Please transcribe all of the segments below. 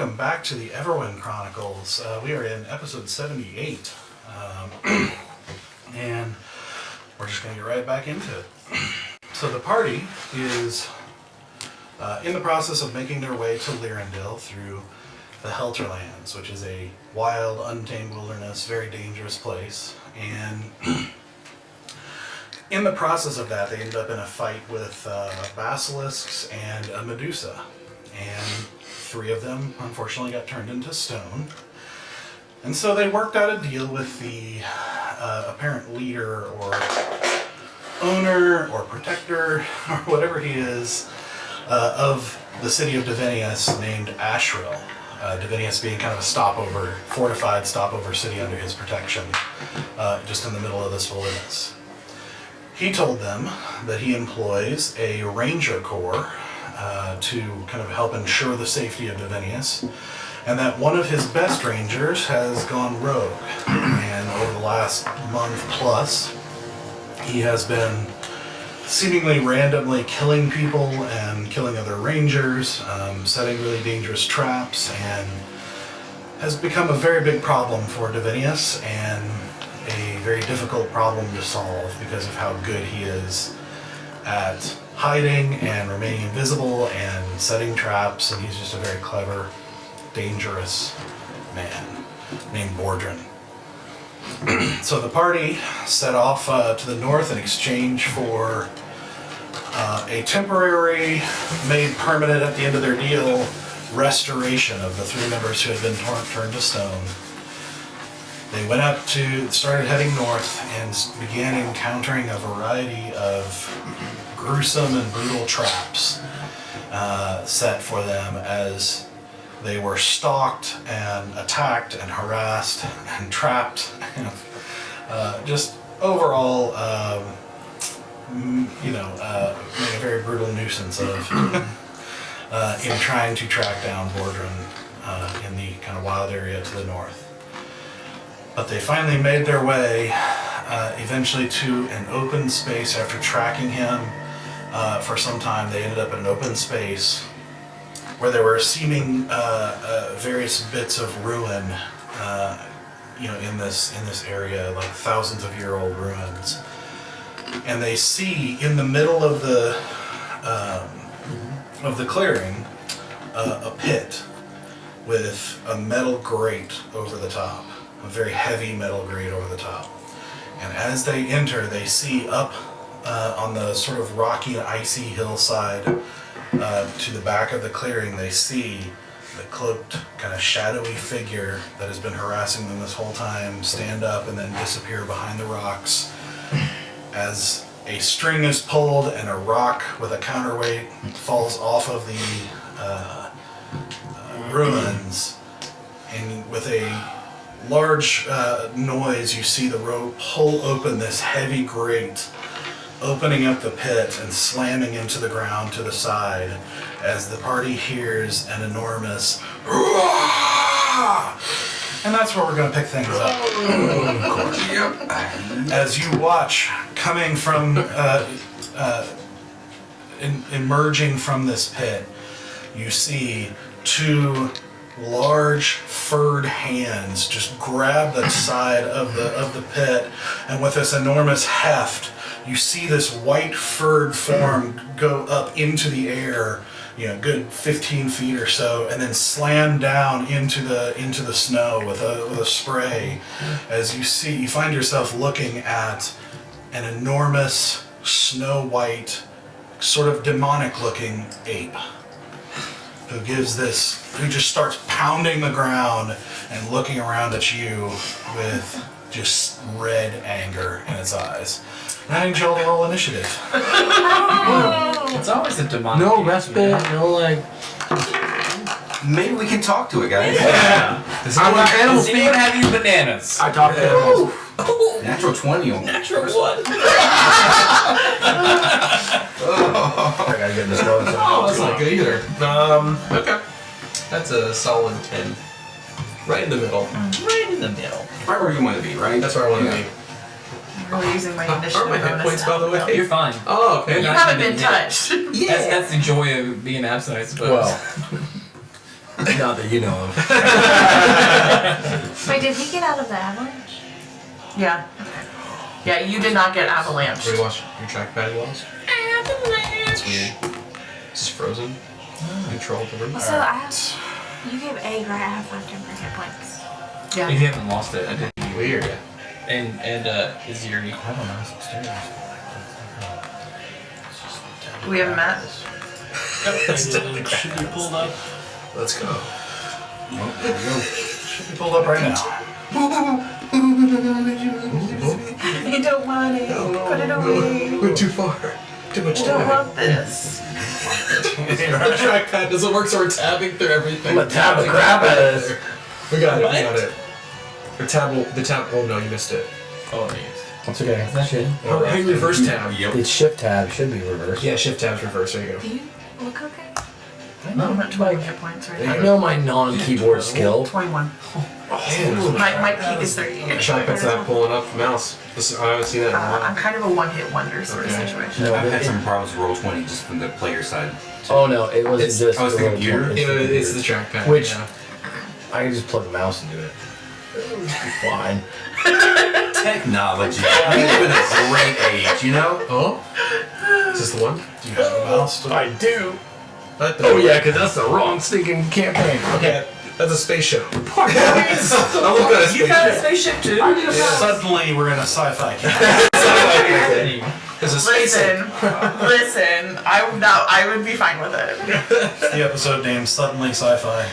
welcome back to the Everwind Chronicles. We are in episode 78, and we're just going to get right back into it. So the party is in the process of making their way to Lyrandil through the Helterlands, which is a wild, untamed wilderness, very dangerous place. And in the process of that, they end up in a fight with basilisks and a Medusa. And 3 of them, unfortunately, got turned into stone. And so they worked out a deal with the apparent leader or owner or protector or whatever he is of the city of VENATUS named Ashril. VENATUS being kind of a stopover, fortified stopover city under his protection, just in the middle of this wilderness. He told them that he employs a ranger corps to kind of help ensure the safety of VENATUS, and that one of his best rangers has gone rogue. And over the last month plus, he has been seemingly randomly killing people and killing other rangers, setting really dangerous traps, and has become a very big problem for VENATUS and a very difficult problem to solve because of how good he is at hiding and remaining invisible and setting traps, and he's just a very clever, dangerous man named Bordren. So the party set off to the north in exchange for a temporary, made permanent at the end of their deal, restoration of the 3 members who had been turned to stone. They went up started heading north and began encountering a variety of gruesome and brutal traps set for them as they were stalked and attacked and harassed and trapped. Just overall, made a very brutal nuisance of in trying to track down Bordren in the kind of wild area to the north. But they finally made their way eventually to an open space after tracking him for some time. They ended up in an open space where there were seeming various bits of ruin, in this area, like thousands of year old ruins. And they see in the middle of the clearing a pit with a metal grate over the top, a very heavy metal grate over the top. And as they enter, they see up on the sort of rocky and icy hillside to the back of the clearing, they see the cloaked, kind of shadowy figure that has been harassing them this whole time stand up and then disappear behind the rocks as a string is pulled and a rock with a counterweight falls off of the ruins, and with a large noise you see the rope pull open this heavy grate, opening up the pit and slamming into the ground to the side as the party hears an enormous "Roar!" And that's where we're going to pick things up. Of course. Yep. As you watch, coming from, emerging from this pit, you see 2 large furred hands just grab the side of the pit, and with this enormous heft, you see this white furred form go up into the air, good 15 feet or so, and then slam down into the snow with a spray. As you find yourself looking at an enormous snow white, sort of demonic looking ape who just starts pounding the ground and looking around at you with just red anger in its eyes. And I need y'all to roll initiative. It's always a demonic. No respite, no Maybe we can talk to it, guys. Yeah. Does anyone have you bananas? I talk to animals. Natural 20 on Natural 1. I gotta get this going. Oh, that's not good either. Okay. That's a solid 10. Right in the middle. Right in the middle. Right where you want to be, right? That's where I want to be. I'm really using my initiative Are my hit bonus points, now. by the way? You're fine. Oh, okay. You haven't been touched. That's the joy of being absent, I suppose. Well. Not that you know of. Wait, did he get out of the avalanche? Yeah. Okay. Yeah, you did not get avalanched. Where you watch your trackpad walls? That's weird. It's just frozen. Control the room. So I have. You gave egg, right? I have 5 temporary hit points. If Yeah. you haven't lost it, I didn't. Weird. And Izuri. I don't know. It's upstairs. We haven't met. Should be pulled up. Let's go. Should be pulled up right now. You don't want it. Put it away. We're too far. Too much You don't time. want this. The trackpad doesn't work, so we're tabbing through everything. I'm gonna tab the crap out of this. We got it. What? We got it. The tab. Oh no, you missed it. Oh, yes. That's okay. How you reverse tab? Yep. It's shift tab. Should be reversed. Yeah, shift tab's reverse. There you go. Do you look okay? I'm at 20 hit points right There now. you I know my non-keyboard skill. 21. Damn. My peak is 30. The trackpad's not pulling up the mouse. I haven't seen that in a I'm while. kind of a one-hit wonder sort of Okay. situation. No, I've had it- some problems with roll 20 just from the player side. Oh no, it wasn't It's- just. oh, it's the computer? It's the trackpad. Which- yeah. I can just plug the mouse into it. It'll be fine. Technology. We live in a great age, you know? Oh? Is this the one? Do you have a mouse? I do. What the- Oh yeah, because that's the wrong stinking campaign. Okay. That's a space ship. I looked at a space ship. spaceship too? Suddenly we're in a sci-fi camp. There's a space ship. Listen, I would be fine with it. The episode name Suddenly Sci-Fi.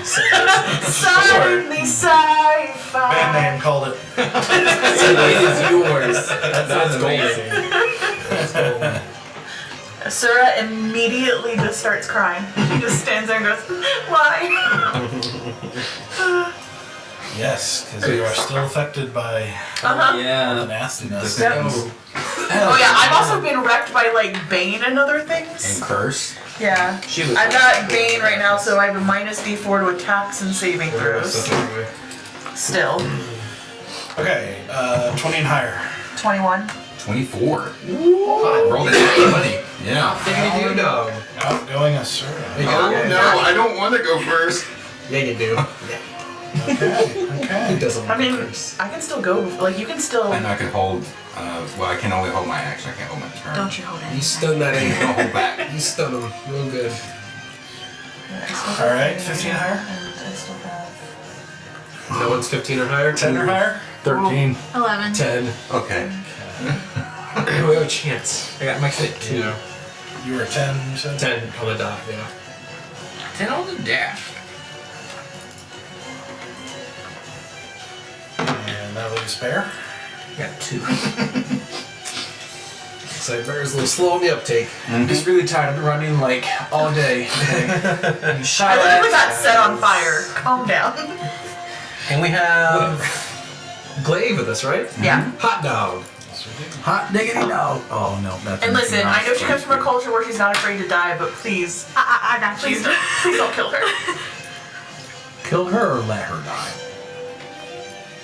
Suddenly sci-fi. Band name called it. It is yours. That's golden. amazing. Sura immediately just starts crying. He just stands there and goes, why? Yes, because you are still affected by Uh-huh. the Yeah. nastiness. Yep. Oh yeah, I've also been wrecked by like Bane and other things. And curse. Yeah. She was. I've got Bane right now, so I have a minus D4 to attacks and saving throws. Still. Okay, 20 and higher. 21. 24. Roll the net money. Yeah. Diggity doo dog. Outgoing Asura. Oh no, I don't want to go first. Yeah, you do. Okay, Who okay. doesn't I want mean, to curse? I can still go. Like, you can still. And I can hold, well, I can only hold my action. I can't hold my turn. Don't you hold You it. stun that Don't angel. hold back. You stun him real good. Alright, 15 higher? And I still have. No one's 15 or higher? 10 or higher? 13. 11. 10. Okay. We have a chance. I got my fit too. Yeah. You were 10, you said? 10 on the dot, yeah. 10 on the dash. And that leaves Bear. I got 2. So Bear's a little slow on the uptake. I'm just really tired. I've been running like all day. I literally got set on fire. Calm down. And we have Glaive with us, right? Yeah. Hot dog. Hot diggity dog. Oh no, that's. And listen, I know she comes from a culture where she's not afraid to die, but please, I got please, you. please don't kill her. Kill her or let her die.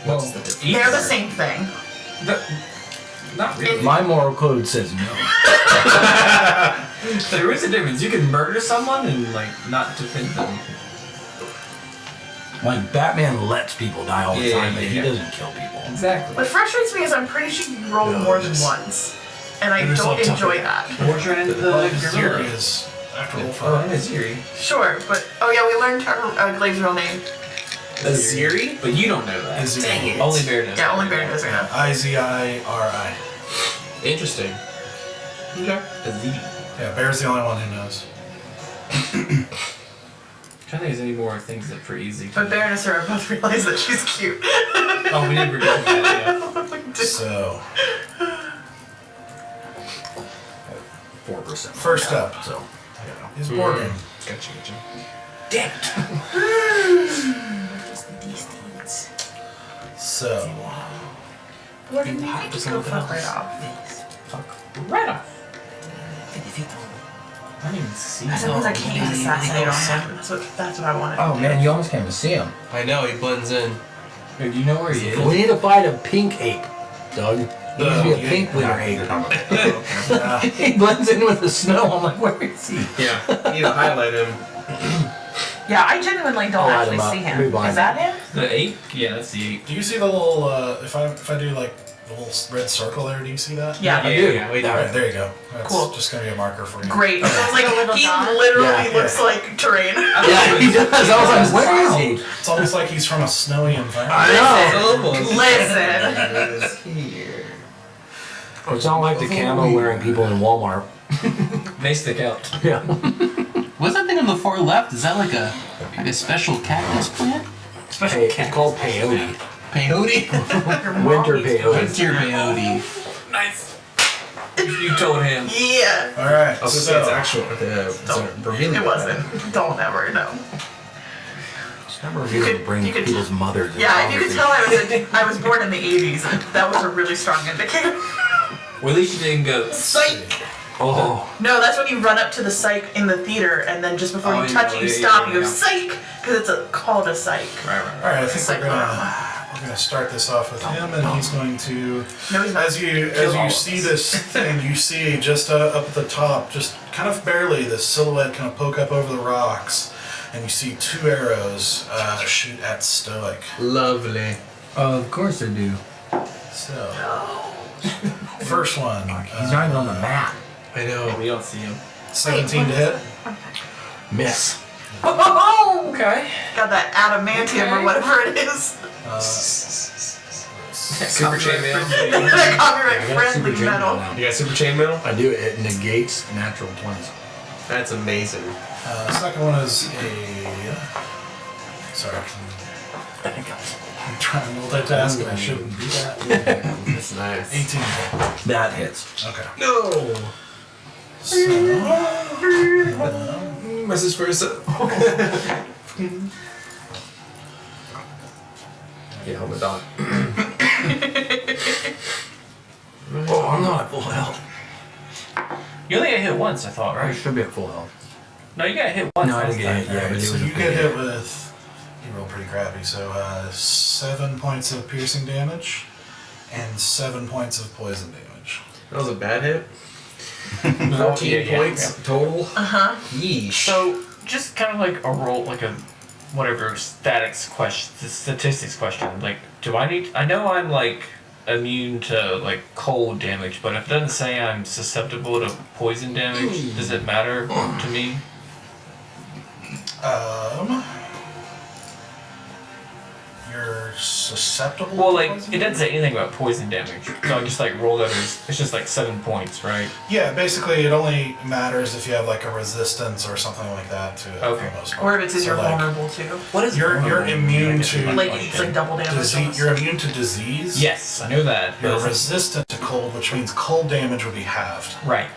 What's the difference? They're the same thing. Not really. My moral code says no. There is a difference. You can murder someone and like not defend them. Like Batman lets people die all the Yeah, time, but he yeah. doesn't kill people. Exactly. What frustrates me is I'm pretty sure you roll Yeah, more than just- once, and I There's don't a lot enjoy tougher. that. Bordren and the Ziri gorilla. is after roll Oh, 5. and Izuri. Sure, but oh yeah, we learned her Glaive's real name. Aziri? But you don't know that. Iziri. Dang it. Only Bear knows. Yeah, that. only Baron does right now. Iziri. Interesting. Okay. Aziri. Yeah, Bear's the only one who knows. I'm trying to think if there's any more things that are pretty easy. But Baron and Sarah both realize that she's cute. Oh, we didn't forget that. So, 4%. first up So. is Bordren. Gotcha, gotcha. Damn it. So, What did you just go fuck right off? Fuck. Right off. I didn't even see That means I can't use assassinate on him. That's what I wanted. Oh man, you almost came to see him. I know, he blends in. Do you know where he is? We need to find a pink ape, Doug. He needs to be a pink winter ape. You're talking about He blends in with the snow. I'm like, where is he? Yeah. You need to highlight him. Yeah, I genuinely don't I'll add actually him up. see Let me him. blind Is that him? The 8? Yeah, that's the 8. Do you see the little, if I do like the little red circle there, do you see that? Yeah. I do. Yeah, wait, Alright, there you go. That's Cool. just gonna be a marker for you. Great. I was like, A little he dot? literally Yeah. looks like terrain. Yeah, he does. I was like, where is he? It's almost like he's from a snowy environment. I Almost. Listen. Here. know. It's not like the camo wearing people in Walmart. They stick out. Yeah. What's that thing on the far left? Is that like a special cactus plant? It's called peyote. Peyote? Winter peyote. Winter peyote. Nice. You told him. Yeah. Alright, I was so gonna say it's actual. It's a Brazilian. It wasn't. Don't ever know. Just never really bring you could- people's mothers. in Yeah, if you could tell conversation. I was born in the 80s, that was a really strong indicator. Well, at least you didn't go. Psych! Oh. No, that's when you run up to the psych in the theater, and then just before Oh, you touch it, you yeah, stop, yeah, you go yeah. psych! Because it's called a psych. Right. Alright, I think we're gonna start this off with him, and he's going to, No, he's not. as you all of see us. this thing, you see just up at the top, just kind of barely, this silhouette kind of poke up over the rocks, and you see 2 arrows shoot at Stoic. Lovely. Of course I do. So, first one, He's not even on the map. I know. We don't see him. 17 to hit. Miss. Oh! Okay. Got that adamantium or Okay. whatever it is. Super chainmail. That copyright I got super friendly chainmail metal. now. You got super chainmail? I do. It negates natural 20s. That's amazing. Second one is a. Sorry, I think I'm trying to multitask and I shouldn't do that. That's nice. 18 to hit. that hits. Okay. No. So, Versus versa. Yeah, I'm a dog. Oh, I'm not at full health. You only got hit once, I thought, I right? should be at full health. No, you got hit once. No, I last didn't get hit time. yet, but it so was a you big get hit. hit with. You roll pretty crappy. So 7 points of piercing damage and 7 points of poison damage. That was a bad hit. No, 14 yeah, points total. Uh-huh. Yeesh. So, just kind of like a roll, like a whatever statistics question. Like, do I need? I know I'm like immune to like cold damage, but if it doesn't say I'm susceptible to poison damage, does it matter to me? You're susceptible. Well, to like poison it doesn't say anything about poison damage, so I just like rolled it as it's just like 7 points, right? Yeah, basically it only matters if you have like a resistance or something like that to it. Okay. For the most part. Or if it says So, you're like, vulnerable to. What is You're immune to Like, it's like double damage. disease. almost. You're immune to disease. Yes, I know that. You're but- resistant to cold, which means cold damage will be halved. Right,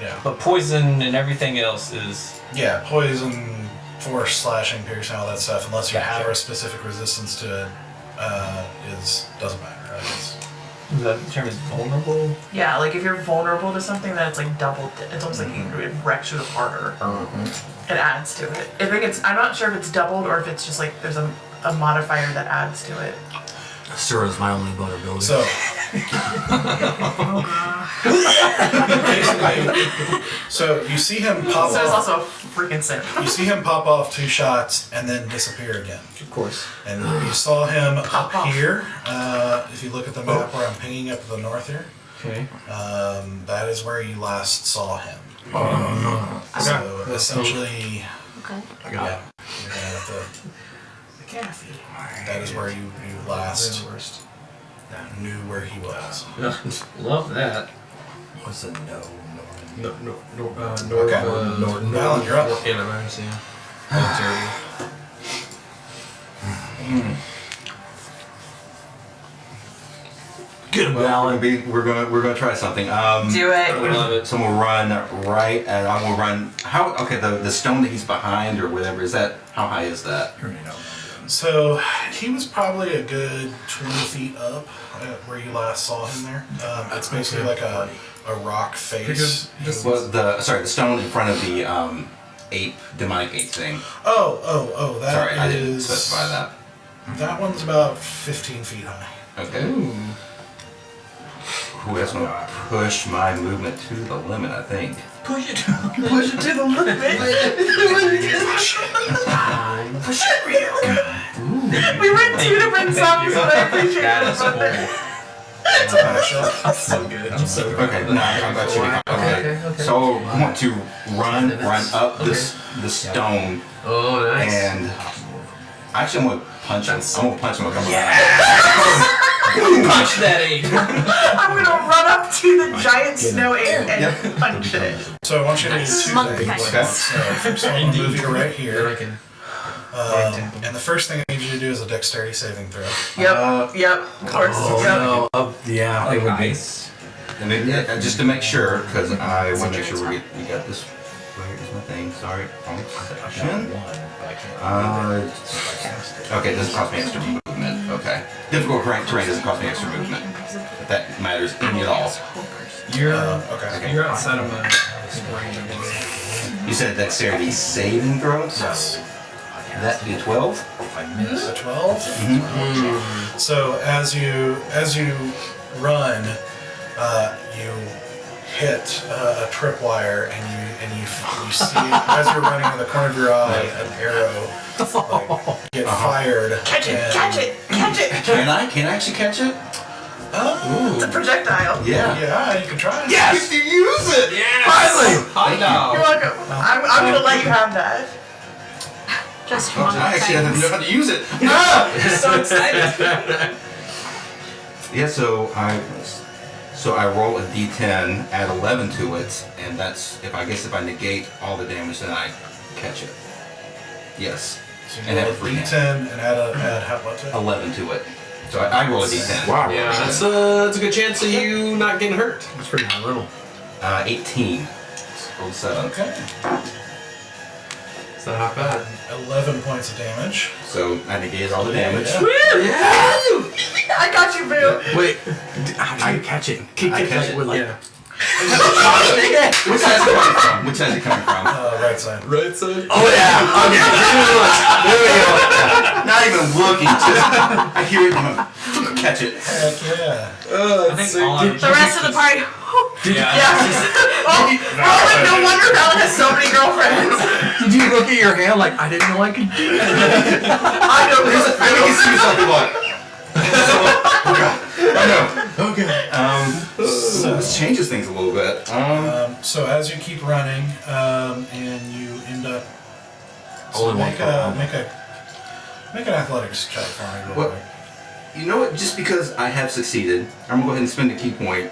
Yeah. but poison and everything else is Yeah, poison, force, slashing, piercing, all that stuff. Unless you have Gotcha. a specific resistance to it, doesn't matter. Right? the term is vulnerable. Yeah, like if you're vulnerable to something, then it's like double. It's almost like it wrecks you harder. It adds to it. I think it's. I'm not sure if it's doubled or if it's just like there's a modifier that adds to it. Sir is my only vulnerability. So basically, so you see him pop So it's off. also a freaking sin. You see him pop off 2 shots and then disappear again. Of course. And you saw him Pop up off. here. If you look at the map where I'm pinging up to the north here, Okay. that is where you last saw him. So essentially, Okay. I got it. you're gonna have to. That is where you last Worst. knew where he was. Love that. What's a no? No, Okay. Alan, you're up. Yeah, no, yeah. Get him, Well, Alan. we're gonna try something. Do it. Love it. So we'll run right, and I will run. How? Okay, the stone that he's behind or whatever is that? How high is that? So he was probably a good 20 feet up where you last saw him there. It's basically like a rock face. Well, the stone in front of the demonic ape thing. Oh, that Sorry, I didn't is- specify that. That one's about 15 feet high. Okay. Ooh, that's gonna push my movement to the limit, I think. Push it to the limit. Push it real good. We read 2 different songs, but I appreciate That it. is cool. It's a mashup. That's so good. I'm so Okay, no, I'm about to. Okay. So I want to run up the stone, Oh, nice. and actually I'm gonna punch him. I'm gonna punch him. Punch that ape. I'm gonna run up to the giant snow ape and punch it. So I want you to do 2 Monkey things. fight. So first I want to move you to right Then I here. can. And the first thing I need you to do is a dexterity saving throw. Yep, of course. Yep. Yeah, Like it would be. ice. And then, just to make sure, because I want to make sure we got this. Where is my thing? Sorry, wrong section. Okay, it doesn't cost me extra movement. Okay. Difficult terrain doesn't cost me extra movement. If that matters any at all. You're Okay. you're outside of my range, I believe. You said dexterity saving throws? Yes. That'd be a 12? So 12. So as you run, you hit a tripwire, and you see as you're running in the corner of your eye an arrow like, get fired. Catch it, and- catch it, catch it. Can I actually catch it? It's a projectile. Yeah, you can try. Yes! You use it! Finally! Hot You're dog. welcome. I'm gonna let you have that. Just Oh, one I actually have to thing. know how to use it. So excited. Yeah, so I roll a d10, add 11 to it, and that's if I negate all the damage, then I catch it. Yes. So you And roll have a free hand. d10 and add how what to it? 11 to it. So I roll a d10. Wow. Yeah, that's a good chance of you not getting hurt. That's pretty high level. 18. Rolled 7. Okay. It's not half bad. 11 points of damage. So I negated all the damage. Yeah. I got you, boo. Wait, how do you catch it? I catch it. With like, Yeah. Which side is it coming from? Which side is it coming from? Right side. Right side. Oh yeah. Okay. There we go. Not even looking. Just I hear it. And I'm catch it. Heck yeah. Oh, I think all of The rest of the party. Yeah. Oh, no wonder Bella has so many girlfriends. Did you look at your hand like I didn't know I could do that? I know. I can see something like. Oh god. I know. Okay. So this changes things a little bit. So as you keep running, and you end up, so Only one make an athletics check for me real What? quick. You know what? Just because I have succeeded, I'm gonna go ahead and spend a key point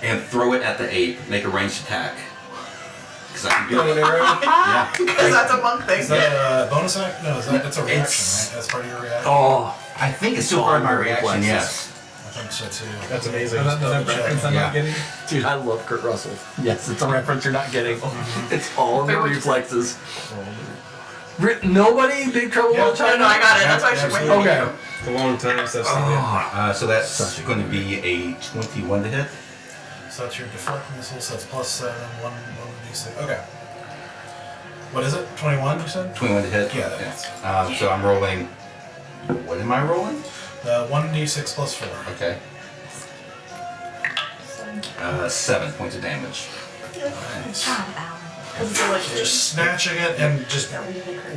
and throw it at the ape, make a ranged attack. Because I can do Throw an it. arrow? Yeah. Because that's a monk thing. Is that a bonus act? No, that's a reaction, It's- right? That's part of your reaction. Oh, I think it's still part of my reaction. Reflexes. Yes. I think so too. That's amazing. Just double check. Yeah. dude, I love Kurt Russell. Yes, it's a reference you're not getting. It's all in your reflexes. Nobody Big Trouble in Yeah. Little China? No, I got it. That's why I should wait. Okay. A long time since So that's going to be a 21 to hit. So that's your deflect missile, so that's plus 7, 1d6. Okay. What is it? 21, you said? 21 to hit. Yeah, that hits. So I'm rolling. What am I rolling? 1d6 plus 4. Okay. 7 points of damage. Nice. God, Alan. Just snatching it and just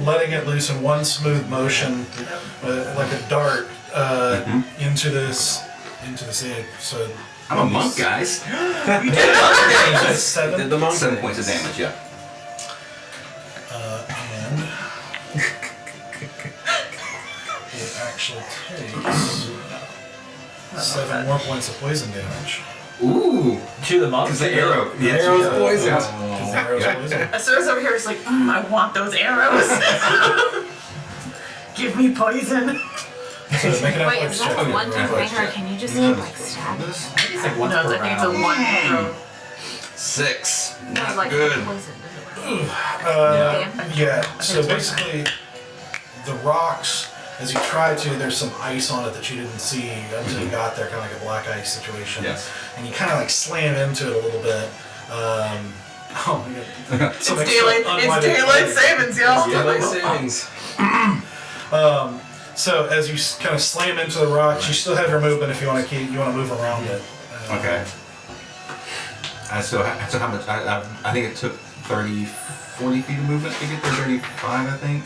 letting it loose in one smooth motion, like a dart, into this ape. So I'm a monk, guys. you did it. Did 7. the monk 7 things. points of damage. Yeah. And it actually takes 7 more points of poison damage. Ooh. To the monk. Because the arrow. The arrow's poison. Because the arrow's poison. Asura's over here is like, I want those arrows. Give me poison. So make an Wait, athletics is that check. a one-time thing, or can you just like stab? It's like once No, per I think it's a round. one throw. 6. That's Not like good. poison, doesn't it? Yeah, so basically, the rocks, as you try to, there's some ice on it that you didn't see until you got there, kind of like a black ice situation. Yes. And you kind of like slam into it a little bit. Oh my god. It's daylight savings, y'all. Daylight savings. So as you kind of slam into the rocks, you still have your movement if you want to move around it. Okay. So how much? I think it took 40 feet of movement to get there. 35, I think.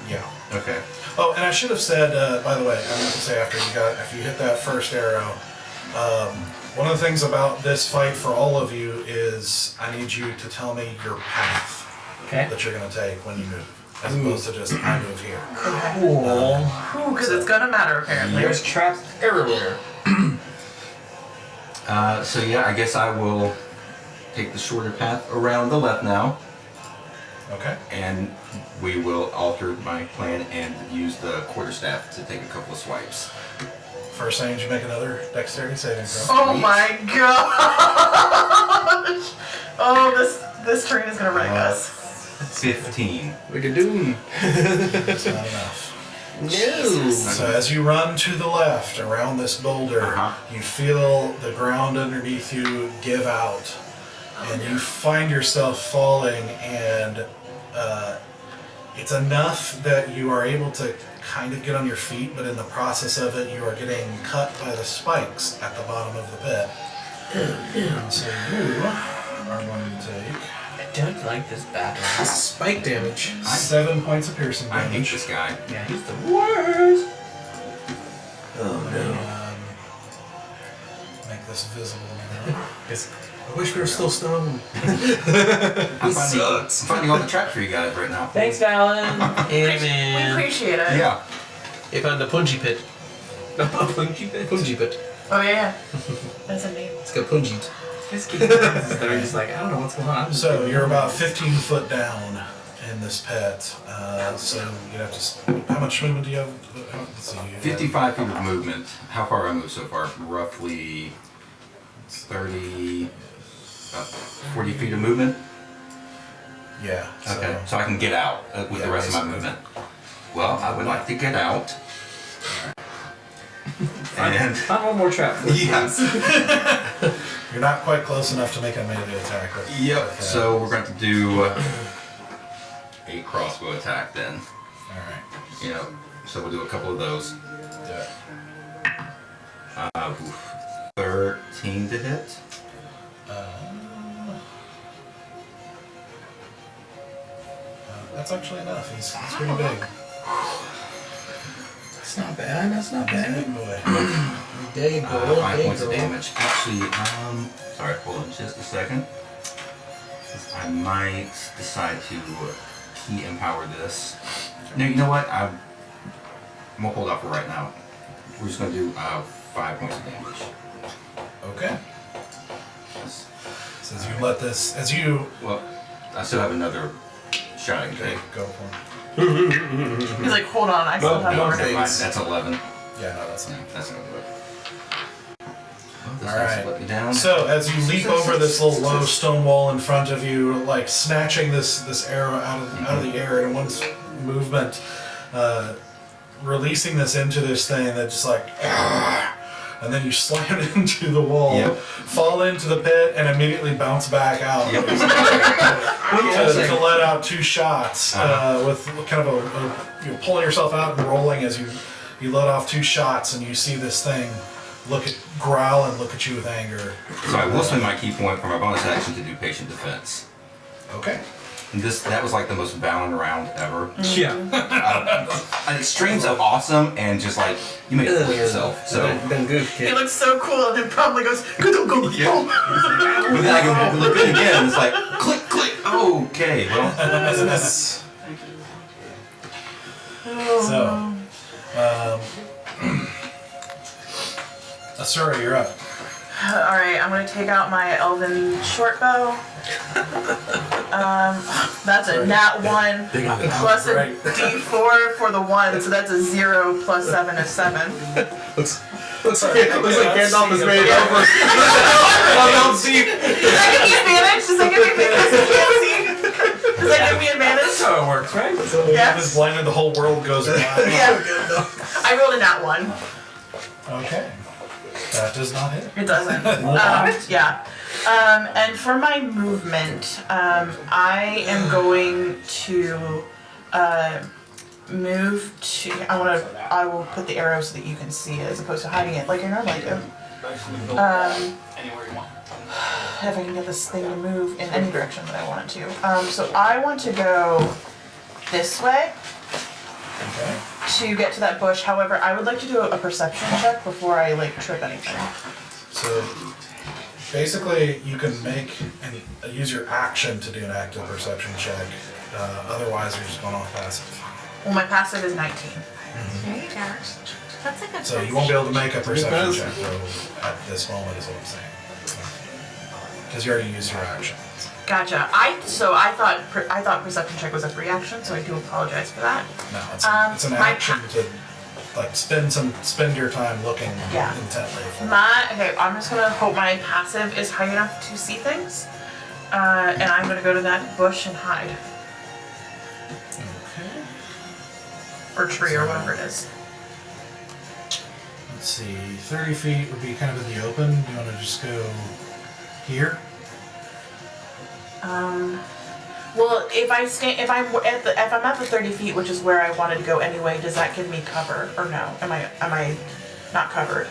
Yeah. Okay. Oh, and I should have said, by the way, I meant to say after you hit that first arrow, one of the things about this fight for all of you is I need you to tell me your path that you're going to take when you move, as opposed to just I move here. Cool. Because it's gonna matter apparently. There's traps everywhere. So yeah, I guess I will take the shorter path around the left now, Okay. and we will alter my plan and use the quarterstaff to take a couple of swipes. First, I need you to make another dexterity saving throw. Oh my gosh! Oh, this terrain is gonna wreck us. 15. We could do. That's not enough. No. So as you run to the left around this boulder, you feel the ground underneath you give out, and you find yourself falling, and it's enough that you are able to kind of get on your feet, but in the process of it, you are getting cut by the spikes at the bottom of the pit. And so you are going to take I don't like this battle. This is spike damage. 7 points of piercing I hate damage. this guy. Yeah, he's the worst. Oh no. Make this visible now. I wish we were still stoned. I'm finding all the traps for you guys right now. Thanks, Valen. We Amen. appreciate it. Yeah. They found the Punji pit. Punji bit. Punji pit. Oh yeah. That's a name. It's got Punjied. This kid that are just like, I don't know what's going on. So you're about 15 foot down in this pit. So you have to. How much movement do you have? Let's see. 55 feet of movement. How far have I moved so far? Roughly 30, about 40 feet of movement. Yeah. So, Okay, so I can get out with Yeah, the rest of my basically. movement. Well, I would like to get out. And Find one more trap. yes. You're not quite close enough to make a melee attack. Yep. Okay. So we're going to do a crossbow attack then. All right. You know, so we'll do a couple of those. Yeah. 13 to hit. That's actually enough. He's pretty big. That's not bad. That's not He's a bad. big boy. There you go. 5 There you points of go. damage. Actually, sorry, hold on just a second. I might decide to key empower this. No, you know what? I'm gonna hold off for right now. We're just gonna do 5 points of damage. Okay. So as you let this, as you Well, I still have another shot at okay, it. go for it. He's like, hold on, I still have No, more. never mind. That's 11. Yeah, no, that's not. That's not good. Well, this All has right. let me down. So as you leap over this little low stone wall in front of you, like snatching this arrow out of the air in one movement, releasing this into this thing that just like, and then you slam it into the wall, Yep. fall into the pit, and immediately bounce back out. Yep. to let out 2 shots with kind of you're pulling yourself out and rolling as you let off 2 shots, and you see this thing growl and look at you with anger. So I will spend my key point for my bonus action to do patient defense. Okay. And that was like the most balanced round ever. Yeah. An extremes of awesome and just like you made it for yourself. So Then goof He kid. looks so cool and then probably goes, go, go, Yeah. go. but then I can look good again. It's like click, click. Okay, well. Miss. So, Asura, you're up. Alright, I'm gonna take out my elven short bow. That's a nat 1 plus a Right. d4 for the 1, so that's a 0 plus 7 is 7. Looks like Gandalf is made Yeah. over. Does that give me advantage? Does that give me advantage? I can't see. Does that give me advantage? That's how it works, right? So Yeah. this blinded, the whole world goes blind. Yeah. I rolled a nat 1. Okay. That does not hit. It doesn't. Yeah. And for my movement, I am going to move to. I will put the arrow so that you can see it, as opposed to hiding it like you're normally do. Anywhere you want. If I can get this thing to move in any direction that I want it to. So I want to go this way Okay. to get to that bush. However, I would like to do a perception check before I like trip anything. So basically, you can make and use your action to do an active perception check. Otherwise, you're just going off passive. Well, my passive is 19. There you go. That's a good So you won't be able to make a perception check though at this moment, is what I'm saying. Because you already used your action. Gotcha. I thought perception check was a free action, so I do apologize for that. No, it's an my action to like spend your time looking Yeah. intently. Okay, I'm just gonna hope my passive is high enough to see things, and I'm gonna go to that bush and hide, Okay. or tree, or whatever it is. Let's see. 30 feet would be kind of in the open. Do you want to just go here? Well, if I'm at the 30 feet, which is where I wanted to go anyway, does that give me cover, or no? Am I not covered?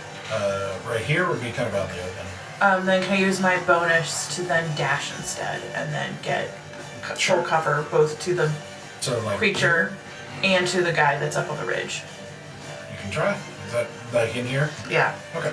Right here would be kind of out in the open. Then can I use my bonus to then dash instead, and then get Sure. full cover both to the So like creature and to the guy that's up on the ridge? You can try. Is that like in here? Yeah, Okay.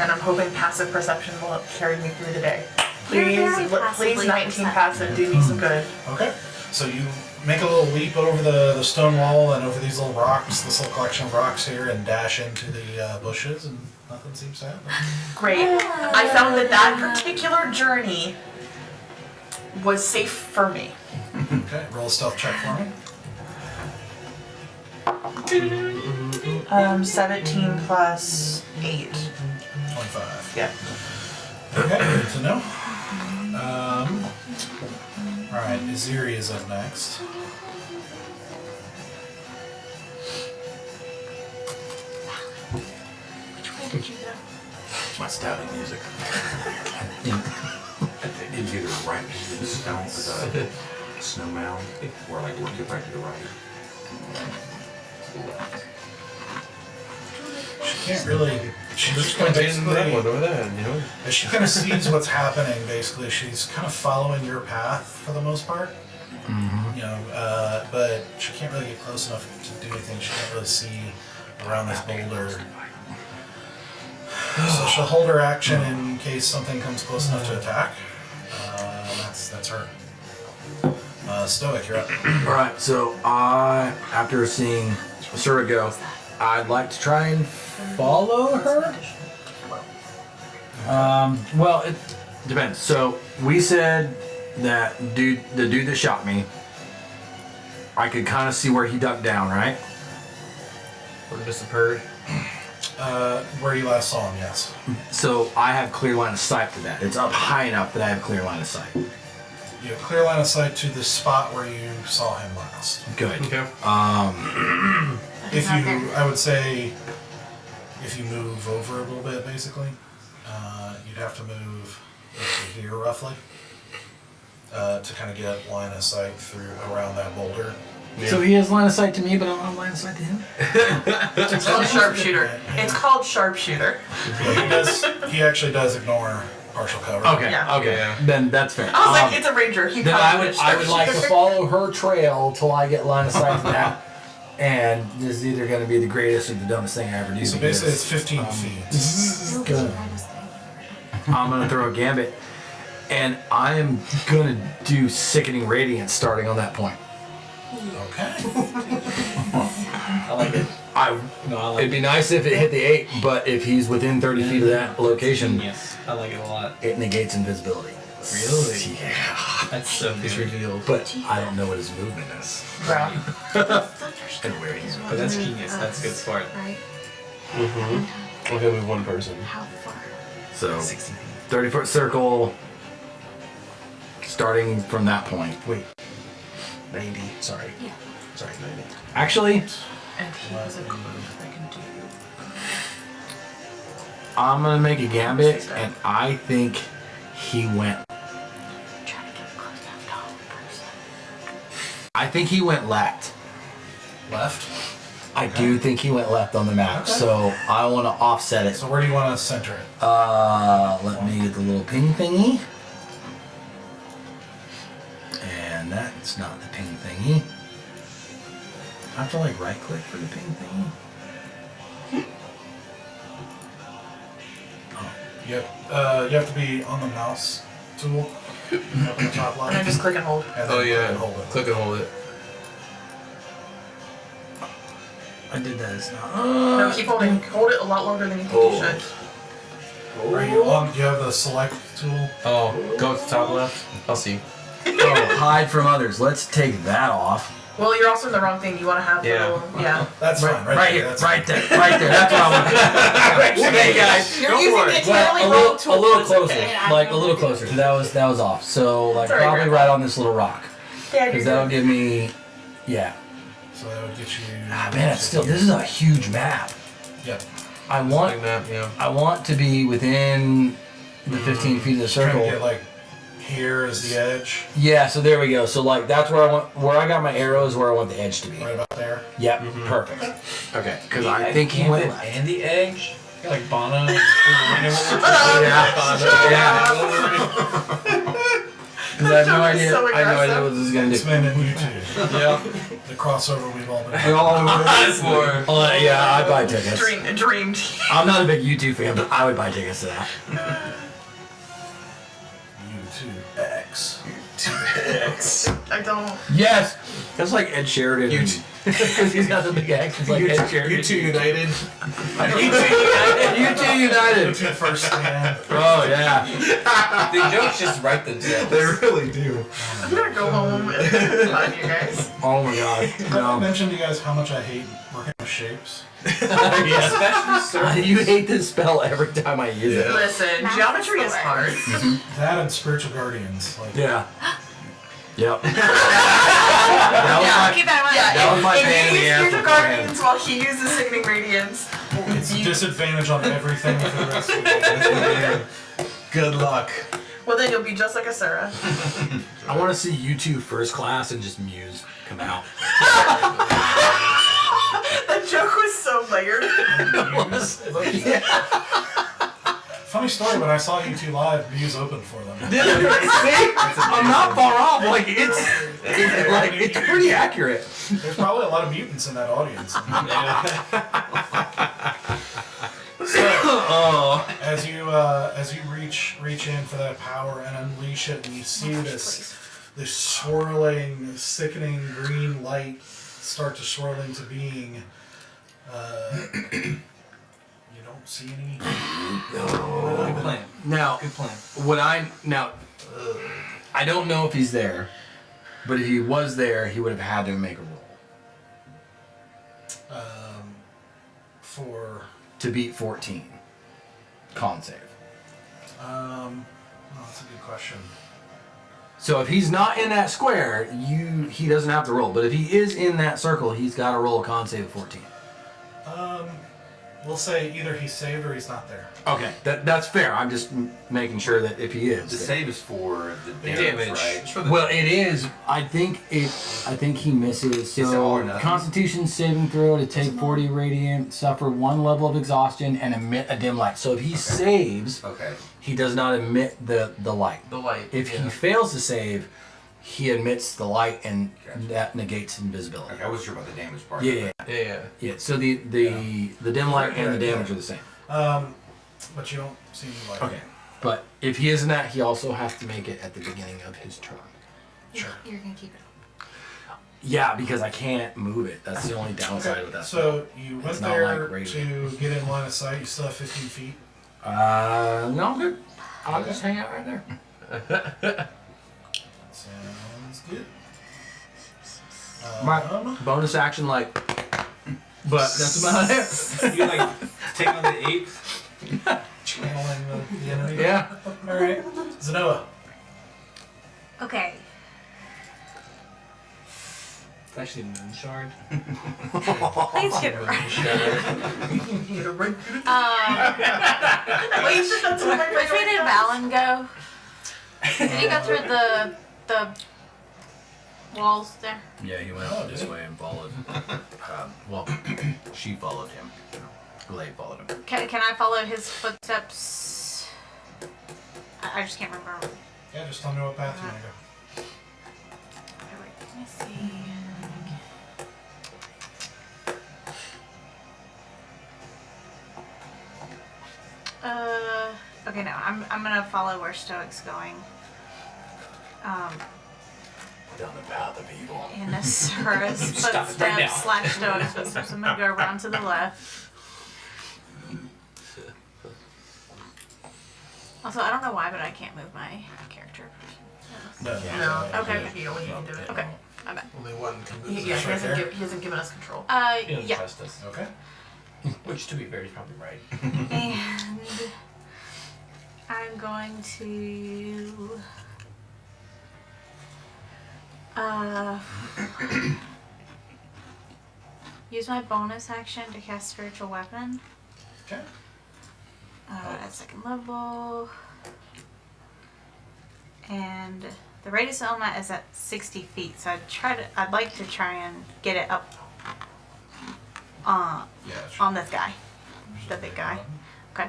and I'm hoping passive perception will carry me through the day. You're Please, very please, passively 19 perceptive. passive, do me some good. Okay. So you make a little leap over the stone wall and over these little rocks, this little collection of rocks here, and dash into the bushes, and nothing seems to happen. Great. I found that particular journey was safe for me. Okay. Roll a stealth check for me. 17 plus 8. 25. Yeah. Okay, good to know. Alright, Aziri is up next. Which way did you go? My stabbing music. It's either right to the stone, the snow mound, or like work it right to the right. She can't really. She just kind of That one basically. over there, you know? She kind of sees what's happening. Basically, she's kind of following your path for the most part. You know, but she can't really get close enough to do anything. She can't really see around this boulder. So she'll hold her action in case something comes close enough to attack. That's her. Stoic, you're up. Alright, so after seeing Sura go, I'd like to try and follow her. Well, it depends. So we said that the dude that shot me, I could kind of see where he ducked down, right? Or disappeared. Where you last saw him, yes. So I have clear line of sight to that. It's up high enough that I have clear line of sight. You have clear line of sight to the spot where you saw him last. Good. Okay. If you, I would say, if you move over a little bit, basically, you'd have to move to here roughly to kind of get line of sight through around that boulder. So he has line of sight to me, but I don't have line of sight to him? It's called sharpshooter. It's called sharpshooter. Yeah, he actually does ignore partial cover. Okay, Yeah. okay. Yeah. Then that's fair. I was like, it's a ranger. He Then probably I would like to follow her trail till I get line of sight to that. And this is either going to be the greatest or the dumbest thing I ever do. So because, basically, it's 15 feet. Good. I'm going to throw a gambit. And I am going to do Sickening Radiance starting on that point. Okay. I like it. It'd be nice if it hit the 8, but if he's within 30 feet of that location, Yes, I like it a lot. it negates invisibility. Really? Yeah. That's so good. It's revealed. But I don't know what his movement is. Brown. And where he's But that's genius. That's good smart. Right? Mm-hmm. Okay, move one person. How far? So 60 feet. 30-foot circle, starting from that point. Wait. 90. Sorry. Yeah. Sorry, 90. Actually, And he has a clue that I can do. I'm gonna make a gambit, and I think he went. Try to get close enough to hold person. I think he went left. Left. I do think he went left on the map, Okay. so I want to offset it. So where do you want to center it? Let me get the little ping thingy. And that's not the ping thingy. I have to like right click for the ping thingy. You have to be on the mouse tool up in the top And left. then just click and hold. And Oh then yeah. hold it. Click and hold it. I did that. It's not. No, keep holding. Hold it a lot longer than you think you should. Are you on? Do you have the select tool? Oh, go to the top left. I'll see. Oh, hide from others. Let's take that off. Well, you're also in the wrong thing. You want to have Yeah. little, yeah. That's fine. Right, Right there, here, that's right there, right there. That's what I want. Okay, guys. You're Go using for the it. entirely Well, wrong tool. a little it's closer, okay. like a little closer. That was off. So like Sorry, probably Grandpa. right on this little rock, Yeah, because you're that'll good. give me, yeah. So that would get you. Ah man, it's still. This is a huge map. Yep. I want Like that, yeah. I want to be within the 15 feet of the Trying to circle. get like here is the edge, Yeah, so there we go. So like that's where I want, where I got my arrows, where I want the edge to be. right about there. Yep, perfect. Okay, because The I think he went gambit left. and the edge. You're like Bono. Yeah, because I have no joke is idea. so I have no idea aggressive. what this is gonna It's do. been in YouTube. Yeah. The crossover we've all been. Yeah, I'd buy tickets. Dreamed. I'm not a big YouTube fan, but I would buy tickets to that. YouTube X. I don't. Yes, that's like Ed Sheridan. Because he's got the big X. It's like Ed Sheridan. You two united. You two united. YouTube first stand. Oh yeah. The jokes just write themselves. They really do. I'm gonna go home and find you guys. Oh my god. Have I No. mentioned to you guys how much I hate working with shapes? Especially circles. You hate this spell every time I use it. Listen, Math geometry is is the hard. That and spiritual guardians. Like, Yeah. Yep. Yeah, That keep that in mind. Yeah, That was my if pain in you the use ass Spiritual beforehand. Guardians while he uses Sickening Radiance, it's a you, disadvantage on everything for the rest of the day. Good luck. well then you'll be just like Asura. I want to see you two first class and just Muse come out. That joke was so layered. Funny story, when I saw you two live, Muse opened for them. See? I'm not far off. Like it's pretty accurate. There's probably a lot of mutants in that audience. As you reach in for that power and unleash it, and you see this swirling, sickening green light start to swirl into being. You don't see any. Good plan. Now, Good plan. I don't know if he's there, but if he was there, he would have had to make a roll For to beat 14. Con save. well, that's a good question. So if he's not in that square, he doesn't have to roll. But if he is in that circle, he's got to roll a con save of 14. We'll say either he's saved or he's not there. Okay, that's fair. I'm just making sure that if he is. The save is for the Damage. right? It's for the Well, it is. I think he misses. It's all or So nothing. Constitution saving throw to take 40 radiant, suffer 1 level of exhaustion, and emit a dim light. So if he saves, Okay. he does not emit the light. the light. If he fails to save, he emits the light, and that negates invisibility. Okay, I wasn't sure about the damage part. Yeah. Yeah. So the dim light and the damage are the same. But you don't see any light. Okay. But if he is in that, he also has to make it at the beginning of his turn. Sure. You're gonna keep it up. Yeah, because I can't move it. That's the only downside with that. So you went It's not there like raising. to get in line of sight. You still have 15 feet. No, I'm good. I'll just hang out right there. Sounds good. My bonus action, like, but that's about it. You like take on the ape. Channeling the enemy. Yeah. All right. Zenoa. Okay. It's actually Moon Shard. Please get it right. Wait, that's what my Which way did Valen go? Did he go through the walls there? Yeah, he went Oh, this did he? way and followed. Well, she followed him. Glade followed him. Can I follow his footsteps? I just can't remember. Yeah, just tell me what path you want to go. Okay, wait, let me see. Okay, no, I'm gonna follow where Stoic's going. Down the path of evil. In Asura's Stop it right now. footsteps / Stoic's footsteps. I'm gonna go around to the left. Also, I don't know why, but I can't move my character. No. Okay. You can do it. Okay, my bad. Only one can move. He hasn't given us control. He doesn't Yeah. trust us. Okay. Which, to be fair, is probably right. And I'm going to use my bonus action to cast Spiritual Weapon Okay. at 2nd level. And the radius element is at 60 feet, so I'd like to try and get it up Yeah. on this guy, the big guy. Okay.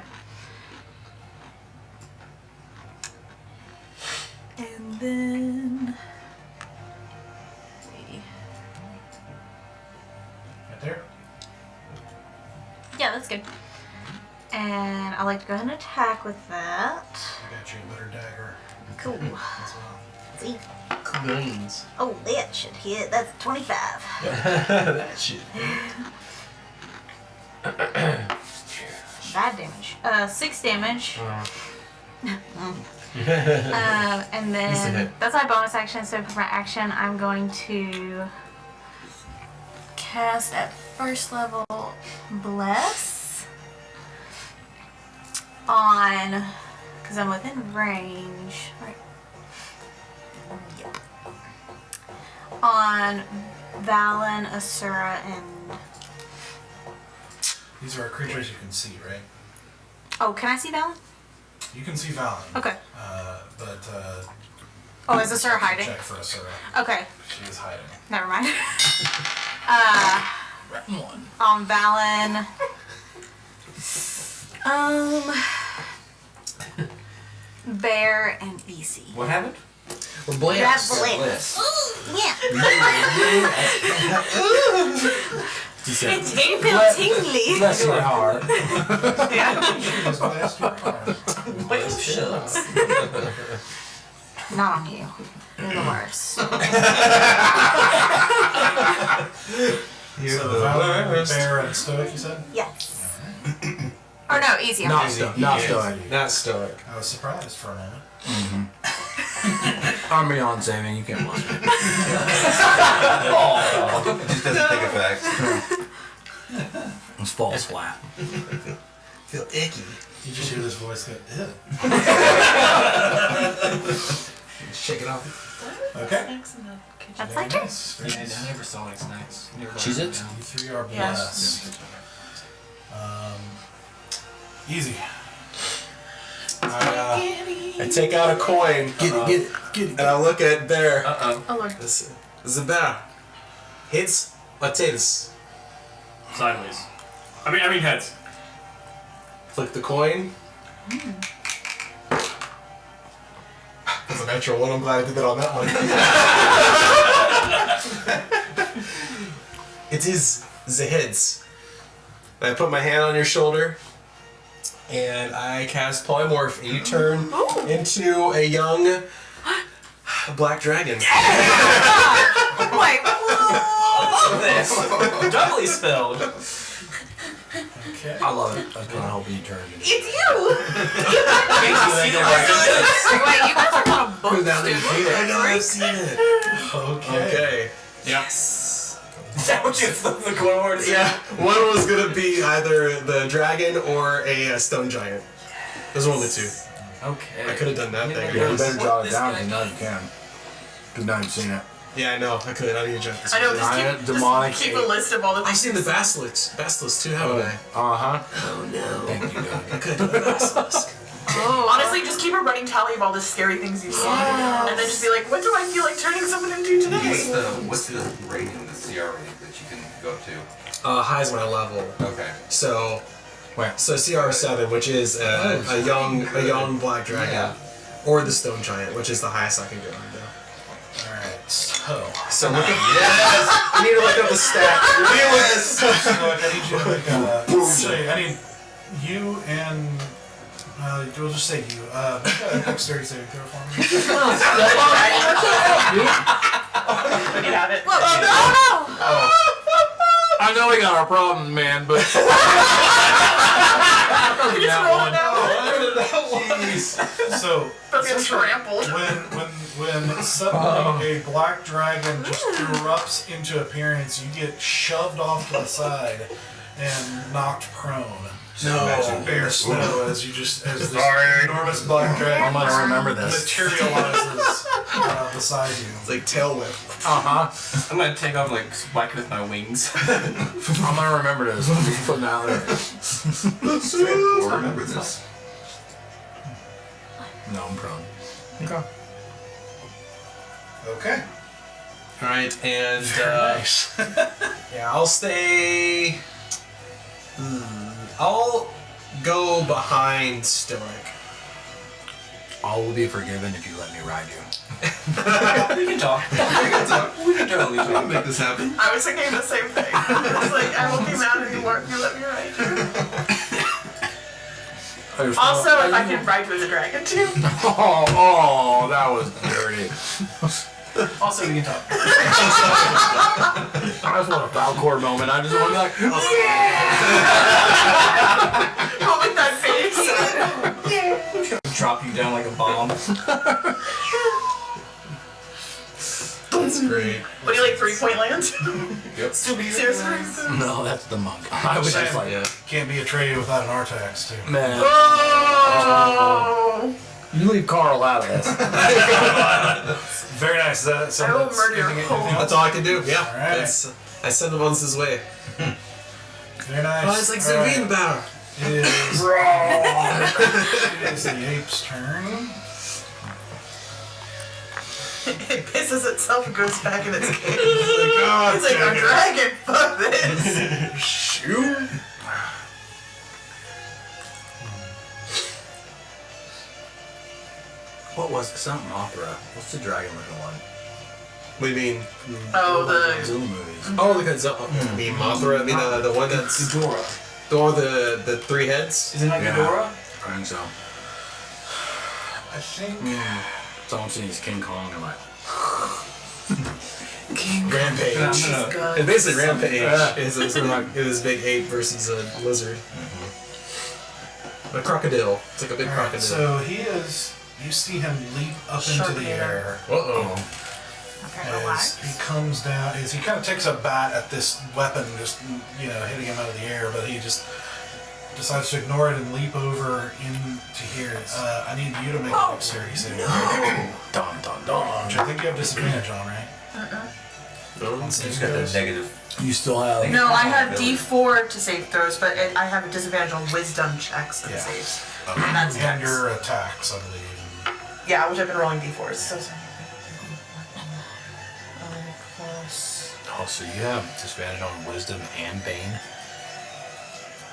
And then Right there. yeah, that's good. And I like to go ahead and attack with that. I got you a better dagger Cool. as well. See? Coins. Oh, that should hit. That's 25. That shit. Bad damage. 6 damage. And then that's my bonus action. So for my action, I'm going to cast at 1st level Bless on, because I'm within range, right? Yeah. On Valen, Asura, and These are creatures you can see, right? oh, can I see Valen? You can see Valen. Okay. But Oh, is Asura hiding? check for Asura. Okay. She is hiding. Never mind. On Valen. Bear and Easy. What happened? We're blessed. That's Bliss. Yeah. He said, It feels tingly. bless your heart. Just blast your arm. Not on you. You're the worst. So Valen, Bear, and Stoic, you said? Yes. Or no, Easy. I'm Not sorry. stoic. Not stoic. Not stoic. I was surprised for a moment. I'm beyond saving. You can't watch me. It just doesn't take effect. This falls flat. Feel icky. You just hear this voice go, ew. Shake it off. Okay. Snacks in the kitchen. That's Very my turn. nice. Very Yeah, nice. I never saw any snacks. Never Cheez brought Its? them You three are Yeah. blessed. Easy. I I take out a coin. Get it. And I look at Bear. Uh-oh. Oh Lord. This is a bear. Hits or tails. Sideways. I mean heads. Flick the coin. That's a natural one. I'm glad I did that on that one. It is the heads. I put my hand on your shoulder. And I cast Polymorph, and you turn into a young black dragon. Wait, This. Doubly spelled. okay. I love it. I was kind of hoping you turned it. it's you! Wait, you guys are kind of book I know, I've students. seen it. Okay. Okay. Yes. Is that what you flipped the coin over to say? Yeah, one was gonna be either the dragon or a stone giant. Those are only two. Okay. I could have done that thing. Yeah, you better jot it This down guy- because now you can. Because now you've seen it. Yeah, I know. I could. I need to jump this. I know, one. just Demonic keep a hate. list of all the I've things. seen the basilisk too, haven't I? Uh-huh. Oh no. Thank you, God. I could do the basilisk. Oh, Honestly, just keep a running tally of all the scary things you've seen, and then just be like, what do I feel like turning someone into today? What's the rating, the CR rating that you can go to? High is my level. Okay. So, Where? so CR7, which is a young black dragon, Yeah. or the stone giant, which is the highest I can go. Alright, so. So look up. Yes. I need to look up the stat. Yes! So I need you to make actually, I need you and. We'll just say you. Make a dexterity saving throw for me. When you have it. Oh no! I know we got our problems, man, but. You just roll it out. Jeez. So. They'll get trampled. When suddenly a black dragon just erupts into appearance, you get shoved off to the side and knocked prone. No. Bare snow as this enormous black dragon I'm gonna remember this. materializes beside you. It's like tail whip. I'm gonna take off like whack with my wings. I'm gonna remember this. I'm just putting out there. We'll remember this. No, I'm prone. Okay. All right, and Nice. yeah, I'll stay. I'll go behind Stoic. All will be forgiven if you let me ride you. We can talk. We can totally We can talk. make this happen. I was thinking the same thing. It's like, I won't be mad anymore if you let me ride you. Also, if I can ride you as a dragon too. Oh, that was dirty. Also, we can talk. I just want a Falcor moment. I just want to be like, What with that face? Drop you down like a bomb. That's great. What do you like, 3-point land? Yep. Seriously? no, that's the monk. I was just like, Yeah. Can't be a trade without an Artax, too. man, Oh! you leave Carl out of this. Very nice. I will murder your whole- That's all I can do. Yeah. Alright. I send him on his way. Very nice. Oh, it's like Alright. Zervine It is the ape's turn. It pisses itself and goes back in its cage. God It's like, damn a it. dragon, fuck this. Shoot. What was it? Something opera. What's the dragon looking one? What do you mean? Oh, the... Zulu movies. Oh, the Godzilla. I mean Mothra. I mean the one that's Ghidorah. the three heads. Isn't that Yeah. Ghidorah? I think so. I think. Someone sees King Kong and like, Rampage. I'm gonna- God. It's basically Rampage. Yeah. It's like this big ape versus a lizard. A crocodile. It's like a big Alright, crocodile. so he is. You see him leap up into the Sharknado. air Uh-oh. Okay, as relax. he comes down. As he kind of takes a bat at this weapon, just hitting him out of the air, but he just decides to ignore it and leap over into here. I need you to make a dexterity saving throw, dun dun dun. which I think you have disadvantage on, right? No? On You saving just got the throws? negative. You still have. No, I have D4 to save throws, but I have a disadvantage on wisdom checks and Yeah. saves. And that's dex. your attacks, I believe. Yeah, which I've been rolling D4s. So sorry. Plus... Oh, so you have disadvantage on wisdom and bane.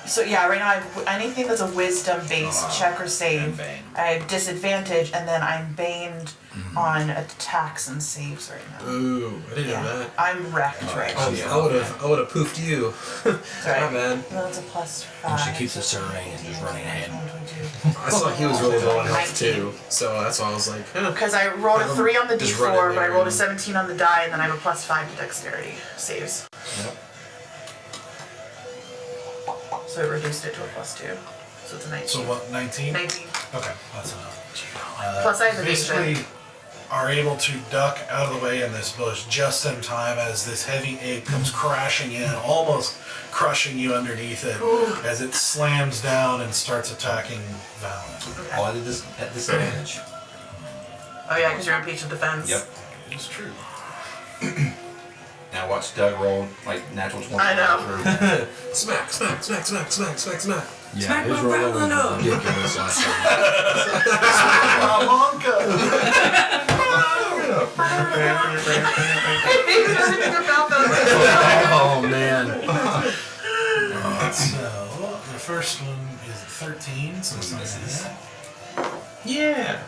So yeah, right now I have anything that's a wisdom-based check or save. And bane. I have disadvantage, and then I'm baned on attacks and saves right now. Ooh, I didn't know Yeah, that. I'm wrecked right now. I would have poofed you. Sorry. My bad. No, that's a plus 5. And she keeps a survey and just running ahead. I saw he was really low on health too, so that's why I was like, huh. Because I rolled a 3 on the Just run in D4, but I there rolled a and- 17 on the die, and then I have a plus 5 to dexterity saves. So it reduced it to a plus 2. So it's a 19. So what? 19. 19. Okay, that's enough. Plus I have basically evasion. are able to duck out of the way in this bush just in time as this heavy ape comes crashing in, almost crushing you underneath it as it slams down and starts attacking Valen. All at disadvantage. Oh yeah, because you're on patient defense. Yep. It's true. Now watch Doug roll like natural 20. I know. Smack, smack, smack, smack, smack, smack, smack. Yeah, his roll was ridiculous last time. Everything about that. Oh man. So the first one is 13, so it's not gonna hit. Yeah.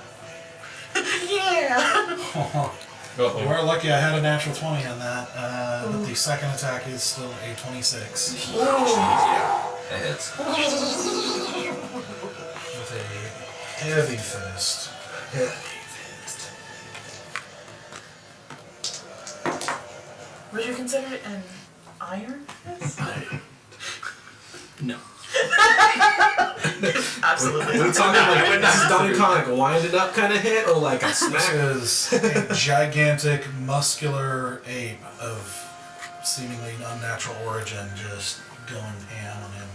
Yeah. We're lucky I had a natural 20 on that, but the second attack is still a 26 That hits. with a heavy fist. Would you consider it an iron fist? No. Absolutely. We're talking like this is Donkey Kong, like a winded up kind of hit, or like a This smack. is a gigantic, muscular ape of seemingly unnatural origin, just going ham on him.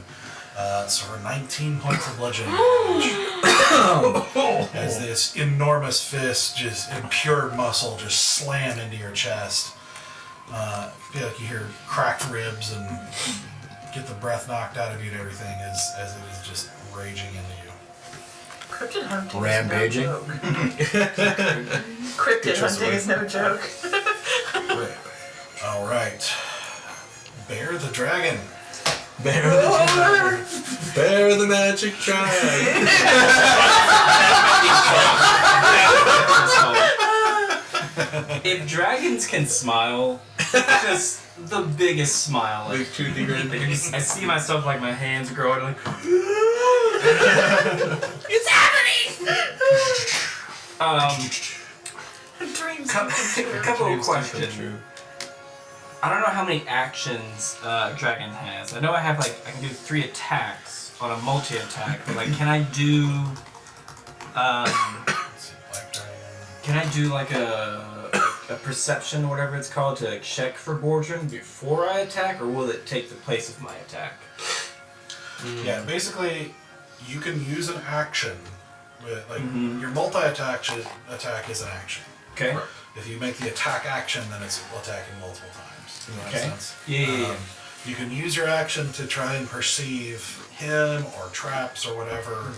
So for 19 points of bludgeoning damage, as this enormous fist, just in pure muscle, just slam into your chest. Feel like you hear cracked ribs and get the breath knocked out of you and everything as it is just raging into you. Cryptid hunting Rampaging? is no joke. Cryptid hunting is no joke. All right, Bear the dragon. Bear the dragon. Bear the magic dragon. If dragons can smile, just the biggest smile. Like, Truly grin. I see myself like my hands growing like. It's happening! Dreams come true. A couple of questions. I don't know how many actions dragon has. I know I can do 3 attacks on a multi-attack, but like, can I do? Let's see, Black Dragon. Can I do like a perception or whatever it's called to check for Bordren before I attack, or will it take the place of my attack? Yeah, basically, you can use an action. With, like, your multi-attack attack is an action. Okay. If you make the attack action, then it's attacking multiple times. Does that make Okay. sense? Yeah. You can use your action to try and perceive him or traps or whatever,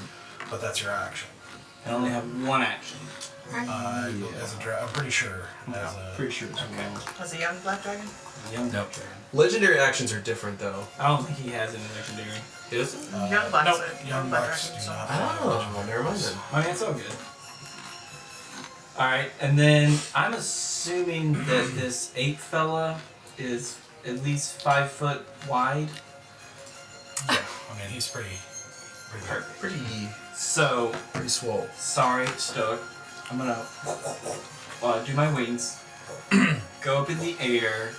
but that's your action. I only have 1 action. As a I'm pretty sure. Pretty sure it's okay. As a young black dragon? Young Nope. dragon. Legendary actions are different though. I don't think he has any legendary. Is it? Young blacks nope, are- young black blacks dragons do don't not have have Oh, never mind then. I mean, it's all good. Alright, and then I'm assuming that this ape fella is at least 5 foot wide. Yeah, I mean, he's pretty big. Perfect. Pretty So, swole. sorry, Stoic. I'm gonna do my wings, go up in the air,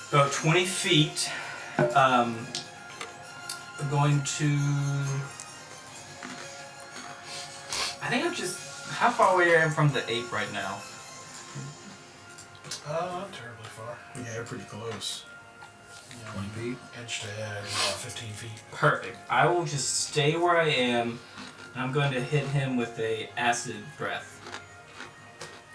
about 20 feet. I'm going to. I think I'm just. How far away I am from the ape right now? Not terribly far. Yeah, pretty close. 20 feet. Edge to edge, about 15 feet. Perfect. I will just stay where I am. And I'm going to hit him with a acid breath.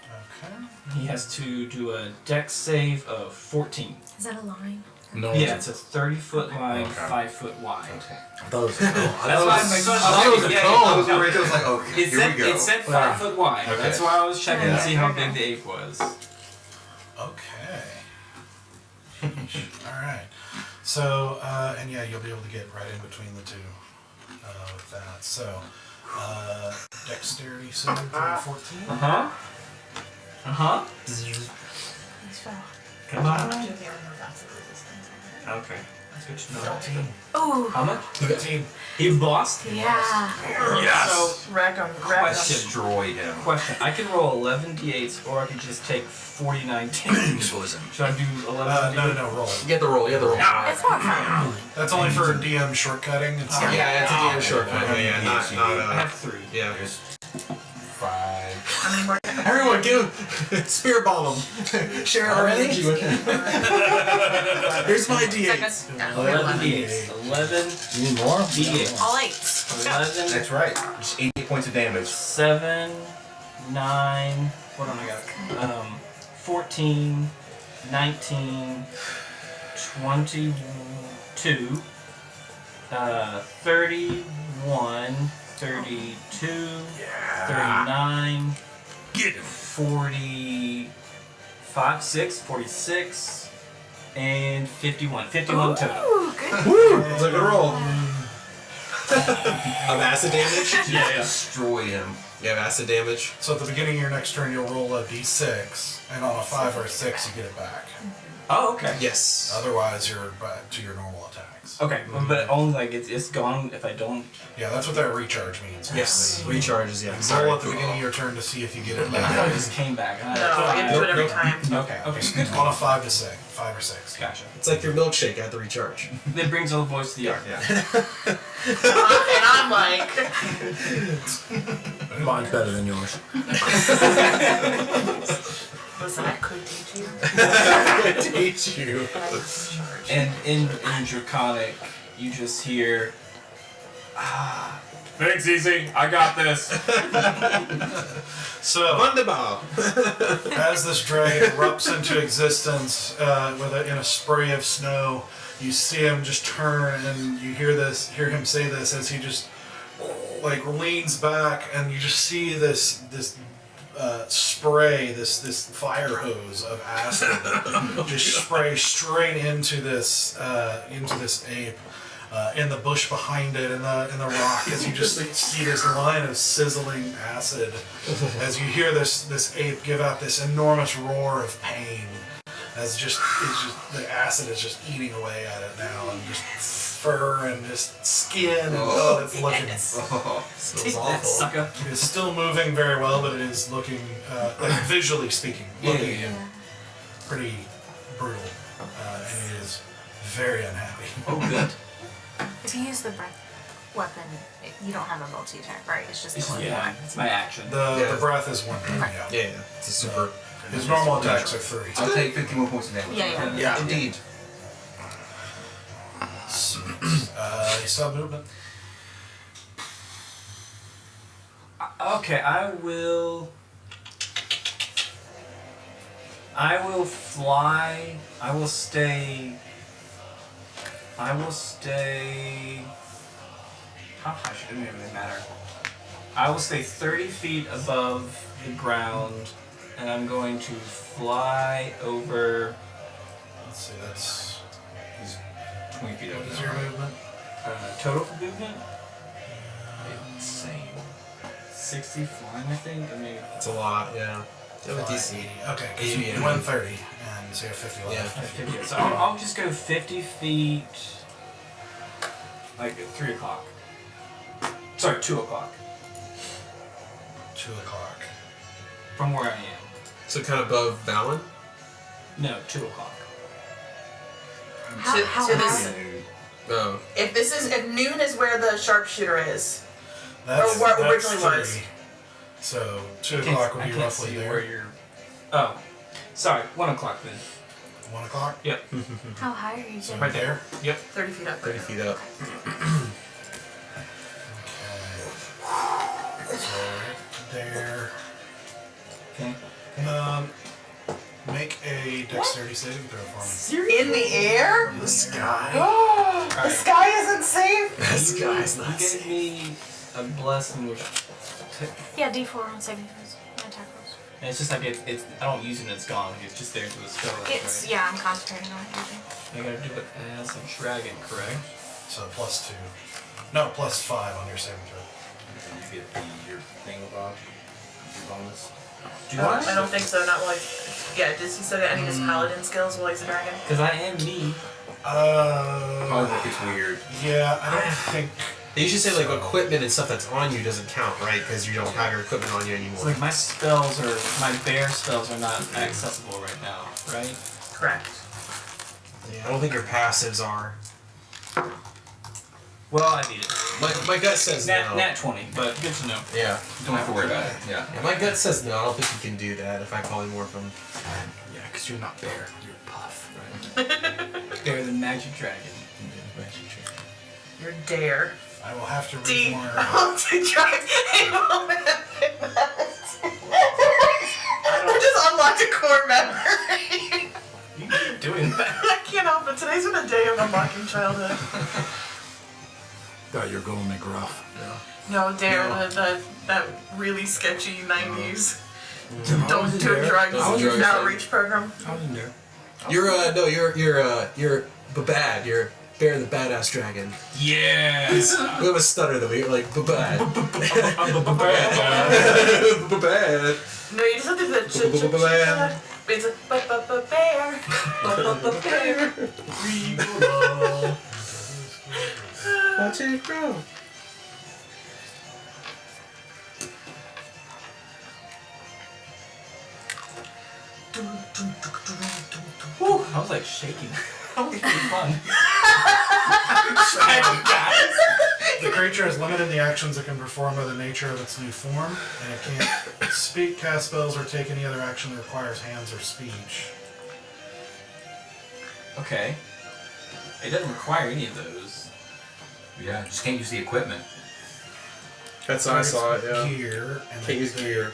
Okay. He has to do a dex save of 14. Is that a line? No. Yeah, it's a 30-foot line, Okay. 5 foot wide. Okay. I thought it was That's why I'm like, I thought it was a yeah, cone. I was already like, okay, It here said, we go. it said 5 foot wide. Okay. That's why I was checking to Yeah. see how big the ape was. Okay. Alright. So, and yeah, you'll be able to get right in between the two with that. So, dexterity save for 14. Uh-huh. Uh-huh. It's fine. Come on. I don't think I know acid resistance. Okay. That's good to know. 13. Ooh, How much? 13. He lost? yeah. So, Rack 'em. Question. Destroy him. question. I can roll 11 d8s, or I could just take 49 damage. Should I do 11 d8s? No, roll. You get the roll, you get the roll. It's more fun. That's only for DM shortcutting. It's not Yeah, it's a DM shortcut. Yeah, not I have 3. yeah. There's 5. How many more? Everyone, give spirit bomb him. Share our energy with him. Here's my D8s. Second? Yeah, 11 d8s. 11 You need more? d8s. All eights. 11, That's right. Just 88 points of damage. 7, 9, what do I got? 14, 19, 22, 31, 32, 39, 45, 6, 46, and 51. 51 total. Ooh, good. Woo! That's a good roll. Of acid damage? Yeah, yeah. Destroy him. You have acid damage. So at the beginning of your next turn, you'll roll a d6, and on a 5 or a 6, you get it back. Oh, okay. Yes. Otherwise, you're back to your normal attacks. Okay, but only like it's gone if I don't. Yeah, that's what that recharge means. Yes. Recharges, yeah. Roll at the beginning of your turn to see if you get it I thought it back. just came back. No, you have to do it every time. Okay, okay. On a 5 to 6, 5 or 6. Gotcha. It's like your milkshake at the recharge. That brings all the boys to the yard. Yeah. And I'm like, Mine's better than yours. listen, I could teach you. I teach you. And in Draconic, you just hear. Thanks, Easy. I got this. So, Wunderbar. as this dragon erupts into existence in a spray of snow, you see him just turn, and you hear him say this as he just like leans back, and you just see this spray, this fire hose of acid just spray straight into this ape. In the bush behind it, in the rock, as you just see this line of sizzling acid, as you hear this ape give out this enormous roar of pain, as the acid is just eating away at it now, and just fur and just skin, and it's looking. Smells awful. Sucker. It is still moving very well, but it is looking, like visually speaking, looking pretty brutal, and it is very unhappy. Oh, good. If you use the breath weapon, you don't have a multi-attack, right? It's just the one. Yeah, it's my action. The breath is one thing, Right. yeah. Yeah, it's a super. His normal attacks are 3. I'll take 51 points of damage. Yeah. Yeah. Indeed. You still have movement? Okay, I will fly. I will stay. How high should it really matter? I will stay 30 feet above the ground, and I'm going to fly over. Let's see, that's. He's 20 feet What up is now. your movement? Total movement? Insane. 60 flying, I think? I mean, It's a lot, yeah. You have a 5, DC. 80. Okay, because 80, you yeah. went 30, and so you have 50 left. Yeah. 50. So I'll just go 50 feet, like at 3 o'clock. Sorry, 2 o'clock. 2 o'clock. From where I am. So kind of above Valen? No, 2 o'clock. How To this, high? Oh. if noon is where the sharpshooter is, That's, Or what that's originally 3. was. So 2 o'clock would I be can't roughly see there. where you're. Oh, sorry, 1 o'clock then. 1 o'clock? Yep. How high are you So doing? right there? Yep. 30 feet up. 30 feet up. Okay. So right there. Okay. Make a dexterity saving throw for me. In the air? The sky. The sky isn't safe. The sky's You not gave safe. me a blessing, which. Yeah, D4 on saving throws. My attack rolls. And it's just like it's. I don't use it and it's gone. Like it's just there to the spell. It's, Right? yeah, I'm concentrating on it. I gotta do it as a dragon, correct? So +2. No, +5 on your saving throw. You get your thing about your bonus. Do I don't think so. Not while yeah, does he still get any of his paladin skills while he's a dragon? Because I am me. Probably think it's weird. Yeah, I don't think. You should say like equipment and stuff that's on you doesn't count, right? Because you don't have your equipment on you It's anymore. like my spells are my bear spells are not accessible right now, right? Correct. Yeah, I don't think your passives are. Well, I beat it. My gut says no. Nat 20, but good to know. Yeah. Don't have to worry about it. Yeah. Yeah, my gut says no. I don't think you can do that if I polymorph him. Yeah, because you're not bear, you're puff, right? They're the magic dragon. Your dare. I will have to read D. more. Multi-dragon. I just unlocked a core memory. You keep doing that. I can't help it. Today's been a day of unlocking childhood. Thought you were going McGruff. No, dare, that really sketchy 90s. Don't do drugs. drugs Outreach program. I was in there. You're Babad. You're Bear the Badass Dragon. Yeah. We have a stutter though. You're like Babad. Babad. No, you just have to do the ch-ch-ch-ch. It's a bear. Watch it grow. Whew, I was like shaking. That was pretty fun. The creature is limited in the actions it can perform by the nature of its new form, and it can't speak, cast spells, or take any other action that requires hands or speech. Okay. It doesn't require any of those. Yeah, just can't use the equipment. That's how I saw it. Target's Yeah. Gear. And Can't use gear.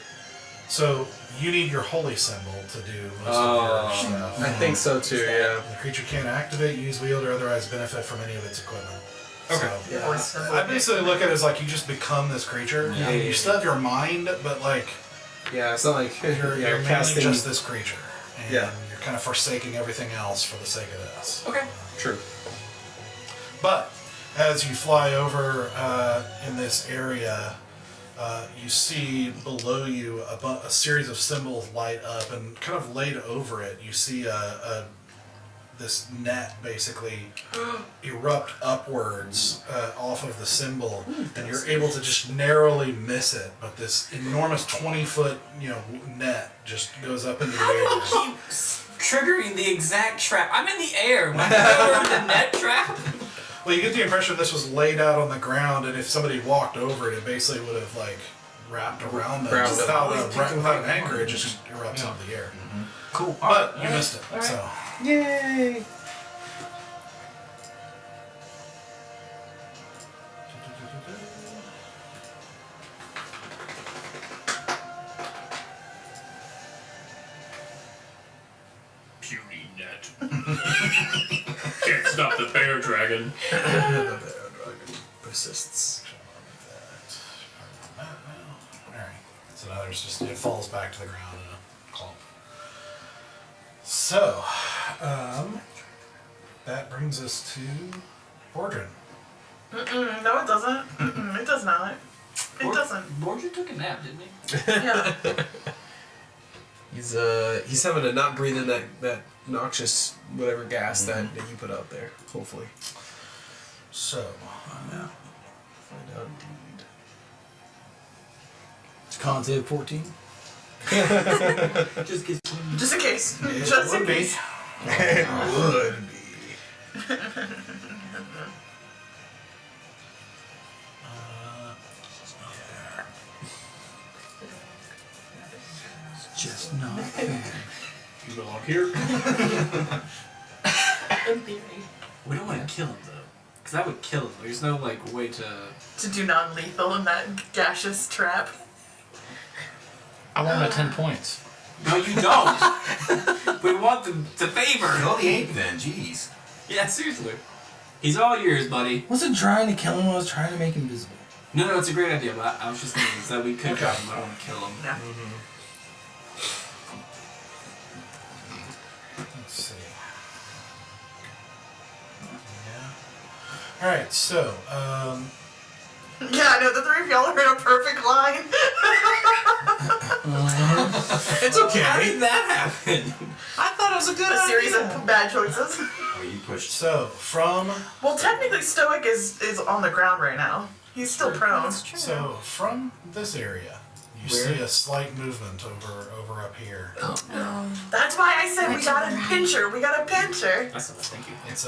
So you need your holy symbol to do most of your stuff. I think so too. Yeah. The creature can't activate, use, wield, or otherwise benefit from any of its equipment. Okay. So, I basically look at it as like you just become this creature. Yeah. You still have your mind, but like Yeah. It's not like you're mainly casting. just this creature. And Yeah. you're kind of forsaking everything else for the sake of this. Okay. True. But as you fly over in this area, you see below you a series of symbols light up, and kind of laid over it, you see this net basically erupt upwards off of the symbol, and you're able to just narrowly miss it. But this enormous 20-foot net just goes up into the How do air. you keep triggering the exact trap? I'm in the air. When I go over the net trap. Well, you get the impression this was laid out on the ground, and if somebody walked over it, it basically would have like wrapped around them. Wrapped Without up. an anchor, it just erupts into the air. Cool. But you missed it, so. Yay! Puny net. Can't stop the bear dragon. The dragon persists. Alright. So now there's just, it falls back to the ground in a clump. So, that brings us to Bordren. No, it doesn't. It does not. It doesn't. Bordren took a nap, didn't he? Yeah. He's having to not breathe in that noxious whatever gas that you put out there. Hopefully. So, Find out indeed. It's con save 14. Just gets Just in case. it Just in would be. case. Would be. Just not fair. You belong here. In theory. We don't want to kill him though, because that would kill him. There's no like way to. To do non-lethal in that gaseous trap. I want him at 10 points. No, you don't. We want the favor. Kill the ape then, jeez. Yeah, seriously. He's all yours, buddy. Wasn't trying to kill him, I was trying to make him visible. No, it's a great idea, but I was just thinking is that we could drop him. I don't want to kill him. Yeah. Let's see. Yeah. Alright, so, Yeah, I know, the three of y'all are in a perfect line. It's okay. How did that happen? I thought it was a good A idea. series of bad choices. Oh, you pushed. so from Well, technically Stoic is on the ground right now. He's still prone. That's true. So from this area, you Where? see a slight movement over up here. That's why I said we That's gotta right. pinch her. We gotta pinch her. That's what thank you. It's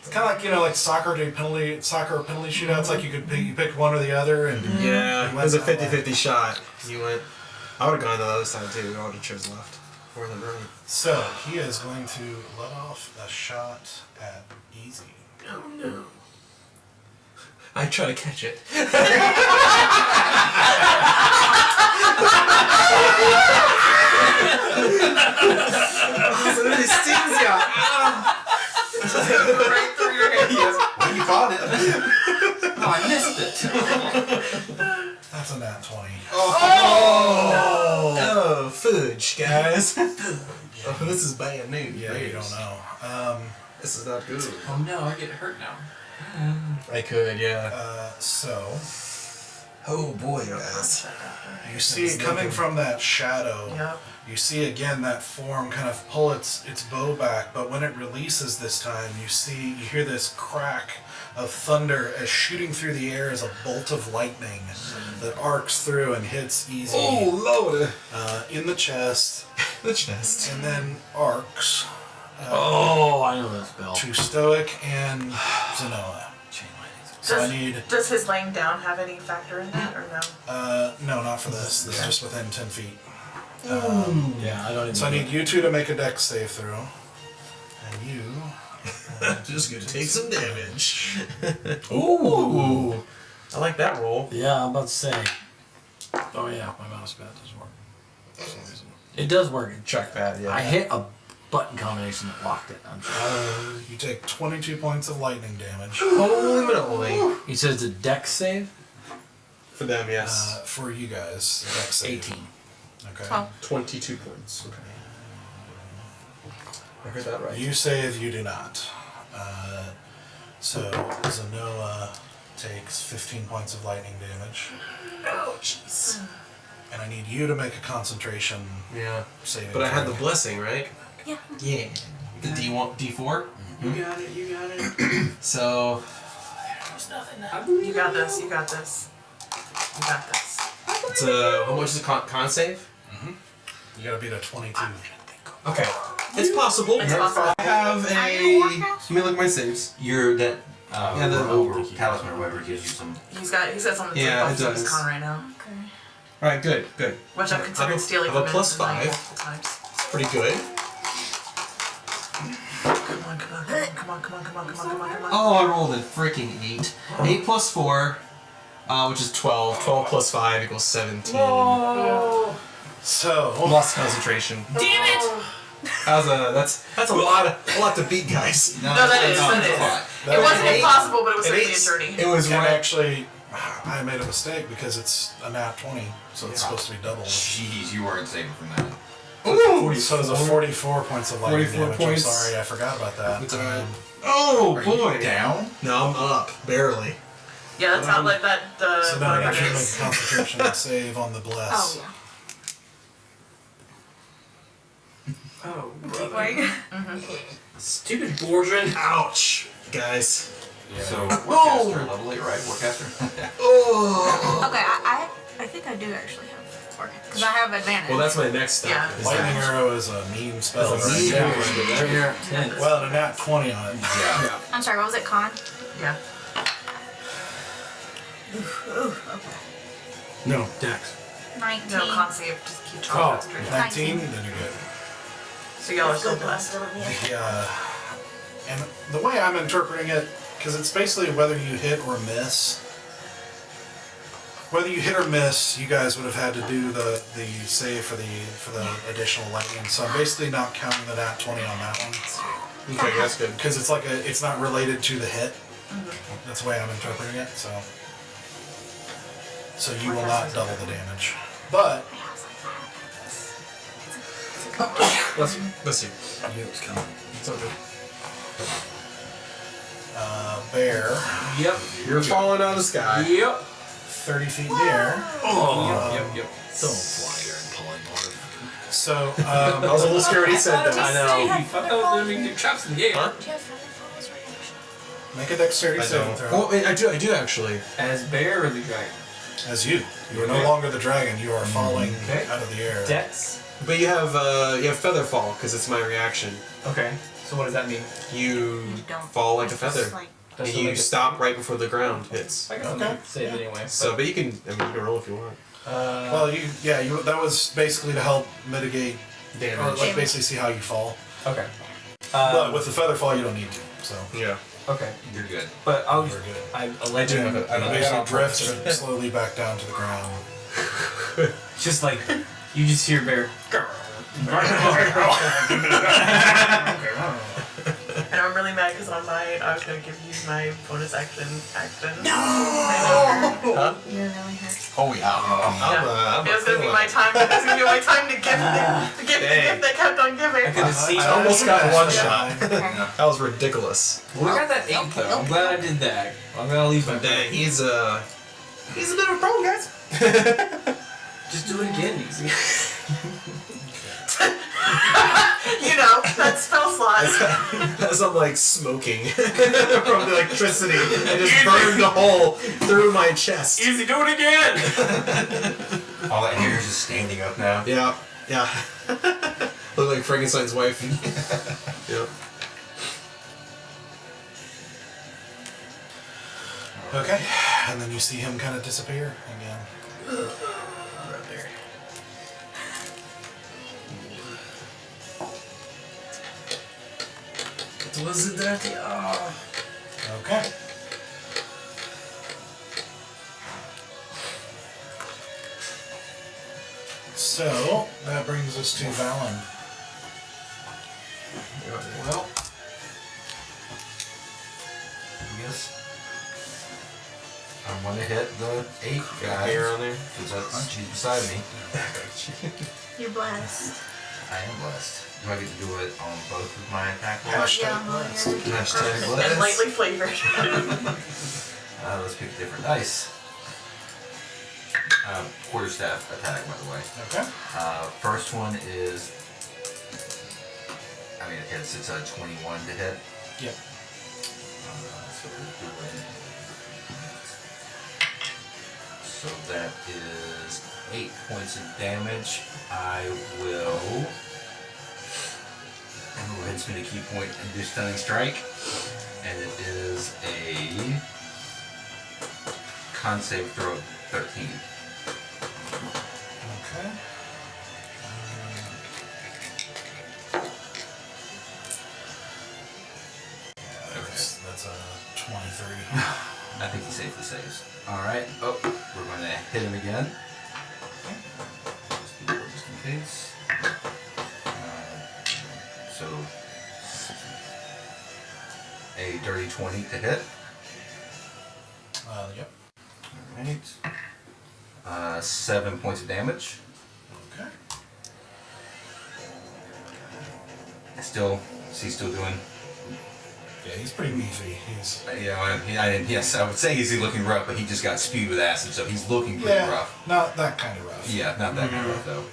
kind of like like soccer penalty shootouts. Like you pick one or the other, and Yeah, you it was a went that way. 50-50 shot. You went. I would have gone the other side too. I would have chose left more than right. So he is going to let off a shot at easy. Oh no. I try to catch it. So then it stings you. Right through your head. Well, you caught it. Oh, I missed it. That's a nat 20. Oh! Fudge, guys. Oh, this is bad news. Yeah, you don't know. This is not good. Oh no, I get hurt now. I could, yeah. Oh boy, guys. You see it coming from that shadow. Yep. You see again that form kind of pull its bow back, but when it releases this time, you hear this crack of thunder as shooting through the air is a bolt of lightning that arcs through and hits easy Lord. in the chest, The chest. and then arcs Oh, I know that spell. to Stoic and Zenoa. So I need. Does his laying down have any factor in that, or no? No, not for this. This is just within 10 feet. Yeah, I don't even. So I need you two to make a dex save throw. And you. Just gonna take some damage. Ooh. I like that roll. Yeah, I'm about to say. Oh yeah, my mouse pad doesn't work. For some reason. It does work. Trackpad, yeah. I hit a button combination that locked it. I'm sure. You take 22 points of lightning damage. Holy moly. He says it's a dex save. For them, yes. For you guys, dex save. 18. Okay. 22 points. Okay. I heard that right. You save, you do not. So Zenoa takes 15 points of lightning damage. Oh, jeez. And I need you to make a concentration Yeah. saving But I had the throw. blessing, right? Yeah. Yeah. The D4? You got it. You got it. So. You got this. You got this. You got this. It's how much is the con save? You gotta beat a 22. Okay. It's possible. It's possible. I have a. Let me look at my saves. You're that Yeah, the- talisman or whatever gives you some. He's got something Yeah, to it buff to his does. con right now. Alright, good, good. Which I've considered stealing I have from a plus him tonight 5. multiple times. Pretty good. Come on, come on, come on, come on, come on, come on, come on, come on, come on. Oh, I rolled a freaking 8. 8 plus 4, which is 12. 12 plus 5 equals 17. So, Lost concentration. Damn it! That's a lot to beat, guys. No, that is. It wasn't An 8 impossible, but it was an certainly a 8's journey. It was and right. actually, I made a mistake because it's a nat 20, so it's supposed to be double. Jeez, you weren't saving from that. Ooh, So it's a 44 points of lightning 44 damage. points. I'm sorry, I forgot about that. It's alright. Oh Are boy. you down? No, I'm up. Barely. Yeah, that's how like that. So now I Whatever need you it to make is. a concentration save on the bless. Oh yeah. Oh, brother. Like, Stupid Bordren. Ouch, guys. So, Warcaster, level 8, right? Warcaster? Oh. okay, I think I do actually have because I have advantage. Well, that's my next step. Yeah. is Lightning that. arrow is a mean spell. That's a right? mean Yeah. right here. Well, and a nat 20 on it. Yeah. I'm sorry. What was it? Con. Yeah. No, dex. 19. No con save. Just keep Oh. concentration. 19, then you're good. So y'all are still blessed. And the way I'm interpreting it, because it's basically whether you hit or miss. Whether you hit or miss, you guys would have had to do the save for the additional lightning. So I'm basically not counting the nat 20 on that one, Okay, that's good. because it's not related to the hit. That's the way I'm interpreting it. So you will not double the damage, but Bless you. Bless you. I knew it was coming. It's all good. bear Yep. You're falling out of the sky. Yep. 30 feet in the air. Yep. Don't fly here and pull in water. So I was a little scared he said that. I know. You fucked up with the traps in the air. Huh? make a dexterity I saving don't. throw. Oh, I do actually. As bear or the dragon? As you are no longer the dragon. You are falling Okay. out of the air. Dex. But you have feather fall because it's my reaction. Okay. So what does that mean? You Don't fall like a It's feather. like- Does And it you make it- stop right before the ground hits. I guess I'll Okay. make it save anyway. So, but you can roll if you want. Well, that was basically to help mitigate or Damage. like basically see how you fall. Okay. But with the feather fall, you don't need to. So Yeah. Okay. You're good. But I'll. you're good. I I do allegedly have it. I You don't basically know. drift slowly back down to the ground. just like you just hear bear. And I'm really mad because on mine I was gonna use my bonus action. No! Huh? You're really hurt. Oh yeah. It was gonna be my time. It was gonna be my time to give the gift that kept on giving. I could have seen. I almost got one shot. Okay. That was ridiculous. Well, I got that 8 though. I'm glad I did that. I'm gonna leave my Dang, he's a bit of a problem, guys. Just do it again, easy. You know, that spell slot. As I'm like smoking from the electricity, I just burned a hole through my chest. Easy, do it again. All that hair is just standing up now. Yeah. Look like Frankenstein's wife. Yep. Okay, and then you see him kind of disappear again. Right there. It was dirty. Oh. Okay. So that brings us to Valen. Well, I guess I'm gonna hit the 8 guy. Hair on there. Because that's she's beside me. You're blessed. I am blessed. Do I get to do it on both of my attack rolls? Hashtag well, blessed. you're- Hashtag And blessed. lightly flavored. Let's pick different dice. Quarterstaff attack, by the way. Okay. First one is, I mean, it hits. It's a 21 to hit. Yep. So that is 8 points of damage. I will. And go ahead and spend a key point and do stunning strike. And it is a con save throw of 13. Okay. That's a 23. I think he safely saves. Alright. Oh, we're going to hit him again. Just do it just in case. So, a dirty 20 to hit. Yep. Alright. 7 points of damage. Okay. Is he still doing? Yeah, he's pretty beefy. He's Yes, I would say he's looking rough, but he just got spewed with acid, so he's looking pretty rough. not that kind of rough. Yeah, not that kind of rough though.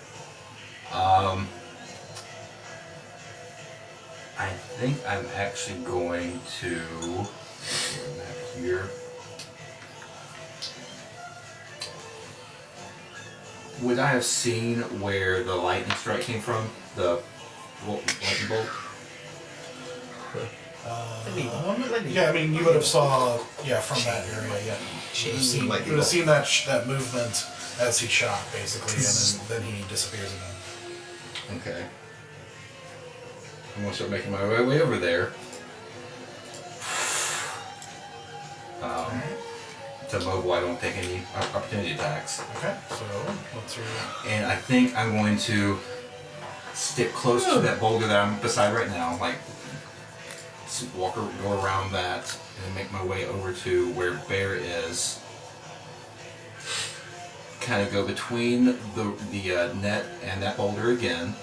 I think I'm actually going to here. Would I have seen where the lightning strike came from? The lightning bolt? Yeah, I mean, you would have saw, from that area, yeah. You would have seen that movement as he shot, basically, and then he disappears again. Okay. I'm gonna start making my way over there. To mobile, I don't take any opportunity attacks. Okay, so what's your... And I think I'm going to stick close to that boulder that I'm beside right now, like go around that, and make my way over to where Bear is. Kind of go between the net and that boulder again.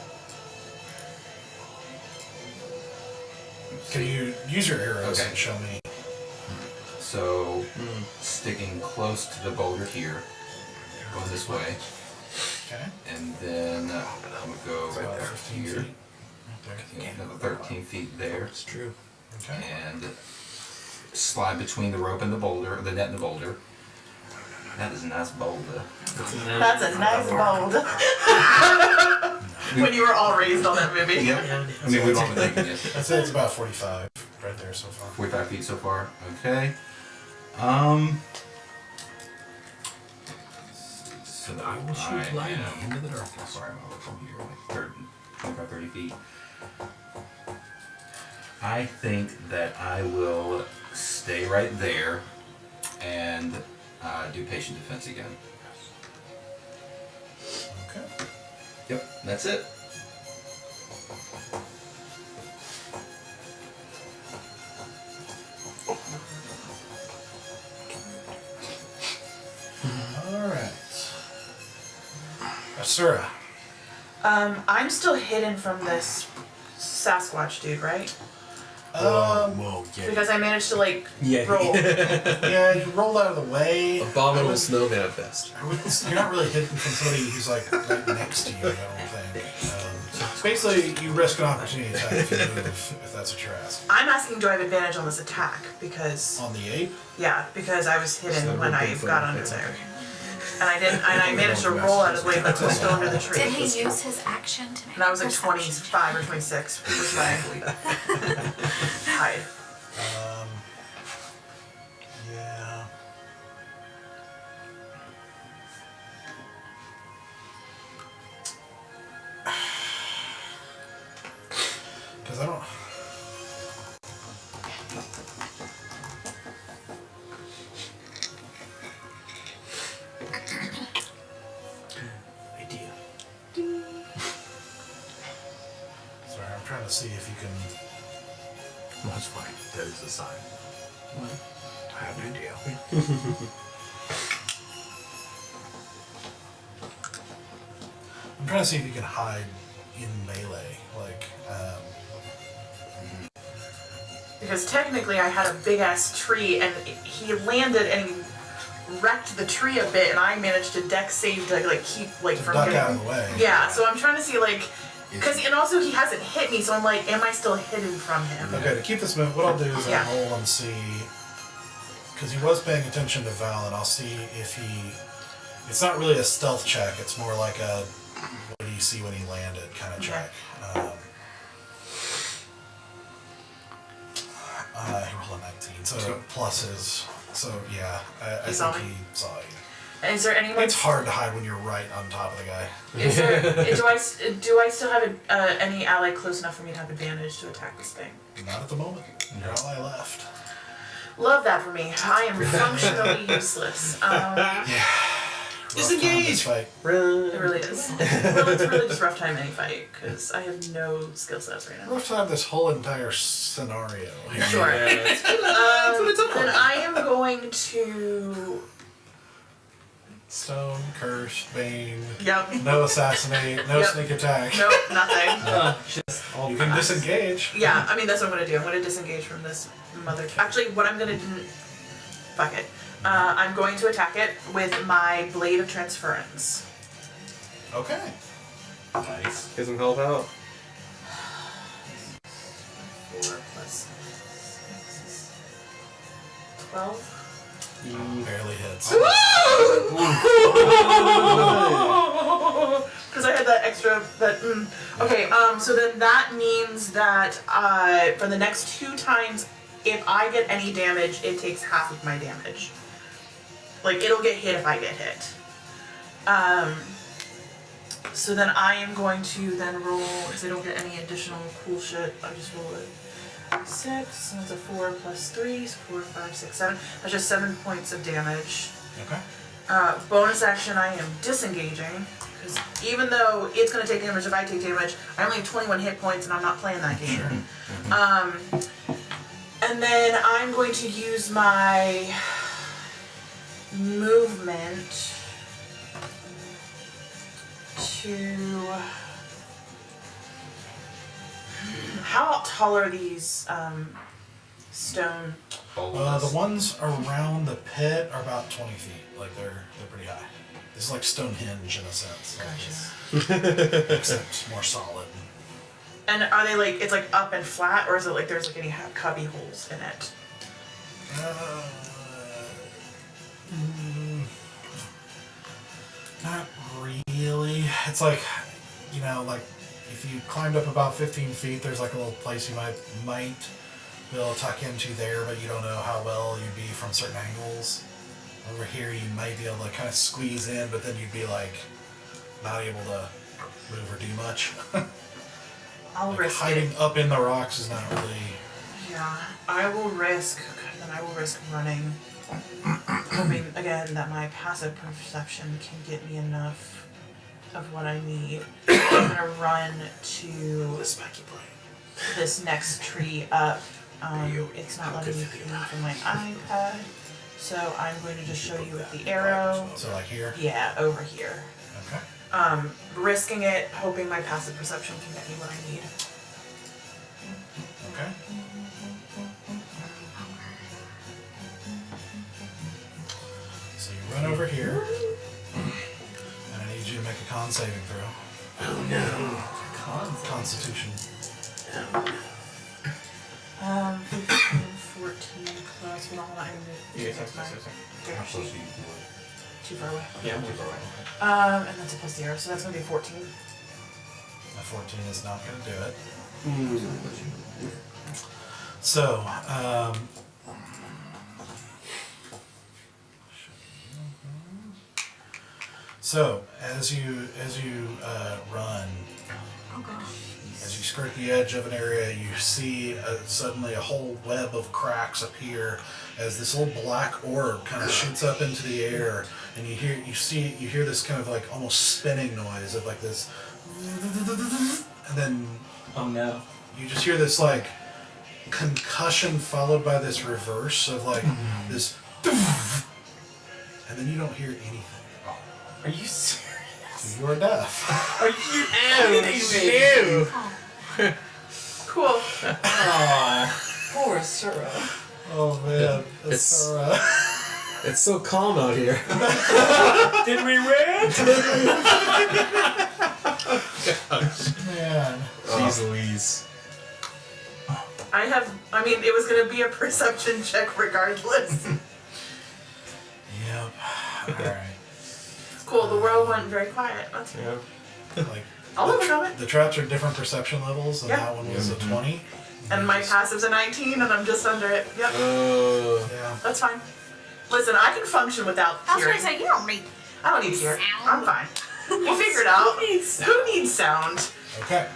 Can you use your arrows Okay. and show me? So, sticking close to the boulder here, going this way, Okay. and then I'm gonna go It's about 15 here. feet. Right there. Another 13 feet there. It's true. Okay. And slide between the rope and the boulder, the net and the boulder. That is a nice boulder. That's a nice bold. When you were all raised on that movie. Yep. I mean, we've all been thinking it. I'd say it's about 45 right there so far. 45 feet so far. Okay. So I will shoot lightning am- into the darkness. Sorry, I'm over from here, like 25, 30 feet. I think that I will stay right there and do patient defense again. Okay. Yep, that's it. Asura. I'm still hidden from this Sasquatch dude, right? Whoa, yeah. Because I managed to like Yeah. roll. Yeah, you rolled out of the way. Abominable snowman at best. You're not really hidden from somebody who's like right next to you, I don't think. Basically, you risk an opportunity attack if you move, if that's what you're asking. I'm asking, do I have advantage on this attack? Because On the ape? yeah, because I was hidden Snowman when I thing for got the under face. there, and I didn't, and I managed to roll out of the way, but was still under the tree. Did he use his action to make And I was like perception 25 or 26, which was my hide. Yeah. Because I don't. Idea. Sorry, I'm trying to see if you can. That's fine. That is a sign. I have an idea. I'm trying to see if you can hide in melee. Like, Because technically I had a big ass tree and he landed and he wrecked the tree a bit and I managed to deck save to like keep like from duck getting. out of the way. Yeah, so I'm trying to see like, because and also he hasn't hit me, so I'm like, am I still hidden from him? Okay, to keep this moving, what I'll do is Yeah. I'll roll and see. Because he was paying attention to Val, and I'll see if he. It's not really a stealth check, it's more like a what do you see when he landed kind of check. He rolled a 19, so plus his. So yeah, I He saw think me? he saw you. And is there anyone? It's hard to hide when you're right on top of the guy. Is there, do I still have any ally close enough for me to have advantage to attack this thing? Not at the moment. Your ally left. Love that for me. I am functionally useless. Disengage! Fight. It really is. Well, it's really just rough time any fight because I have no skill sets right now. Rough time this whole entire scenario. Sure. That's Then I am going to. Stone, curse, bane, Yep. no assassinate, no Yep. sneak attack. Nope, nothing. Just all You can fast. disengage. Yeah, I mean that's what I'm gonna do. I'm gonna disengage from this mother. Actually, what I'm gonna do. Fuck it. I'm going to attack it with my blade of transference. Okay. nice. Get some help out. 4 plus 6 is 12. Barely hits. Because I had that extra, Okay, so then that means that for the next 2 times, if I get any damage, it takes half of my damage. Like, it'll get hit if I get hit. So then I am going to then roll, because I don't get any additional cool shit, I just roll it. 6, so that's a 4 plus 3, so 4, 5, 6, 7. That's just 7 points of damage. Okay. Bonus action, I am disengaging, because even though it's going to take damage if I take damage, I only have 21 hit points and I'm not playing that game. And then I'm going to use my movement to... How tall are these stone? The ones around the pit are about 20 feet. Like they're pretty high. This is like Stonehenge in a sense. Gotcha. Except more solid. And are they like, it's like up and flat, or is it like there's like any cubby holes in it? Not really. It's like, you know, like if you climbed up about 15 feet, there's like a little place you might be able to tuck into there, but you don't know how well you'd be from certain angles. Over here, you might be able to kind of squeeze in, but then you'd be like not able to move or do much. I'll Like risk hiding it. up in the rocks is not really. Yeah, I will risk. Then I will risk running. Hoping again that my passive perception can get me enough of what I need. I'm gonna run to this next tree up. It's not letting me feed from my iPad. So I'm going to just show you with the arrow. So like here? Yeah, over here. Okay. Risking it, hoping my passive perception can get me what I need. Okay. So you run over here, and I need you to make a con saving throw. Oh no. Constitution. 14 plus, hold on, I'm Yeah, gonna too far away. Yeah, I'm too far away. And that's a plus 0, so that's gonna be a 14. A 14 is not going to do it. So, as you run, as you skirt the edge of an area, you see suddenly a whole web of cracks appear as this little black orb kind of shoots up into the air, and you hear this kind of like almost spinning noise of like this, and then Oh no. you just hear this like concussion followed by this reverse of like this, and then you don't hear anything. Are you serious? You are deaf. Are you kidding me? Cool. Oh, poor Sura. Oh man, It's- It's so calm out here. Did we win? man. Jeez Louise. I mean, it was gonna be a perception check regardless. Yep. All right. Cool, the world went very quiet. That's Yeah. Like I'll overcome it. the traps are different perception levels, and Yeah. that one was a 20. And my passive's a 19, and I'm just under it. Yep, Yeah. that's fine. Listen, I can function without I was hearing. gonna say, you don't need I don't need to hear. sound. I'm fine. We'll figure it out. Who needs sound? Okay.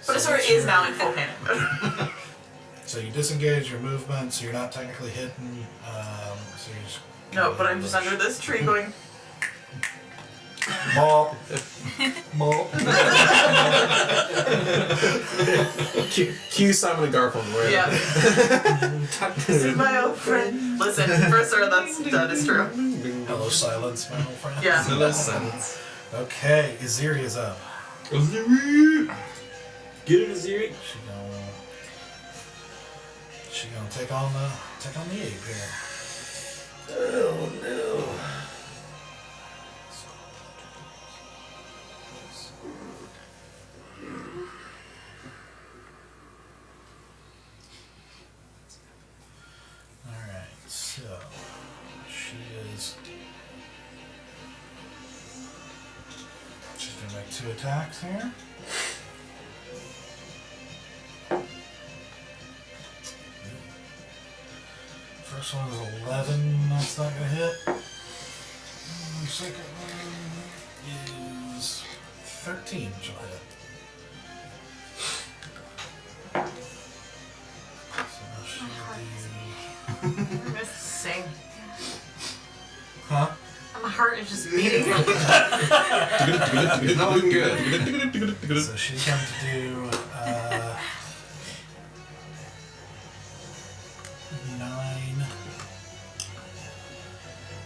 But Asura is now in full panic mode. So you disengage your movement, so you're not technically hidden. So you just No, but I'm just under this tree going, Mop. Mop. Cue Simon and Garfunkel. Right? yeah. This is my old friend. Listen, for Asura, that is true. Hello, silence, my old friend. Yeah. So that's silence. Okay, Aziria's up. Get it, Aziri. She gonna take on the ape here. Oh no. Alright, so she's gonna make 2 attacks here. First one is 11, that's not gonna hit. Second one is 13, she'll hit. So now she'll do... Same. Huh? My heart is just beating. It's not looking good. So she's going to do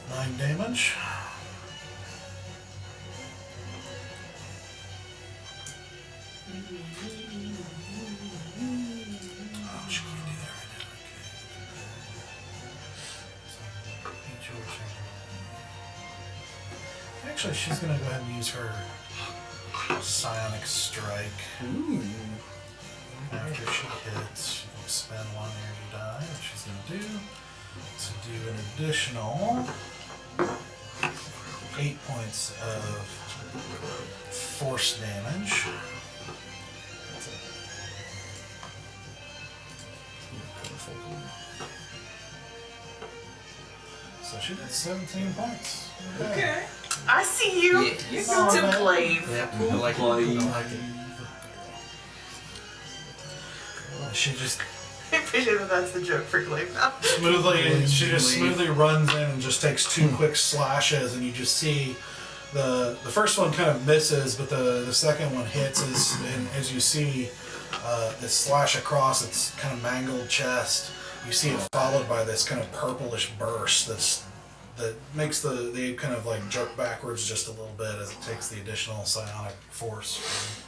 9 damage. Oh, she can't do that right now. Okay. So, each of which actually, she's going to go ahead and use her psionic strike. After she hits, she can spend 1 energy die, which she's going to do. To do an additional 8 points of force damage. So she did 17 points. Okay. I see you. Yeah, You're not to bad. Glaive. Yeah, I like it. I like it. She just I appreciate that that's the joke for Glaive now. smoothly runs in and just takes 2 quick slashes, and you just see the first one kind of misses, but the second one hits as you see this slash across its kind of mangled chest. you see it followed by this kind of purplish burst that makes they kind of like jerk backwards just a little bit as it takes the additional psionic force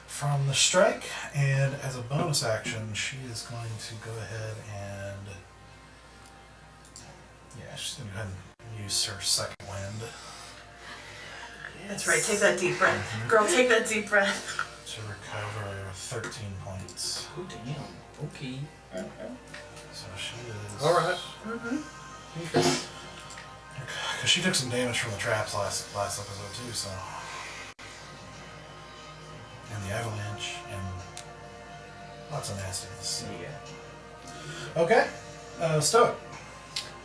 from the strike. And as a bonus action, she is going to go ahead and she's going to go ahead and use her second wind. That's right, take that deep breath. Girl, take that deep breath. To recover 13 points. Oh damn. Okay. So she is... Alright. Because she took some damage from the traps last episode too, so... And the avalanche, and lots of nastiness. Yeah. Okay, Stoic.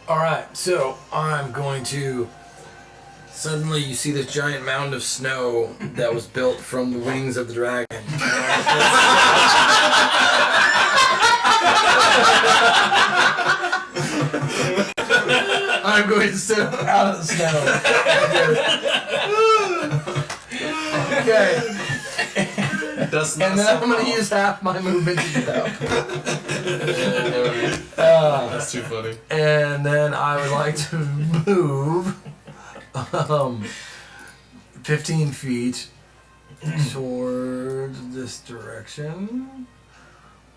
Alright, so I'm going to... Suddenly you see this giant mound of snow that was built from the wings of the dragon. I'm going to step out of the snow. Okay. And then I'm going to use half my movement to do that. That's too funny. And then I would like to move 15 feet towards this direction.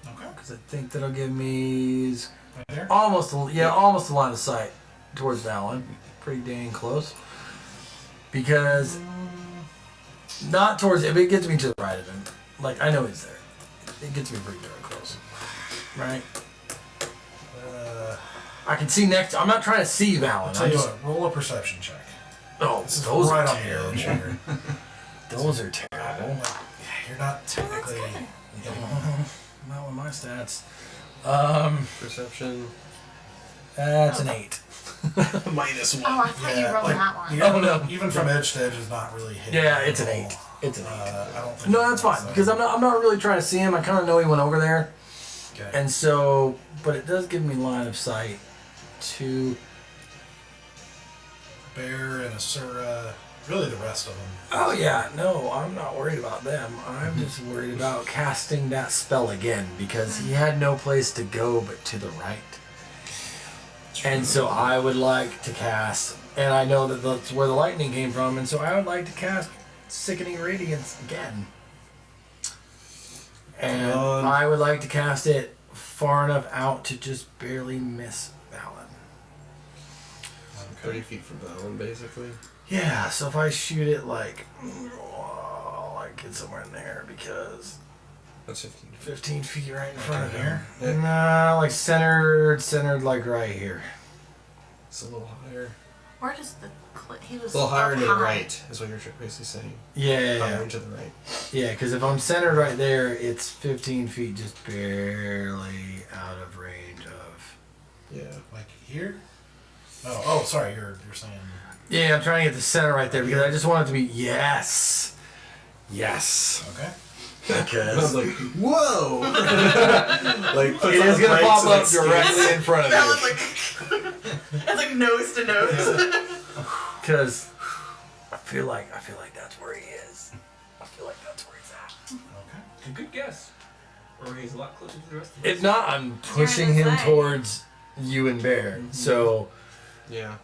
Okay. Because I think that'll give me Right there? almost a line of sight towards Valen. Pretty dang close. Because not towards it, but it gets me to the right of him. Like, I know he's there. It gets me pretty darn close. Right? I can see next. I'm not trying to see Valen. I'll tell you what, roll a perception check. Oh, This is those right are on the edge terrible. here. Those are terrible. You're not technically... Not with my stats. Perception. That's an 8. -1. Oh, I thought you rolled that one. Oh, no. Even from edge to edge is not really hitting. Yeah, it's an 8. It's an 8. I don't think No, that's fine because I'm not really trying to see him. I kind of know he went over there, Okay. and so, but it does give me line of sight to. Bear and Asura, really the rest of them. Oh yeah, no, I'm not worried about them. I'm just worried about casting that spell again because he had no place to go but to the right. And so I would like to cast, and I know that that's where the lightning came from, and so I would like to cast Sickening Radiance again. And I would like to cast it far enough out to just barely miss Valen. 30 feet from that one, basically. Yeah, so if I shoot it like get somewhere in there because That's 15 feet. 15 feet right in front of here? here. Nah, like centered like right here. It's a little higher. Where does the he was A little higher up to the high. right, is what you're basically saying. Yeah, Higher and to the right. yeah. Because if I'm centered right there, it's 15 feet, just barely out of range of. Yeah. Like here? Oh, sorry, you're saying... Yeah, I'm trying to get the center right there because I just want it to be yes. Okay. I was Because like, whoa! Like, puts it on is the gonna brakes pop and up it skids. directly in front of That you. was like, it's like nose to nose. Because I feel like that's where he is. I feel like that's where he's at. Okay. It's a good guess. Or he's a lot closer to the rest of us. If not, I'm pushing gonna him say. towards you and Bear. So, Yeah.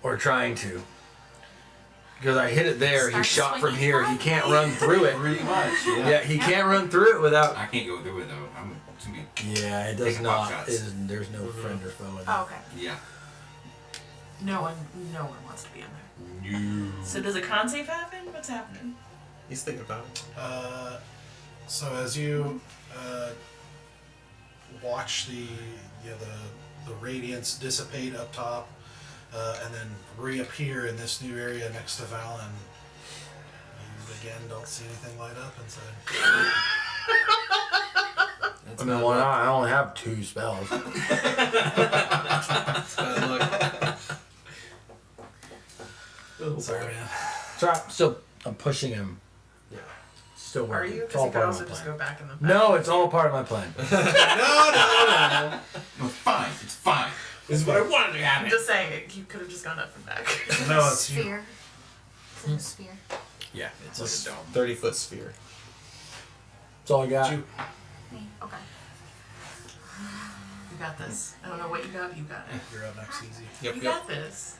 or trying to. Because I hit it there, he Start shot from swinging here. He can't run through it. Pretty much, yeah. Yeah, he can't run through it without. I can't go through it though. I'm too big. Yeah, it does Taking pot not. shots. There's no friend or foe in Oh, it. okay. Yeah. No one wants to be in there. No. So does a con save happen? What's happening? He's thinking about it. So as you watch the radiance dissipate up top, and then reappear in this new area next to Valen, you again don't see anything light up inside. That's I mean, why not? I only have 2 spells. bad luck. Sorry, man. So I'm pushing him. Yeah. Still Are working. you? It's Because all you could part of also my just plan. go back in the back. No, it's all part of my plan. No, it's fine. It's fine. This is what I wanted to I'm happen. just saying, you could have just gone up and back. No, it's you. Sphere. Is it a sphere? Yeah, it's like a dome. 30-foot sphere. That's all I got. You. Me. Okay. got this. I don't know what you got, you got it. You're up next, Easy. Yep, You yep. got this.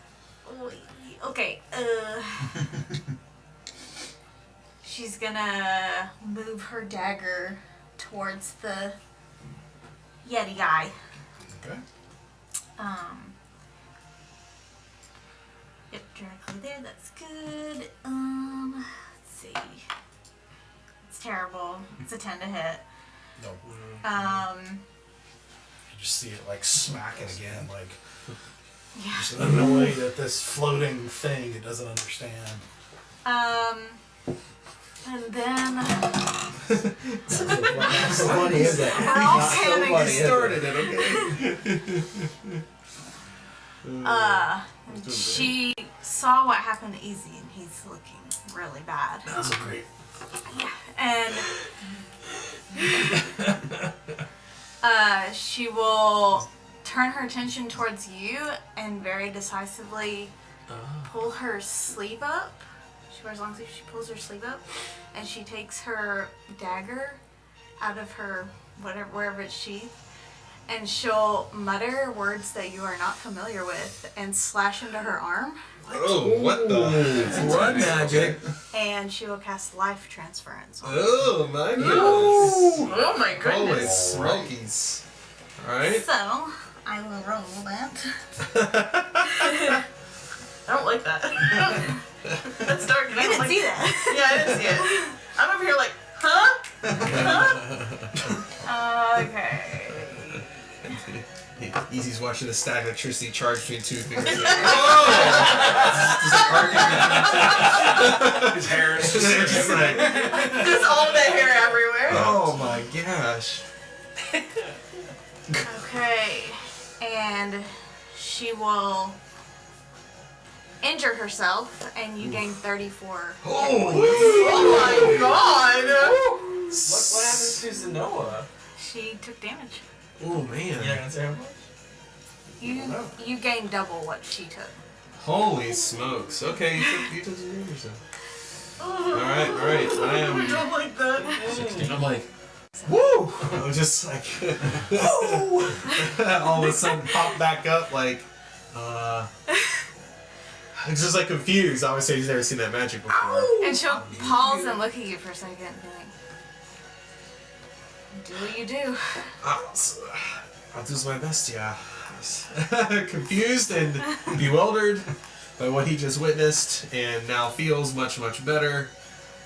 Okay. She's gonna move her dagger towards the Yeti guy. Okay. Yep, directly there. That's good. Let's see. It's terrible. It's a 10 to hit. No. Um, You just see it like smack it again, like yeah. just annoyed at this floating thing it doesn't understand. And then So funny is that? we're all Not so panicking. funny, is it? Started it, okay? she saw what happened to Easy, and he's looking really bad. That's great. And she will turn her attention towards you and very decisively pull her sleeve up. She wears long sleeves. She pulls her sleeve up, and she takes her dagger out of her wherever it's sheathed, and she'll mutter words that you are not familiar with and slash into her arm. Oh, what the? Blood magic. And she will cast life transference. Oh my goodness. Oh my Holy goodness. smokies. Alright. So I will roll that. I don't like that. That's dark. And I You don't didn't like see that. Yeah, I didn't see it. I'm over here like, huh? Okay. Easy's watching the static electricity charge between two fingers. His hair is just like. Just all of that hair everywhere. Oh my gosh. Okay. And she will injure herself, and you gain 34. Oh Oh my god. What happens to Zenoa? She took damage. Oh man. You're not gonna say how much? You gain double what she took. Holy smokes. Okay, you took some damage then. Alright. I I am. don't like that. I'm like, woo! I was just like, woo! All of a sudden pop back up like, it's just like confused. Obviously, he's never seen that magic before. And she'll pause and look at you for a second and be like, do what you do. I'll do my best, yeah. Confused and bewildered by what he just witnessed, and now feels much better.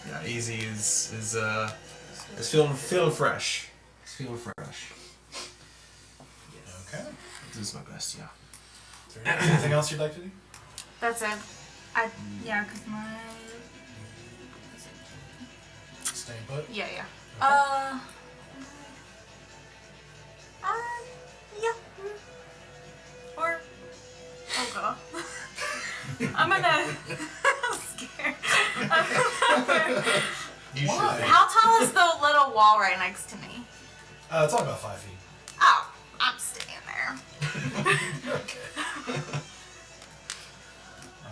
Yeah, Easy is feeling fresh. He's feeling fresh. Okay. I'll do my best, yeah. Is there anything else you'd like to do? That's it. Yeah, because my... Staying put? Yeah. Okay. Yeah. Or... Oh god. I'm gonna... I'm scared. Why? How tall is the little wall right next to me? It's only about 5 feet. Oh, I'm staying there.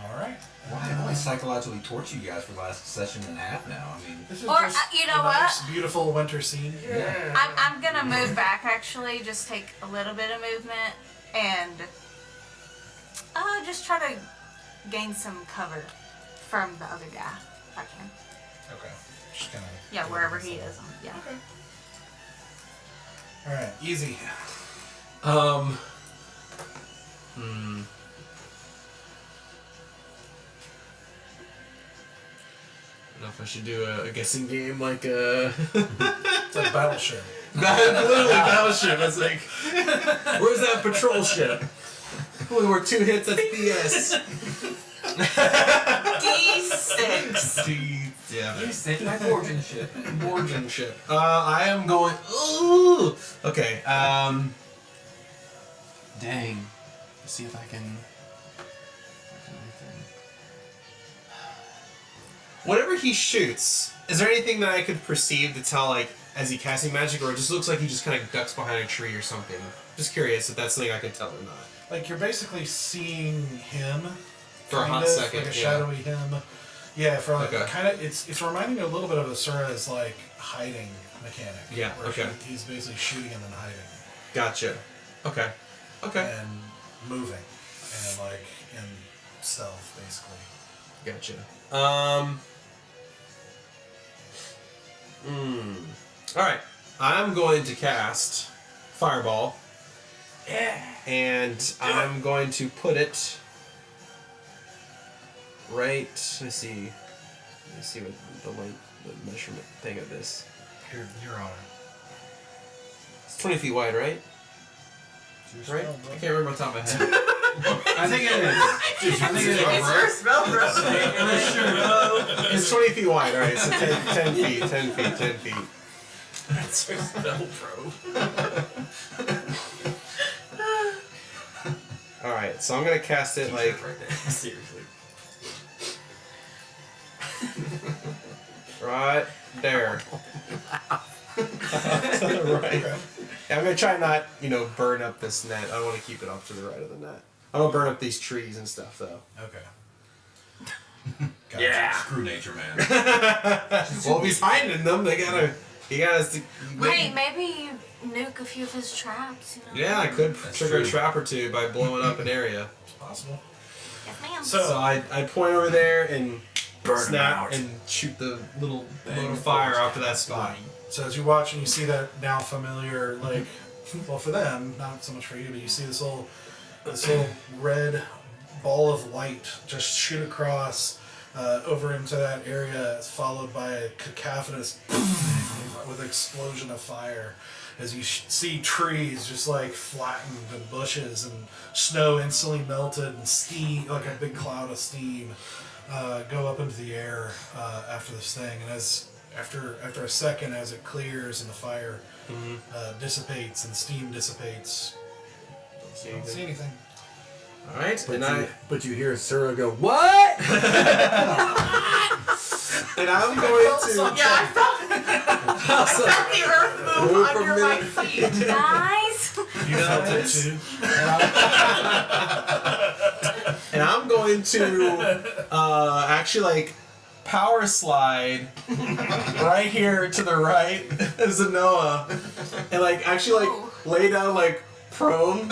Alright. Why have I psychologically tortured you guys for the last session and a half now? I mean, This is Or, just you know a nice, what? beautiful winter scene. I'm gonna move back actually, just take a little bit of movement and just try to gain some cover from the other guy if I can. Okay. Just kind of. Yeah, wherever he is. Yeah. Okay. Alright, Easy. I don't know if I should do a guessing game like a. It's like Battleship. Literally battleship. I was like, where's that patrol ship? Only worked 2 hits. That's BS. D6. Yeah. You said my fortune ship. Bordren ship. I am going. Ooh. Okay. Dang. Let's see if I can. Whatever he shoots, is there anything that I could perceive to tell, like, as he casting magic, or it just looks like he just kind of ducks behind a tree or something? Just curious if that's something I can tell or not. Like, you're basically seeing him. For a hot kind of, second, like a yeah. shadowy him. Yeah, for like Okay. kind of, it's reminding me a little bit of Asura's like hiding mechanic. Yeah, where okay. he's basically shooting and then hiding. Gotcha. Okay. Okay. and moving, and like in stealth, basically. Gotcha. Alright. I'm going to cast Fireball. Yeah. And I'm going to put it right. Let's see what the measurement thing of this. You're on it. It's 20 feet wide, right? Right? I can't remember off the top of my head. I think it is. I think it is. It's your spell, bro. It's 20 feet wide, alright, so 10 feet, 10 feet, 10 feet. That's your spell, bro. Alright, so I'm gonna cast it like right there. Seriously. right there. Right. Yeah, I'm gonna try not, burn up this net. I want to keep it off to the right of the net. I don't burn up these trees and stuff though. Okay. Yeah. Screw nature, man. Well, if he's hiding in them, he gotta. Wait, maybe you nuke a few of his traps. Yeah, I could That's trigger true. a trap or two by blowing up an area. It's possible. Yes, ma'am. So I point over there and Burn 'em snap out. and shoot the little bolt of fire out to that spot. So as you watch and you see that now familiar, like, well, for them, not so much for you, but you see this little red ball of light just shoot across over into that area, followed by a cacophonous with an explosion of fire. As you see trees just like flattened and bushes and snow instantly melted and steam, like a big cloud of steam, go up into the air after this thing. And after a second, as it clears and the fire dissipates and the steam dissipates, you don't see anything. All right, But you hear Sura go, "What?" and I'm going to. Yeah, I felt the earth move under my feet. Guys. You felt it too. And I'm going to actually power slide right here to the right as a Noah, and actually lay down prone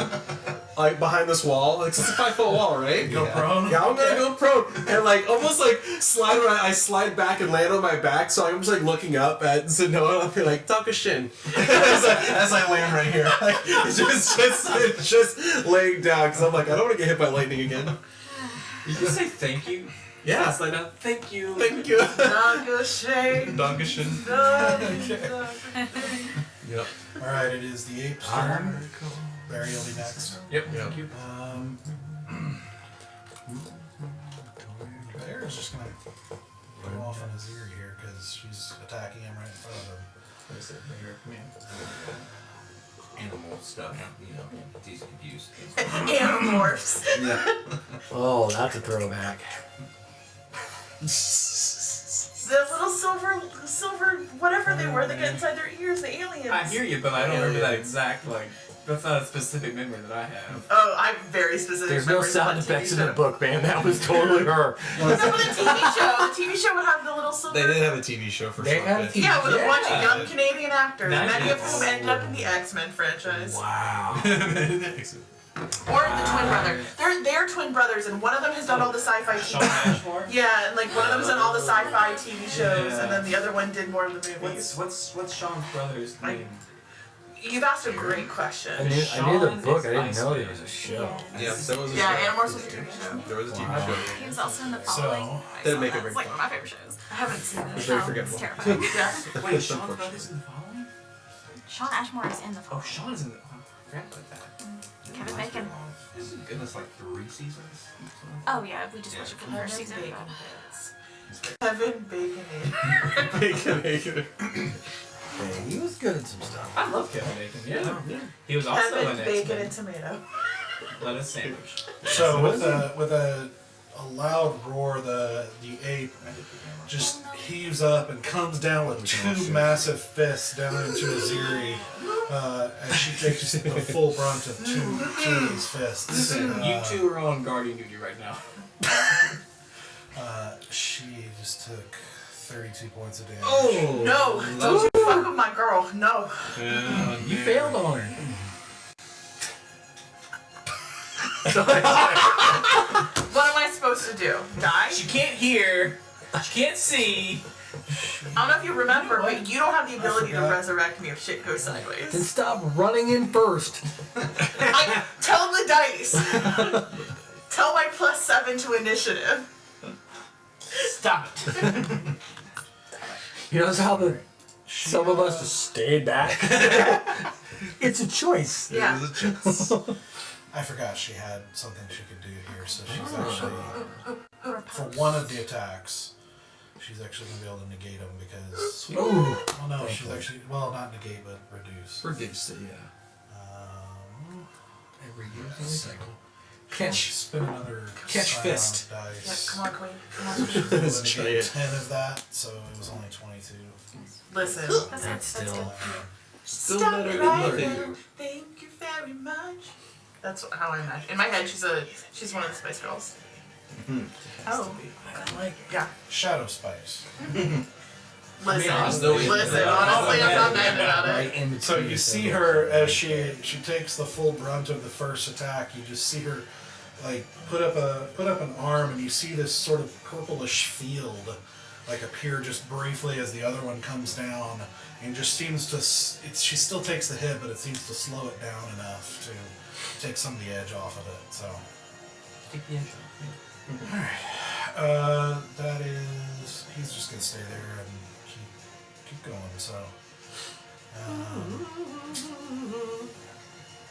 behind this wall. It's a 5-foot wall, right? Go prone? Yeah, I'm gonna go prone and almost slide around. I slide back and land on my back, so I'm just looking up at Zenoa and I'll be like, "Talk a shin," as I land right here. Just laying down because I'm I don't want to get hit by lightning again. Did you say thank you? Yeah. It's thank you. Thank you. Dankeschön. Dankeschön. Yep. Alright, it is the ape's turn. Barry will be next. Yep. Thank you. Bear's just gonna go off on Aziri here because she's attacking him right in front of him. What is it? Here, come here. Animal stuff, these could use. Animorphs. Yeah. Oh, that's a throwback. The little silver, whatever they were, that get inside their ears, the aliens. I hear you, but I don't remember that exact That's not a specific memory that I have. Oh, I'm very specific. There's no sound effects in the book, man. That was totally her. No, but the TV show would have the little silver. They did have a TV show for They sure. had a TV Yeah, with a bunch of Yeah. young Canadian actors, Nice. many of whom ended up in the X-Men franchise. Wow. Or the twin brother. They're twin brothers, and one of them has done all the sci-fi Sean TV. Ashmore? Yeah, and one of them's done all the sci-fi TV shows, Yeah. and then the other one did more of the movies. What's Sean's brother's name? You've asked a great question. I knew the Sean book. is I didn't Ice know there Man. was a show. Yeah, there was a Yeah, show. Animorphs was a TV show. There was a TV Wow. show. He was also in the So, following. didn't make it It's very like far. one of my favorite shows. I haven't seen it. It's very It's forgettable. terrifying. Yeah. Wait, Sean's brother's in the following? Sean Ashmore is in the Oh, following. Sean is in the. Oh, I forgot about that. Kevin Bacon. Isn't goodness 3 seasons? Oh yeah, we just watched it for the first season. Kevin Bacon. Bacon. Man, he was good at some stuff. I love Kevin Bacon. Yeah. He was also Kevin in Bacon X-Men. and tomato. Lettuce sandwich. So with a loud roar, the ape just heaves up and comes down with two massive fists down into Aziri as she takes the full brunt of two of these fists. You two are on guardian duty right now. She just took 32 points of damage. Oh No, don't you fuck with my girl. No. You failed on her. What am I supposed to do? Die? She can't hear. She can't see. I don't know if you remember, but you don't have the ability to forgot. resurrect me if shit goes Then sideways. stop running in first. Tell the dice. Tell my +7 to initiative. Stop it. You notice how some of us just stayed back? It's a choice. Yeah. There's a chance. I forgot she had something she could do here, so she's actually, for one of the attacks, she's actually going to be able to negate them because, Ooh. well no, she's actually, well not negate, but reduce. Reduce it, yeah. Every year. Cycle. Catch. Spin another Catch scion fist. Yeah, dice. come on, queen. Come on. She's able It's to negate giant. 10 of that, so it was only 22. Listen. That's still. Still Stop better than right nothing. now. Thank you very much. That's how I imagine. In my head, she's one of the Spice Girls. Oh, yeah. Shadow Spice. Listen, honest, though, honestly, I'm not mad about it. So you see her as she takes the full brunt of the first attack. You just see her like put up an arm, and you see this sort of purplish field like appear just briefly as the other one comes down, and just seems to. She still takes the hit, but it seems to slow it down enough to take some of the edge off of it. So. Take the intro. That is. He's just gonna stay there and keep going. So.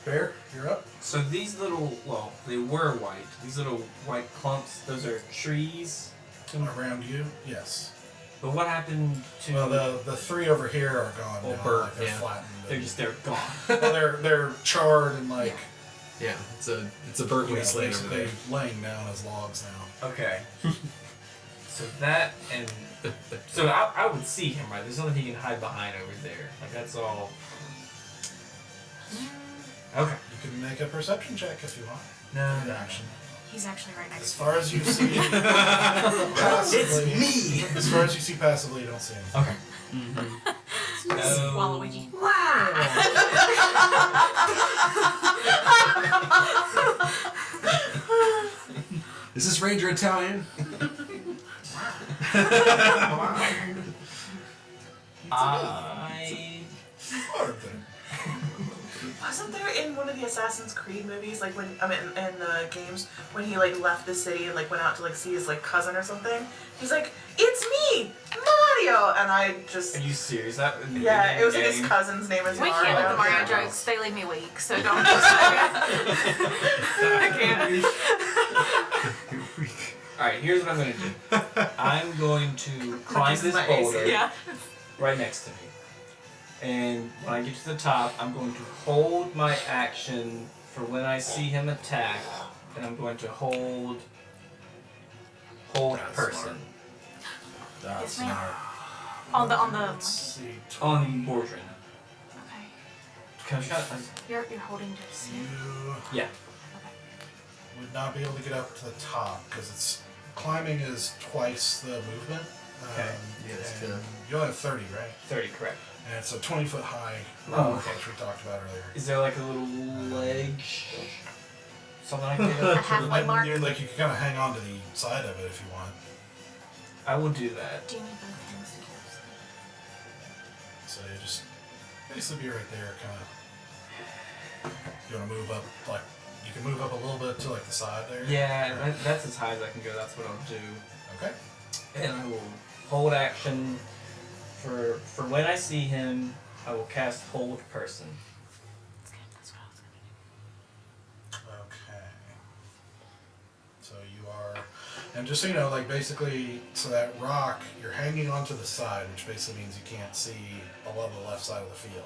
Bear, you're up. So these little, well, they were white. These little white clumps, those are trees. Around you, yes. But what happened to? Well, the three over here are gone Well, now. burnt, Like, they're yeah. flattened. they're gone. Well, they're charred and like Yeah, it's a burnt you know, wasteland over basically there. laying down as logs now. Okay. So that and so I would see him, right? There's nothing he can hide behind over there. Like that's all. Okay. You can make a perception check if you want. No. Good action. He's actually right As next to far as you see passively, me! As far as you see passively, you don't see anything. Okay. me. Waluigi. Is this Ranger Italian? I. Wasn't there in one of the Assassin's Creed movies, like when in the games, when he like left the city and like went out to like see his like cousin or something? He's like, "It's me, Mario," and I just Are you serious? That. yeah, it was like his game? cousin's name is We Mario. can't with the Mario Yeah. jokes. They leave me weak, so don't. I can't. Alright, here's what I'm gonna do. I'm going to climb This is this my AC. boulder Yeah. right next to me. And when I get to the top, I'm going to hold my action for when I see him attack, and I'm going to hold That's person That's Yes, ma'am. smart. On the. Let's see. on Bordren. Okay. Can I shot? You're holding to see. You Yeah. Okay. would not be able to get up to the top because it's climbing is twice the movement. Okay. Yeah, that's and good. you only have 30, right? 30, correct. And it's a 20-foot high Oh, roof, okay. which we talked about earlier. Is there like a little ledge? Something like A that? halfway mark. You can kind of hang on to the side of it if you want. I will do that. Do you need both hands to cast? So you just basically be right there, kind of. You want to move up, like you can move up a little bit to like the side there. Yeah, that's as high as I can go. That's what I'll do. Okay. And I will hold action for when I see him. I will cast hold person. That's good. That's what I was gonna Okay. So you are, and just so you know, like basically, so that rock, you're hanging onto the side, which basically means you can't see above the left side of the field.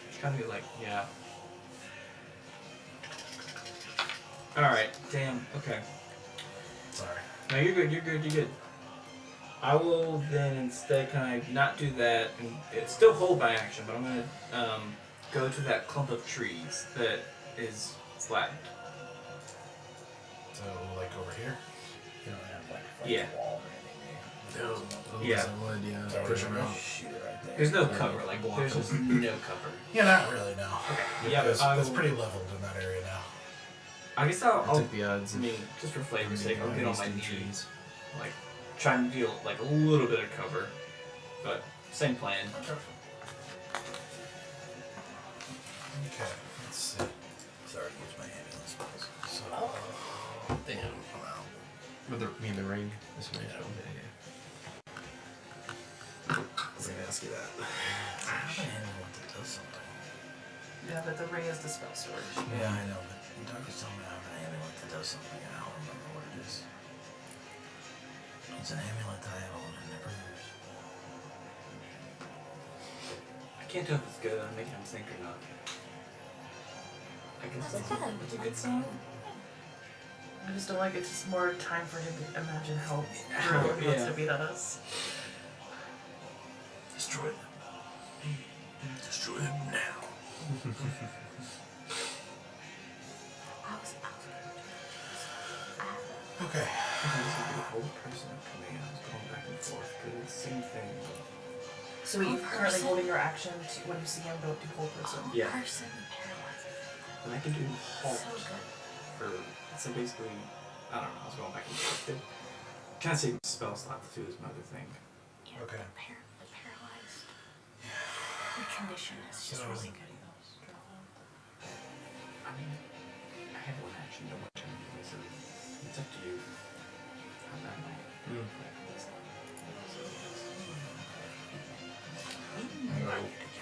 It's kind of like, yeah. Alright, damn, okay. Sorry. No, you're good, you're good, you're good. I will then instead kind of not do that, and it's still hold my action, but I'm going to go to that clump of trees that is flattened. So like over here. You don't have like a Yeah. wall or anything, Yeah, I would, yeah. Push him out. Shoot it right there. There's no cover, like there's just no cover. Yeah, not really, no. Okay. Yeah, It's, but it's pretty leveled in that area now. I guess I I'll took the odds. I mean, just for flavor's sake, I'll get on my Eastern knees. trees. Like, try and deal like a little bit of cover. But same plan. Okay, let's see. Sorry, use my ambulance spells. So, Damn, I'm out. With the ring. This ring. Yeah. I was gonna ask you that. I have an amulet that does something. Yeah, but the ring is the spell storage. Yeah, I know, but the doctor's telling me I have an amulet that does something, and I don't remember what it is. It's an amulet that I own and never use. I can't tell if it's good. I'm making him think or not. I guess That's that's good. a good sign. I just don't like it's just more time for him to imagine how How- brutal he wants yeah. to beat at us. Destroy them. Destroy them now. okay. The whole person coming in, I was going back and forth because it's the same thing. So are you Whole currently person? holding your action to, when you see him go to whole person? Yeah. Person paralyzed. And I can do halt So good. for, so basically, I don't know, I was going back and forth. Kind of saving spell slots too is another thing. Yeah, Okay. Paralyzed. Your condition is just So- really good. I mean, I have one action, no one turn anyway, so it's up to you. How bad am I?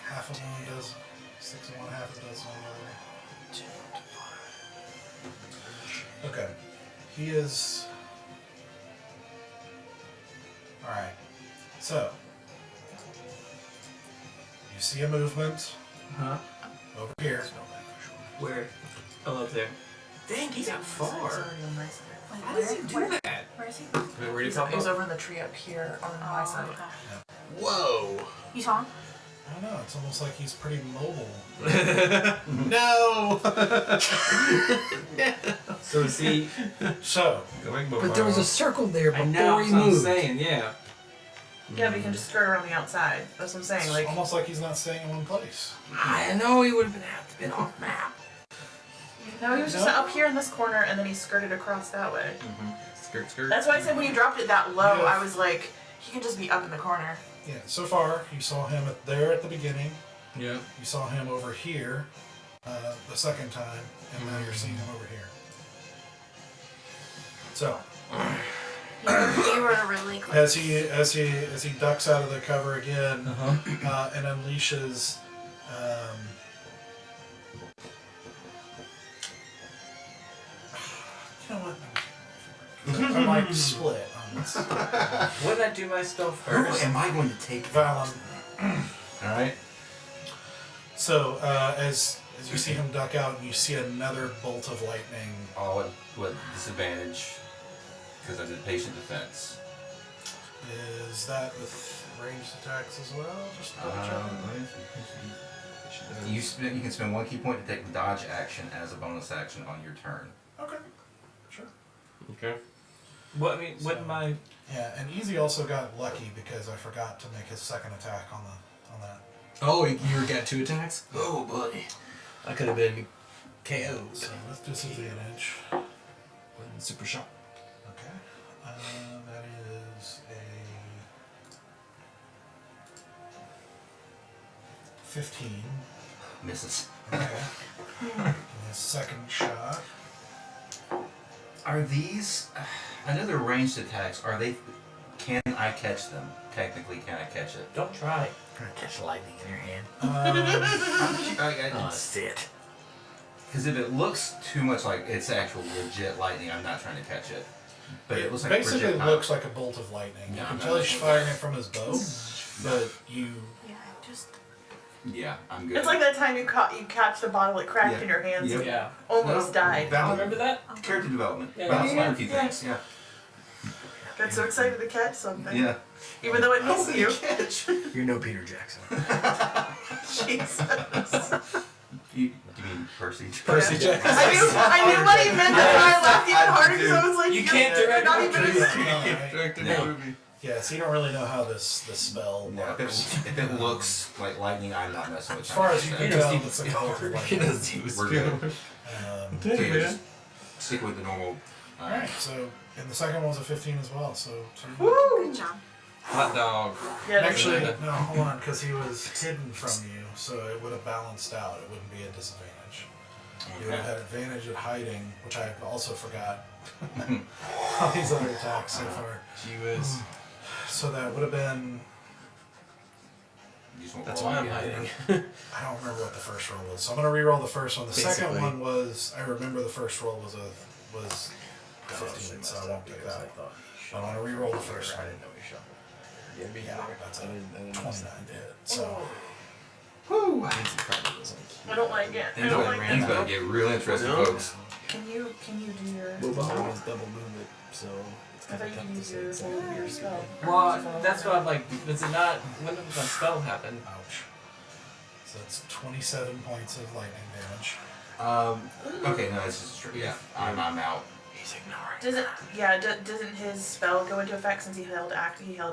Half of one does 6 and 1, half of it does 1 other. Okay. He is. Alright. So. You see a movement Huh? over here. Where? Oh, up there. Dang, he's out He's far. already on my side. Wait, How does he do where, that? where is he? Wait, where do you He's, talk he's about? over in the tree up here on my side. Okay. Whoa! You saw him? I don't know, it's almost like he's pretty mobile. No! So is he? So, But there was a circle there I before know. he That's what I'm moved. saying. Yeah. Yeah, but you can just skirt around the outside. That's what I'm saying. it's Like, almost like he's not staying in one place. I know he would have been off map. no, he was just No. up here in this corner and then he skirted across that way. Skirt, skirt. That's why I said when you dropped it that low, Yeah. I was like, he can just be up in the corner. Yeah, so far, you saw him there at the beginning. Yeah. You saw him over here the second time, and now you're seeing him over here. So, You were really quick. as he ducks out of the cover again Uh-huh. and unleashes you know what? I might split on this. Wouldn't I do my spell Who first? am I going to take? Valen. Alright. So as you see him duck out, you see another bolt of lightning. All at what disadvantage? Because I did patient defense. Is that with ranged attacks as well? Just double checking. You can spend 1 key point to take the dodge action as a bonus action on your turn. Okay, sure. Okay. What I mean, wouldn't So- my Yeah, and Easy also got lucky because I forgot to make his second attack on that. Oh, you got 2 attacks? Oh, buddy. I could have been KO'd. So with disadvantage. Super shot. Okay. That is a 15. Misses. Okay. And his second shot. Are these? I know they're ranged attacks. Are they? Can I catch them? Technically, can I catch it? don't try? Trying to catch lightning in your hand. Oh, sit. Because if it looks too much like it's actual legit lightning, I'm not trying to catch it. But it looks like basically projectile. looks like a bolt of lightning. Yeah, You can I'm tell not- he's firing it from his bow, but you. Yeah, just. Yeah, I'm good. It's like that time you catch the bottle, it cracked Yeah. in your hands Yep. and Yeah. almost died. Val- Remember that? Character development. Yeah, Well, yeah, learn a few yeah. things. Yeah. Got so excited to catch something. Yeah. Even though it missed you. catch? You're no Peter Jackson. Jesus. You mean Percy? Percy Jackson. I knew what he meant, that's why I laughed even harder because I was like, You can't you're direct not movies. even Alright. Directed No. movie. Yeah, so you don't really know how this spell Yeah, works. if it looks like lightning, I'm not messing with As far as you can tell, Steven it's like a bolt of He lightning. does Steven We're good. Um, So you just stick with the normal. Alright, so, and the second one was a 15 as well, so. Good job. Hot dog. Yeah, that's Actually, right. no, hold on, because he was hidden from you, so it would have balanced out. It wouldn't be a disadvantage. You would have had advantage at hiding, which I also forgot all these other attacks so far. Gee whiz. So that would have been. You just won't That's roll why I'm again. hiding. I don't remember what the first roll was, so I'm gonna re-roll the first one. The second Basically. one was. I remember the first roll was 15, so I won't do that. I want to re-roll the first one. Yeah, me Yeah, either. that's I a didn't 29 miss hit. So. Woo! Lindsay probably was I don't like it. I Things don't about like things it. about to get real interesting, No. folks. Can you do your? Move on is double movement, so it's I kind thought of you tough could to use say. your It's hold your spell. Well, that's what I'm like. Does it not? When does my spell happen? Ouch. So it's 27 points of lightning damage. Okay, no, this is true. Yeah, I'm out. He's ignoring. Does it? Yeah. Doesn't his spell go into effect since he held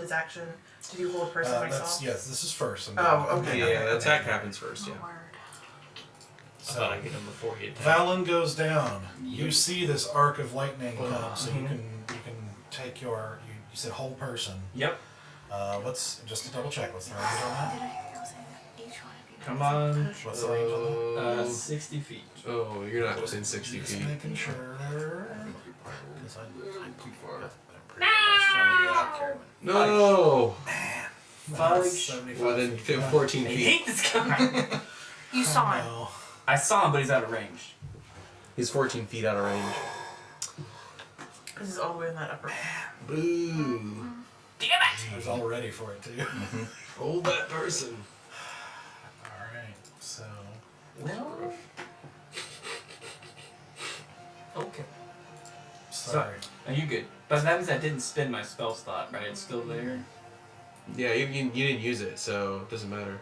his action to do hold person when he That's saw? yes. This is first. Oh, okay. Yeah, the attack happens first, yeah. Word. I thought I hit him before he attacked. Valen goes down. You see this arc of lightning come, so Mhm. you can take your. You said whole person. Yep. What's just to double check? What's the range on that? Did I hear you say that each one of you Come guys on. have potions? What's the range on that? 60 feet. Oh, you're not within 60 Just feet. making sure. Because I'm too far. No! Fudge. Well, then 14 I feet. hate this guy. You saw him. No. I saw him, but he's out of range. He's 14 feet out of range. Because he's all the way in that upper. Boo! Damn it! I was all ready for it too. Hold that person. Alright, so. Well. Okay. Sorry. Are you good? But that means I didn't spend my spell slot, right? It's still there. Yeah, you didn't use it, so it doesn't matter.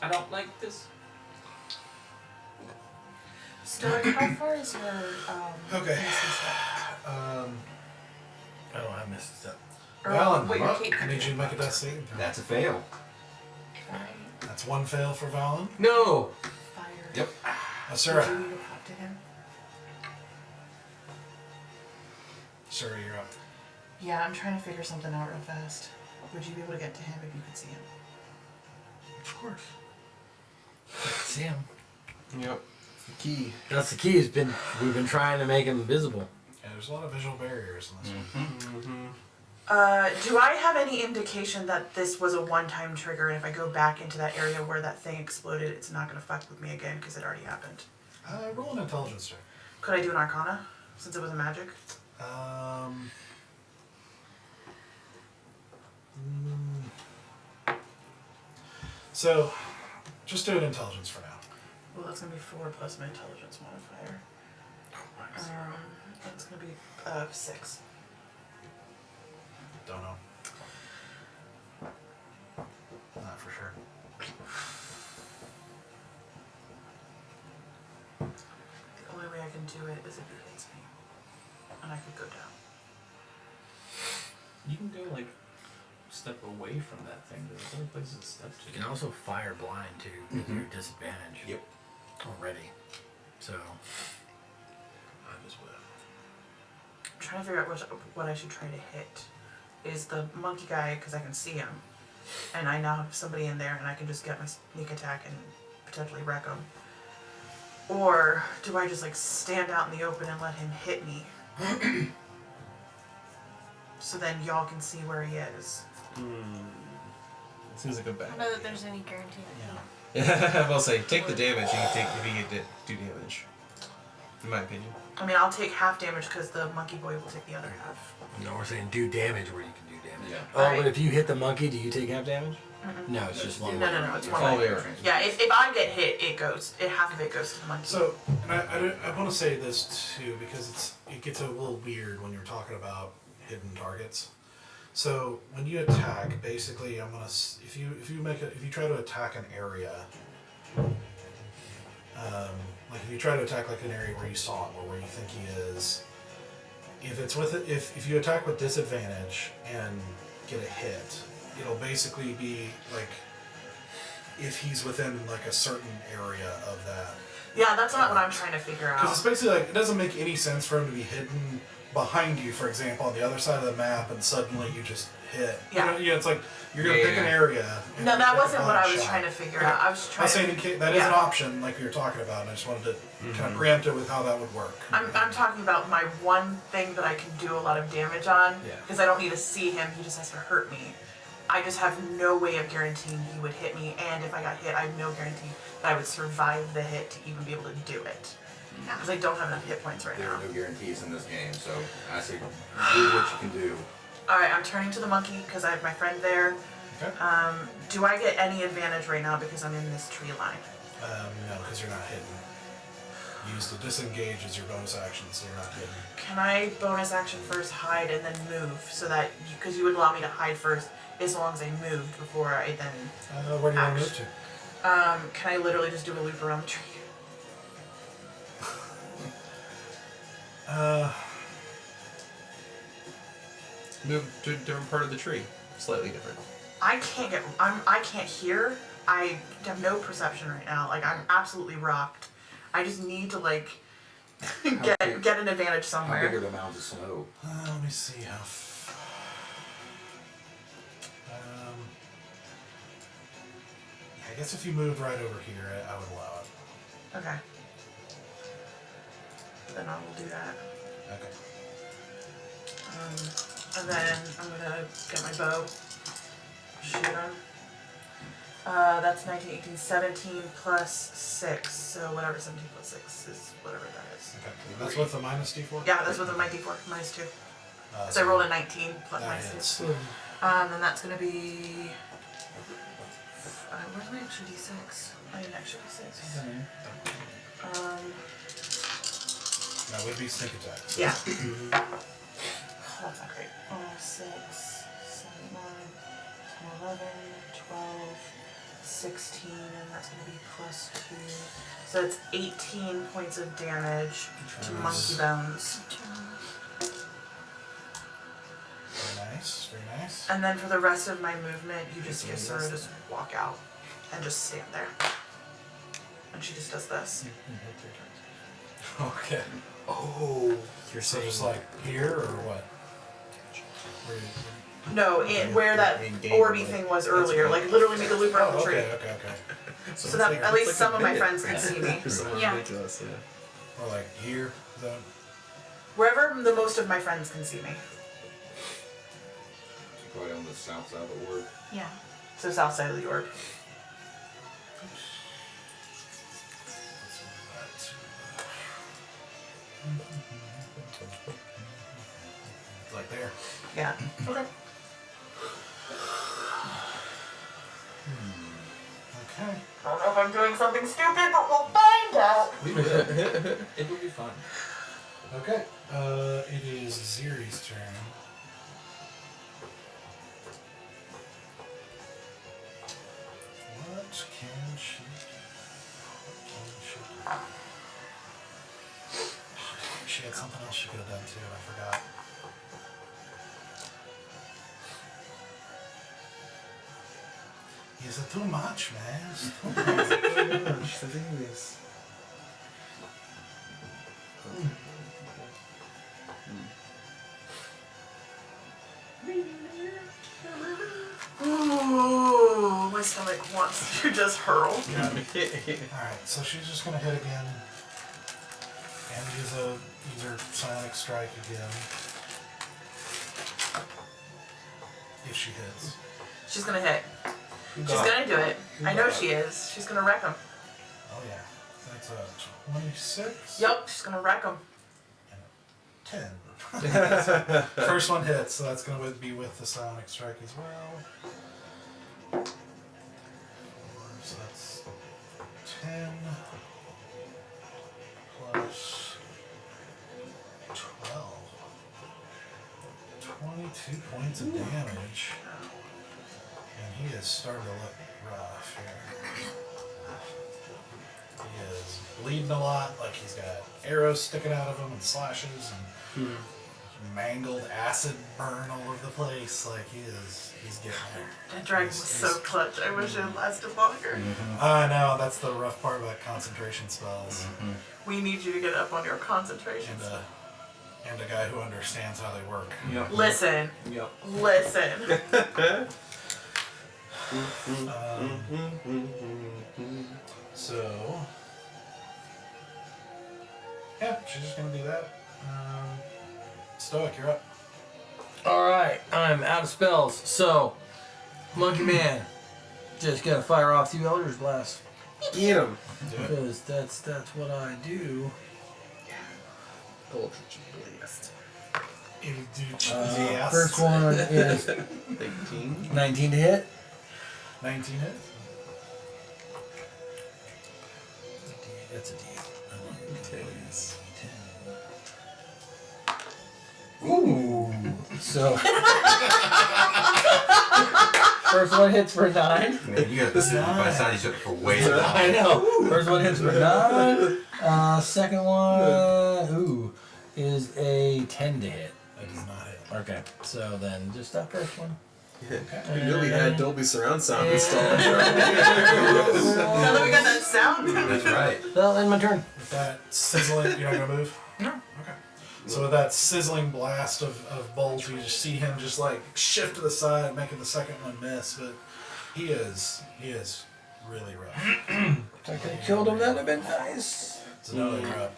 I don't like this. Stoic, how far is your Okay. misty step? I don't have missed step. Or Valen, what your I cape need you to make a death saving throw. That's a fail. That's one fail for Valen. No! Fire. Yep. Would Asura. you need to pop to him? Asura, you're up. Yeah, I'm trying to figure something out real fast. Would you be able to get to him if you could see him? Of course. Sam. Yep. The key. That's the key. We've been trying to make him invisible. Yeah, there's a lot of visual barriers in this one. Do I have any indication that this was a one-time trigger, and if I go back into that area where that thing exploded, it's not going to fuck with me again because it already happened? Roll an intelligence check. Could I do an Arcana since it was a magic? So, just do an intelligence for now. Well, that's going to be 4 plus my intelligence modifier. It's going to be 6. Don't know. Not for sure. The only way I can do it is if he hits me, and I could go down. You can go like step away from that thing. There's other places to step You to. can also fire blind too, with your disadvantage. Yep. Already. So. I just whiff. I'm trying to figure out what I should try to hit. Is the monkey guy, because I can see him, and I now have somebody in there, and I can just get my sneak attack and potentially wreck him. Or do I just like stand out in the open and let him hit me? So then y'all can see where he is. Seems like a I bad don't know that idea. there's any guarantee that he Yeah, I'll say, take the damage you can take if you get to do damage. In my opinion. I mean, I'll take half damage because the monkey boy will take the other half. No, we're saying do damage where you can do damage. Yeah. Oh, Alright. but if you hit the monkey, do you take half damage? Mm-mm. No, it's just one. No, it's one All way. the way around. Yeah, if I get hit, half of it goes to the monkey. So, and I want to say this too because it gets a little weird when you're talking about hidden targets. So when you attack, basically, I'm gonna if you try to attack an area, like if you try to attack like an area where you saw him or where you think he is, if you attack with disadvantage and get a hit, it'll basically be like if he's within like a certain area of that. Yeah, that's not what I'm trying to figure Because it's out. basically like, it doesn't make any sense for him to be hidden behind you, for example, on the other side of the map, and suddenly you just hit. Yeah. It's like you're going to pick an area. and No, you that pick a wasn't what I was shot. trying to figure out. I was I trying was saying that is an yeah. option, like you were talking about, and I just wanted to kind of preempt it with how that would work. I'm talking about my one thing that I can do a lot of damage on, Yeah. because I don't need to see him, he just has to hurt me. I just have no way of guaranteeing he would hit me, and if I got hit, I have no guarantee that I would survive the hit to even be able to do it. Because I don't have enough hit points right There now. are no guarantees in this game, so I say do what you can do. Alright, I'm turning to the monkey because I have my friend there. Okay. Do I get any advantage right now because I'm in this tree line? No, because you're not hidden. Use the disengage as your bonus action, so you're not hidden. Can I bonus action first hide and then move so that, because you would allow me to hide first as long as I moved before I then... Where do you want to move to? Can I literally just do a loop around the tree? Move to a different part of the tree. Slightly different. I can't hear. I have no perception right now. Like, I'm absolutely rocked. I just need to, like, get an advantage How big are somewhere. the mounds of snow? Let me see how... I guess if you moved right over here, I would allow it. Okay. Then I will do that. Okay. And then I'm gonna get my bow. Shoot him. That's 19, 18, 17 plus 6. So whatever 17 plus 6 is, whatever that is. Okay. That's with the minus D4? Yeah, that's with my D4, minus 2. Uh, So I rolled a 19 plus that minus hits. 2. Then that's gonna be... where's my extra D6? I need an extra D6. That would be sneak attack. Yeah. That's not great. 6, 7, 9, 10, 11, 12, 16, and that's going to be plus 2. So it's 18 points of damage to Monkey Bones. Very nice, very nice. And then for the rest of my movement, you just see Asura just walk out and just stand there. And she just does this. Okay. Oh, you're So saying just like here or what? Where you- No, where that orby thing was earlier. Like literally make a loop around the Oh, tree. okay. So that at least some of my friends can see me. Yeah. Ridiculous, yeah. Or like here. Is that... Wherever the most of my friends can see me. Probably on the south side of the orb. Yeah. So south side of the orb. Let's move that to... Like there. Yeah. Okay. Okay. I don't know if I'm doing something stupid, but we'll find out. It will be fun. Okay. It is Ziri's turn. What can she do? She had something else she could have done too, I forgot. Is it too much, man? It's too much. The thing is. Ooh, my stomach wants to just hurl. Alright, so she's just gonna hit again. And use her psionic strike again. If she hits. She's gonna hit. She's gonna do it. I know she is. She's gonna wreck him. Oh yeah. That's a 26. Yep, she's gonna wreck him. And a 10. First one hits, so that's gonna be with the psionic strike as well. So that's 10 plus 12. 22 points of damage. And he is starting to look rough here. He is bleeding a lot, like he's got arrows sticking out of him and slashes and mangled acid burn all over the place. Like he's getting there. That dragon was so clutch. I wish it had lasted longer. I know, that's the rough part about concentration spells. We need you to get up on your concentration. And a guy who understands how they work. Yep. Listen. Yep. Listen. So, yeah, she's just gonna do that. Stoic, you're up. Alright, I'm out of spells. So, Monkey Man, just gotta fire off 2 Eldritch Blast. Get him. Because that's what I do. Eldritch Blast. Yes. First one is 19. 19 to hit. 19 hit. That's a D. Ooh. So first one hits for 9. Man, you guys been sitting by the side of each other for way too long. I know. First one hits for 9. Second one, is a 10 to hit. That does not hit. Okay, so then just that first one. We knew we had Dolby surround sound installed. Now that we got that sound. That's right. Well, end my turn. With that sizzling, you're not gonna move? No. Okay. So with that sizzling blast of bolts, you just see him just like shift to the side, making the second one miss, but he is really rough. If I could have killed him, that'd have been nice. So now you're up.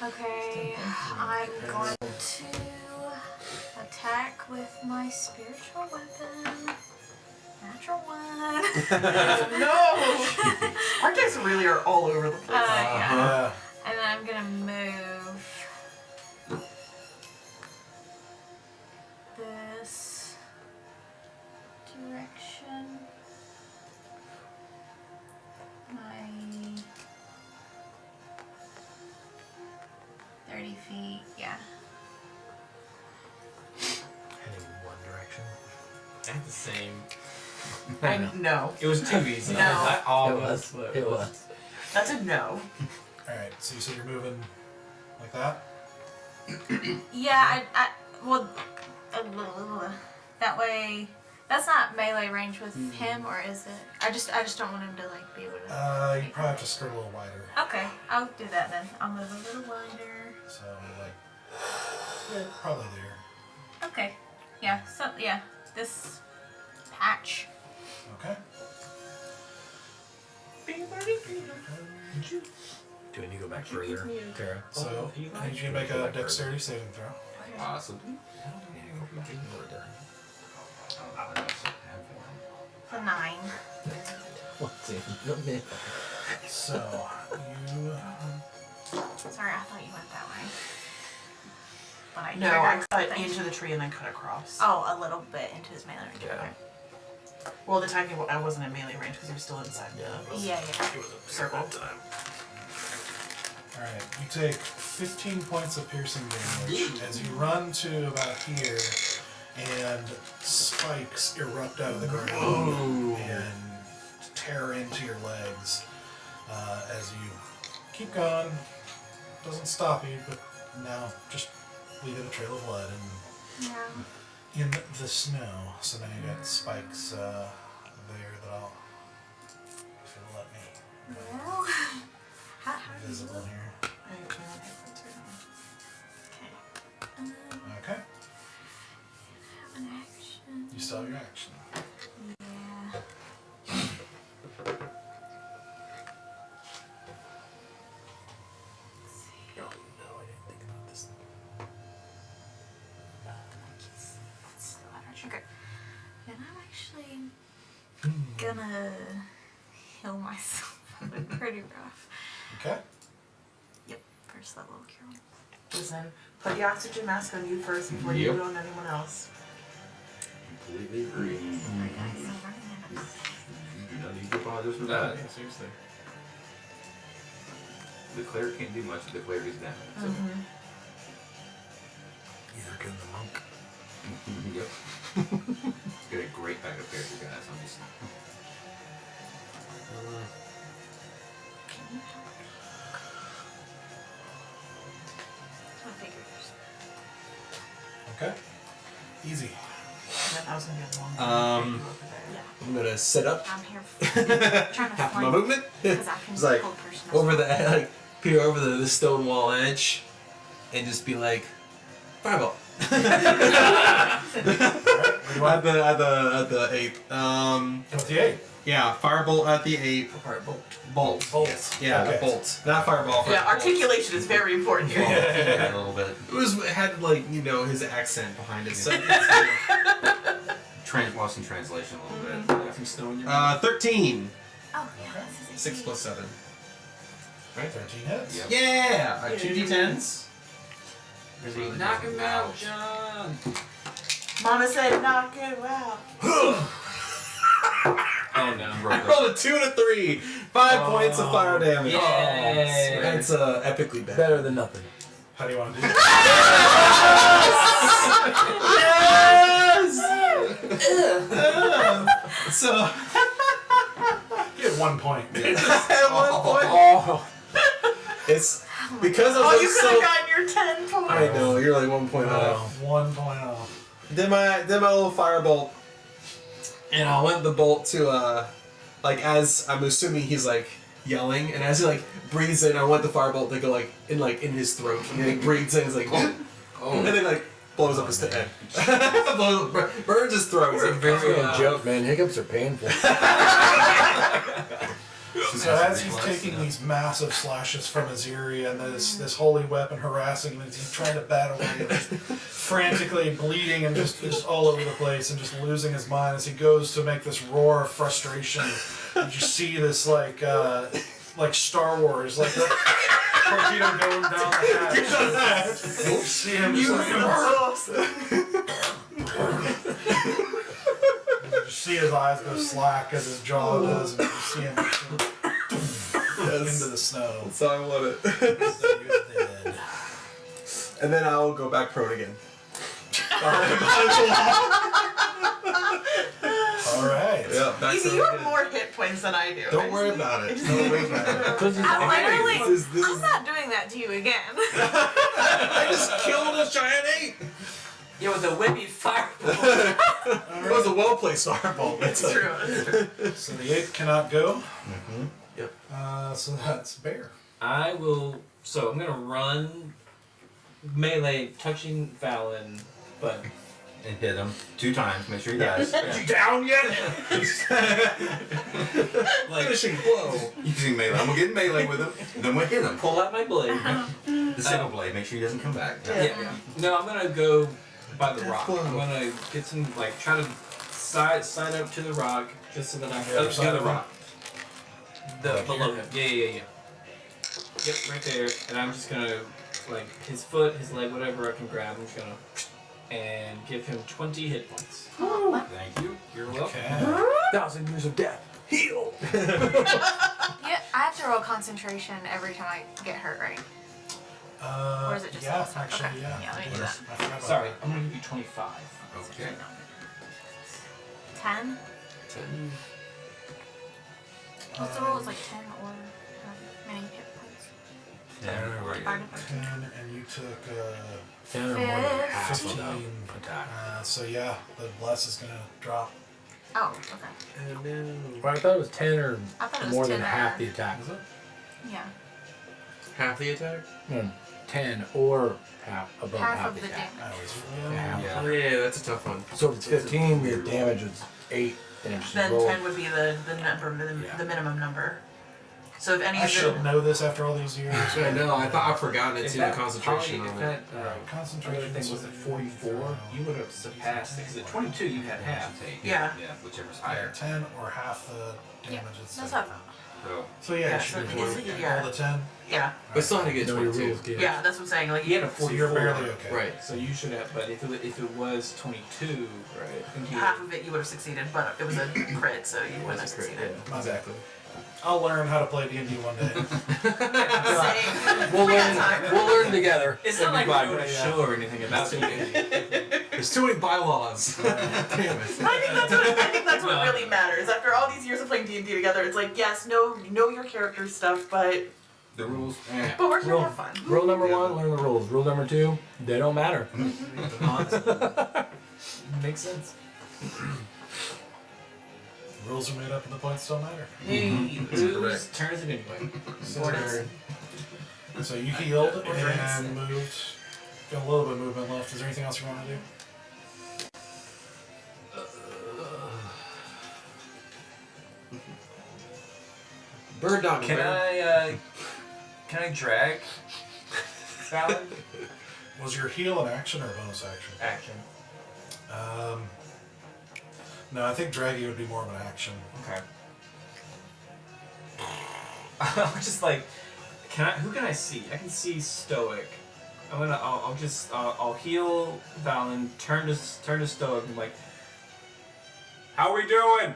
Okay, I'm going to attack with my spiritual weapon. Natural 1. No! Our decks really are all over the place. Yeah. And then I'm gonna move this direction. My 30 feet, yeah. Heading one direction. I had the same. No. It was too easy. No. I almost. It was. That's a no. Alright, so you said you're moving like that? Yeah, well, that way, that's not melee range with him, or is it? I just don't want him to like be able to. You probably have to skirt a little wider. Okay, I'll do that then. I'll move a little wider. So like, probably there. Okay, yeah. So yeah, this patch. Okay. Do we need to go back further, Tara? So I need you to make a dexterity saving throw. Awesome. For 9. What's in? So you. Sorry, I thought you went that way. But I No, I triggered cut something. into the tree and then cut across. Oh, a little bit into his melee range. Yeah. Well, the time I wasn't in melee range because you're still inside the Yeah. circle. Alright, you take 15 points of piercing damage as you run to about here and spikes erupt out of the ground and tear into your legs as you keep going. Doesn't stop you, but now just leave it a trail of blood and in the snow. So now you got spikes there that I'll, if it'll let me, Well, how do you visible look? here. Okay. Have an action. You still have your action. Yeah. No, I didn't think about this. Okay. Then I'm actually gonna heal myself. Pretty rough. Okay. Yep. First level cure. Listen, put the oxygen mask on you first before you do it on anyone else. Completely agree. You do not need to apologize for that. Yeah, seriously. The cleric can't do much if the cleric is down. So. Yeah, American the monk. Yep. Get a great bag of character guys on this. My figures. Okay. Easy. That was gonna be a long Um, I'm gonna sit up, I'm here trying to half my flank movement, because I can It's like, hold person. over the like peer over the stone wall edge, and just be like, fireball. At the ape. What's the 8? Yeah, firebolt at the ape. Firebolt. Bolt. Bolt. Yes. Yeah, Okay. bolt. Not fireball. Yeah, bolt. articulation is very important here. Yeah, a little bit. It had like his accent behind it. So Lost in translation a little bit. Got some snow in your mouth. 13. Oh yeah, this is 6 plus 7. Right, 13 hits. Yep. Yeah, 2d10s. Really Knock doesn't him out, ouch. John. Mama said knock it out. Oh no. I rolled a 2 and a 3. 5 points of fire damage. Yay. That's epically bad. Better than nothing. How do you want to do that? So You had 1 point. at one point, it's because I Oh, was you could so. have gotten your 10 points. I know you're like 1 point off. 1 point off. Then my little firebolt, and I went the bolt to like as I'm assuming he's like yelling, and as he like breathes in, I want the firebolt to go like in his throat. And he like breathes in, he's like, and then like blows up his head, burns his throat. It's like It's very a joke, man. Hiccups are painful. So as he's taking these massive slashes from his area and this holy weapon harassing him, as he's trying to bat away, and just frantically bleeding and just all over the place and just losing his mind as he goes to make this roar of frustration. You just see this like Star Wars, like the torpedo going down the hatch. You see him just you just see his eyes go slack as his jaw does, and you see him into the snow. That's how I want it. You're dead. And then I'll go back prone again. All right. Yeah, back Easy, prone you have again. more hit points than I do. Don't worry about it. Don't worry about it. I'm literally. This is- I'm not doing that to you again. I just killed a giant ape. Yeah, with a whippy fireball. It was a well-placed firebolt. It's true. It's true. So the 8 cannot go. Mm-hmm. Yep. So that's Bear. I will. So I'm gonna run melee, touching Fallon, but And hit him 2 times. Make sure he dies. You down yet? like Finishing blow. Using melee. I'm gonna get in melee with him. Then we'll hit him. pull out my blade. The single blade. Make sure he doesn't come back. Yeah. No, I'm gonna go by the rock. blow. I'm gonna get some try to side up to the rock just so that I The other side of the rock? below him. Yeah. Yep, right there. And I'm just gonna his foot, his leg, whatever I can grab. I'm just gonna and give him 20 hit points. Thank you. You're welcome. Okay. 1,000 years of death. Heal. Yeah, I have to roll concentration every time I get hurt, right? Or is it just yeah, this one? actually, Okay. yeah. Yeah, let me do I that. forgot about Sorry, that. I'm gonna give you 25. Okay. 10. What's the roll? It's like 10 or many hit points. Yeah, right. Divided by 10, and you took 10 or more than half of 15. them attack. So yeah, the bless is gonna drop. Oh, okay. Well, I thought it was 10 or I thought it was more 10 than half or- the attack. Is it? Yeah. Half the attack? 10 or half above Half half of the the attack. I always Yeah. forget. Yeah. Oh, yeah, that's a tough one. So if it's 15, the damage is 8. And if Then you roll, 10 would be the number, the minimum number. So if any I of should the know this after all these years. I know, I thought I've forgotten it If too, that the concentration Folly, on if it. that Concentration other thing was at 44, you would have surpassed it. Because at 22 you had half. Yeah. Yeah, whichever's Either higher. 10 or half the Yeah, damage. It's that's like- what I thought. So yeah, Yeah, it should so be it 20. is- yeah. Roll the 10. yeah, But still had to get know your 22. rules, kid. yeah, that's what I'm saying. Like He had a So 44. you're barely okay. Right. So you should have, but if it was 22, right? I think you half of it you would have succeeded, but it was a crit, so you wouldn't have succeeded. My bad. Exactly. I'll learn how to play D&D one day. We'll learn together. It's not like we're doing a show or anything about it. There's too many bylaws. Damn it. I think that's what really matters. After all these years of playing D&D together, it's like, yes, know your character stuff, but The rules. but we're here to have fun. Rule number 1, learn the rules. Rule number 2, they don't matter. Makes sense. Rules are made up and the points don't matter. Hey, whose turn is it anyway? So you healed and moved. Got a little bit of movement left. Is there anything else you want to do? Bird dog. Can I drag Fallon? Was your heal an action or a bonus action? Action. No, I think dragging would be more of an action. Okay. I'm just like, who can I see? I can see Stoic. I'll heal Valen, turn to Stoic, and like, how we doing?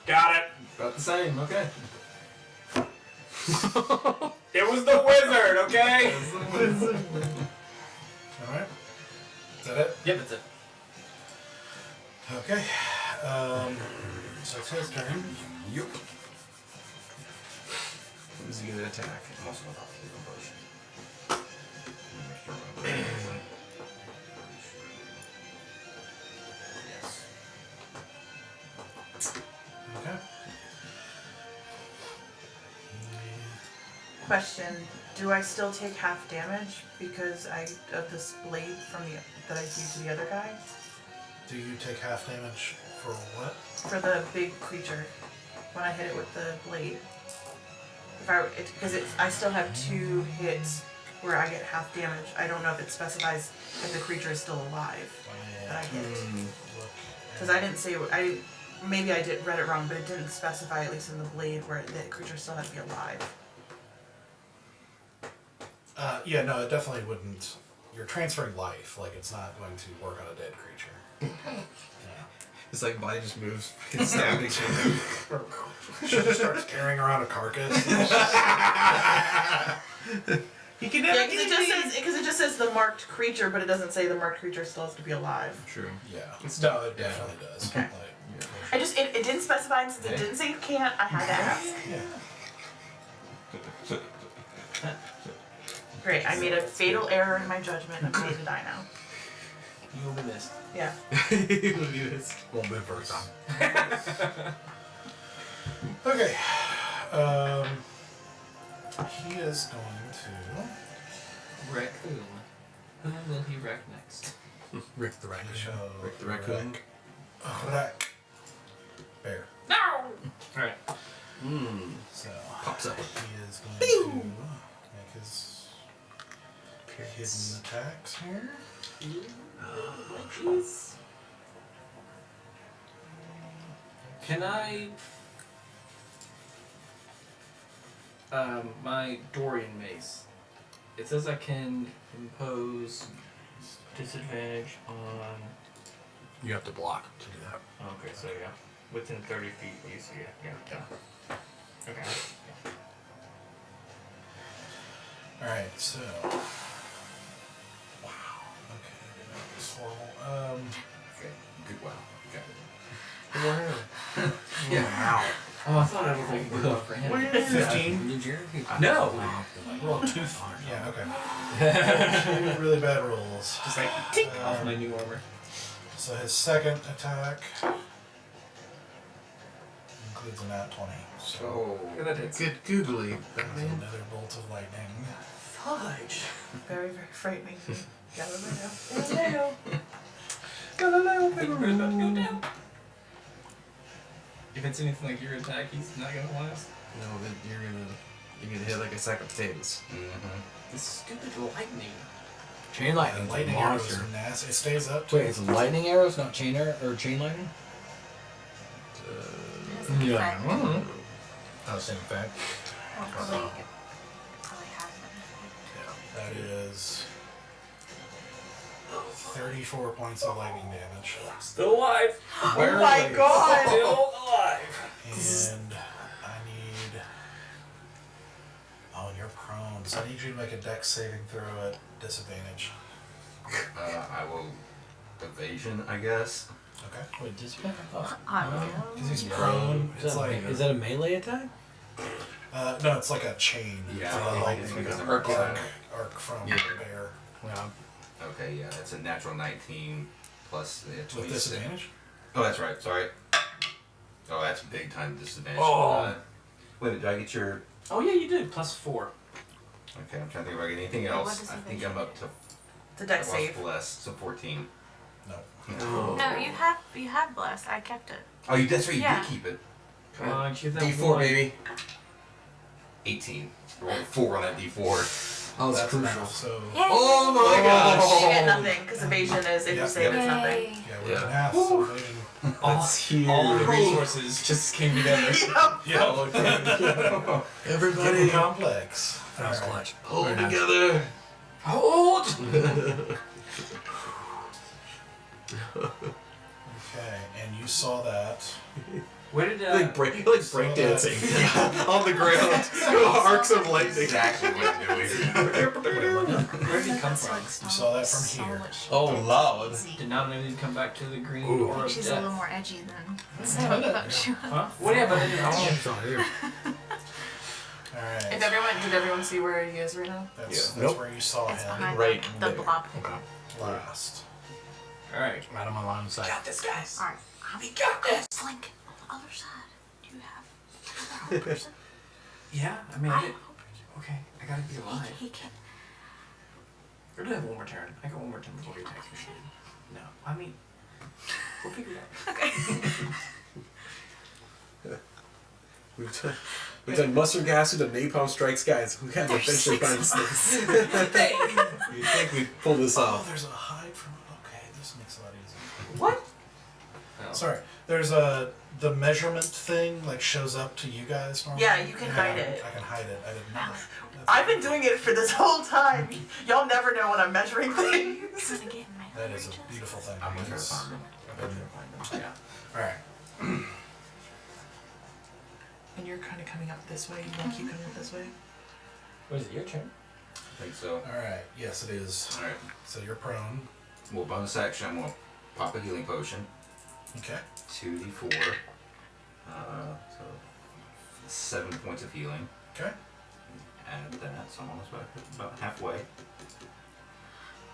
Got it. About the same. Okay. It was the wizard, okay? Alright. Is that it? Yep, that's it. Okay. So it's his turn. Yep. Who's he gonna attack? I'm also about to do Yes. Okay. Question: do I still take half damage because of this blade that I used to the other guy? Do you take half damage for what? For the big creature when I hit it with the blade. I still have 2 hits where I get half damage. I don't know if it specifies if the creature is still alive that I hit. Because I didn't say maybe I read it wrong, but it didn't specify, at least in the blade, where the creature still had to be alive. Yeah, no, it definitely wouldn't. You're transferring life, like it's not going to work on a dead creature. It's like body just moves, fucking stabbing shit. She just starts carrying around a carcass. You can never because it just says the marked creature, but it doesn't say the marked creature still has to be alive. True. Yeah. No, it definitely does. Okay. It didn't specify, and since it didn't say you can't, I had to ask. Yeah. Great, I made a fatal error in my judgment and I'm going to die now. You will be missed. Yeah. We'll do this. Won't be the first time. Okay. He is going to Wreck whom? Whom will he wreck next? Rick the Raccoon. show Rick the raccoon. Wreck Bear. No! Alright. So Pops up. he is going to make his hidden attacks here. Can I... my Dorian mace. It says I can impose disadvantage on... You have to block to do that. Okay, so yeah. Within 30 feet, you see it. Yeah, done. Okay. Alright, so. Wow. Okay, that was horrible. Okay. Good. Wow. Okay. Yeah. Oh, I thought I was like good luck for him. 15. Did you? No! Roll 2. Yeah, okay. 2 really bad rolls. Just like, tick off my new armor. So his second attack includes a nat 20. So Good googly. that's another bolt of lightning. Fudge. Very, very frightening. Galileo. Galileo. If it's anything like your attack, he's not gonna last. No, then you're gonna hit like a sack of potatoes. This stupid lightning. Chain lightning. Lightning arrows are nasty. It stays up to Wait, it's lightning arrows, not chain arrow or chain lightning? Yeah. Not the same effect. Probably has that is 34 points of lightning damage. Still alive. Oh my god! Still alive. And I need... Oh, and you're prone. So I need you to make a dex saving throw at disadvantage. I will evasion, I guess. Okay. Wait, disadvantage? Oh. Because he's prone. It's like... Is that a melee attack? No, it's like a chain. Yeah, for the it's lightning. because of Arc arc. from Yeah. the bear. Yeah. Okay, yeah, it's a natural 19 plus the 26. With disadvantage? Oh, that's right. Sorry. Oh, that's big time disadvantage. Oh. Wait a minute, did I get your... Oh yeah, you did. +4. Okay, I'm trying to think if I get anything What else. does I it think mean? I'm up to... The dex I save. lost less, so 14. No. Oh. No, you had blessed. I kept it. Oh, that's right, you Yeah. did keep it. Come on, give that D4, one. baby. 18. Rolled a 4 on that D4. Oh, that's That's crucial. enough, so... Yay! Oh my gosh! You get nothing, because evasion is if Yeah. you save it's nothing. Yay. Yeah, we're in half, so evasion. That's huge. All the resources just came together. Yeah. Everybody, Getting complex. That was Alright. clutch. hold Very nice. together. Hold. Okay, and you saw that. Where did Breakdancing on the ground. Arcs of lightning. Exactly what I'm doing. Where did he come That's from? like so, You saw that from so here. much Oh, loud. Did not know he'd come back to the green Ooh. or of She's a little death. more edgy than Sarah, but she was. Huh? Well, yeah, but I didn't know. It's all here. Alright. Did everyone see where he is right now? That's Nope. where you saw It's him behind Right the there. blob. Okay. last. Alright. Right on my line of sight. this, guys. Alright. We got this. Flank on the other side. Do you have another whole person? Yeah, I mean, I I have did. a whole person. Okay, I gotta be alive. He can. Or do I have one more turn? I got one more turn before he attacks me. No, I mean, we'll figure it out. Okay. We've done mustard gas, we've done napalm strikes, guys. We had to eventually find this. You think we pulled this Oh, off? there's a hide from. Okay, this makes it a lot easier. What? Sorry, there's a the measurement thing like shows up to you guys normally. Yeah, you can hide it. I can hide it. I didn't know. That's- I've been doing it for this whole time. Y'all never know when I'm measuring things. You're gonna get in my That is a chest. beautiful thing. I'm gonna try to Yes. find them. I'm gonna try to find them. All right. And you're kind of coming up this way. You want to keep coming up this way? What is it, your turn? I think so. All right. Yes, it is. Alright. So you're prone. Well, bonus action, I'm gonna pop a healing potion. Okay. 2d4. So 7 points of healing. Okay. Add that, so I'm almost about halfway.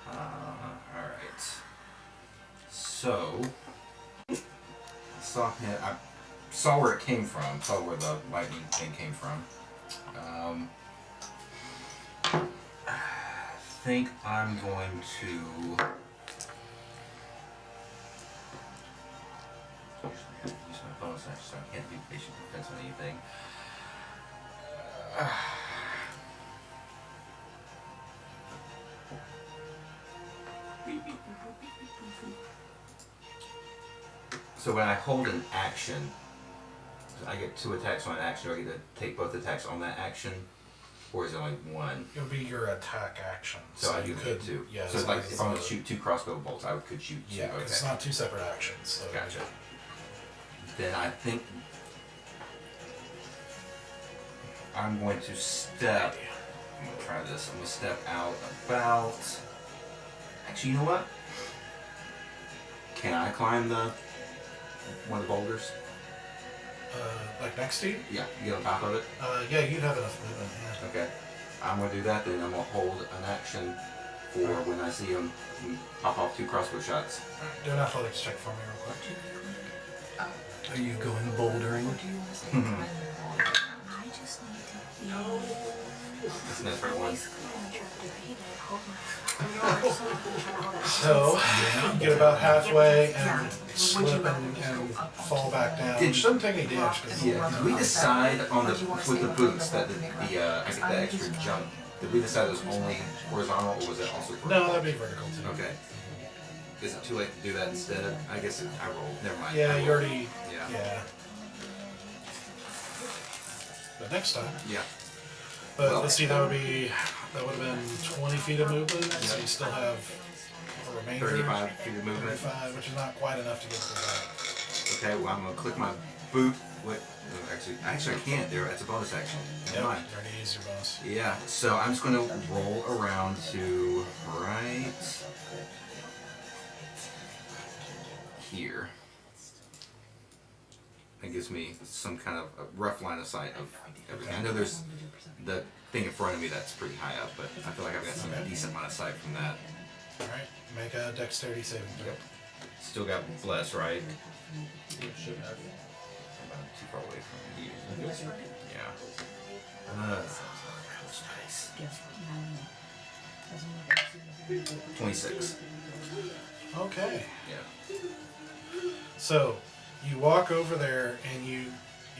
Alright. So, I saw where it came from, saw where the lightning thing came from. I think I'm going to... Usually I use my bonus action, so I can't do patient defense on anything. So when I hold an action, I get 2 attacks on an action, or I get to take both attacks on that action, or is it only one? It would be your attack action. So I you do could get 2. Yeah. So it's like if I'm gonna shoot 2 crossbow bolts, I could shoot 2. Yeah, 'cause Okay. it's not 2 separate actions. So Gotcha. Then I think I'm going to step. I'm gonna try this. I'm gonna step out about. Actually, you know what? Can I climb one of the boulders? Like next to you? Yeah, get on top of it. Yeah, you'd have enough movement. Yeah. Okay. I'm gonna do that. Then I'm gonna hold an action for when I see him pop off 2 crossbow shots. Alright, do an athletics check for me real quick. Are you going bouldering? I just need to be. That's an effort one. So, you get about halfway and slip and fall back down. Which doesn't take any damage. 'Cause Yeah. Did we decide on with the boots that I get the extra jump? Did we decide it was only horizontal, or was it also vertical? No, that'd be vertical too. Okay. Is it too late to do that instead? I guess I rolled. Never mind. Yeah, I you rolled. already. Yeah. Yeah. But next time. Yeah. But Well- let's see, that would have been 20 feet of movement. So you still have the remainder. 35 feet of movement. 35, which is not quite enough to get to the back. Okay, well I'm gonna click my boot. Wait, no, actually I can't do it. That's a bonus action. Never mind. You already used your bonus. Yeah, so I'm just gonna roll around to right here. That gives me some kind of a rough line of sight of everything. I know there's the thing in front of me that's pretty high up, but I feel like I've got some decent amount of sight from that. Alright, make a dexterity saving throw. Yep. Still got bless, right? Should have. I'm not too far away from you. Yeah. 26. Okay. Yeah. So, you walk over there and you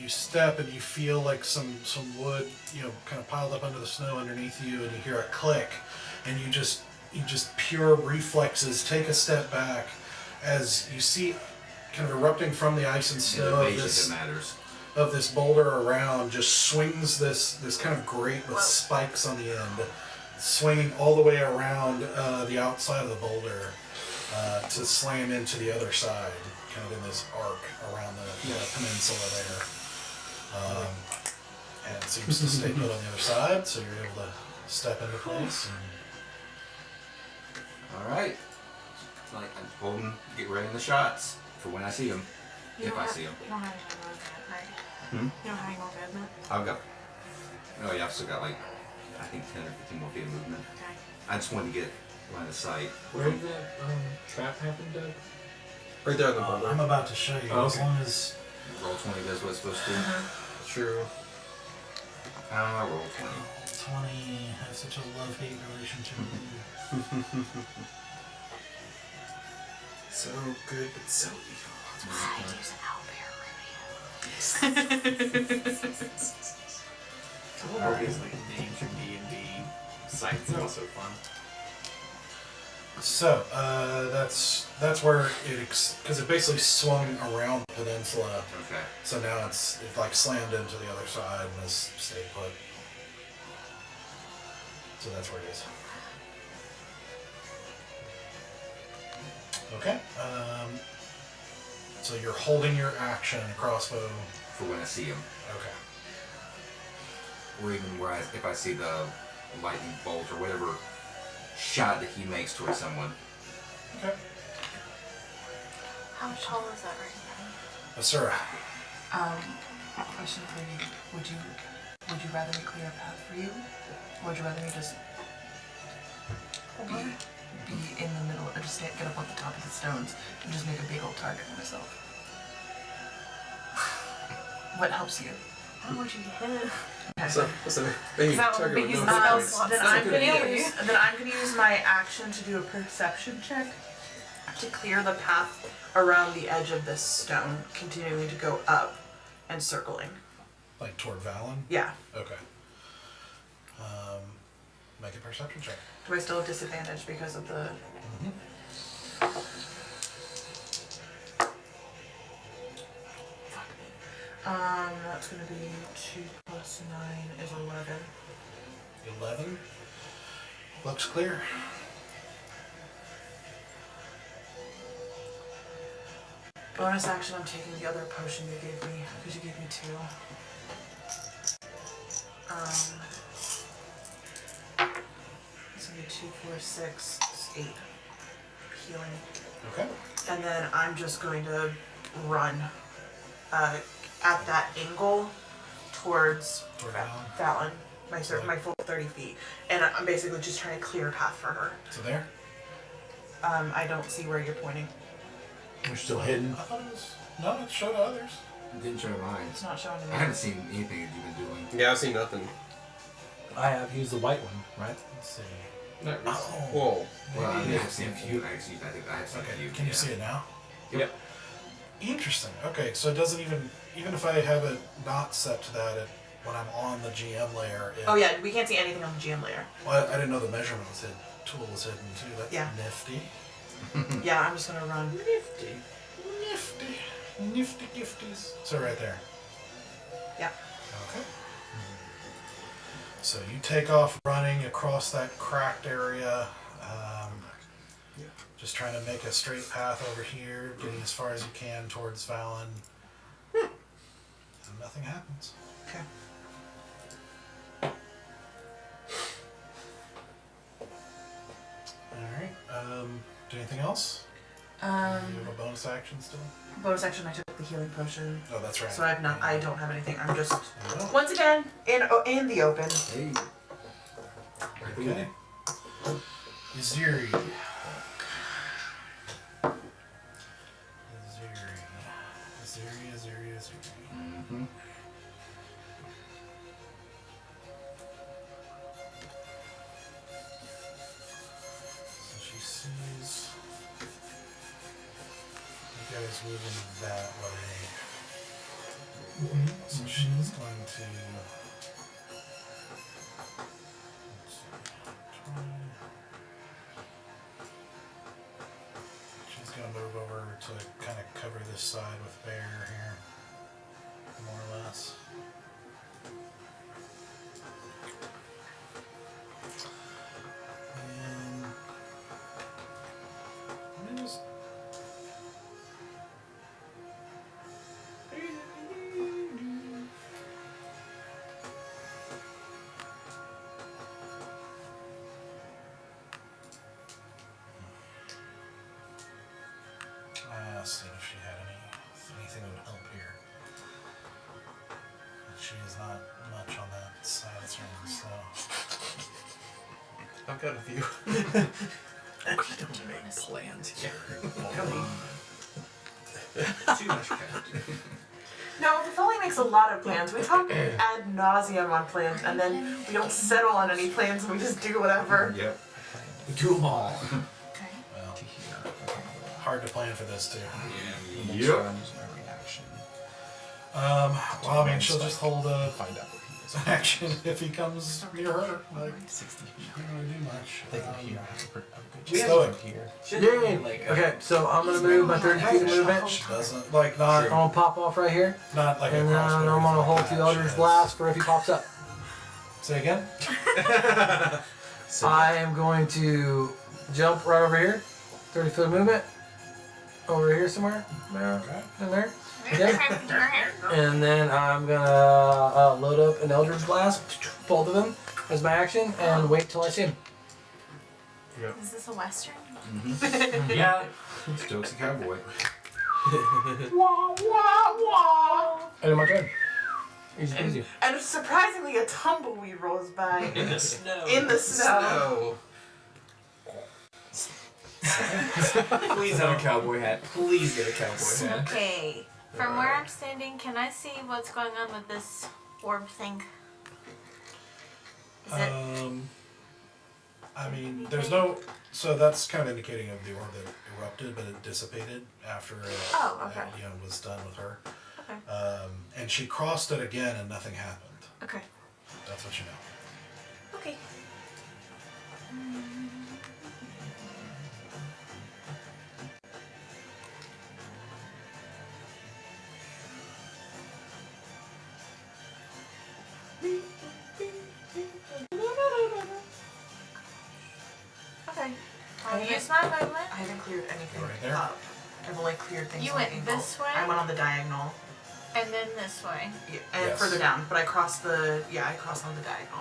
step and you feel like some wood, kind of piled up under the snow underneath you, and you hear a click, and you just pure reflexes take a step back as you see kind of erupting from the ice and snow of that matters. this boulder around just swings this kind of grate with spikes on the end, swinging all the way around the outside of the boulder to slam into the other side, kind of in this arc around the peninsula there. And it seems to stay put on the other side, so you're able to step into place. Alright. Like, I'm holding, get ready in the shots for when I see them. If I see them. You don't have any more movement, right? Hmm? You don't have any more movement? I've got, oh yeah, I've still got like, I think 10 or 15 more feet of movement. Okay. I just wanted to get line of sight. Where did that trap happen, Doug? Right there on the boulder. I'm about to show you. Oh, As okay. long as Roll 20 does what it's supposed to do. True. Roll 20. 20 has such a love-hate relationship with you. So good, but so evil. I use an owlbear rodeo. All these like names from D&D sites are also fun. So, that's where because it basically swung around the peninsula. Okay. So now it's like slammed into the other side and has stayed put. So that's where it is. Okay. So you're holding your action crossbow. For when I see him. Okay. Or even where if I see the lightning bolt or whatever shot that he makes towards someone. Okay. How tall is that right now? Asura. Question for you. Would you rather me clear a path for you? Or would you rather me just be in the middle, or just get up on the top of the stones and just make a big old target for myself? What helps you? I don't want you to hit it. Okay. So maybe That would target be with his no hit spell points. slot. Then That's I'm a gonna good use. Then I'm gonna use my action to do a perception check to clear the path around the edge of this stone, continuing to go up and circling. Like toward Valen? Yeah. Okay. Make a perception check. Do I still have disadvantage because of the? That's gonna be 2 plus 9 is 11. 11. Looks clear. Bonus action, I'm taking the other potion you gave me, because you gave me 2. It's gonna be 2, 4, 6, 8 healing. Okay. And then I'm just going to run at that angle towards Toward Valen. Valen, my full 30 feet. And I'm basically just trying to clear a path for her. So there? I don't see where you're pointing. We're still hidden. I thought it was. No, it showed others. It didn't show mine. It's not showing to I me. haven't seen anything that you've been doing. Yeah, I've seen nothing. I have used the white one, right? Let's see. Not Oh. Whoa. Well, I Maybe mean, it I've is. seen a few. I think I have seen a Okay, few. can you see it now? Yep. Interesting. Okay, so it doesn't even if I have it not set to that, when I'm on the GM layer. Oh yeah, we can't see anything on the GM layer. Well, I didn't know the measurement was hidden. Tool was hidden too. That's Yeah. nifty. Yeah, I'm just gonna run. Nifty. Nifty gifties. So right there. Yeah. Okay. So you take off running across that cracked area. Just trying to make a straight path over here, getting as far as you can towards Valen. And nothing happens. Okay. Alright, do anything else? You have a bonus action still? Bonus action, I took the healing potion. Oh, that's right. So I don't have anything. I'm just, Oh, once again, in the open. Hey. okay. Ziri. Ziri. Mm-hmm. So she sees you guys moving that way. So she's going to. Let's see, 20. She's going to move over to kind of cover this side with Bear here, more or less. And let me just. I asked if she had anything that would help here. But she is not much on that side of things, so. I've got a few. Don't make plans here. Too much cat. No, the Folly makes a lot of plans. We talk ad nauseum on plans, and then we don't settle on any plans, and we just do whatever. Yep. We do them all. Okay. Well, hard to plan for this too. Yep. Well, I mean, she'll just hold a Find out where he is. action if he comes near her. Like, 60 feet. not gonna do much. They can hear. I have a good Stoic. chance here. Yay! Okay, so I'm gonna move my 30 feet of movement. She doesn't like I'm gonna pop off right here, not like a and then crossbow. I'm gonna hold the Eldritch Blast for if he pops up. Say again. I am going to jump right over here, 30 foot of movement, over here somewhere, there, Okay. in there. Okay. And then I'm gonna load up an Eldritch Blast, both of them, as my action, and wait till I see him. Is this a western? Yeah. Stokes a cowboy. End of my turn. Easy peasy. And surprisingly, a tumbleweed rolls by In the snow. in the snow. No. Please have a cowboy hat. Please get a cowboy hat. Okay. From where I'm standing, can I see what's going on with this orb thing? Is it? I mean, there's no. So that's kind of indicating of the orb that erupted, but it dissipated after it, okay. was done with her. Okay. And she crossed it again, and nothing happened. Okay. That's what you know. Okay. Okay. I'll use my movement. I haven't cleared anything Right there? up. I've only cleared things You on went angle. this way? I went on the diagonal. And then this way. Yeah, and Yes. further down, but I crossed the I crossed on the diagonal.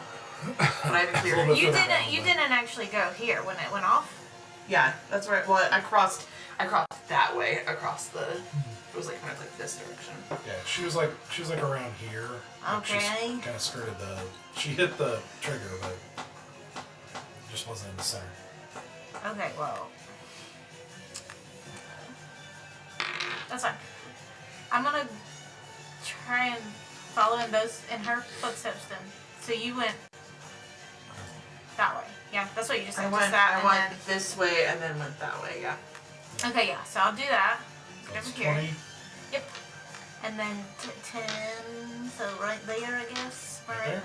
But I haven't cleared A little bit it. You further didn't. down, You but- didn't actually go here when it went off. Yeah, that's right. Well, I crossed that way across the. It was like kind of like this direction. Yeah, she was like around here. Like, Okay. She kind of skirted the. She hit the trigger, but it just wasn't in the center. Okay. Well. That's fine. I'm gonna try and follow in her footsteps then. So you went that way. Yeah, that's what you just said. I just went. that I and went this way and then went that way. Yeah. then. Okay, yeah. So I'll do that. That's Over here. 20. Yep. And then 10. So right there, I guess. Right Right. there?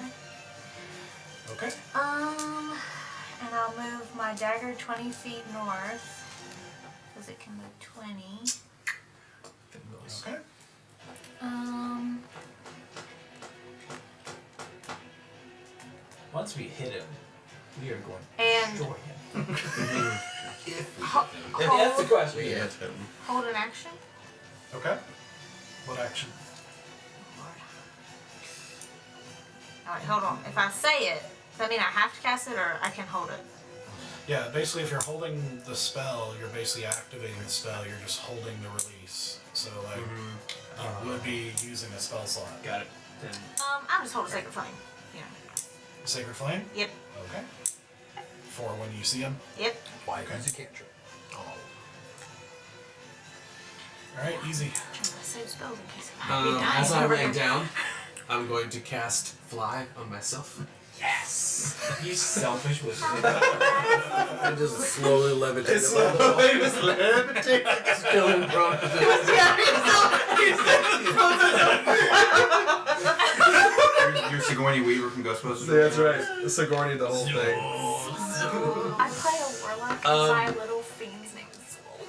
Okay. And I'll move my dagger 20 feet north. Because it can move 20. Okay. Once we hit him, we are going to And destroy him. If we Ho- hit him. hold, That's the question. We hit him. hold an action. Okay. What action? Alright, hold on. If I say it, does that mean I have to cast it or I can hold it? Yeah, basically, if you're holding the spell, you're basically activating the spell. You're just holding the release. So, like, you would be using a spell slot. Got it. Then I'll just hold a Sacred Flame. Yeah. Sacred Flame? Yep. Okay. For when you see him? Yep. Why? Because you cantrip. Alright, easy. I'm trying to save spells in case I be dying As I over lay here. down, I'm going to cast Fly on myself. yes. You selfish wizard. And just slowly levitate. It's levitating. Still in prone position. You're Sigourney Weaver from Ghostbusters. That's right. Sigourney the whole thing. I play a warlock inside little fiend's name is Swole.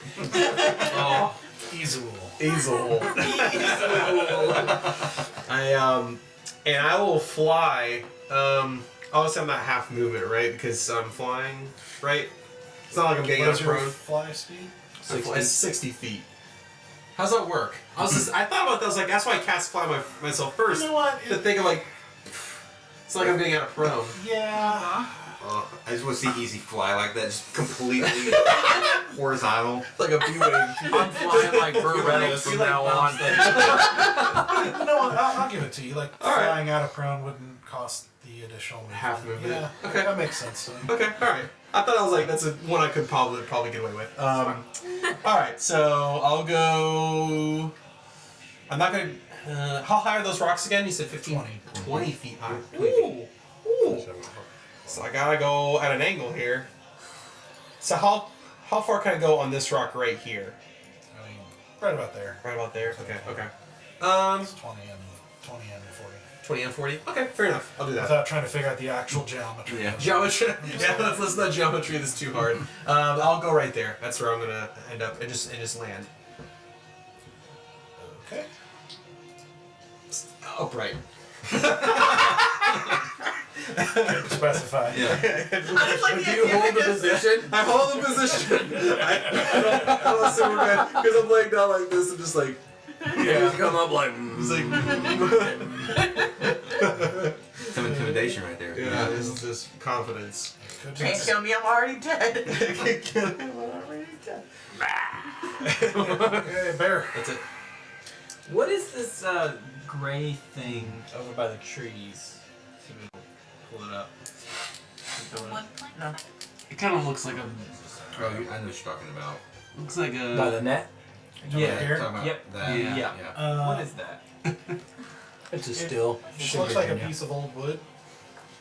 Oh, Easel. Easel. And I will fly. Obviously, I'm not half movement, right? Because I'm flying, right? It's not like I'm getting What out is of your prone. fly speed? It's 60 feet. How's that work? I thought about that. I was like, that's why I cast fly myself first. You know what? To think of like, it's like I'm getting out of prone. Yeah. I just want to see Easy fly like that, just completely horizontal. Like a B-wing. I'm flying like Burt Reynolds from now on. No, I'll give it to you. Like, All right. flying out of prone wouldn't cost the additional movement. Half movement. Yeah. Okay. That makes sense to me. Okay, alright. I thought I was like, that's one I could probably get away with. Alright, so I'll go. I'm not gonna. How high are those rocks again? You said 15? 20 feet high. Ooh. Ooh. So I gotta go at an angle here. So how far can I go on this rock right here? I mean, right about there. Right about there? Okay, okay. It's 20 and 40. 20 and 40? Okay, fair enough. I'll do that. Without trying to figure out the actual geometry. Yeah. Geometry. Yeah, let's not geometry. That's too hard. I'll go right there. That's where I'm gonna end up and just land. Okay. Upright. Good to specify. Yeah. Do you hold the position? I hold the position. I don't assume that because I'm laying down like this and just like You just come up like. it's like Some intimidation right there. yeah, this is just confidence. Could Can't be. kill me, I'm already dead. Okay, bear. That's it. What is this gray thing over by the trees? See if we can pull it up. One plank. No. It kind of looks like a. Oh, I know what you're talking about. Looks like a. By the net? Yeah. Here? Talking about Yep. that. Yeah. What is that? It's a still. It looks like a piece of old wood.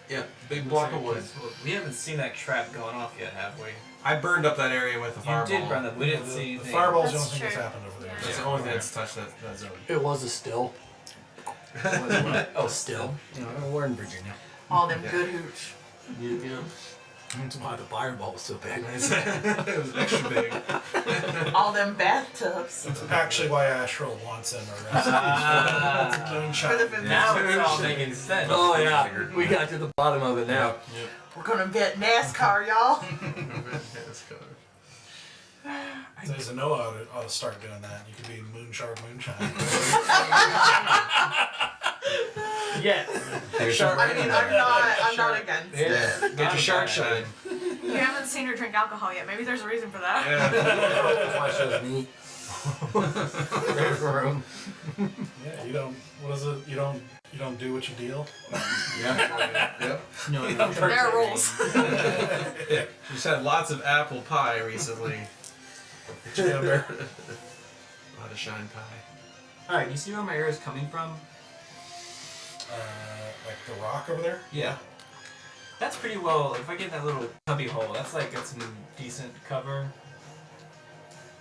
Yeah, big block of wood. We haven't seen that trap going off yet, have we? I burned up that area with a You fireball. did burn that. We didn't see The anything. fireball's the That's only thing that's true. happened over there. That's the only thing that's touched that zone. It was a still. Oh, still. You know, we're in Virginia. All them good hooch. Yeah. That's why the fireball was so big. It was extra big. All them bathtubs. That's actually why Ashroll wants him arrested. For Moonshine. the Now it's all making sense. Oh yeah, we got to the bottom of it now. We're gonna bet NASCAR, y'all. Says Noah ought to start doing that. You could be Moonshard Moonshine. Yes. There's some I red mean, in I'm there. not against it. Yeah. Get your shark shine. You haven't seen her drink alcohol yet. Maybe there's a reason for that. That's why she was neat. Ready for room. Yeah, you don't. What is it? You don't do what you deal. Yeah. Yep. No, There are rules. Just had lots of apple pie recently. Yeah, bear. A lot of shine pie. Alright, you see where my air is coming from? Like the rock over there. Yeah. That's pretty well, if I get that little cubby hole, that's like got some decent cover.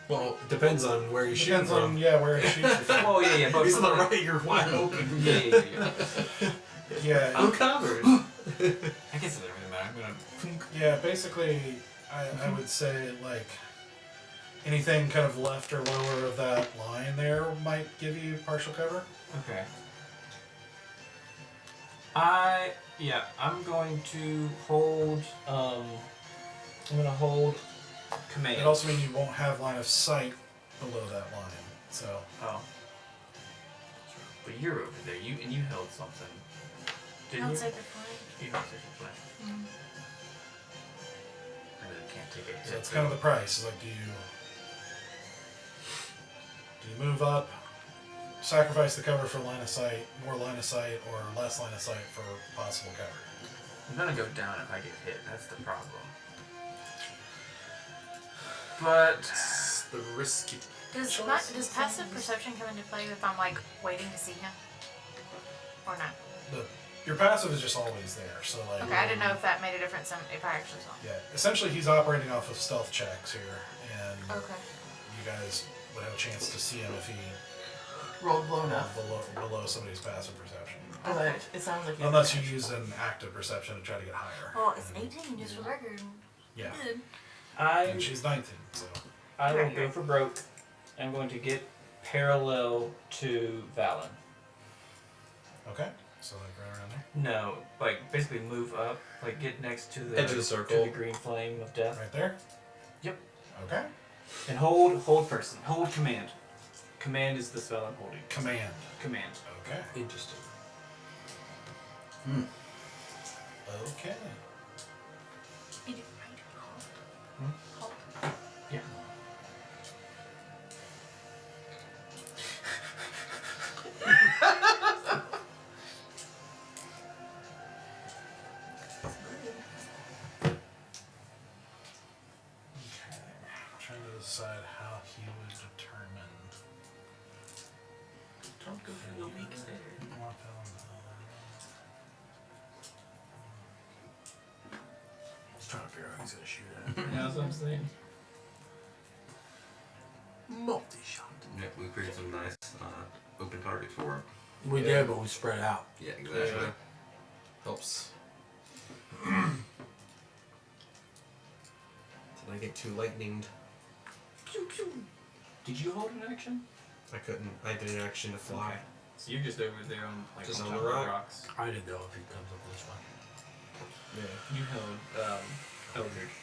Well, it depends on where you shoot Depends on from. where it shoots you from. Oh yeah, but He's to the from right, you're wide open. Yeah. Yeah, I'm covered. I guess it doesn't really matter. I'm gonna. yeah. Basically, I would say like anything kind of left or lower of that line there might give you partial cover. Okay. I'm going to hold. I'm gonna hold Command. It also means you won't have line of sight below that line. So Oh. But you're over there. You held something. Didn't Held you? sacred flame. You held Sacred Flame. Mm. I really can't take a hit. it's kind of the price. It's like, do you move up, sacrifice the cover for line of sight, more line of sight, or less line of sight for possible cover? I'm gonna go down if I get hit. That's the problem. But It's the risky. Does passive perception come into play if I'm like waiting to see him, or not? Your passive is just always there. So like, Okay, I didn't know if that made a difference if I actually saw him. yeah, essentially he's operating off of stealth checks here, and Okay. you guys would have a chance to see him if he Rolled low enough. below somebody's passive perception. But it sounds like Unless you use an active perception to try to get higher. Well, it's 18 just for the record. Yeah. Good. And she's 19, so. I will go for broke. I'm going to get parallel to Valen. Okay. So like right around there. No, like basically move up, like get next to the Edge of the circle. to the green flame of death, Right there? Yep. Okay. and hold person, hold command. Command is the spell I'm holding. Command. Command. Okay. Interesting. Okay. Hold. Yeah. I'm trying to decide how he would determine. Don't go for the weak there. Just trying to figure out who he's gonna shoot at. Yeah, that's what I'm saying. Multi-shot. Yeah, we created some nice open targets for him. We did, but we spread out. Yeah, exactly. Yeah. Helps. Did I get too lightninged? Did you hold an action? I couldn't. I did an action to fly. Okay. So you're just over there on like Just on on top the of rock? rocks. I didn't know if he comes up this way. Yeah. You held Eldridge.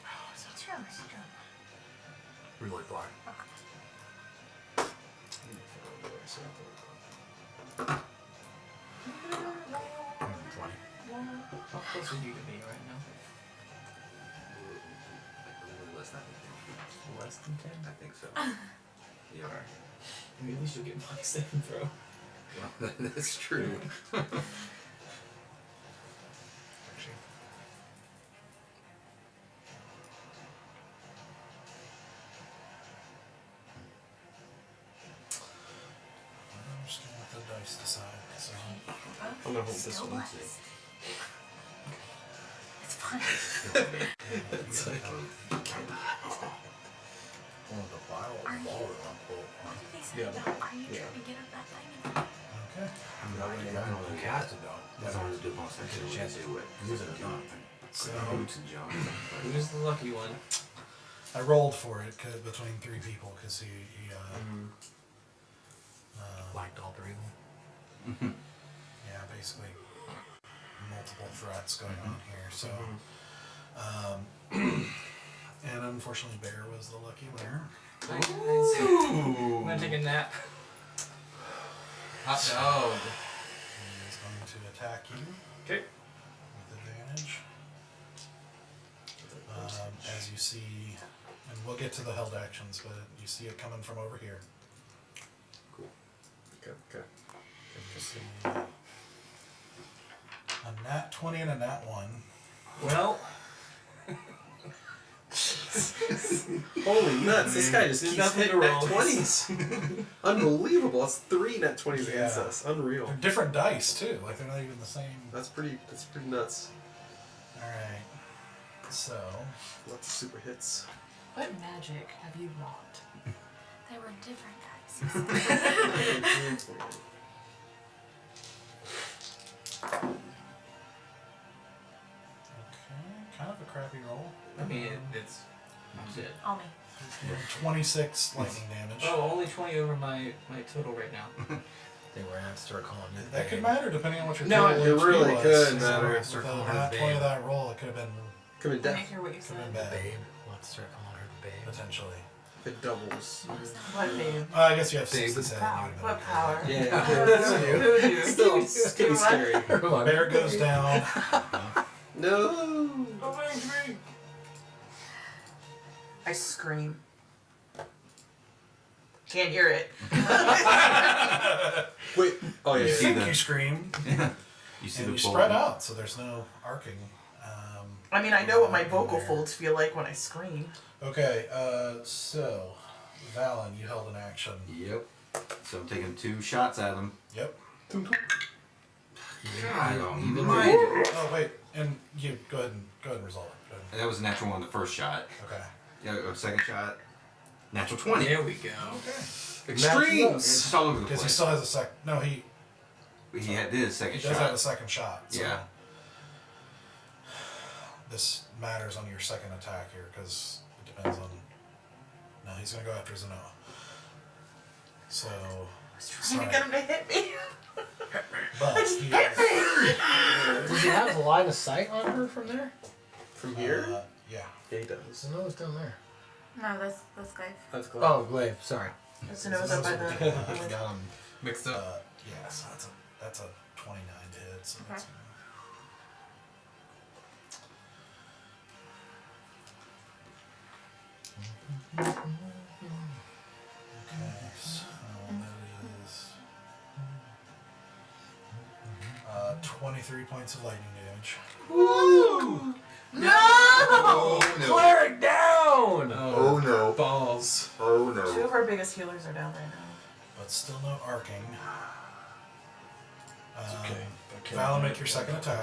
Oh, is that true? Is that true? Really far. How close are you to me right now? Less than Less than 10? I think so. You are. I mean, at least you'll get my 7 throw. Well, that's true. I'm just gonna let the dice decide. So. I'm gonna hold this Still one. blessed. It's fine. It's like, Are you? What did they say Yeah. about? Are you Yeah. trying to get up that thing? Okay. I don't cast it though. That's all to do most of Get a chance to do it. use it or not. So Boots and jump. Who's the lucky one? I rolled for it between 3 people because he Liked all three of them. yeah, basically multiple threats going on here. So, and unfortunately, Bear was the lucky winner. I'm gonna take a nap. hot dog. He is going to attack you Okay. with advantage. As you see, and we'll get to the held actions, but you see it coming from over here. Okay. You see a nat 20 and a nat 1. Well, Holy nuts! This guy just There's keeps nothing hitting to net roll. 20s. Unbelievable. That's 3 net 20s against Yeah. us. Unreal. They're different dice too. Like they're not even the same. That's pretty nuts. All right. So Lots of super hits. What magic have you wrought? They were different guys. okay, kind of a crappy roll. I mean, it's. I'm dead. On me. 26 lightning damage. Oh, only 20 over my total right now. They were gonna start calling you. That could matter depending on what your No, total it HP really was. could So matter. with a nat 20 of that roll, it could have been Come in I didn't death. hear what you could have said. been bad. Babe. Look Start calling her the babe. potentially. If it doubles. What babe? I guess you have Babe. 6 to 10. Power. You would What know. power? Yeah. Voodoo. Still, it's gonna be scary. Come on. Bear goes down. No. I scream. Can't hear it. Wait. Oh You yeah. think the- you scream, You see and the you bolt. spread out, so there's no arcing. I mean, I know what my vocal folds feel like when I scream. Okay, so Valen, you held an action. Yep. So I'm taking 2 shots at him. Yep. I don't Even mind. Oh wait, and you go ahead and resolve it. Go ahead. That was a natural 1 the first shot. Okay. Yeah, second shot. Natural 20. There we go. Okay. Extremes. It's just all over the Because he place. still has a sec. No, he He did his second does have a shot. second shot. So Yeah. This matters on your second attack here because it depends on. No, he's gonna go after Zenoa. So. Trying to get him to hit me. But he Does he have a line of sight on her from there? From here? yeah. Yeah, he does. No, it's down there. No, that's good. That's close. Oh, Glaive. Sorry. So nose up by the. Got him. Mixed up. Yeah, so that's a 29 to hit. So that's, okay, so that is 23 points of lightning damage. Woo! No! Oh no. Cleric down! Oh no. Balls. Oh 2 no. of our biggest healers are down right now. But still no arcing. Okay. Val, make your second attack.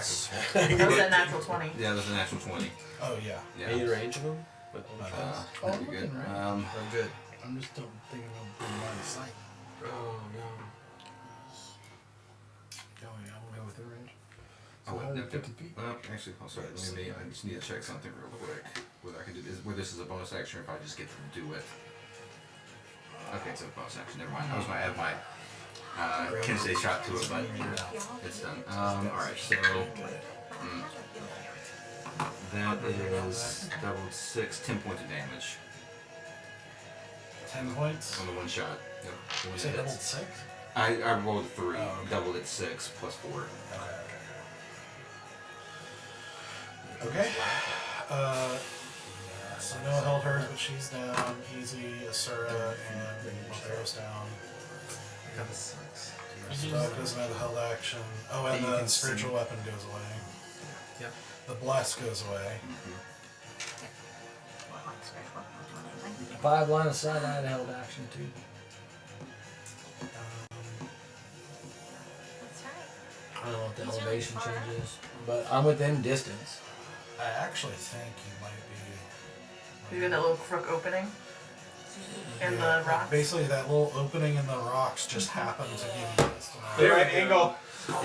That's a natural 20. Yeah, that's a natural 20. Oh, yeah. Are you in Yeah. range of him? With Uh, Pretty good. right. I'm good. I'm just don't thinking of being line of sight. Oh no. Going all the way within range. Oh, wait, no, 50 feet. actually, oh, sorry. Let me. I just need to check something real quick. Whether I can do this, whether this is a bonus action, or if I just get to do it. Okay, it's a bonus action. Never mind. I was gonna add my Kinsey shot to it, but it's done. All right, so that is doubled 6, 10 points of damage 10 points. on the 1 shot. Yep. You say doubled 6? I rolled 3, Oh, okay. doubled it 6 plus 4. Okay. So Noah held hers, but she's down. Easy, Asura, and Barrow's down. Spell doesn't have the held action. Oh, and You the can spiritual weapon goes away. Yep. The bless goes away. 5 line of sight, I had held action too. That's right. I don't know what the He's really elevation far change up. is, but I'm within distance. I actually think you might be. You got that little crook opening in the rock. Basically, that little opening in the rocks just happened to give you this. Right angle.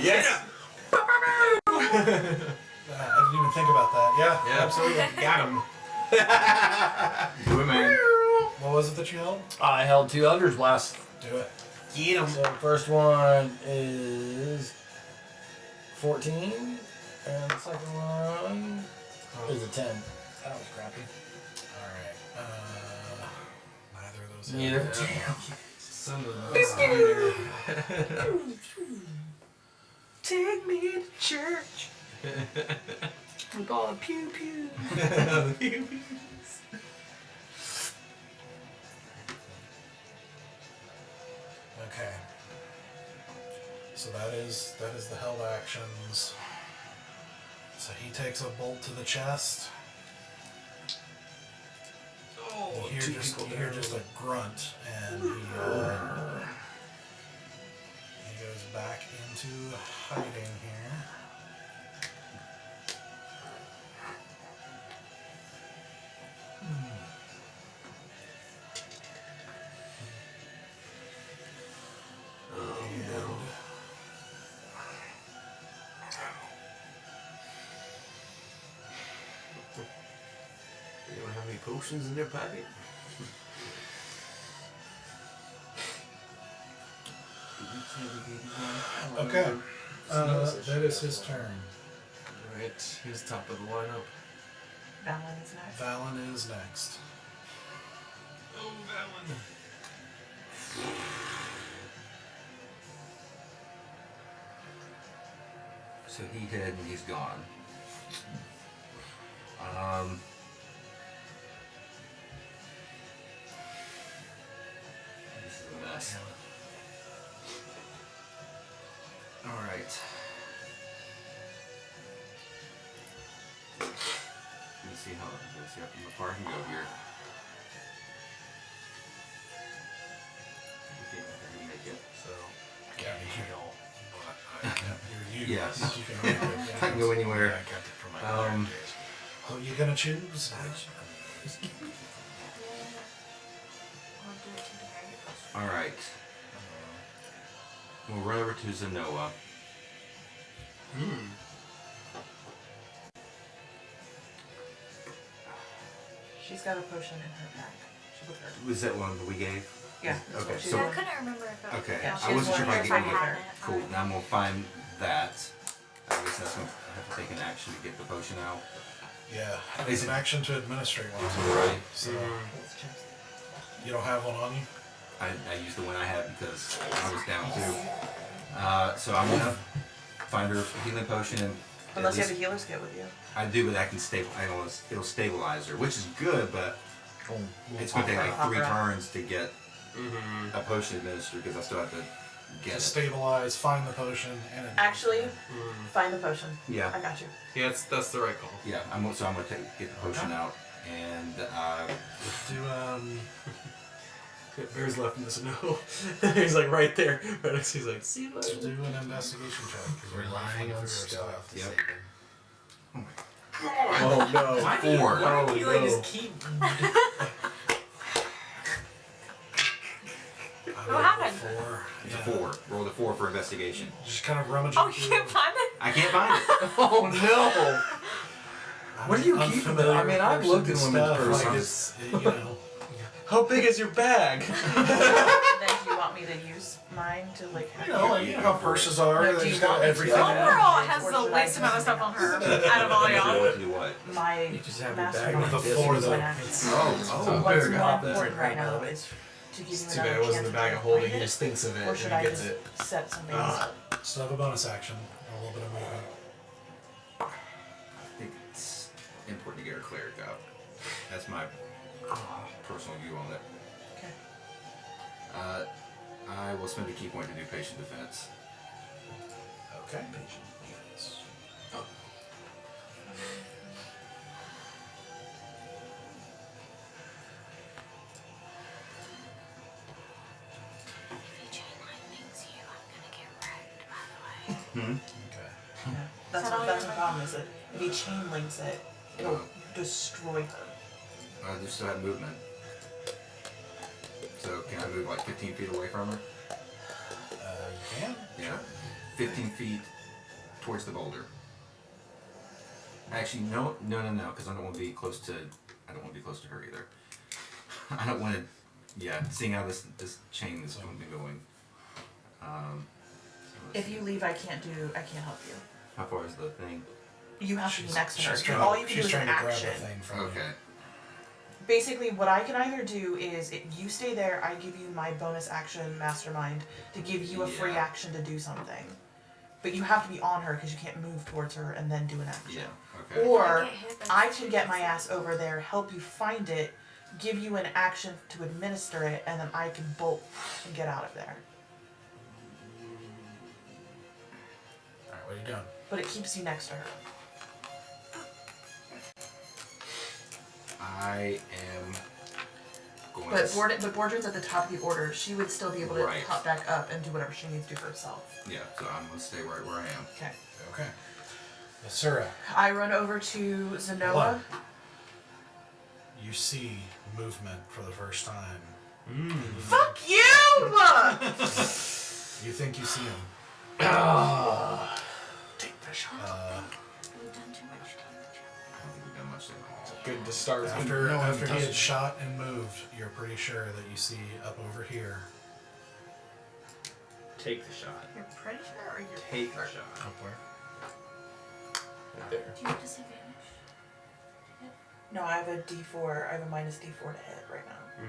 Yes. I didn't even think about that. Yeah, absolutely. Got him. Do it, man. What was it that you held? I held 2 Eldritch Blasts. Do it. Get him. So the first one is 14, and the second one is a 10. That was crappy. Alright. Neither of those. Neither. hit. Son of a mosquito. Take me to church. With all the pew pew. Okay. So that is the held actions. So he takes a bolt to the chest. Oh, You hear just a grunt, and he goes back into hiding here. And You don't have any potions in your pocket? okay, that is his turn. Alright, here's top of the lineup. Valen is next. Valen is next. Oh, Valen. So he hid and he's gone. This is a mess. Alright. Let's see how far I can go here. I can make it. So, yeah, heal. You're you. Yes. You can make it, I can go anywhere. Yeah, I kept it from my days. Who you gonna choose? Or do it to the very first. Alright. We'll run over to Zenoa. She's got a potion in her pack. She with her. Was that one that we gave? Yeah. Okay, She's so- I couldn't remember if it was. Okay, Yeah, I wasn't sure if I she's could one get with it. her. Cool, now I'm gonna find that. I guess that's gonna have to take an action to get the potion out. Yeah, Is it's an it- action to administrate one. Right. So, you don't have one on you? I used the one I had because I was down too. So I'm gonna find her a healing potion and at Unless you have a least- healer's kit with you. I do, but I can it'll stabilize her, which is good, but it's gonna take like 3 turns to get a potion administered because I still have to get To it. stabilize, find the potion, and Actually, find the potion. I Yeah, got you. Yeah, that's the right call. yeah. I'm gonna get the potion out and do Bear's left in the snow. He's like right there. He's like, see you later. do an investigation check because you're Relying on stuff. stuff to Yep. save him. Oh no. Why do you, Four. why do you like no. just keep? What happened? 4. it's a 4. Roll the 4 for investigation. Just kind of rummaging Oh, you through. can't find it? I can't find it. Oh no. I'm What do you an keep in unfamiliar there? I mean, I've looked in person women's stuff, like purses. it's, you know. How big is your bag? Then do you want me to use mine to like? You know, like, you know how purses are. No, They do just you got want me to? everything. Your in girl it. has Or the should I least amount of do stuff on her something out of all y'all. What to do what? My You just have your bag mastermind with the is four, one though. action. Oh, What's better more got that. important right now is to give It's you too bad another it wasn't chance the bag to of holding. find He it, just thinks of it or and should he I gets just it. set something? So have a bonus action, a little bit of movement. I think it's important to get her cleric out. That's my personal view on it. Okay. I will spend a key point to do patient defense. Okay. If you chain lightnings you, I'm gonna get wrecked, by the way. Okay. Yeah. That's Is that all that's you the problem. Is that if he chain links it, it'll destroy her. I do still have movement. So can I move like 15 feet away from her? You can? Yeah. 15 feet towards the boulder. Actually, no, because I don't want to be close to. I don't want to be close to her either. I don't want to. Yeah, seeing how this chain is going to be going. So let's If you leave, I can't help you. how far is the thing? You have to be next to her. she's trying All to- you can do she's is trying an to grab action. the thing from you. Okay. Basically, what I can either do is if you stay there, I give you my bonus action, mastermind, to give you a free Yeah. action to do something. But you have to be on her because you can't move towards her and then do an action. Yeah. Okay. Or I get hit, that's I can get my ass over there, help you find it, give you an action to administer it, and then I can bolt and get out of there. Alright, what are you doing? But it keeps you next to her. I am going. But to Bordren's at the top of the order. She would still be able to Right. hop back up and do whatever she needs to do for herself. Yeah. So I'm going to stay right where I am. Okay. Okay. Basura, I run over to Zenoa. Blood. You see movement for the first time. Fuck you! You think you see him. Take the shot. We've done too much damage. I don't think we've done much damage. Good to start. After he had shot and moved, you're pretty sure that you see up over here. Take the shot. You're pretty sure or you're Take the shot. Right there. Do you have disadvantage? No, I have a D4. I have a minus D4 to hit right now.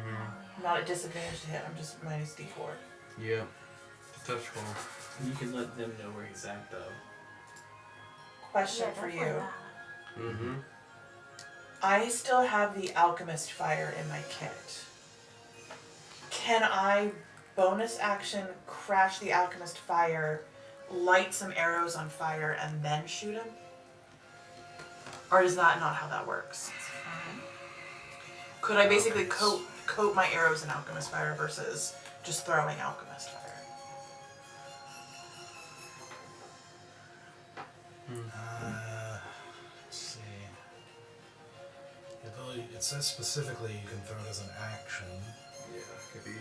I'm not at disadvantage to hit. I'm just minus D4. Yeah. Touch roll. You can let them know where he's at, though. Question for you. Mm-hmm. I still have the alchemist fire in my kit. Can I bonus action crash the alchemist fire, light some arrows on fire, and then shoot him? Or is that not how that works? Could I basically coat my arrows in alchemist fire versus just throwing alchemist fire? Let's see. The ability, it says specifically you can throw it as an action. Yeah, could be.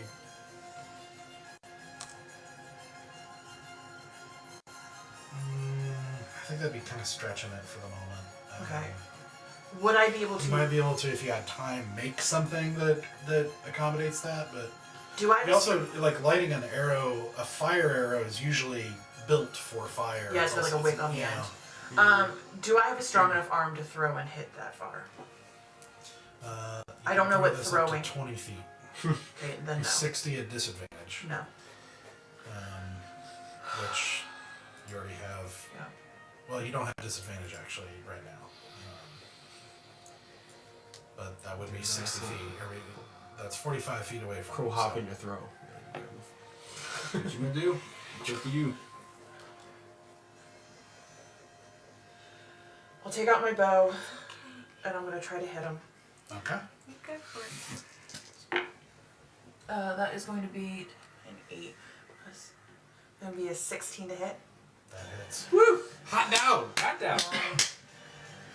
I think that'd be kind of stretching it for the moment. Okay. Would I be able You might to? be able to, if you had time, make something that accommodates that, but Do I? you also, like, lighting an arrow, a fire arrow is usually built for fire. Yeah, it's got like a Also, wick on the you end. know, Do I have a strong enough arm to throw and hit that far? you I don't know can what throw this up to throwing- 20 feet. Okay, then no. 60 at disadvantage, No. which you already have. Yeah. Well, you don't have disadvantage actually right now. But that would be 60 feet. That's 45 feet away from Crow you, hop so. in your throw. What you gonna do? It's up to you. I'll take out my bow, and I'm gonna try to hit him. Okay. Go for it. That is going to be an 8 plus. Going to be a 16 to hit. That hits. Woo! Hot down! Got that.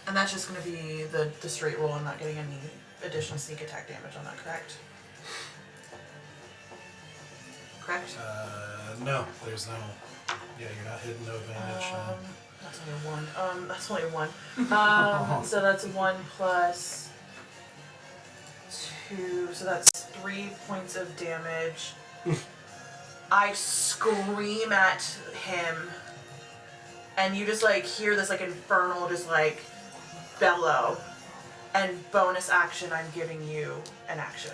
And that's just going to be the straight roll. I'm not getting any additional sneak attack damage on that, correct? Correct? No, there's no. Yeah, you're not hitting no advantage. That's only one. That's only one. So that's 1 plus 2. So that's 3 points of damage. I scream at him, and you just like hear this like infernal just like bellow. And bonus action, I'm giving you an action.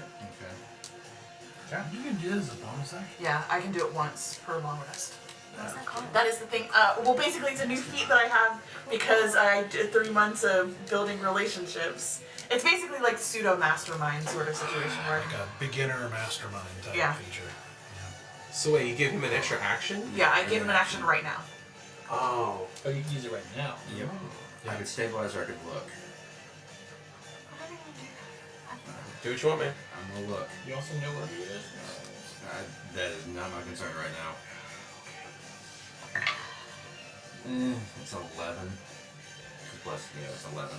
Okay. You can do this as a bonus action. Yeah, I can do it once per long rest. What's that called? That is the thing. Well, basically, it's a new feat that I have because I did 3 months of building relationships. It's basically like pseudo mastermind sort of situation where. Like a beginner mastermind type Yeah. feature. So wait, you give him an extra action? Yeah, I give him an action right now. Oh. Oh, you can use it right now. Yep. I could stabilize or I could look. What are you gonna do? Do what you want, man. I'm gonna look. You also know where he is? That is not my concern right now. It's 11. Plus, yeah, it's 11.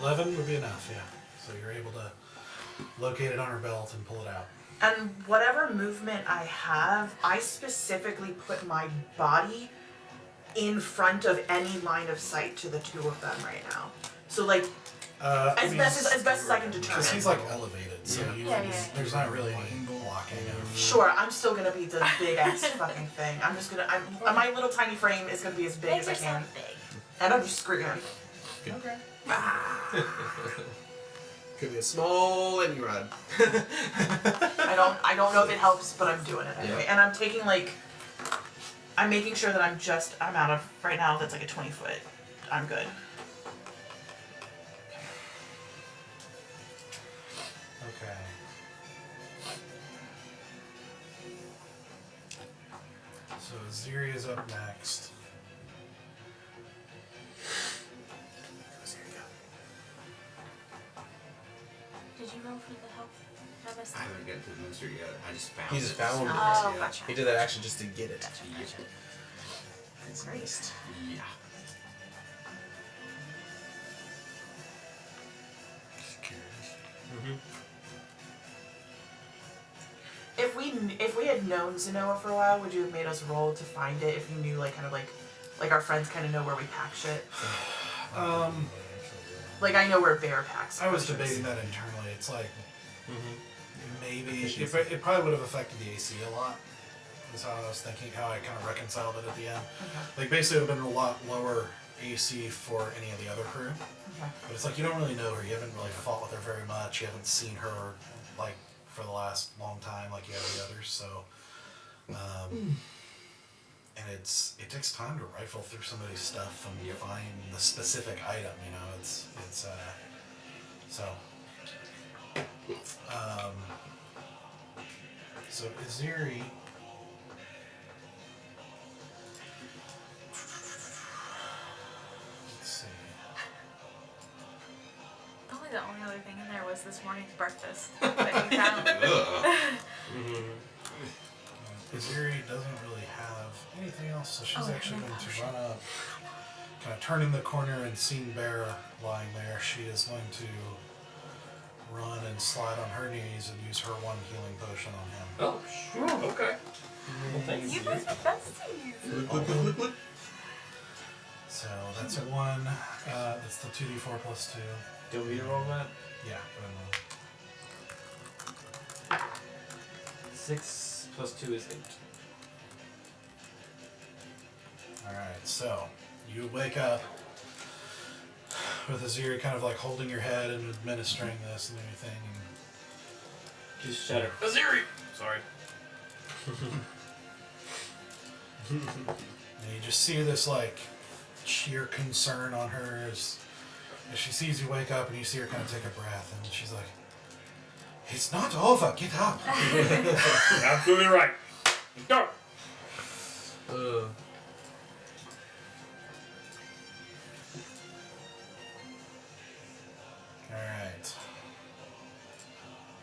11 would be enough, yeah. So you're able to locate it on her belt and pull it out. And whatever movement I have, I specifically put my body in front of any line of sight to the two of them right now. So like, as best as I can determine. Because he's like elevated, so you, Yeah. there's not really any blocking of. Sure, I'm still gonna be the big ass fucking thing. I'm just gonna. My little tiny frame is gonna be as big Make as I can, yourself big. and I'm just screaming. Okay. Could be a small lightning rod. I don't know if it helps, but I'm doing it anyway. Yeah. And I'm taking like, I'm making sure that I'm out of right now. That's like a 20 foot. I'm good. Okay. So Ziri is up next. Did you roll for the help? Did I miss I that? haven't gotten to the minister yet. I just found He just it. found it. Oh, Yeah. gotcha. He did that action just to get it. Gotcha, gotcha. Great. Yeah. Just curious. If we had known Zenoa for a while, would you have made us roll to find it? If you knew like kind of like our friends kind of know where we pack shit. Like I know where Bear packs. I was groceries. debating that internally. It's like maybe it probably would have affected the AC a lot. That's how I was thinking. How I kind of reconciled it at the end. Okay. Like basically, it would have been a lot lower AC for any of the other crew. Okay. But it's like you don't really know her. You haven't really fought with her very much. You haven't seen her like for the last long time like you have the others. So, and it takes time to rifle through somebody's stuff and find the specific item. You know, it's so Iziri. Let's see. Probably the only other thing in there was this morning's breakfast that you found. Iziri doesn't really have anything else, so she's Oh, actually and going to potion. run up, kind of turning the corner and seeing Bear lying there. She is going to run and slide on her knees and use her one healing potion on him. Oh, sure. Okay. Well, thanks. You guys are besties. So that's a 1. That's the 2d4 plus 2. Do you want me to roll that? Yeah. 6 plus 2 is 8. Alright, so you wake up with Aziri kind of like holding your head and administering this and everything. And Just shatter. Aziri! Sorry. And you just see this like sheer concern on her as she sees you wake up and you see her kind of take a breath and she's like, "It's not over, get up." Absolutely right. Go! Alright.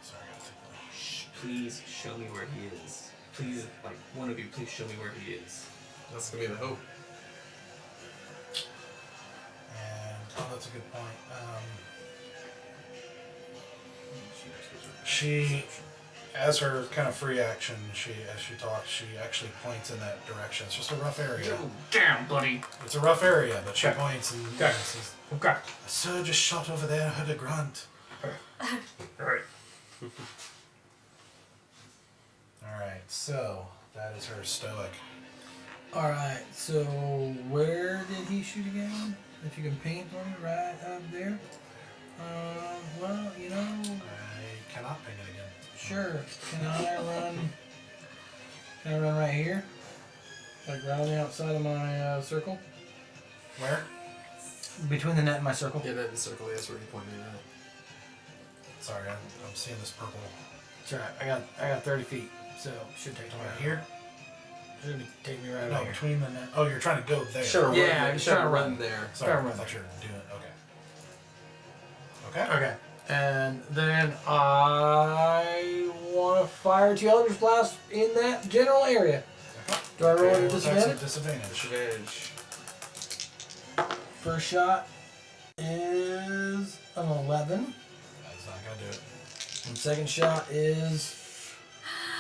Sorry, I gotta take that. Please show me where he is. Please, like, one of you, please show me where he is. That's gonna be the hope. And that's a good point. She, as her kind of free action, as she talks, she actually points in that direction. It's just a rough area. Oh, damn, buddy. It's a rough area, but she points and Okay. says, Okay. "A surge just shot over there, I heard a grunt." Alright. Alright, so that is her stoic. Alright, so where did he shoot again? If you can paint for me, right up there. Well, you know, I cannot ping it again. sure. Can I run right here? Like right on the outside of my circle? Where? Between the net and my circle? Yeah, that in the circle, that's where he pointed at. Sorry, I'm seeing this purple. That's right. I got 30 feet, so should take me Right right here? Should take me right No, here. between the net. Oh, you're trying to go there. Sure, Yeah, run there. I'm Just trying to run run. there. Sorry, Try I to run. thought you were doing it. Okay. Okay. Okay. And then I want to fire 2 Eldritch Blasts in that general area. Do I roll at a That's disadvantage? a disadvantage. Disadvantage. First shot is an 11. That's not gonna do it. And second shot is...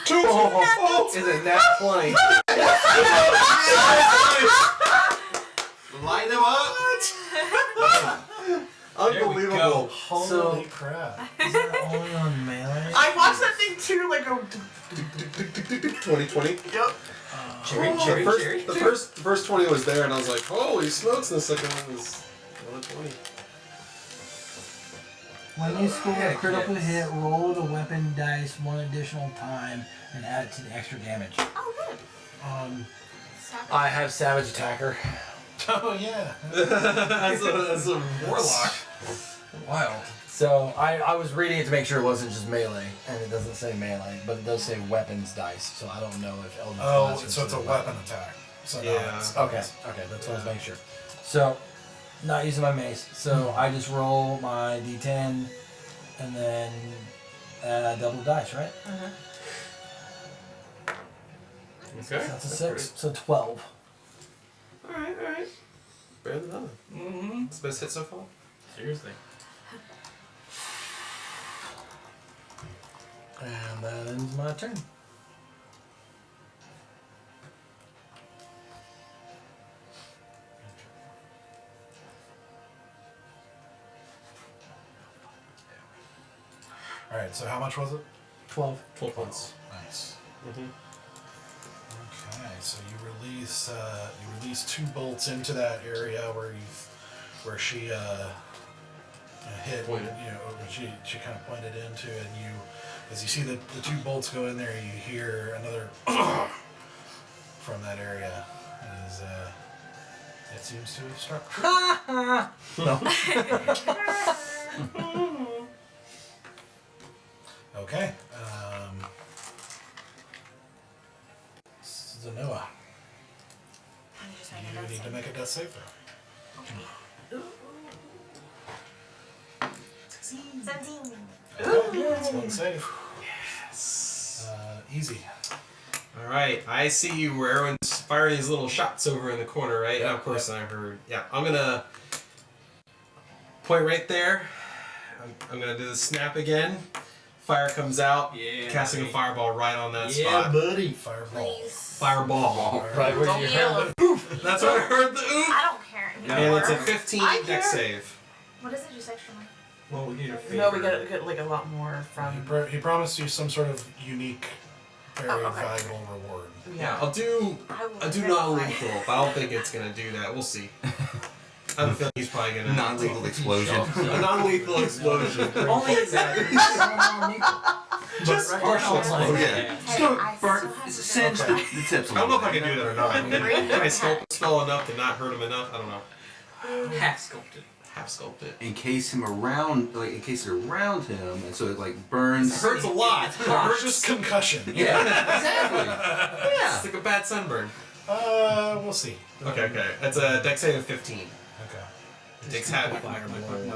Oh, is it nat 20? Light them up! Unbelievable. Holy crap. Is that only on melee? I watched that thing too, like go. 2020. Yep. Cherry. The first 20 was there, and I was like, holy smokes, and the second one was another 20. When you score a critical hit, roll the weapon dice 1 additional time and add it to the extra damage. Oh, good. Savage. I have Savage Attacker. Oh, yeah. As a warlock. Wow. So I was reading it to make sure it wasn't just melee, and it doesn't say melee, but it does say weapons dice, so I don't know if Eldritch Oh, Blast is so it's a considered weapon attack. So Yeah. no, it's, Okay, that's what I was making sure. So, not using my mace, so I just roll my d10 and then double dice, right? Okay. So that's a 6, so 12. Alright. Better than nothing. Mm-hmm. It's the best hit so far. Seriously. And that ends my turn. Alright, so how much was it? 12. 12 points. Nice. Mm-hmm. Okay. so you release 2 bolts into that area where she hit. Pointed. She kind of pointed into, and as you see the 2 bolts go in there, you hear another from that area. As it seems to have struck true. Okay. Zenoa, you need to make a death save throw. 17. Okay, that's 1 save. Yes. Easy. All right, I see you where everyone's firing these little shots over in the corner, right? Yeah, And of course, I heard. Yeah, I'm gonna point right there. I'm gonna do the snap again. Fire comes out, Yeah, casting a buddy. fireball right on that Yeah, spot. buddy. Fireball. Please. Fireball. Right where Don't you yell. heard the poof. That's what I heard. The oof. I don't care And anymore. it's a 15 I deck care. save. What is it? Just extra money? Well, we need a favor. No, we get like a lot more from. He promised you some sort of unique, very Oh, okay. valuable reward. Yeah, I'll do I will non-lethal, but I don't think it's gonna do that. We'll see. I have a feeling he's probably gonna Non-lethal explosion. a non-lethal explosion. Only exactly. Just partial explosion. Yeah. Hey, Go I burn. still have Singe the- the tips. I don't know if I can do that or not. Bring Can I it sculpt back. the spell enough to not hurt him enough? I don't know. Half sculpted. Half sculpt it. Encase him around, encase it around him, and so it burns. It hurts a lot. It hurts. Just concussion. Yeah, exactly. It's like a bad sunburn. We'll see. Okay. That's a dex save of 15. Okay. He takes half.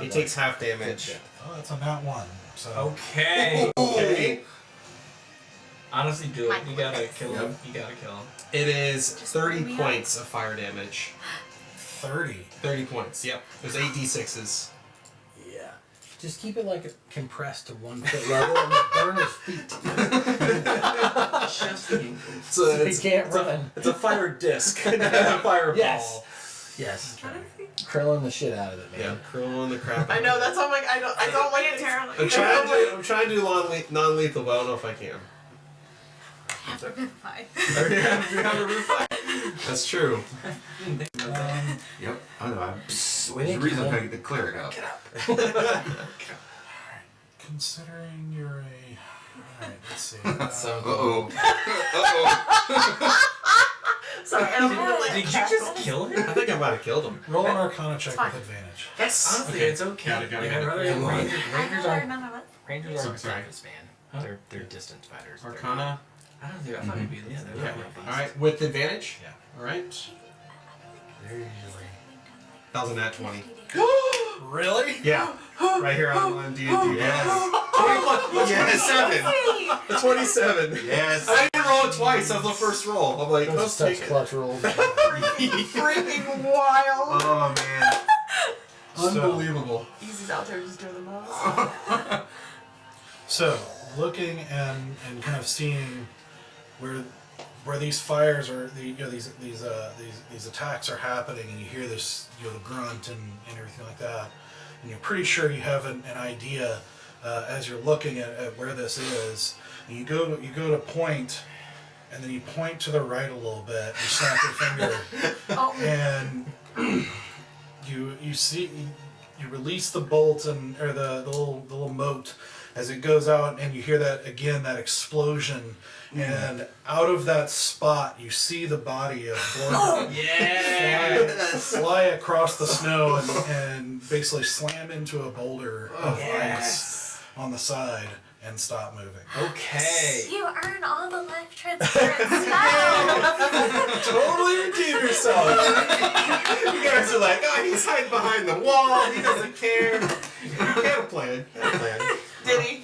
He takes half damage. Oh, that's a nat 1. So. Okay. Okay. Honestly, do it. You gotta kill him. Yep. You gotta kill him. It is Just 30 bring me points of fire damage. 30. 30 points. Yep. There's 8 d6s. Yeah. Just keep it compressed to 1 foot level and then burn his feet. Just you. So he can't run. It's a fire disc. Fireball. Yes. Yes. Krilling the shit out of it, man. Yeah, curling the crap. I know that's why I'm like I don't like it. I'm trying to do non-lethal, but I don't know if I can. Have to revivify. That's true. Yep. I know. There's We a need reason to- I to clear it up. Considering you're a. Alright, let's see. Uh-oh. Sorry, I don't mean to, like, Did you just kill him? I think I might have killed him. Roll an Arcana check Fine. with advantage. Yes. Honestly, it's okay. Got it. Yeah, rather than Rangers, Rangers I aren't. none of it. Rangers aren't Sorry. surface fan. Huh? They're distance fighters. Arcana. I don't think I thought you'd be Yeah, this. they're All right, with advantage. Yeah. All right. They're usually. That was a nat 20. Really? Yeah. Right here on D&D. Yes. 27. A 27. Yes. I didn't roll it twice. That was the first roll. I'm like, Those let's touch take it. clutch rolls. freaking wild. Oh man. Unbelievable. Easy's out there just doing the most. So, looking and kind of seeing where these fires are, these attacks are happening, and you hear this, the grunt and everything like that, and you're pretty sure you have an idea as you're looking at where this is. And you go to point, and then you point to the right a little bit, and you snap your finger, Oh, and you release the bolt or the little mote as it goes out, and you hear that explosion, and out of that spot you see the body of Bordren fly across the snow and basically slam into a boulder of ice on the side and stop moving. Okay. you earn all the life transference now. Totally redeem yourself. You guys are like, oh, he's hiding behind the wall. He doesn't care. He had a plan. Did he?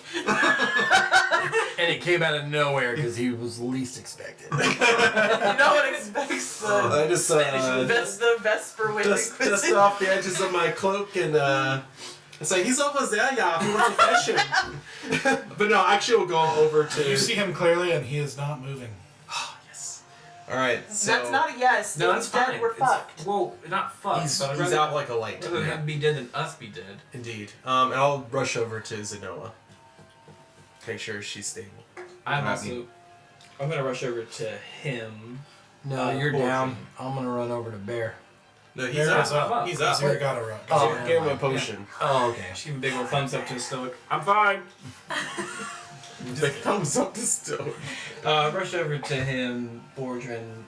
And it came out of nowhere because he was least expected. No one expects I just the Vesper with dust off the edges of my cloak and say he's almost there, yeah. He was a fashion. But no, actually, we'll go over to. You see him clearly, and he is not moving. Yes. All right. So That's not a yes. No, If that's he's dead, fine. we're fucked. Well, not fucked. he's but I'd rather, out like a light. rather than him be dead than us be dead. Indeed. And I'll rush over to Zenoa. Make sure she's stable. I'm Right. also. I'm gonna rush over to him No, you're Bordren. down. I'm gonna run over to Bear. No, he's There up. it's up. He's up. Zero got a run. Oh, Zero Give him a got potion. Oh, okay. Just give him a big old thumbs up to his stoic. I'm fine. Just thumbs up to still. Rush over to him, Bordren.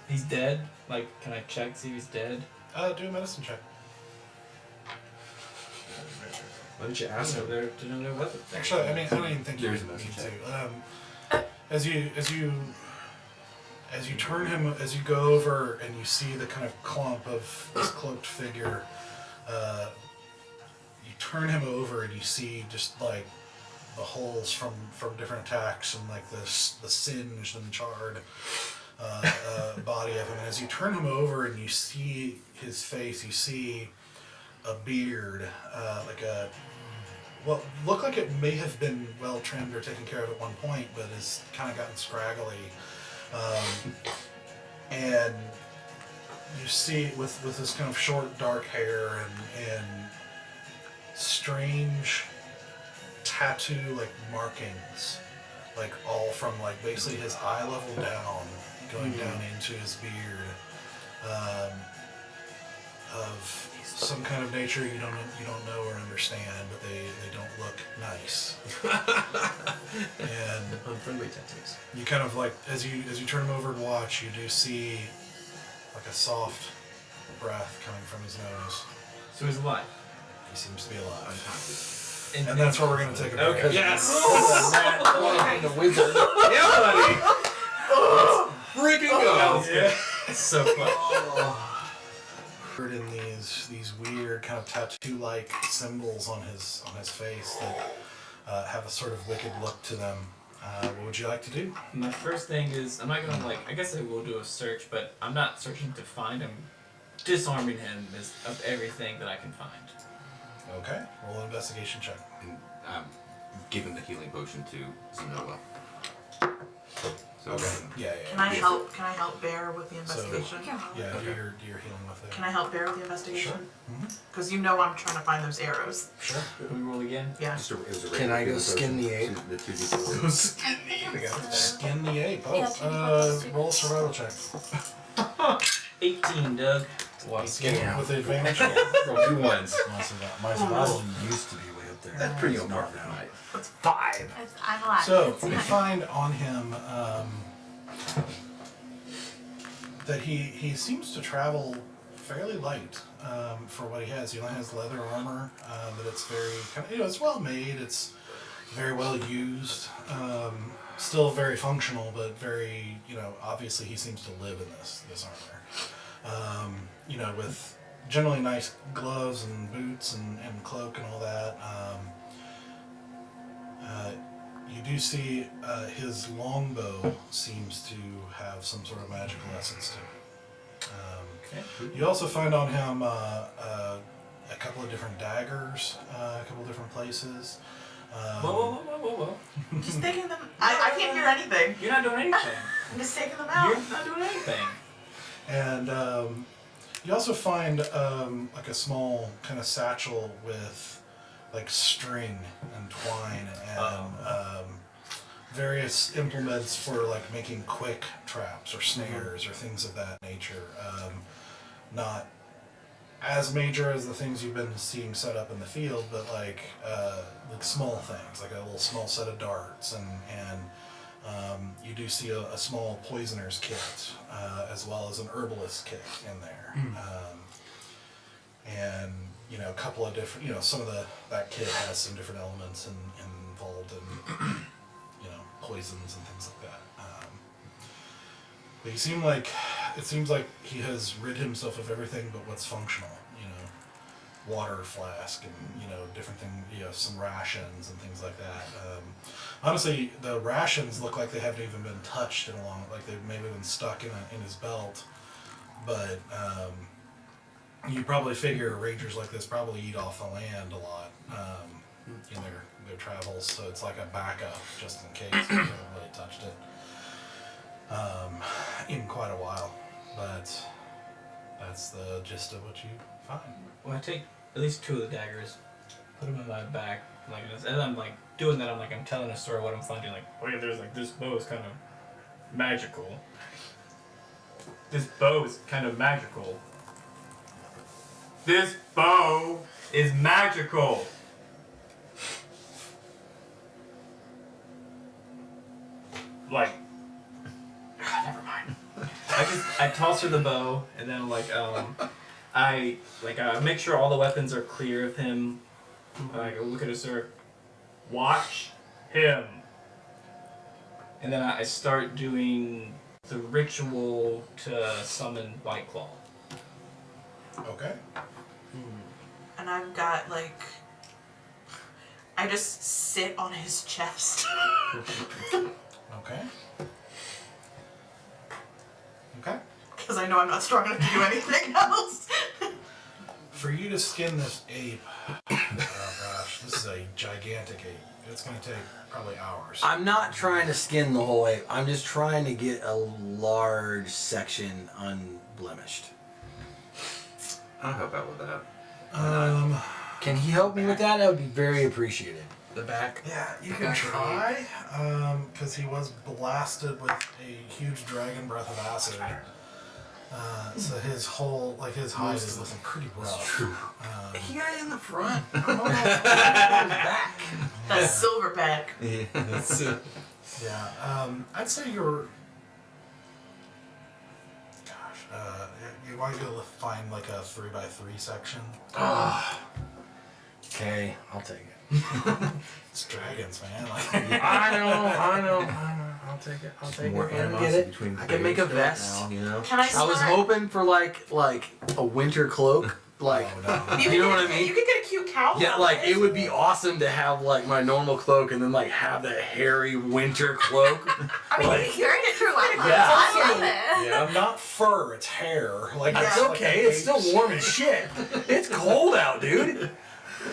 He's dead. Like, can I check, see if he's dead? Do a medicine check. Why didn't you I ask don't know him? their, to know their weapon. Actually, I mean, I don't even think you There's a need medicine check. to. As you turn him, as you go over and you see the kind of clump of this cloaked figure, you turn him over and you see just like the holes from different attacks and like the singed and charred body of him. And as you turn him over and you see his face, you see a beard, like a what looked like it may have been well trimmed or taken care of at one point, but has kind of gotten scraggly. And you see with this kind of short dark hair and strange tattoo like markings, like all from like basically his eye level down, going down into his beard, of some kind of nature you don't know or understand, but they don't look nice. And Unfriendly tattoos. you kind of like as you turn him over and watch, you do see like a soft breath coming from his nose. So he's alive. He seems to be alive. And, And that's where we're gonna take a break. Okay. Yes! The wizard. Yeah, buddy! Freaking go! Yeah. So close. In these weird kind of tattoo-like symbols on his face that have a sort of wicked look to them. What would you like to do? My first thing is, I'm not gonna like, I guess I will do a search, but I'm not searching to find him. Disarming him is of everything that I can find. Okay, roll an investigation check. And I'm giving the healing potion to Zenoa. So Yeah. Can I help? Can I help Bear with the So- investigation? Yeah, you're healing with it. Can I help Bear with the investigation? Sure. Because you know I'm trying to find those arrows. Sure. Can we roll again? Yeah. it was a Can I go regular skin the potion, ape? The 2d4. Here we go. Skin the ape. Yeah, Roll a survival check. 18, Doug. Skin with advantage. Roll 2 ones. My survival used to be way up there. That's pretty on par for now. tonight. That's 5. I'm alive. So It's you fine. find on him that he seems to travel fairly light for what he has. He only has leather armor, but it's very kind of, it's well made. It's very well used. Still very functional, but very, obviously he seems to live in this armor. With generally nice gloves and boots and cloak and all that. You do see his longbow seems to have some sort of magical essence to it. Okay. You also find on him a couple of different daggers, a couple of different places. Whoa. Just taking them. I can't hear anything. You're not doing anything. I'm just taking them You're out. not doing anything. And you also find like a small kind of satchel with like string and twine and various implements for like making quick traps or snares or things of that nature. Not as major as the things you've been seeing set up in the field, but like small things, like a little small set of darts, and you do see a small poisoner's kit, as well as an herbalist kit in there. And a couple of different, some of that kit has some different elements involved in, poisons and things like that. But it seems like he has rid himself of everything but what's functional. Water flask and different things, some rations and things like that. Honestly, the rations look like they haven't even been touched in a long, like they've maybe been stuck in his belt. But you probably figure rangers like this probably eat off the land a lot in their travels, so it's like a backup just in case they haven't really touched it in quite a while. But that's the gist of what you find. Well, I take at least 2 of the daggers, put them in my back, like, as I'm like doing that, I'm telling a story of what I'm finding. Like, wait, there's like this bow is kind of magical. This bow is kind of magical. This bow is magical. Like, never mind. I toss her the bow, and then I make sure all the weapons are clear of him. I go look at her, sir. Watch him. And then I start doing the ritual to summon White Claw. Okay. And I've got like, I just sit on his chest. Okay. Okay. Because I know I'm not strong enough to do anything else. For you to skin this ape, oh gosh, this is a gigantic ape. It's going to take probably hours. I'm not trying to skin the whole ape. I'm just trying to get a large section unblemished. I'll help out with that. Can he help me with that? That would be very appreciated. The back. Yeah, you can try, because he was blasted with a huge dragon breath of acid. So his whole, his hide is looking pretty rough. He got it in the front. Back. That silverback. Yeah. That's it. Yeah, I'd say you're. Gosh, you might be able to find like a 3x3 section. Okay, I'll take it. It's dragons, man. I know. I'll take it. I'll take More it. And get animosity it. between I can make a players vest. now, you know? Can I I start? was hoping for like a winter cloak. Like, Oh, no. you know what I mean? You could get a cute cowl. Yeah, like it would be awesome to have like my normal cloak and then like have that hairy winter cloak. I mean, Like- you're in it through life. Yeah. I love it. Yeah. Not fur, it's hair. It's okay. It's still warm as shit. It's cold out, dude.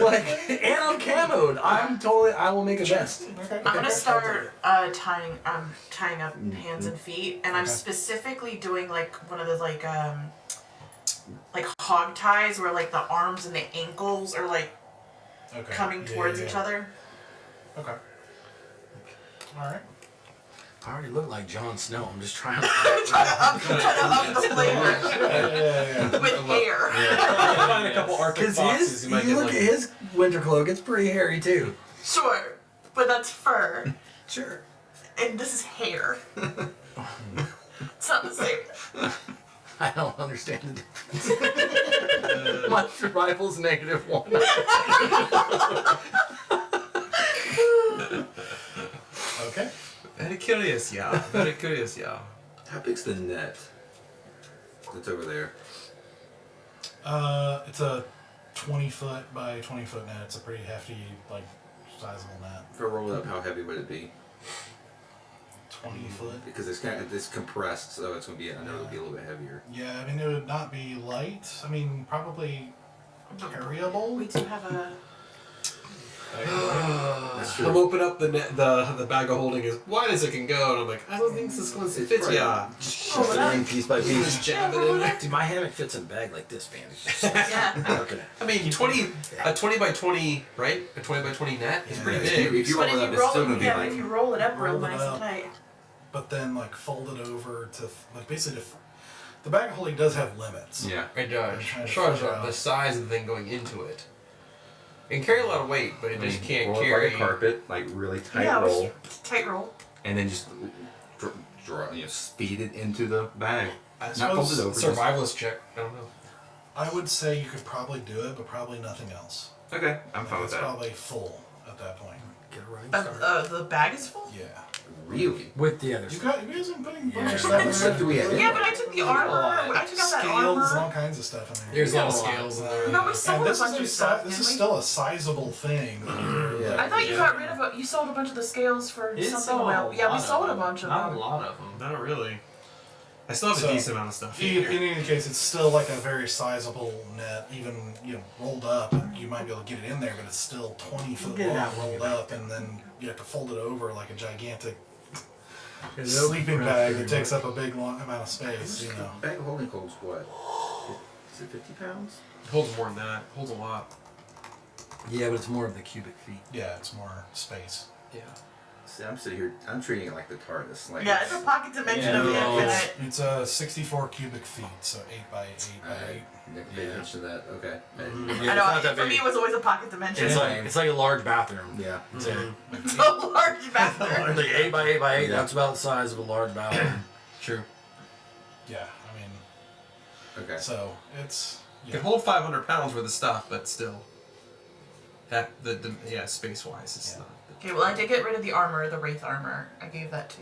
Like, and I'm camoed. I will make a vest. Okay. I'm gonna start tying up hands and feet, and I'm specifically doing like one of those like hog ties where like the arms and the ankles are like Okay. coming towards each other. Okay. Alright. I already look like Jon Snow. I'm just trying to. Up the flavor Yeah. with hair. Find a couple Arctic Because foxes. You might you get look like at his winter cloak. It's pretty hairy too. Sure, but that's fur, Sure. and this is hair. It's not the same. I don't understand the difference. My survival's -1. Okay. Very curious, yeah. Very curious, yeah. How big's the net that's over there? It's a 20-foot by 20-foot net. It's a pretty hefty, sizable net. If I roll it up, how heavy would it be? 20-foot. Because it's compressed, so it's going to be, I know it'll be a little bit heavier. Yeah, I mean, it would not be light. I mean, probably carryable. We do have a. That's I'm true. opening up the bag of holding is wide as it can go, and I'm like, I don't think this is going to fit probably- ya. Shuffling piece by piece. Just jab it in there. Dude, my hammock fits in a bag like this, man. It's just Yeah. okay. I mean, a 20 by 20, right? A 20 by 20 net is pretty Yeah, big. if you roll it up, it's still going to be if like... you roll it up real Roll it nice up. and tight. But then, fold it over to, basically, the bag of holding does have limits. Yeah. It does. I'm trying As to far as figure out. the size of the thing going into it. It can carry a lot of weight, but it just can't roll it carry. like a carpet, like really tight Yeah, roll, tight roll. and then just draw, speed it into the bag. I Not fold it suppose over. just- Survivalist check. I don't know. I would say you could probably do it, but probably nothing else. Okay, I'm fine with It's that. probably full at that point. Get a running start. The bag is full? Yeah. Really? With the other You stuff. guys been putting a bunch Yeah. of stuff What in stuff there. do we have? Yeah, but I took the armor. I took out that Scales and all armor. kinds of stuff in there. There's a lot of Yeah. scales in there. No, we sold And a this bunch is of stuff. this is didn't we? still a sizable thing. Yeah. I thought you got rid of it. You sold a bunch of the scales for something. Well, yeah, we sold a bunch of Not them. a lot of them. Not really. I still have So, a decent amount of stuff In here. any case, it's still like a very sizable net. Even rolled up, you might be able to get it in there, but it's still 20 foot Get it long out. rolled up, and then you have to fold it over like a gigantic Nope. sleeping bag that takes up a big long amount of space. Bag of holding holds what? Is it 50 pounds? It holds more than that. It holds a lot. Yeah, but it's more of the cubic feet. Yeah, it's more space. Yeah. See, I'm sitting here. I'm treating it like the TARDIS. Like Yeah, it's a pocket dimension of the infinite. It's 64 cubic feet, so 8 by 8 by 8. Never paid attention to that. Okay. I know. For me, it was always a pocket dimension. It's like a large bathroom. Yeah. It's a large bathroom. Like 8 by 8 by 8. That's about the size of a large bathroom. True. Yeah, I mean. Okay. So it's. You can hold 500 pounds worth of stuff, but still. Space wise, it's not. Okay, well, I did get rid of the armor, the wraith armor. I gave that to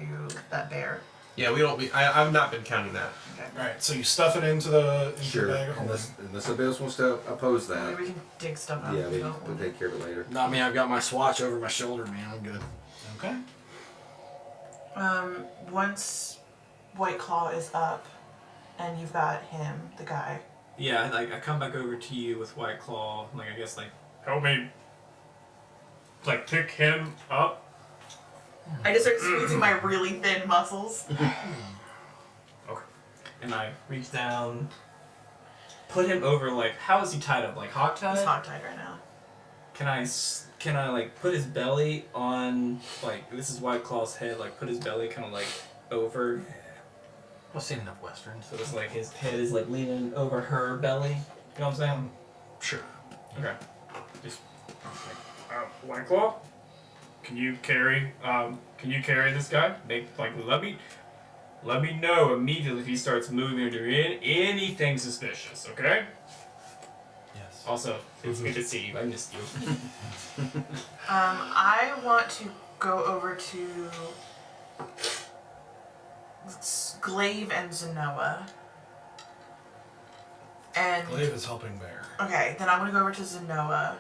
that bear. Yeah, we don't. I've not been counting that. Okay. Alright, so you stuff it into the Sure. bag of holding. Unless somebody else wants to oppose that. Maybe we can dig stuff out. Yeah, if we we don't we'll want take care of it later. Not me. I've got my swatch over my shoulder, man. I'm good. Okay. Once White Claw is up, and you've got him, the guy. Yeah, like I come back over to you with White Claw, like I guess like help me, like pick him up. I just start squeezing my really thin muscles. Okay. And I reach down, put him over like how is he tied up? Like hogtied? He's hogtied right now. Can I like put his belly on like this is White Claw's head? Like put his belly kind of like over. I've seen enough westerns. So it's like his head is like leaning over her belly. You know what I'm saying? Sure. Okay. Just White Claw, can you carry this guy? Let me know immediately if he starts moving or doing anything suspicious, okay? Yes. Also, it's good to see you. I missed you. I want to go over to Glaive and Zenoa. And Glaive is helping Bear. okay, then I'm gonna go over to Zenoa.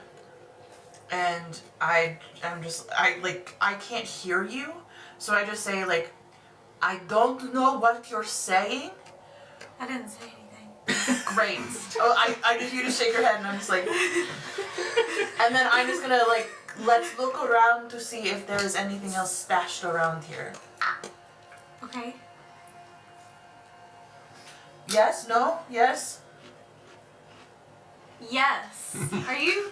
And I can't hear you, so I just say like, I don't know what you're saying. I didn't say anything. Great. Oh, I just you just shake your head and I'm just like, and then I'm just gonna like, let's look around to see if there's anything else stashed around here. Okay. Yes? No? Yes? Yes. Are you?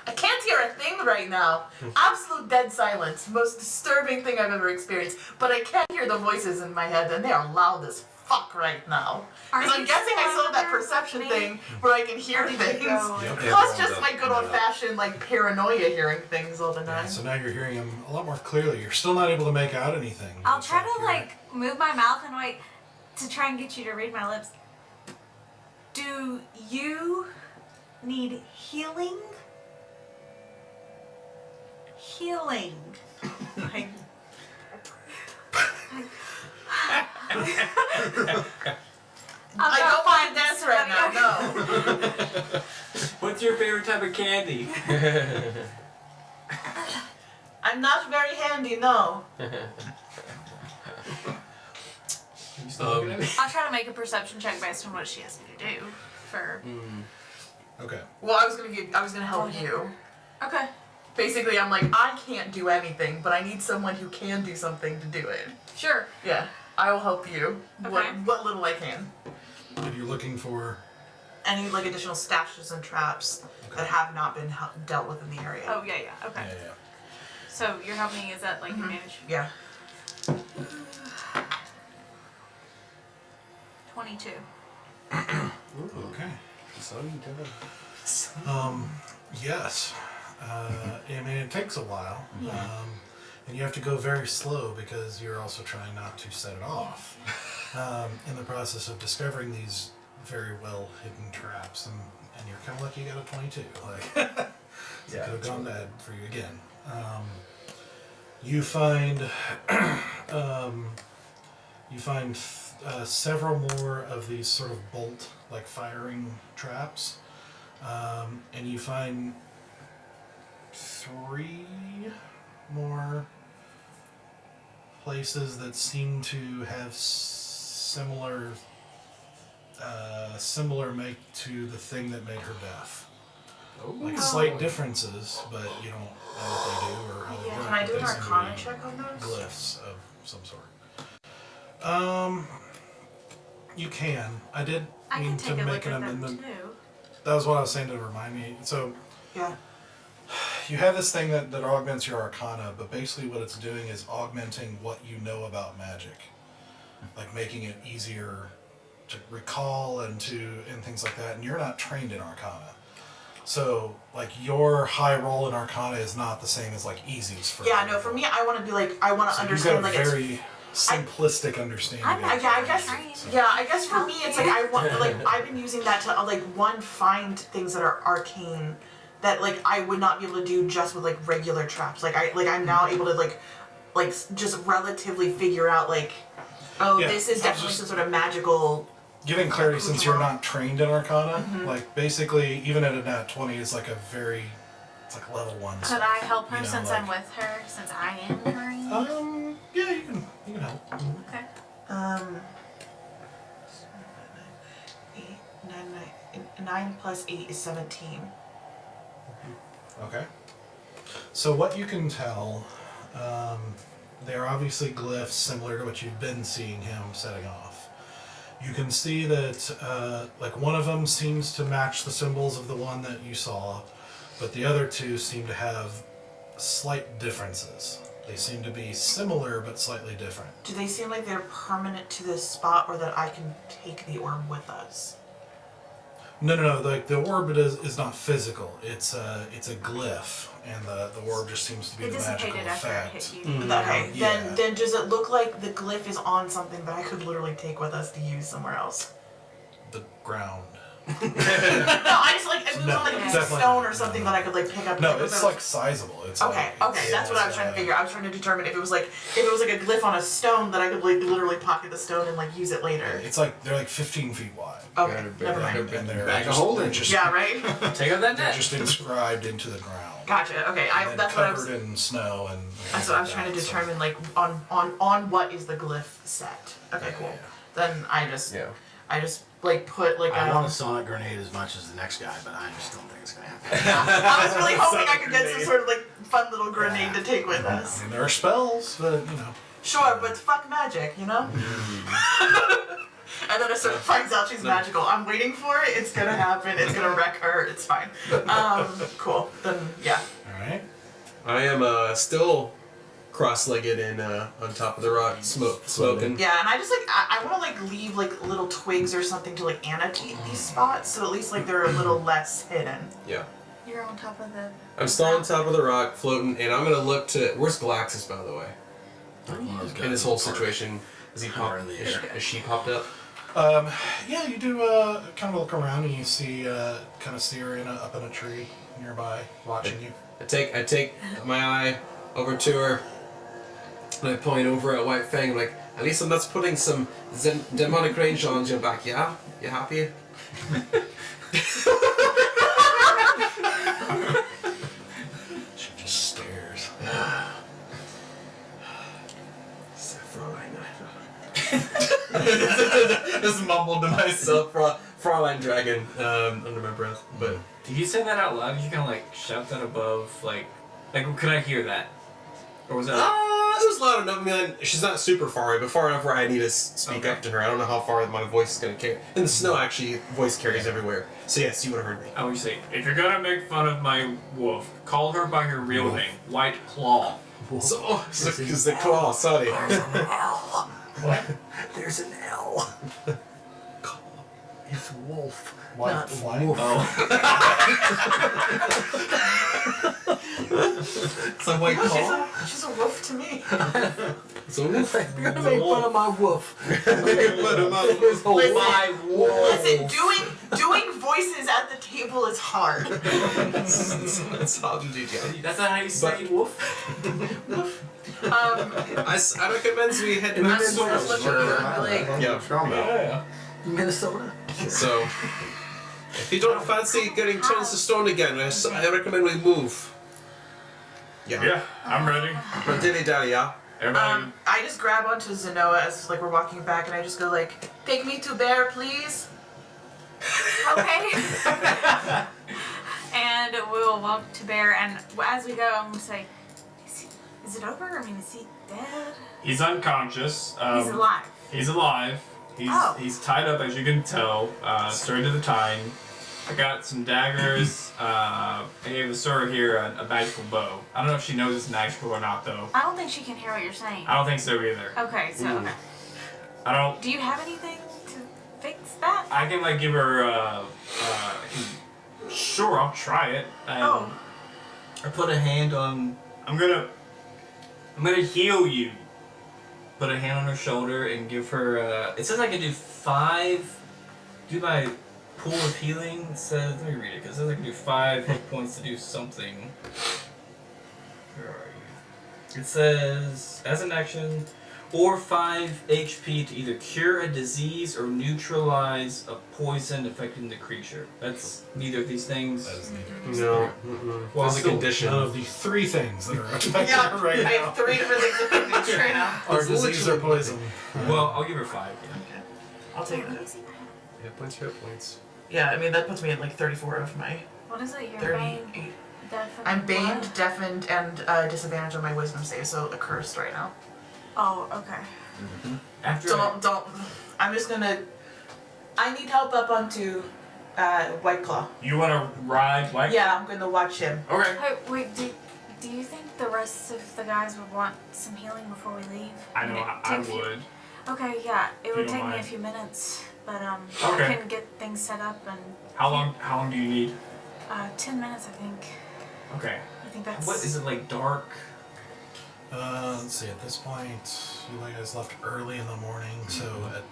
I can't hear a thing right now. Absolute dead silence. Most disturbing thing I've ever experienced. But I can hear the voices in my head, and they are loud as fuck right now. Are Because I'm you guessing I saw that sure perception about me? thing where I can hear Where did things. you go? Yep. Plus just my good old fashioned like paranoia hearing things all the Yeah, time. so now you're hearing him a lot more clearly. You're still not able to make out anything. I'll It's try to you're- like move my mouth and wait to try and get you to read my lips. Do you need healing? Healing. Like, I don't find this right now, no. What's your favorite type of candy? I'm not very handy, no. You still looking at me? I'll try to make a perception check based on what she asks me to do. For Okay. Well, I was gonna help you. okay. Basically, I'm like, I can't do anything, but I need someone who can do something to do it. Sure. Yeah, I will help you. Okay. What little I can. And you're looking for. Any like additional stashes and traps that have not been dealt with in the area. Oh yeah, yeah. Okay. Yeah. So you're helping me. Is that like advantage? Yeah. 22. Okay. So you do it. Yes. I mean, it takes a while. And you have to go very slow because you're also trying not to set it off. In the process of discovering these very well hidden traps, and you're kind of lucky you got a 22. Like, it could have gone bad for you again. You find several more of these sort of bolt like firing traps, and you find 3 more places that seem to have similar make to the thing that made her death. Like slight differences, but you don't know what they do or how they work. Can I do but an they seem to Arcana be check on those? Glyphs of some sort. You can. I did I mean can to take a make look an at them amendment. too. That was what I was saying to remind me. So Yeah. you have this thing that augments your arcana, but basically what it's doing is augmenting what you know about magic. Like making it easier to recall and things like that, and you're not trained in arcana. So, like, your high roll in arcana is not the same as, like, easy's for Yeah, no, for me, I want to be like, I want to understand, like, you've got a it's... very simplistic understanding. I'm not of I it. guess, I guess for me, it's like, I want, like, I've been using that to, like, find things that are arcane that, like, I would not be able to do just with, like, regular traps. Like, I'm now able to, like, just relatively figure out, like, oh, Yeah, this is definitely some sort of magical... Giving clarity, since you're not trained in arcana, like, basically, even at a nat 20 is, like, it's like level 1 Could stuff, I help her you know, since like- I'm with her, since I am trained? Yeah, you can help. Okay. 9 plus 8 is 17. Okay. So what you can tell, they're obviously glyphs similar to what you've been seeing him setting off. You can see that, like, one of them seems to match the symbols of the one that you saw, but the other two seem to have slight differences. They seem to be similar, but slightly different. Do they seem like they're permanent to this spot, or that I can take the orb with us? No. Like, the orb is not physical. It's a glyph, and the orb just seems to be It the magical dissipated after it effect. hit you. Okay, Yeah. then does it look like the glyph is on something that I could literally take with us to use somewhere else? The ground. No, I just like, if it was No, on like a piece of definitely stone or not. something that I could like pick up. No, and it's pick up. like sizable. It's Okay, like, okay, that's what I was trying to figure. I was trying to determine if it was like a glyph on a stone that I could like literally pocket the stone and like use it later. It's like they're like 15 feet wide. Okay, never mind. And they're Bag of just, holding. they're just, Yeah, right. Take out that they're net. just inscribed into the ground. Gotcha. Okay, And then that's what I was. covered in snow and. That's what I was trying to determine, like on what is the glyph set. Okay, cool. Then I just like put like I want a sonic grenade as much as the next guy, but I just don't think it's gonna happen. I was really hoping I could get some sort of like fun little grenade to take with us. I mean, there are spells, but you know. Sure, but fuck magic, you know? And then Ahsoka finds out she's magical. I'm waiting for it. It's gonna happen. It's gonna wreck her. It's fine. Cool. Then, yeah. Alright. I am still cross-legged and on top of the rock, smoking. Yeah, and I just like, I want to like leave like little twigs or something to like annotate these spots, so at least like they're a little less hidden. Yeah. You're on top of the... I'm still on top of the rock, floating, and I'm gonna look to. Where's Galaxis, by the way? In this whole situation, is he Power popped? in the air. Is she popped up? Yeah, you do kind of look around and you see kind of see her up in a tree nearby, watching you. I take my eye over to her, and I point over at White Fang. I'm like, at least I'm not putting some demonic range on your back. Yeah, you happy? She just stares. Just mumbled to myself, Fraulein Dragon, under my breath. But Did you say that out loud? Did you kind of like shout that above, like could I hear that? Or was that? it was loud enough. I mean, she's not super far away, but far enough where I need to speak up to her. I don't know how far my voice is gonna carry. In the snow, actually, voice carries everywhere. So yes, you would have heard me. I would say, if you're gonna make fun of my wolf, call her by her real name, White Claw. So, because the claw, sorry. There's an L. It's wolf. White not flying. wolf. It's a white claw. She's a wolf to me. It's a wolf. You're gonna make fun of my wolf. Listen, My wolf. Listen, doing voices at the table is hard. It's hard indeed, yeah. That's not how you say wolf? I recommend we head to Yeah. Minnesota. So, if you don't fancy getting turned to stone again, I recommend we move. Yeah, I'm ready. But dilly dally, yeah. Everybody, I just grab onto Zenoa as like we're walking back, and I just go like, "Take me to Bear, please." Okay. And we'll walk to Bear, and as we go, I'm gonna say, is it over? I mean, is he dead? he's unconscious. He's alive. He's alive. Oh. He's tied up, as you can tell, straight to the time. I got some daggers. I have a sword here, a magical bow. I don't know if she knows it's magical or not, though. I don't think she can hear what you're saying. I don't think so either. Okay, so okay. I don't. Do you have anything to fix that? I can like give her. Sure, I'll try it. I put a hand on. I'm gonna heal you. Put a hand on her shoulder and give her. It says I can do 5. Do my pool of healing. It says, let me read it because it says I can do 5 hit points to do something. Where are you? It says as an action, or 5 HP to either cure a disease or neutralize a poison affecting the creature. That's neither of these things. That is neither. No. Well, As a still- condition. None of the 3 things that are affecting Yeah, her right I now have 3 different things affecting me right now. are disease or poison. Well, I'll give her 5. Yeah. Okay. I'll take it. Hit points, hit points. Yeah, I mean, that puts me at like 34 of my What is it? You're 38. bane, deafened, I'm baned, what? deafened, and disadvantage on my wisdom save, so accursed right now. Oh, okay. After Don't. I'm just gonna. I need help up onto White Claw. you want to ride White? Yeah, I'm gonna watch him. Okay. Hey, wait, do you think the rest of the guys would want some healing before we leave? I know mean, I it takes you- would. Okay, yeah, it you would don't take me a mind. few minutes, but I Okay. can get things set up and How long do you need? 10 minutes, I think. Okay. I think that's. What is it like dark? Let's see, at this point, you guys left early in the morning, so at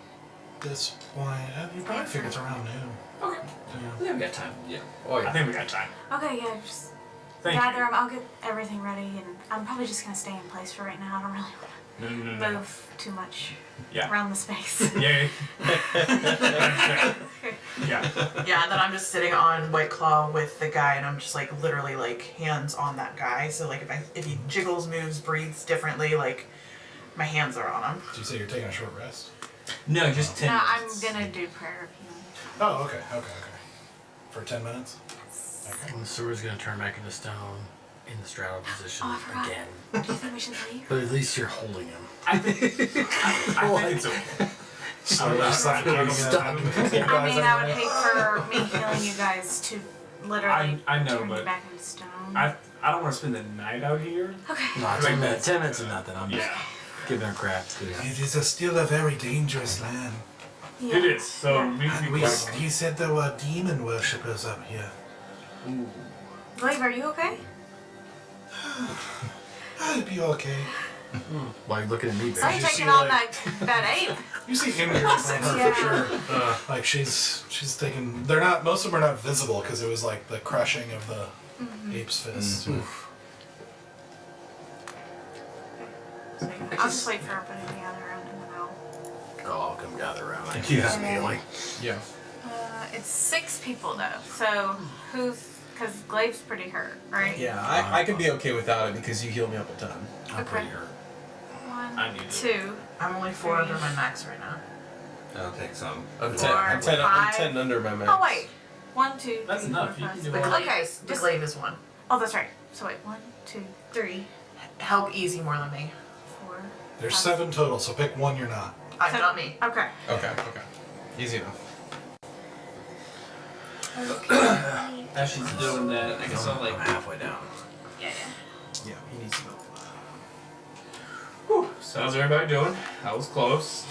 this point, you probably figure it's around noon. Okay. Yeah. I think we got time. Yeah. Oh I yeah. think we got time. Okay, yeah, just Thank gather you. them. I'll get everything ready, and I'm probably just gonna stay in place for right now. I don't really want No. to move too much Yeah. around the space. Yeah. Yeah. Yeah, and then I'm just sitting on White Claw with the guy, and I'm just like literally like hands on that guy. So like if he jiggles, moves, breathes differently, like my hands are on him. Did you say you're taking a short rest? No, just 10 No, I'm minutes. gonna do prayer of healing. Oh, okay. For 10 minutes? Okay. And the sword's gonna turn back into stone in the straddle position Oh, I forgot. again. Do you think we should leave? But at least you're holding him. I think it's okay. Slowly suffocating stuck. I mean, I would hate for me healing you guys to literally I know, turn you but back into stone. I don't want to spend the night out here. Okay. No, 10 minutes. 10 minutes is nothing. I'm just Yeah. giving her crap. It is still a very dangerous land. Yeah. It is. So Yeah. we need to And be quick. he said there were demon worshippers up here. Glaive, are you okay? I'll be okay. Why are you looking at me, So Barry? you you see, taking on like- that ape? You see injuries on her Yeah. for sure. Like she's taking. They're not. Most of them are not visible because it was like the crushing of the ape's fist. I'll just wait for everybody to gather around and then I'll. Oh, I'll come gather around. I Yeah. can immediately. Yeah. It's 6 people though, so who's. Because Glaive's pretty hurt, right? Yeah, I can be okay without it because you heal me up a ton. I'm Okay. pretty hurt. One, I need it. 2. I'm only 4 under my max right now. I'll take some. I'm 10, Four, I'm 10, I'm five. 10 under my max. Oh, wait. 1, 2, That's 3, enough. 4, You 5, can do 6. all Glaive Okay, is, the just. glaive is 1. Oh, that's right. So wait, 1, 2, 3, Help easy more than me. 4. There's 5. 7 total, so pick one you're not. Not me. Okay. Okay. Easy enough. As she's doing that, I guess I'll I'm like. halfway down. Yeah. Yeah, he needs to know. Whew. So how's everybody doing? That was close.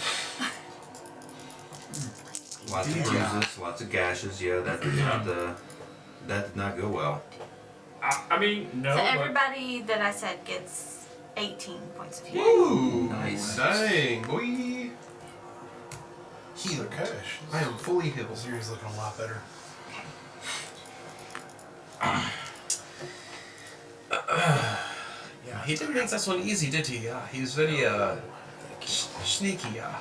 Lots of bruises, lots of gashes. Yeah, that did not go well. I mean, no. So but everybody that I said gets 18 points of healing. Woo! Nice. Dang, boy. Heal. Okay. I am fully healed. Ziri's looking a lot better. Yeah, he didn't make this one easy, did he? Yeah, he was very sneaky. Yeah,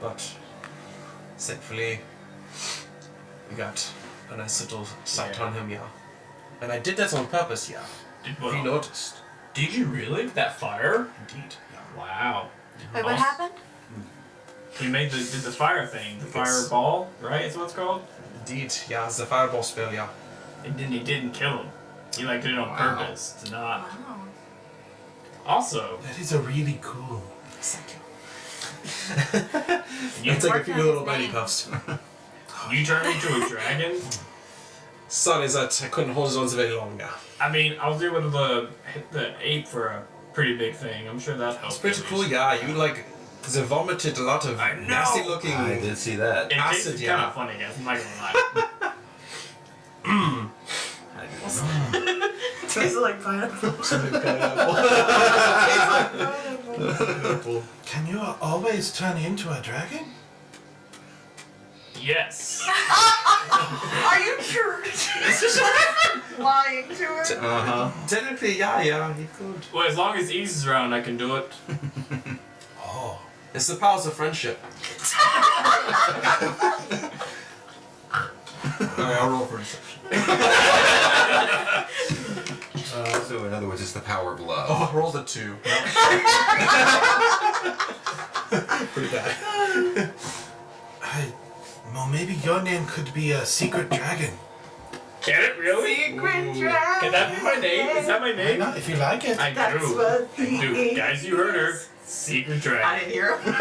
but thankfully we got a nice little sight on him. Yeah, and I did that on purpose. Yeah, Did, if you noticed. Did you really? That fire? Indeed. Yeah. Wow. Wait, what Awesome. happened? He did the fire thing, the fireball, right? Is what it's called. Indeed. Yeah, it's the fireball spell. Yeah. And then he didn't kill him. He like did it on Wow. purpose to not. Wow. Also, That is a really cool. Thank you. you It's like a Working few on little his bitey name. puffs. You turned into a dragon? Son is that I couldn't hold his own very long now. I mean, I was able to hit the ape for a pretty big thing. I'm sure that helped. It's pretty cool, yeah. You like vomited a lot of I know. nasty looking. I did see that. It acid, tastes yeah. kind of funny, guys. I'm not gonna lie. Tastes like pineapple. Can you always turn into a dragon? Yes. Are you sure? Lying to her. Technically, yeah, he could. Well, as long as Ease is around, I can do it. Oh. It's the powers of friendship. Alright, I'll roll for deception. So in other words, it's the power of love. Oh, I rolled a 2. Pretty bad. Well, maybe your name could be a secret dragon. Can it really? Secret dragon. Can that be my name? Is that my Why name? not, if you like it? I That's do. what I do. he Guys, you heard her. Secret I dragon. didn't hear him.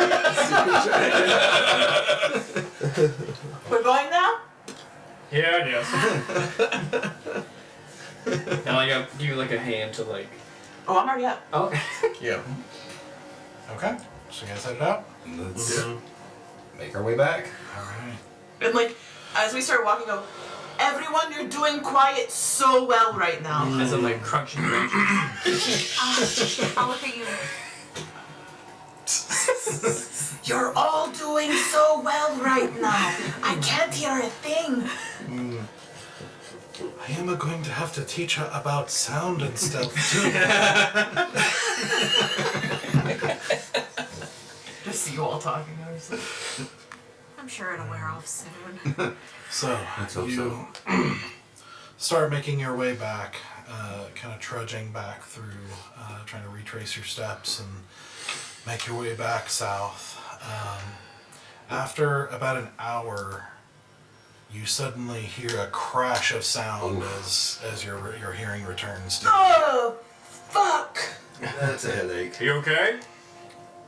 We're going now? Yeah, I guess. And like, I'll give you like a hand to like. Oh, I'm already up. Okay. Yeah. Okay. So you guys headed out? Let's make our way back. Alright. And like, as we start walking, go, everyone, you're doing quiet so well right now. As I'm like crunching branches. I'll look at you. You're all doing so well right now. I can't hear a thing. I am going to have to teach her about sound and stuff too. Just see you all talking. I'm sure it'll wear off soon. So Let's hope you start making your way back, kind of trudging back through, trying to retrace your steps and make your way back south. After about an hour, you suddenly hear a crash of sound as your hearing returns to Oh, fuck. That's a headache. Are you okay?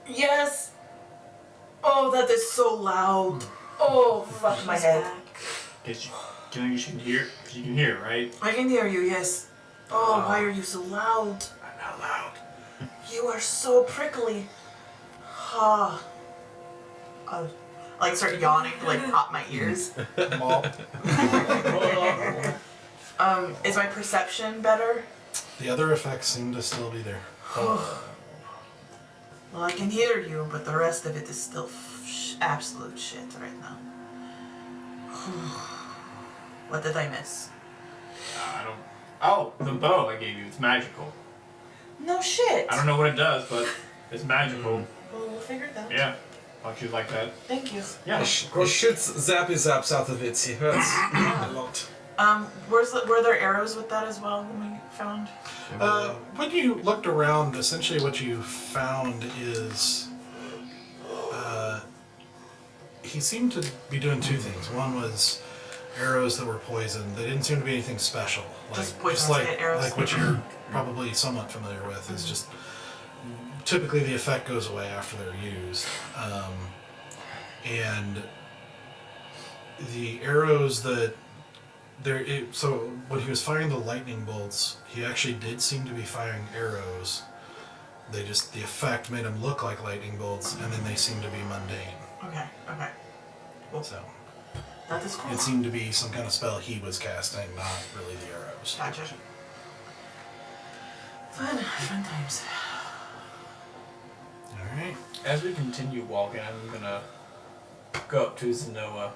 Yes. Oh, that is so loud. Oh, fuck my She's head. back. Do you think you can hear? You can hear, right? I can hear you, yes. Oh, why are you so loud? I'm not loud. You are so prickly. Ah. I'll like start yawning to like pop my ears. Is my perception better? The other effects seem to still be there. Well, I can hear you, but the rest of it is still absolute shit right now. What did I miss? I don't. Oh, the bow I gave you. It's magical. No shit. I don't know what it does, but it's magical. Well, we'll figure it out. Yeah. Don't you like that? Thank you. Yeah. Shoots zappy zaps out of it. He hurts a lot. Were there arrows with that as well when we found? When you looked around, essentially what you found is he seemed to be doing two things. One was arrows that were poisoned. They didn't seem to be anything special. Just poisonous arrows. Like what you're probably somewhat familiar with is just typically the effect goes away after they're used. And the arrows that so when he was firing the lightning bolts, he actually did seem to be firing arrows. The effect made them look like lightning bolts, and then they seemed to be mundane. Okay. Cool. So That is cool. it seemed to be some kind of spell he was casting, not really the arrows. Gotcha. Fun times. Alright. As we continue walking, I'm gonna go up to Zenoa.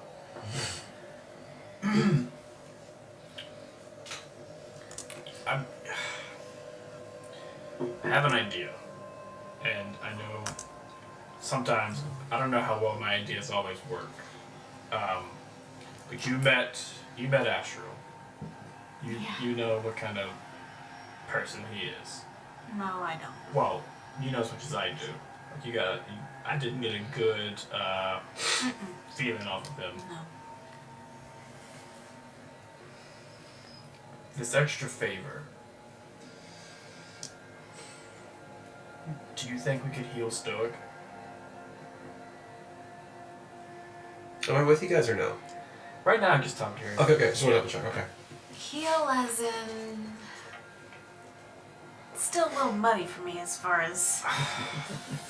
I have an idea, and I know sometimes I don't know how well my ideas always work. But you met Astral. You know what kind of person he is. No, I don't. Well, you know as much as I do. Like I didn't get a good feeling off of him. No. This extra favor. Do you think we could heal Stoic? Am I with you guys or no? Right now, I'm just talking to her. Okay. Just want to double check. Okay. Heal as in... Still a little muddy for me as far as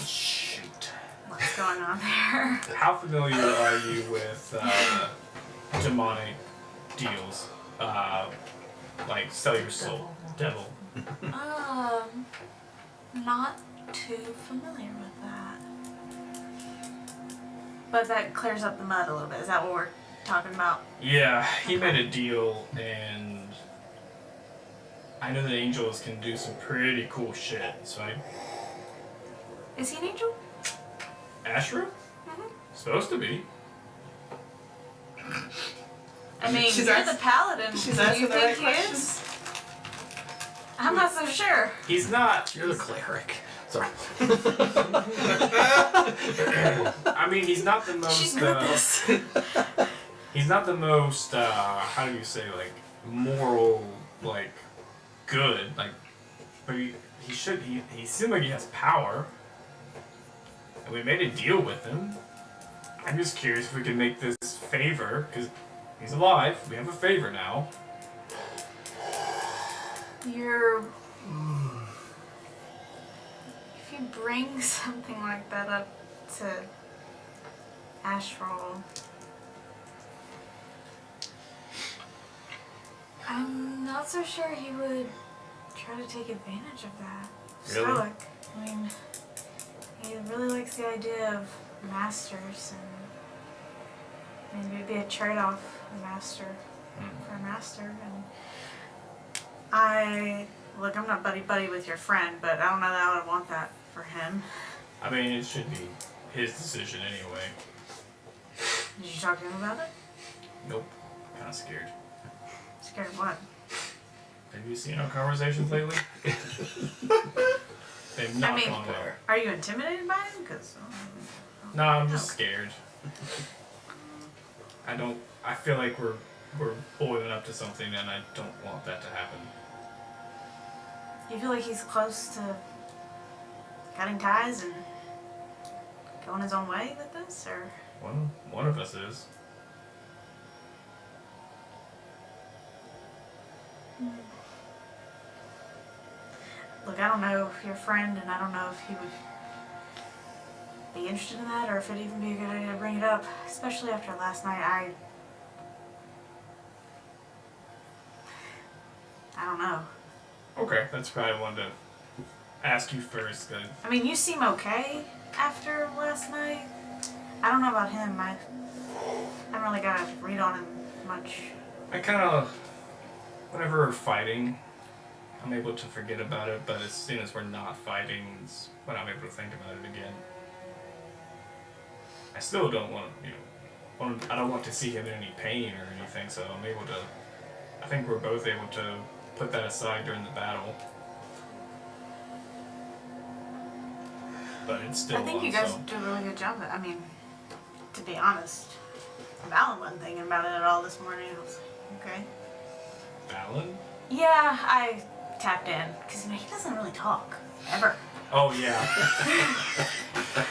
Shoot. what's going on there. How familiar are you with demonic deals? Like sell your soul, devil. Not too familiar with that. But that clears up the mud a little bit. Is that what we're talking about? Yeah, he made a deal, and I know that angels can do some pretty cool shit. So Is he an angel? Ashra? Supposed to be. I mean, She's you're ask- the paladin. she's Do you asking the think right he questions. is? I'm not so sure. He's not. You're the cleric. Sorry. I mean, he's not the most. She's good at this. He's not the most. How do you say, like, moral, like, good, like, but he should. He seemed like he has power, and we made a deal with him. I'm just curious if we can make this favor, because he's alive. We have a favor now. You're... If you bring something like that up to Astral, I'm not so sure he would try to take advantage of that. Really? Stoic. I mean, he really likes the idea of masters, and maybe it'd be a trade-off, a master for a master. And look, I'm not buddy-buddy with your friend, but I don't know that I would want that for him. I mean, it should be his decision anyway. Did you talk to him about it? Nope. Kind of scared. Scared of what? Have you seen our conversations lately? They've not gone well. Are you intimidated by him? Because No, I'm just scared. I feel like we're boiling up to something, and I don't want that to happen. you feel like he's close to cutting ties and going his own way with this, or? One of us is. Look, I don't know if you're a friend, and I don't know if he would be interested in that, or if it'd even be a good idea to bring it up, especially after last night. I don't know. Okay, that's probably I wanted to ask you first. I mean, you seem okay after last night. I don't know about him. I haven't really got to read on him much. I kind of, whenever we're fighting, I'm able to forget about it, but as soon as we're not fighting, it's when I'm able to think about it again. I still don't want to, I don't want to see him in any pain or anything, so I'm able to, I think we're both able to put that aside during the battle. But it's still I think on, you guys so. do a really good job. To be honest, Valen wasn't thinking about it at all this morning. I was like, okay. Valen? Yeah, I tapped in because he doesn't really talk ever. Oh, yeah.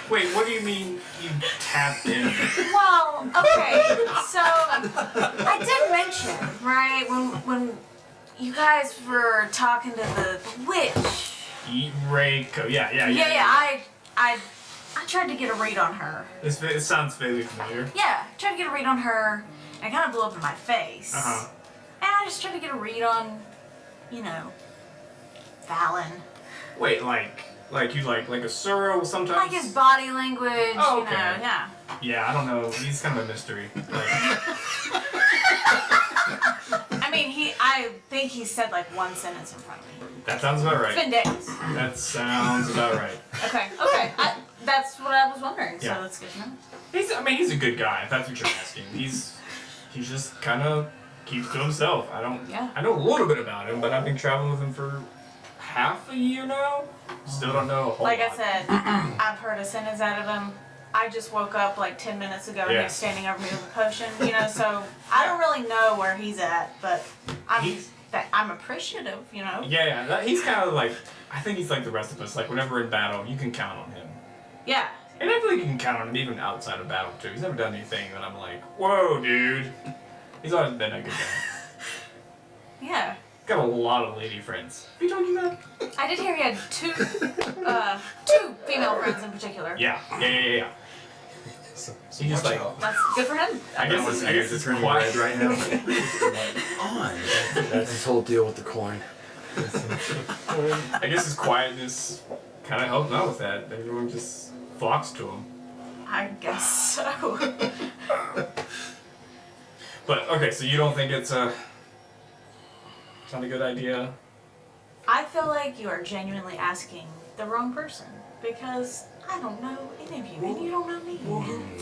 Wait, what do you mean you tapped in? Well, okay, so I did mention, right, when you guys were talking to the witch. Reiko, yeah. Yeah, I tried to get a read on her. It sounds vaguely familiar. Yeah, I tried to get a read on her, and it kind of blew up in my face. Uh-huh. And I just tried to get a read on, Valen. Wait, like you like a Suro sometimes? Like his body language, Oh, okay. yeah. Yeah, I don't know. He's kind of a mystery. Like, I mean, I think he said like one sentence in front of me. that sounds about It's been right. days. That sounds about right. Okay. That's what I was wondering, so Yeah. that's good to know. He's a good guy, if that's what you're asking. He's just kind of keeps to himself. I know a little bit about him, but I've been traveling with him for half a year now. Still don't know a whole Like lot. I said, I've heard a sentence out of him. I just woke up like 10 minutes ago and he Yeah. was standing over me with a potion, so I don't really know where he's at, but I'm appreciative, Yeah, he's kind of like, I think he's like the rest of us. Like, whenever in battle, you can count on him. Yeah. And I feel like you can count on him even outside of battle, too. He's never done anything that I'm like, whoa, dude. He's always been a good guy. Yeah. Got a lot of lady friends. Have you told you that? I did hear he had two female friends in particular. Yeah. So He just watch like, out. That's good for him. I guess it's turning quiet. red right now. On. That's his whole deal with the coin. I guess his quietness kind of helps out with that. Everyone just flocks to him. I guess so. But okay, so you don't think it's not a good idea? I feel like you are genuinely asking the wrong person because I don't know any of you and you don't know me.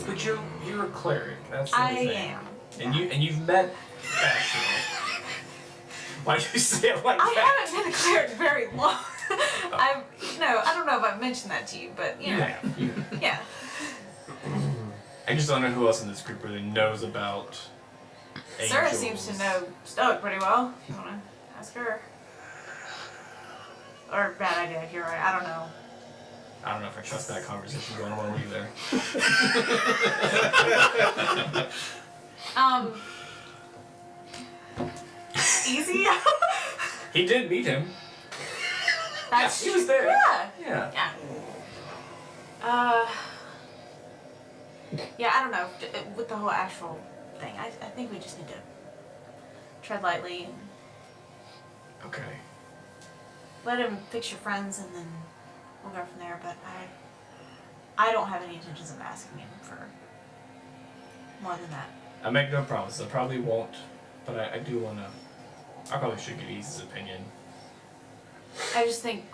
But you're a cleric. That's the I thing. am. And you've met Ashley. Why do you say it like I that? haven't been a cleric very long. I don't know if I've mentioned that to you, but you know, yeah. I just don't know who else in this group really knows about Sarah angels. seems to know Stoic pretty well. If you want to ask her. Or bad idea, you're right. I don't know. I don't know if I trust that conversation going well either. Easy? He did meet him. That's he was there. Yeah. Yeah. Yeah, I don't know. With the whole actual thing, I think we just need to tread lightly and Okay. let him fix your friends and then we'll go from there. But I don't have any intentions of asking him for more than that. I make no promises. I probably won't, but I do want to. I probably should get Easy's opinion. I just think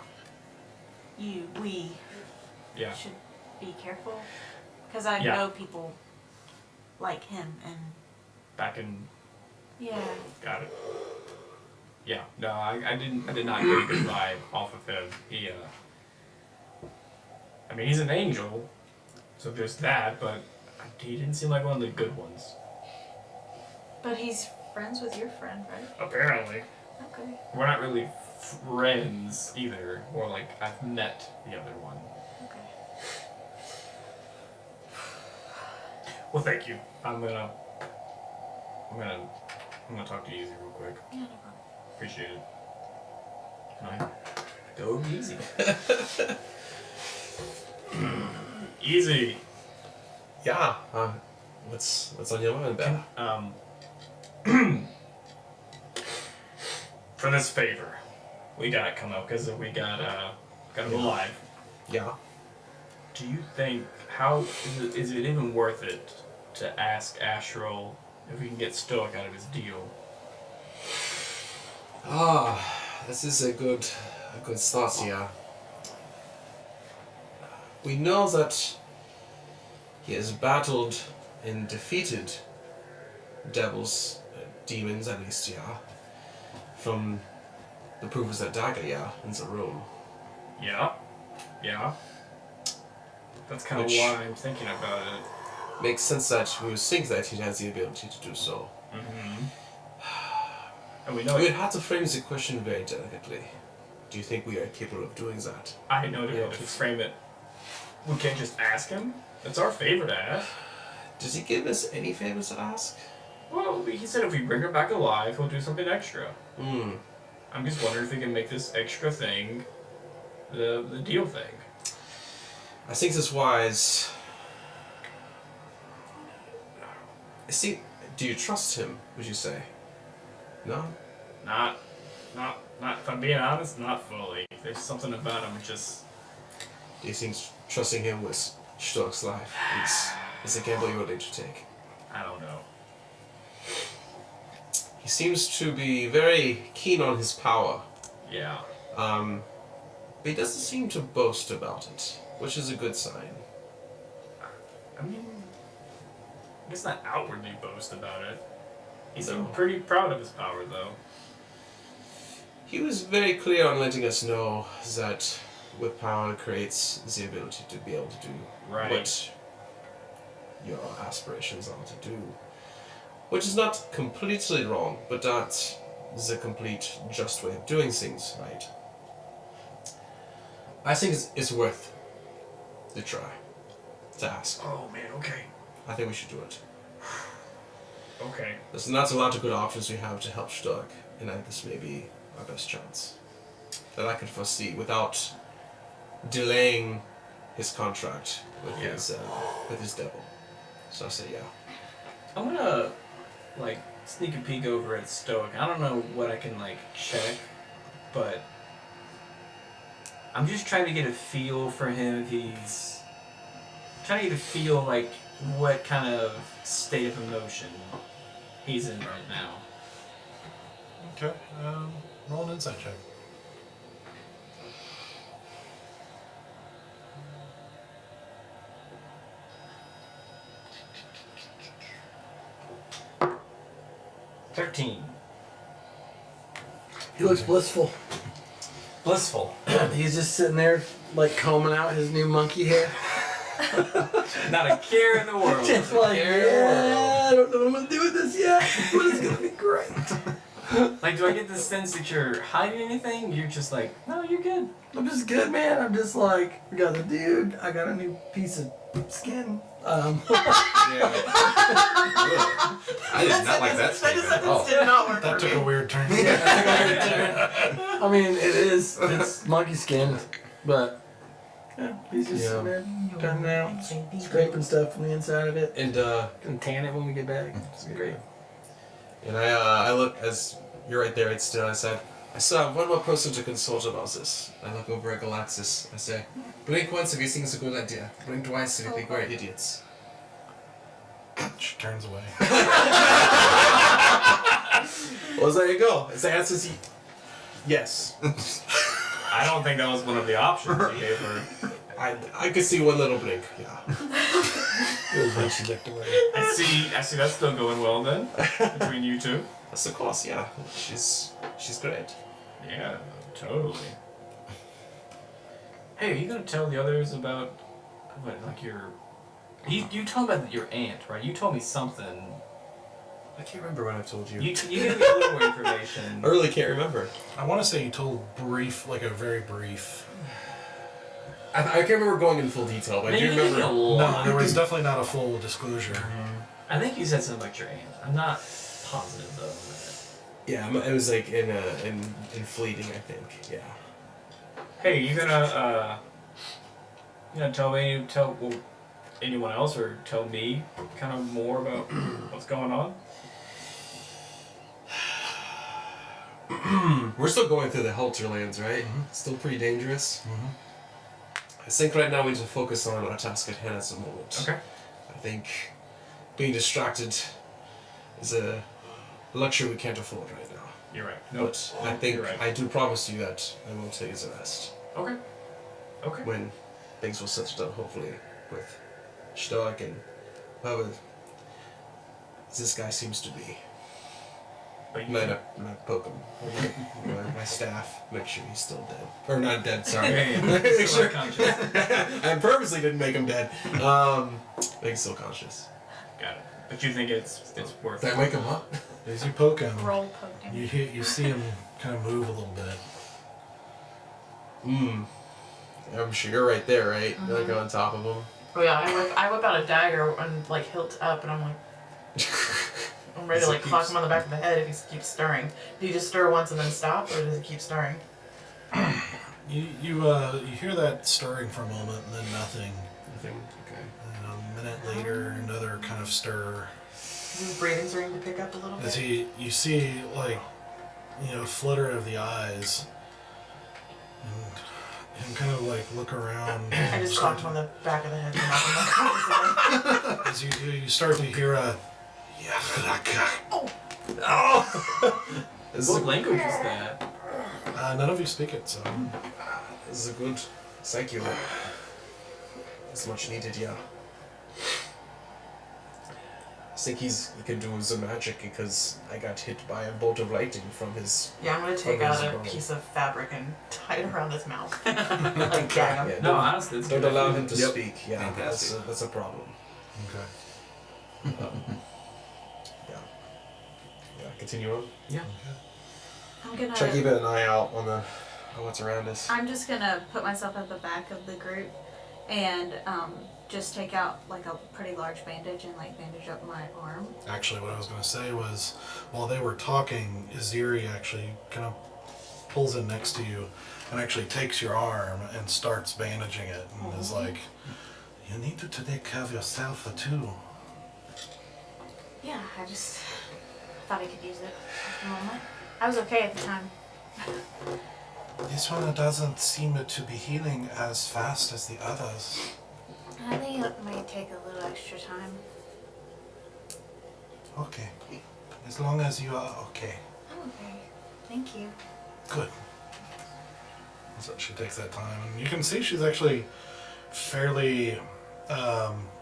we Yeah. should be careful. Because I Yeah. know people like him and Back in. yeah. Got it. Yeah. No, I did not get a good vibe off of him. He I mean, he's an angel, so there's that, but he didn't seem like one of the good ones. But he's friends with your friend, right? Apparently. Okay. We're not really friends either. More like I've met the other one. Okay. Well, thank you. I'm gonna talk to Easy real quick. Yeah, no problem. Appreciate it. Can I go easy? Easy. Yeah. What's on your mind, Ben? For this favor, we gotta come up because we got him alive. Yeah. Do you think is it even worth it to ask Astral if we can get Stoic out of his deal? This is a good start here. We know that he has battled and defeated devils, demons at least, yeah, from the proof is that dagger, yeah, in the room. Yeah. That's kind of Which- why I'm thinking about it. Makes sense that we would think that he has the ability to do so. Mm-hmm. And we know We would have to frame the question very delicately. Do you think we are capable of doing that? I know to Yeah. frame it. We can't just ask him. It's our favor to ask. Does he give us any favors to ask? Well, he said if we bring her back alive, he'll do something extra. Hmm. I'm just wondering if we can make this extra thing the deal thing. I think that's wise. See, do you trust him, would you say? No? Not, if I'm being honest, not fully. There's something about him just... Do you think trusting him with Stoich's life is a gamble you're willing to take? I don't know. He seems to be very keen on his power. Yeah. But he doesn't seem to boast about it, which is a good sign. I mean, I guess not outwardly boast about it. He No. seemed pretty proud of his power, though. He was very clear on letting us know that with power creates the ability to be able to do Right. what your aspirations are to do. Which is not completely wrong, but that's the complete just way of doing things, right? I think it's worth the try to ask. Oh man, okay. I think we should do it. Okay. There's not a lot of good options we have to help Stoic, and this may be our best chance that I can foresee without delaying his contract with his devil. So I say yeah. I'm gonna like sneak a peek over at Stoic. I don't know what I can like check, but I'm just trying to get a feel for him. If he's trying to get a feel like what kind of state of emotion he's in right now. Okay. Roll an insight check. He looks blissful. Blissful. He's just sitting there, like combing out his new monkey hair. Not a care in the world. Just like, yeah, I don't know what I'm gonna do with this yet, but it's gonna be great. Like, do I get the sense that you're hiding anything? You're just like, no, you're good. I'm just good, man. I'm just like, we got a dude. I got a new piece of skin. I did not like that statement at all. Did not work That for took me. a weird turn. I mean, it's monkey skin, but yeah, he's just sitting there cutting out, scraping stuff from the inside of it. And Gonna tan it when we get back. It's great. and I look as you're right there. It's still. I said, I still have one more person to consult about this. I look over at Galaxis. I say, blink once if you think it's a good idea. Blink twice if you think we're idiots. She turns away. Well, there you go. His answer is yes. I don't think that was one of the options you gave her. I could see one little blink. Yeah. She looked away. I see that's still going well then, between you two. That's of course. Yeah. She's great. Yeah, totally. Hey, are you gonna tell the others about what, like your... You told me about your aunt, right? You told me something. I can't remember what I told you. You gave me a little more information. I really can't remember. I want to say you told brief, like a very brief. I can't remember going into full detail, but I do You gave me a remember. lot. No, there was definitely not a full disclosure. I think you said something about your aunt. I'm not positive though. Yeah, it was like in fleeting. I think. Yeah. Hey, you gonna tell anyone else or tell me kind of more about what's going on? We're still going through the Helterlands, right? Still pretty dangerous. I think right now we need to focus on our task at hand at the moment. Okay. I think being distracted is a luxury we can't afford right now. You're right. But I think you're right. I do promise you that I will take his arrest Okay. Okay. when things will settle down, hopefully, with Stoic and whoever this guy seems to be. But you Not poke him. My staff, make sure he's still dead. Or not dead, sorry. Yeah, Make still sure. unconscious. I purposely didn't make him dead. Make him still conscious. Got it. But you think it's worth Did it? I wake him up? As you poke him, Roll poke him. you see him kind of move a little bit. I'm sure you're right there, right? You're like on top of him. Oh yeah, I whip out a dagger and like hilt up, and I'm like, I'm ready to like clock him on the back of the head if he keeps stirring. Do you just stir once and then stop, or does he keep stirring? You hear that stirring for a moment and then nothing. Nothing. Okay. And a minute later, another kind of stir. Is his breathing starting to pick up a little As bit? you see like, flutter of the eyes, and him kind of like look around. I just clock him on the back of the head and knock him unconscious again. As you do, you start to hear a. What language is that? None of you speak it, so. This is a good thank you. It's much needed, yeah. I think he can do some magic because I got hit by a bolt of lightning from his. Yeah, I'm gonna take out a piece of fabric and tie it around his mouth. Like gag him. Yeah, No, don't, honestly, it's don't good. allow him to Yep. speak. Yeah, Fantastic. that's a problem. Okay. Yeah, continue on. Yeah. I'm gonna. Try keeping an eye out on what's around us. I'm just gonna put myself at the back of the group and just take out like a pretty large bandage and like bandage up my arm. Actually, what I was going to say was, while they were talking, Iziri actually kind of pulls in next to you and actually takes your arm and starts bandaging it and is like, you need to take care of yourself too. Yeah, I just thought I could use it at the moment. I was okay at the time. This one doesn't seem to be healing as fast as the others. I think it might take a little extra time. Okay. As long as you are okay. I'm okay. Thank you. Good. So she takes that time, and you can see she's actually fairly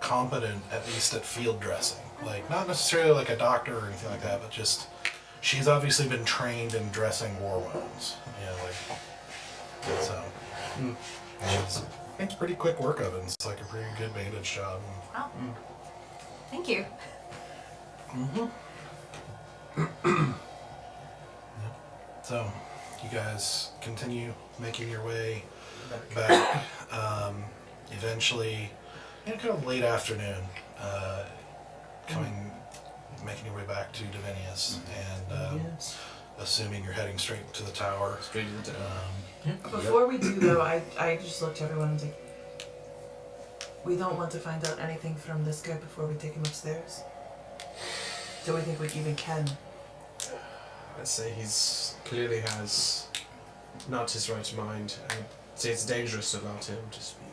competent, at least at field dressing. Like, not necessarily like a doctor or anything like that, but just, she's obviously been trained in dressing war wounds. You know, like, so. She's makes pretty quick work of it. It's like a pretty good bandage job. Oh. Thank you. So, you guys continue making your way back. Eventually, kind of late afternoon, making your way back to Divinius, and assuming you're heading straight to the tower. Straight to the tower. Before we do though, I just looked at everyone and was like, we don't want to find out anything from this guy before we take him upstairs. Do we think we even can? I'd say he's clearly has not his right mind. I'd say it's dangerous to allow him to speak.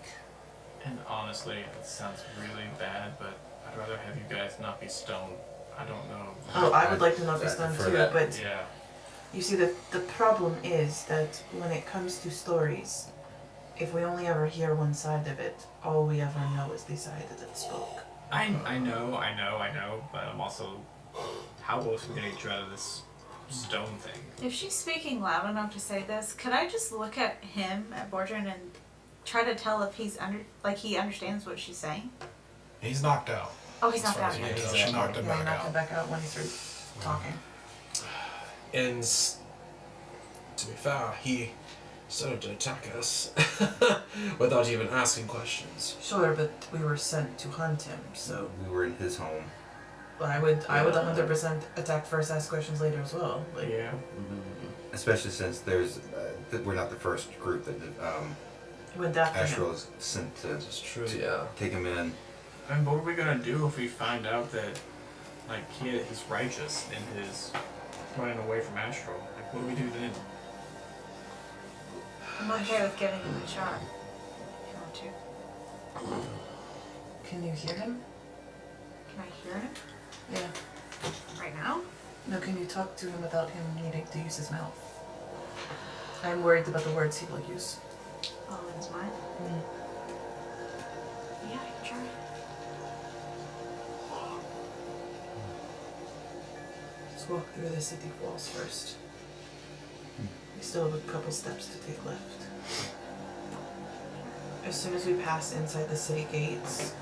And honestly, it sounds really bad, but I'd rather have you guys not be stoned. I don't know. Oh, I would like to not be I'd stunned prefer too, that. but Yeah. you see, the problem is that when it comes to stories, if we only ever hear one side of it, all we ever know is the side that spoke. I know, but I'm also, how else are we gonna get you out of this stone thing? If she's speaking loud enough to say this, could I just look at him, at Bordren, and try to tell if he's he understands what she's saying? He's knocked out. Oh, he's As not far as that you can good. tell. She knocked him Yeah, back knock him out. back out when he started talking. And to be fair, he started to attack us without even asking questions. Sure, but we were sent to hunt him, so We were in his home. but I would 100% attack first, ask questions later as well. Like, Yeah. Especially since there's, we're not the first group that went after him. Astral is sent to It's true, yeah. take him in. And what are we gonna do if we find out that, like, he's righteous in his running away from Astral? Like, what do we do then? I'm okay with giving him a shot. If you want to. Can you hear him? Can I hear him? Yeah. Right now? No, can you talk to him without him needing to use his mouth? I'm worried about the words he will use. Oh, it's mine? Yeah, I can try. Let's walk through the city walls first. We still have a couple steps to take left. As soon as we pass inside the city gates,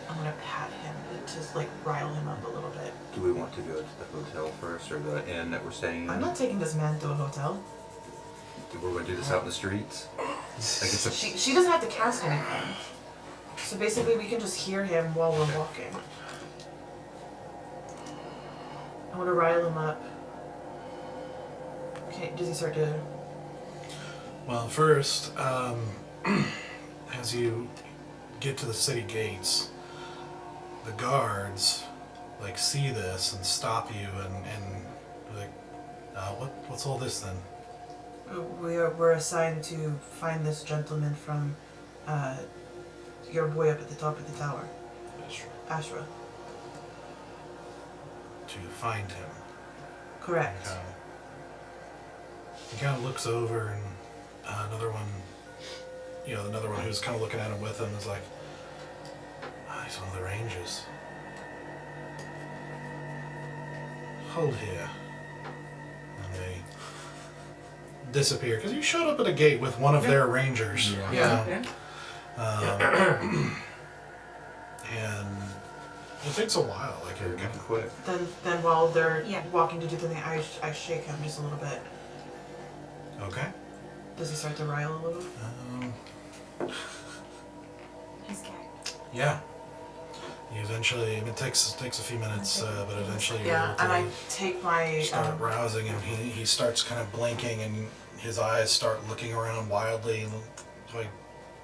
I'm gonna pat him and just like rile him up a little bit. Do we want to go to the hotel first or the inn that we're staying in? I'm not taking this man to a hotel. We're going to do this out in the streets? Like it's a, She doesn't have to cast anything. So basically we can just hear him while we're walking. I want to rile him up. Okay, does he start to... Well, first, as you get to the city gates, the guards like see this and stop you and like, what's all this then? We're assigned to find this gentleman from your boy up at the top of the tower. Ashra. To find him. Correct. He kind of looks over and another one who's kind of looking at him with him is like, he's one of the rangers. Hold here. And they disappear because you showed up at a gate with one of their rangers. Yeah. And it takes a while. Like you're getting quick. Then while they're Yeah. walking to do the thing, I shake him just a little bit. okay. Does he start to rile a little? He's gay. Yeah. You eventually, it takes a few minutes, but eventually you're Yeah, able and I to take my start rousing him. He starts kind of blinking and his eyes start looking around wildly, and like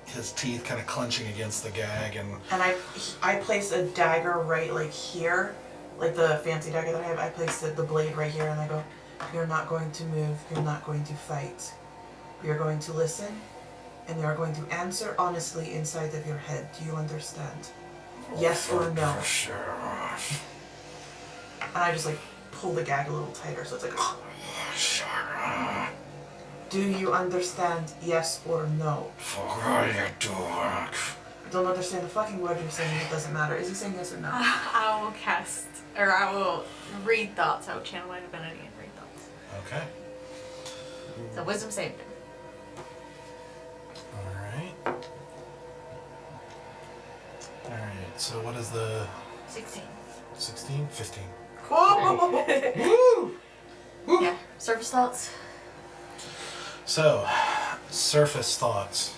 his teeth kind of clenching against the gag. And I place a dagger right like here, like the fancy dagger that I have. I place the blade right here, and I go, "You're not going to move. You're not going to fight. You're going to listen, and you are going to answer honestly inside of your head. Do you understand? Yes or no?" And I just like pull the gag a little tighter, so it's like. Do you understand? Yes or no? I don't understand the fucking word you're saying. It doesn't matter. Is he saying yes or no? I will cast, or I will read thoughts. I will channel my divinity and read thoughts. okay. So wisdom saved him. All right. So what is the 16. 16? 15. Whoa! Yeah. Surface thoughts. So, surface thoughts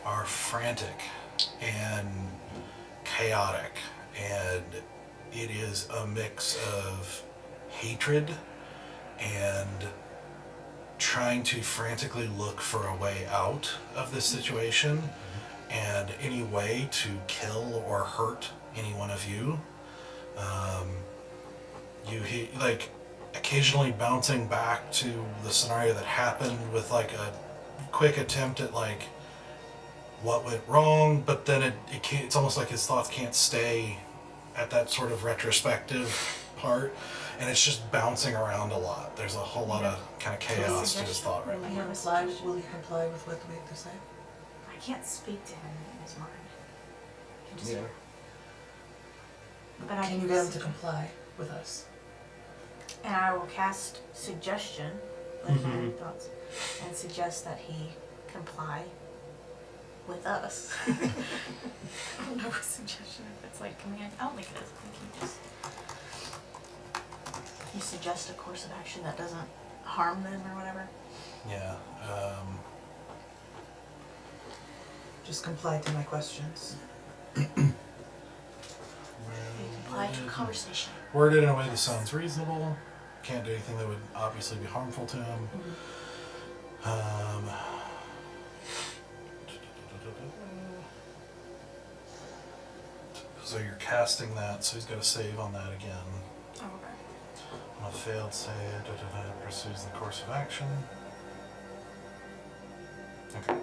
are frantic and chaotic, and it is a mix of hatred and trying to frantically look for a way out of this situation and any way to kill or hurt any one of you. Like occasionally bouncing back to the scenario that happened with like a quick attempt at like what went wrong, but then it can't, it's almost like his thoughts can't stay at that sort of retrospective part, and it's just bouncing around a lot. There's a whole lot of kind of chaos to his thought right now. Will you comply with what we have to say? I can't speak to him in his mind. I can just, Yeah. but I Can you get him to comply with us? And I will cast suggestion with my thoughts and suggest that he comply with us. I don't know what suggestion, if it's like command. I don't think it is. I think you suggest a course of action that doesn't harm them or whatever. Yeah. Just comply to my questions. You comply to a conversation. Worded in a way that sounds reasonable. Can't do anything that would obviously be harmful to him. So you're casting that, so he's got to save on that again. Oh, okay. On a failed save, pursues the course of action. Okay.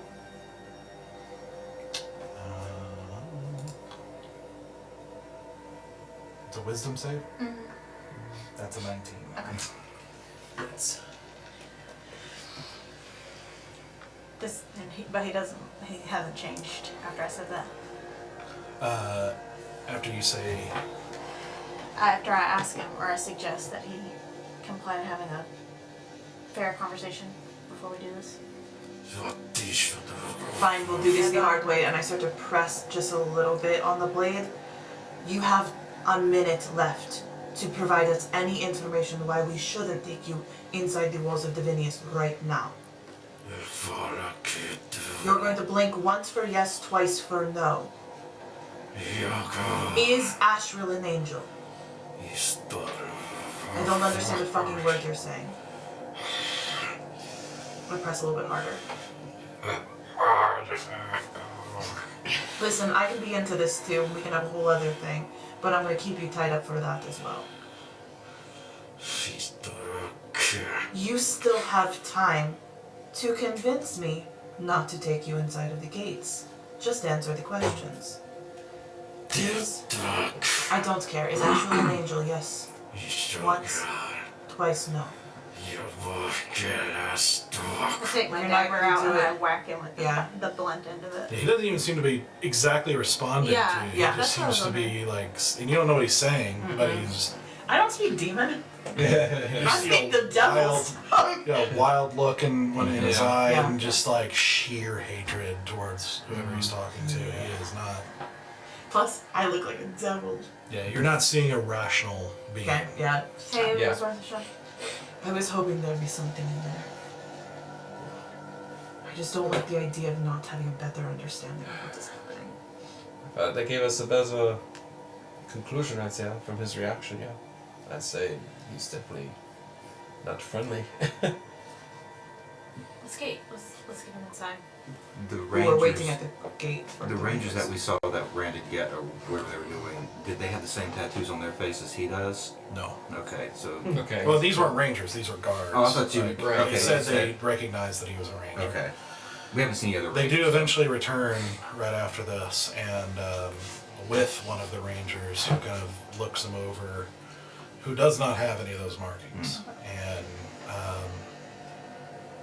It's a wisdom save? That's a 19. Yes. But he hasn't changed after I said that. After you say, After I ask him or I suggest that he comply to having a fair conversation before we do this. Fine, we'll do this the hard way, and I start to press just a little bit on the blade. You have a minute left to provide us any information why we shouldn't take you inside the walls of Divinius right now. You're going to blink once for yes, twice for no. Is Ashril an angel? I don't understand the fucking word you're saying. I'm gonna press a little bit harder. Listen, I can be into this too. We can have a whole other thing, but I'm gonna keep you tied up for that as well. You still have time to convince me not to take you inside of the gates. Just answer the questions. I don't care. Is Ashley an angel? Yes. Once. Twice, no. I take my You're not dagger gonna out do and I it. whack him with Yeah. the blunt end of it. he doesn't even seem to be exactly responding Yeah, to you. yeah, He just that's what I seems to was be like, and you don't know what he's saying, but he's I don't speak demon. I just, speak the devil's. wild look in his eye Yeah. and just like sheer hatred towards whoever he's talking to. He is not. Plus, I look like a devil. Yeah, you're not seeing a rational being. Okay, yeah. Hey, it Yeah. was worth a shot. I was hoping there'd be something in there. I just don't like the idea of not having a better understanding of what is happening. That gave us a bit of a conclusion, I'd say, from his reaction, yeah. I'd say he's definitely not friendly. Let's get him inside. The We were waiting rangers, at the gate. For the rangers that we saw that ran to get, or whatever they were doing, did they have the same tattoos on their face as he does? No. Okay, so Okay. Well, these weren't rangers; these were guards. Oh, I thought you- Like, right, He okay, said you they said- recognized that he was a ranger. okay, we haven't seen the other. They rangers. do eventually return right after this, and with one of the rangers who kind of looks him over, who does not have any of those markings, and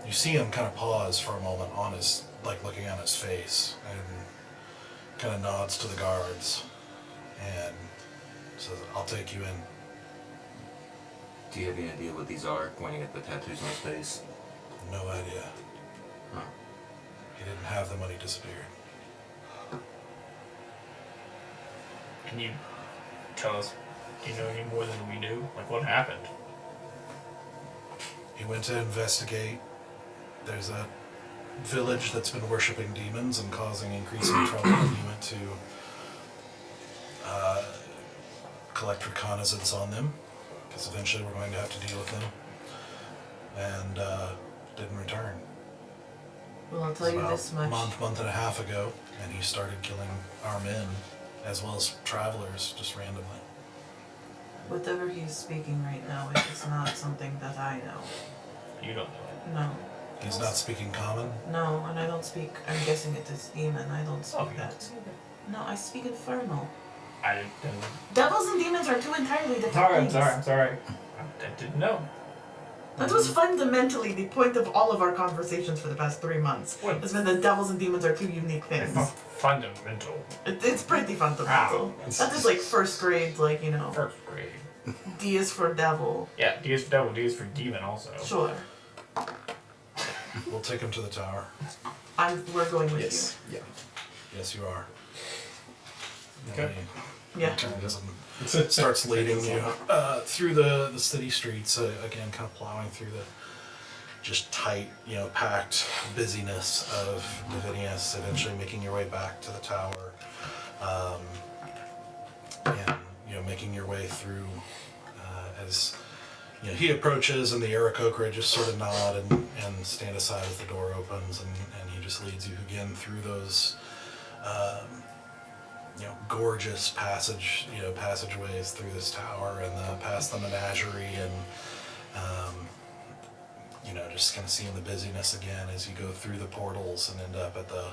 you see him kind of pause for a moment on his, like looking on his face, and kind of nods to the guards, and says, "I'll take you in." Do you have any idea what these are? Pointing at the tattoos on his face. No idea. Huh. He didn't have them when he disappeared. Can you tell us, do you know any more than we knew? Like, what happened? He went to investigate. There's a village that's been worshipping demons and causing increasing trouble, and he went to collect reconnaissance on them, because eventually we're going to have to deal with them, and didn't return. Well, I'll It tell was you about this much. month and a half ago, and he started killing our men, as well as travelers, just randomly. Whatever he's speaking right now, it is not something that I know. You don't know. No. He's not speaking common. No, and I don't speak. I'm guessing it is demon. I don't speak Okay. that. No, I speak infernal. I didn't. Devils and demons are two entirely different I'm things. sorry. I didn't know. That was fundamentally the point of all of our conversations for the past 3 months. What? Has been that devils and demons are two unique It's things. not fundamental. It's pretty fundamental. Wow. That is like first grade, like, you know, First grade. D is for devil. Yeah, D is for devil, D is for demon also. Sure. We'll take him to the tower. We're going with Yes. Yeah. Yes, you are. Okay. And he you. Yeah. turns and starts leading you through the city streets, again, kind of plowing through the just tight, packed busyness of Divinius, eventually making your way back to the tower, and making your way through as he approaches, and the Aarakocra just sort of nod and stand aside as the door opens, and he just leads you again through those gorgeous passageways through this tower, and past the menagerie, and just kind of seeing the busyness again as you go through the portals and end up at the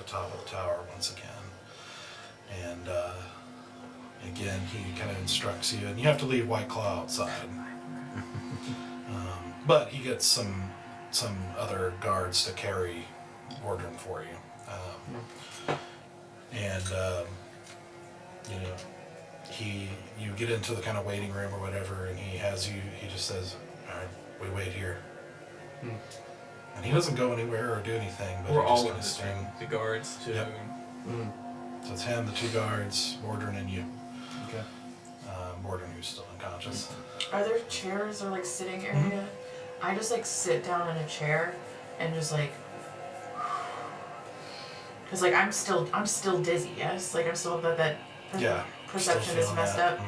top of the tower once again. And again, he kind of instructs you, and you have to leave White Claw outside. But he gets some other guards to carry Bordren for you. And you get into the kind of waiting room or whatever, and he just says, "All right, we wait here." And he doesn't go anywhere or do anything, but We're he just all kind in of this stand. room. The guards too. Yep. So it's him, the two guards, Bordren, and you. Okay. Bordren, who's still unconscious. Are there chairs or like sitting area? I just like sit down in a chair and just like, cause like I'm still dizzy. Yes, like I'm still that Yeah. perception still is feeling messed that. up.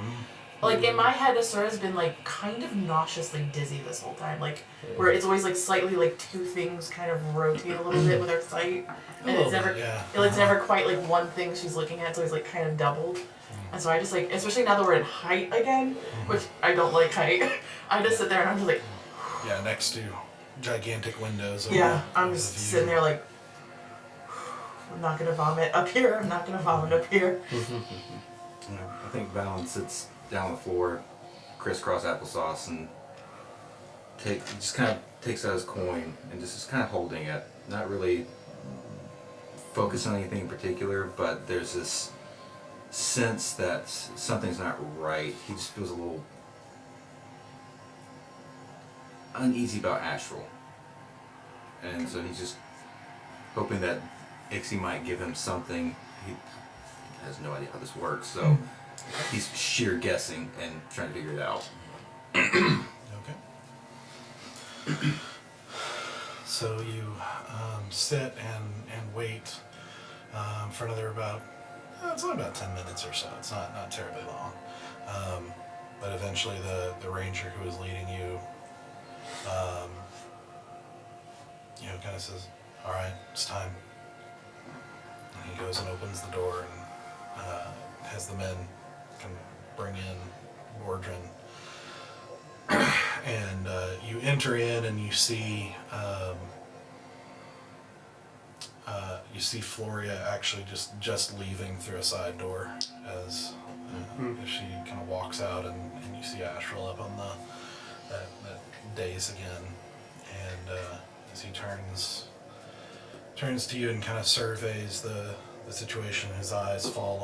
Like in my head, Asura's been like kind of nauseously dizzy this whole time. Like where it's always like slightly like two things kind of rotate a little bit with her sight, and little it's never bit, yeah. it's never quite like one thing she's looking at. It's always like kind of doubled. And so I just like, especially now that we're in height again, which I don't like height. I just sit there and I'm just like, Yeah, next to gigantic windows. yeah, I'm over just the view. sitting there like, I'm not gonna vomit up here. I'm not gonna vomit up here. I think Valen sits down on the floor, crisscross applesauce, and just kind of takes out his coin and just is kind of holding it, not really focusing on anything in particular, but there's this sense that something's not right. He just feels a little uneasy about Astral, and so he's just hoping that Ixie might give him something. He has no idea how this works, so he's sheer guessing and trying to figure it out. Okay. So you sit and wait for another about It's only about 10 minutes or so. It's not terribly long. But eventually the ranger who was leading you, kind of says, all right, it's time. And he goes and opens the door and has the men can bring in Bordren. And you enter in and you see Floria actually just leaving through a side door as she kind of walks out, and you see Astral up on that dais again, and as he turns to you and kind of surveys the situation, his eyes fall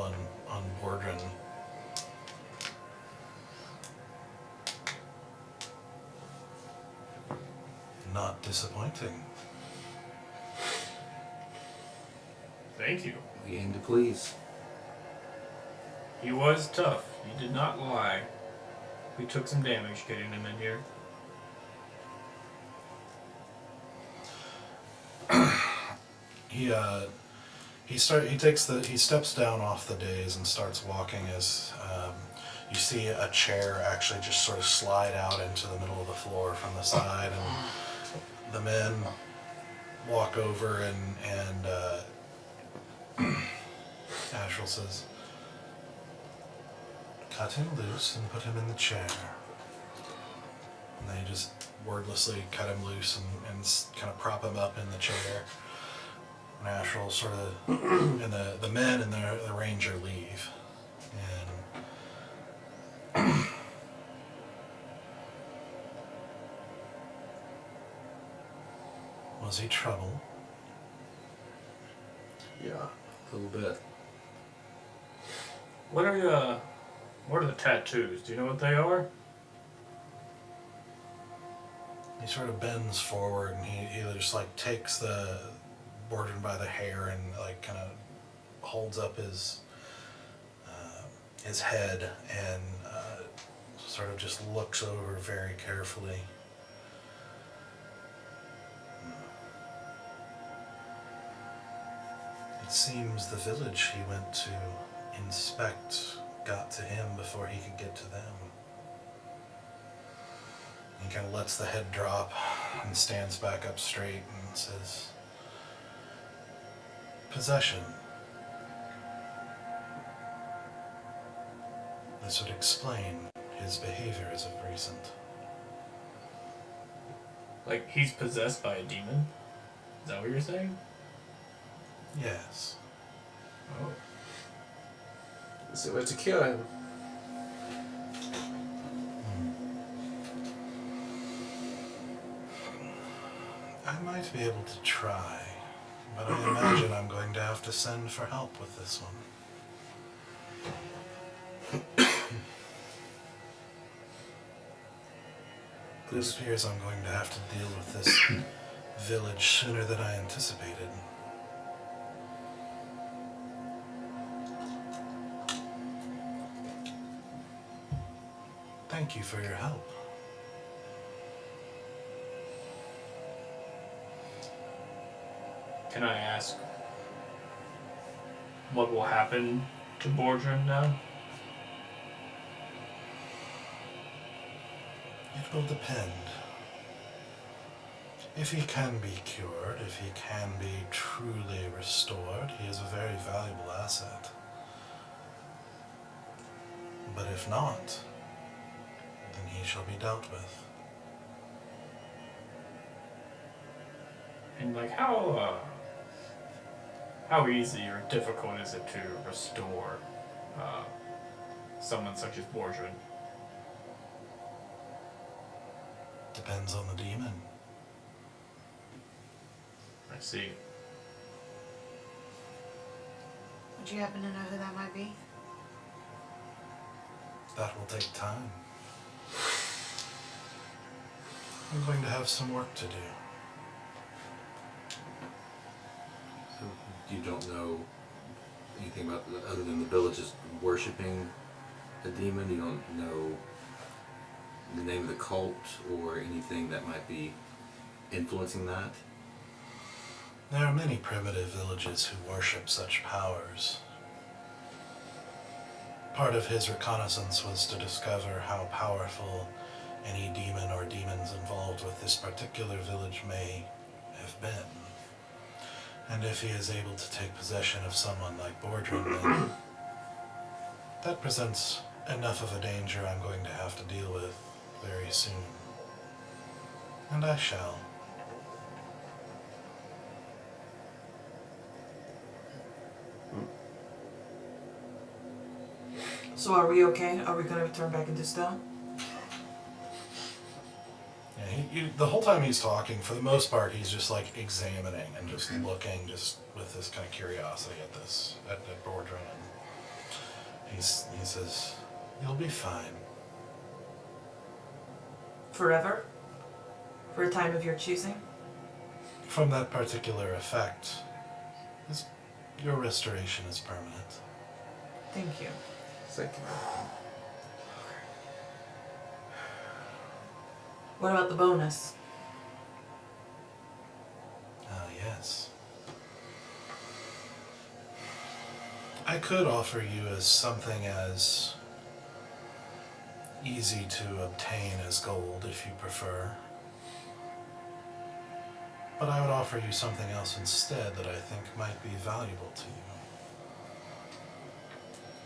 on Bordren. Not disappointing. Thank you. We aim to please. He was tough. He did not lie. We took some damage getting him in here. He steps down off the dais and starts walking as you see a chair actually just sort of slide out into the middle of the floor from the side, and the men walk over and Astral says, cut him loose and put him in the chair. And they just wordlessly cut him loose and kind of prop him up in the chair. And Astral sort of, and the men and the ranger leave. And was he trouble? Yeah, a little bit. What are the tattoos? Do you know what they are? He sort of bends forward and he just like takes the Bordren by the hair and like kind of holds up his head and sort of just looks over very carefully. It seems the village he went to inspect got to him before he could get to them. He kind of lets the head drop and stands back up straight and says, possession. This would explain his behavior as of recent. Like, he's possessed by a demon? Is that what you're saying? Yes. Oh. So we have to kill him. I might be able to try, but I imagine I'm going to have to send for help with this one. It appears I'm going to have to deal with this village sooner than I anticipated. Thank you for your help. Can I ask what will happen to Bordren now? It will depend. If he can be cured, if he can be truly restored, he is a very valuable asset. But if not, then he shall be dealt with. And like how easy or difficult is it to restore someone such as Bordren? Depends on the demon. I see. Would you happen to know who that might be? That will take time. I'm going to have some work to do. So you don't know anything about other than the villages worshipping a demon? You don't know the name of the cult or anything that might be influencing that? There are many primitive villages who worship such powers. part of his reconnaissance was to discover how powerful any demon or demons involved with this particular village may have been. And if he is able to take possession of someone like Bordren, then that presents enough of a danger I'm going to have to deal with very soon. And I shall. So are we okay? Are we gonna turn back into stone? Yeah, the whole time he's talking, for the most part, he's just like examining and just looking, just with this kind of curiosity at this, at Bordren. And he says, "You'll be fine." Forever? For a time of your choosing? From that particular effect, your restoration is permanent. Thank you. Thank you. What about the bonus? Yes. I could offer you as something as easy to obtain as gold if you prefer. But I would offer you something else instead that I think might be valuable to you.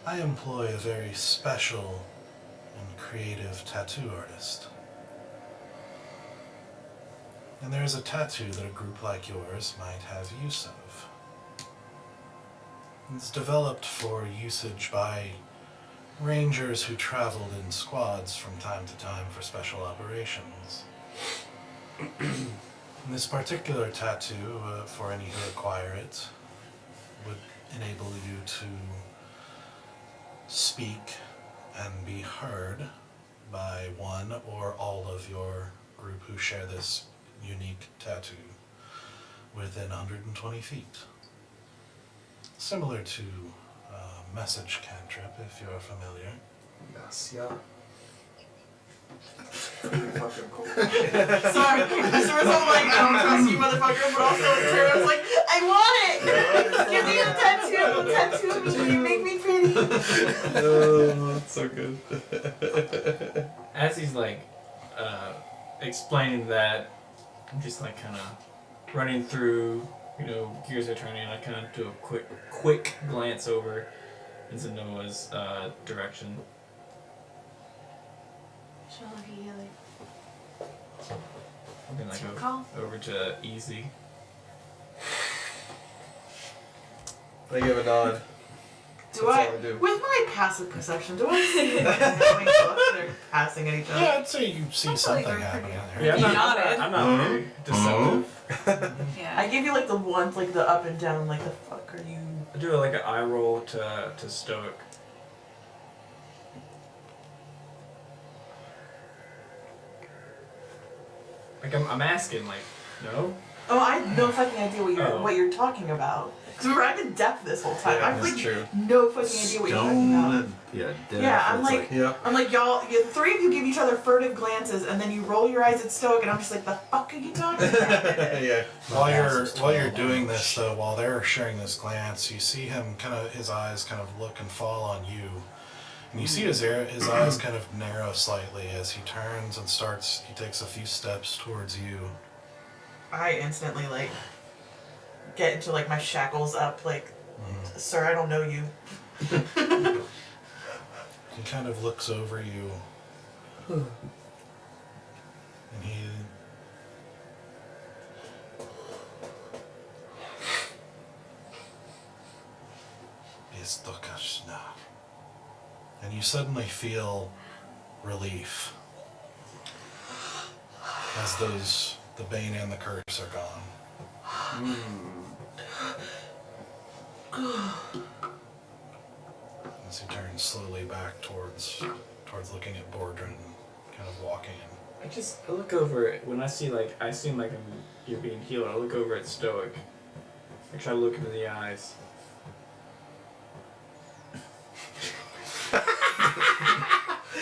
I employ a very special and creative tattoo artist. And there is a tattoo that a group like yours might have use of. It's developed for usage by rangers who traveled in squads from time to time for special operations. And this particular tattoo, for any who acquire it, would enable you to speak and be heard by one or all of your group who share this unique tattoo within 120 feet. Similar to message cantrip, if you're familiar. Yes, yeah. Pretty fucking cool. Sorry, as a result, like, I don't trust you, motherfucker, but also in turn, I was like, I want it! Give me a tattoo! Tattoo me! You make me pretty! Oh, that's so good. As he's like explaining that, I'm just like kind of running through, gears are turning. I kind of do a quick glance over into Noah's direction. She'll look at you like, And then What's I your go call? over to Easy. I give a nod. Do That's I, all I do. with my passive perception, do I see them having looks they're passing at each other? Yeah, I'd say you see That's something like happening pretty- there. Yeah, You nodded. I'm not very deceptive. yeah. I give you like the one, like the up and down, like the fuck are you? I do like an eye roll to Stoic. Like I'm asking, like, no? Oh, I have no fucking idea Oh. what you're talking about. Because remember, I've been deaf this whole time. Yeah, I've that's like true. no fucking idea what you're talking about. Yeah, Yeah, I'm like, Yeah. y'all, you, three of you give each other furtive glances, and then you roll your eyes at Stoic, and I'm just like, the fuck are you talking about? Yeah. While you're doing this though, while they're sharing this glance, you see him his eyes kind of look and fall on you. And you see his eyes kind of narrow slightly as he turns and he takes a few steps towards you. I instantly like get into like my shackles up, like, sir, I don't know you. He kind of looks over you. And he and you suddenly feel relief as the bane and the curse are gone. As he turns slowly back towards looking at Bordren and kind of walking in. I look over it when I see I assume you're being healed. I look over at Stoic. I try to look into the eyes.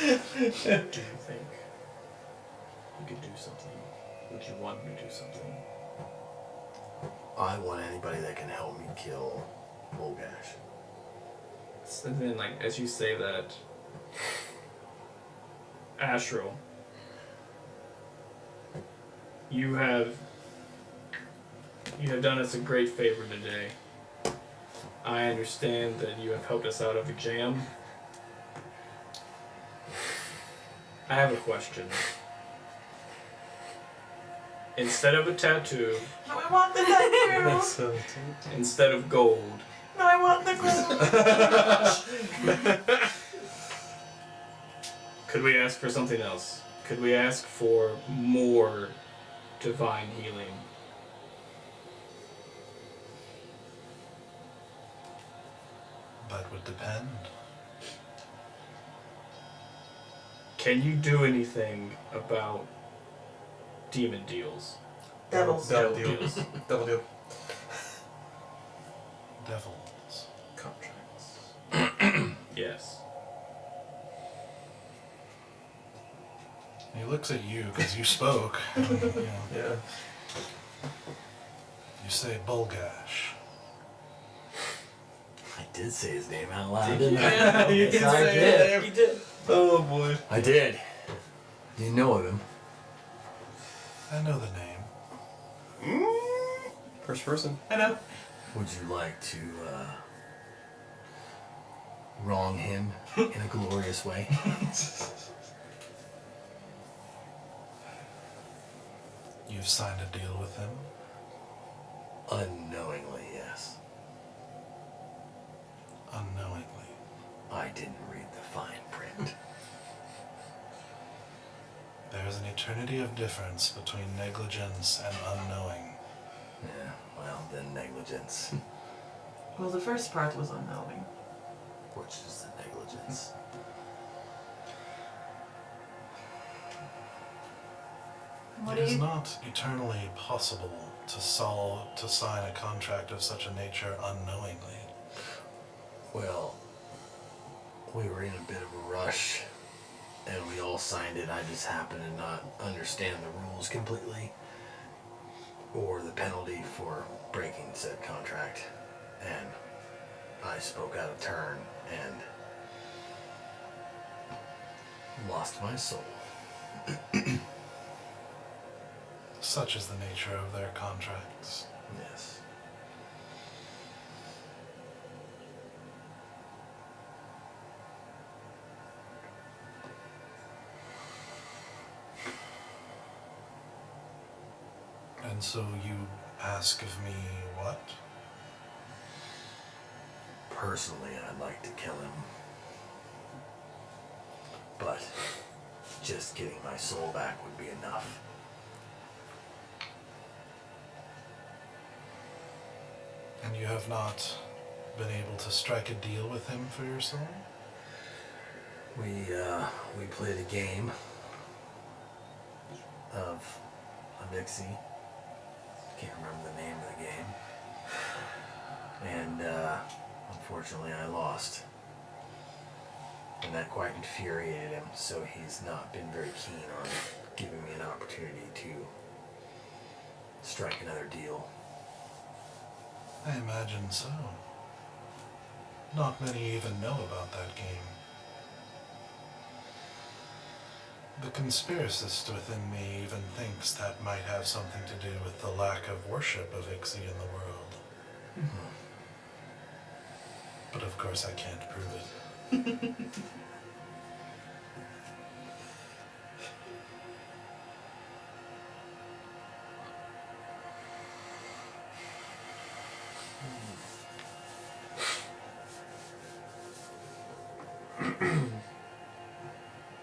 Do you think you could do something? Would you want me to do something? I want anybody that can help me kill Volgash. And then, like, as you say that, Astral, you have done us a great favor today. I understand that you have helped us out of a jam. I have a question. Instead of a tattoo, No, I want the tattoo. instead of gold, No, I want the gold. could we ask for something else? Could we ask for more divine healing? That would depend. Can you do anything about demon deals? Devils. Double Devil deal. deals. Double deal. Devils. Contracts. Yes. He looks at you because you spoke. You know, Yeah. you say Bulgash. I did say his name out loud, didn't I? Yeah, you Yes, can I say did. it. You did. Oh boy. I did. Do you know of him? I know the name. First person. I know. Would you like to wrong him in a glorious way? You've signed a deal with him. Unknowingly, yes. Unknowingly. I didn't read the fine print. There is an eternity of difference between negligence and unknowing. Yeah, well, then negligence. Well, the first part was unknowing. Which is the negligence? What It do is you? not eternally possible to sign a contract of such a nature unknowingly. Well, we were in a bit of a rush, and we all signed it. I just happened to not understand the rules completely, or the penalty for breaking said contract, and I spoke out of turn and lost my soul. Such is the nature of their contracts. Yes. And so you ask of me what? Personally, I'd like to kill him. But just getting my soul back would be enough. And you have not been able to strike a deal with him for your soul? We played a game of a Mixie. Can't remember the name of the game. And unfortunately I lost. And that quite infuriated him, so he's not been very keen on giving me an opportunity to strike another deal. I imagine so. Not many even know about that game. The conspiracist within me even thinks that might have something to do with the lack of worship of Ixie in the world. Mm-hmm. But of course I can't prove it.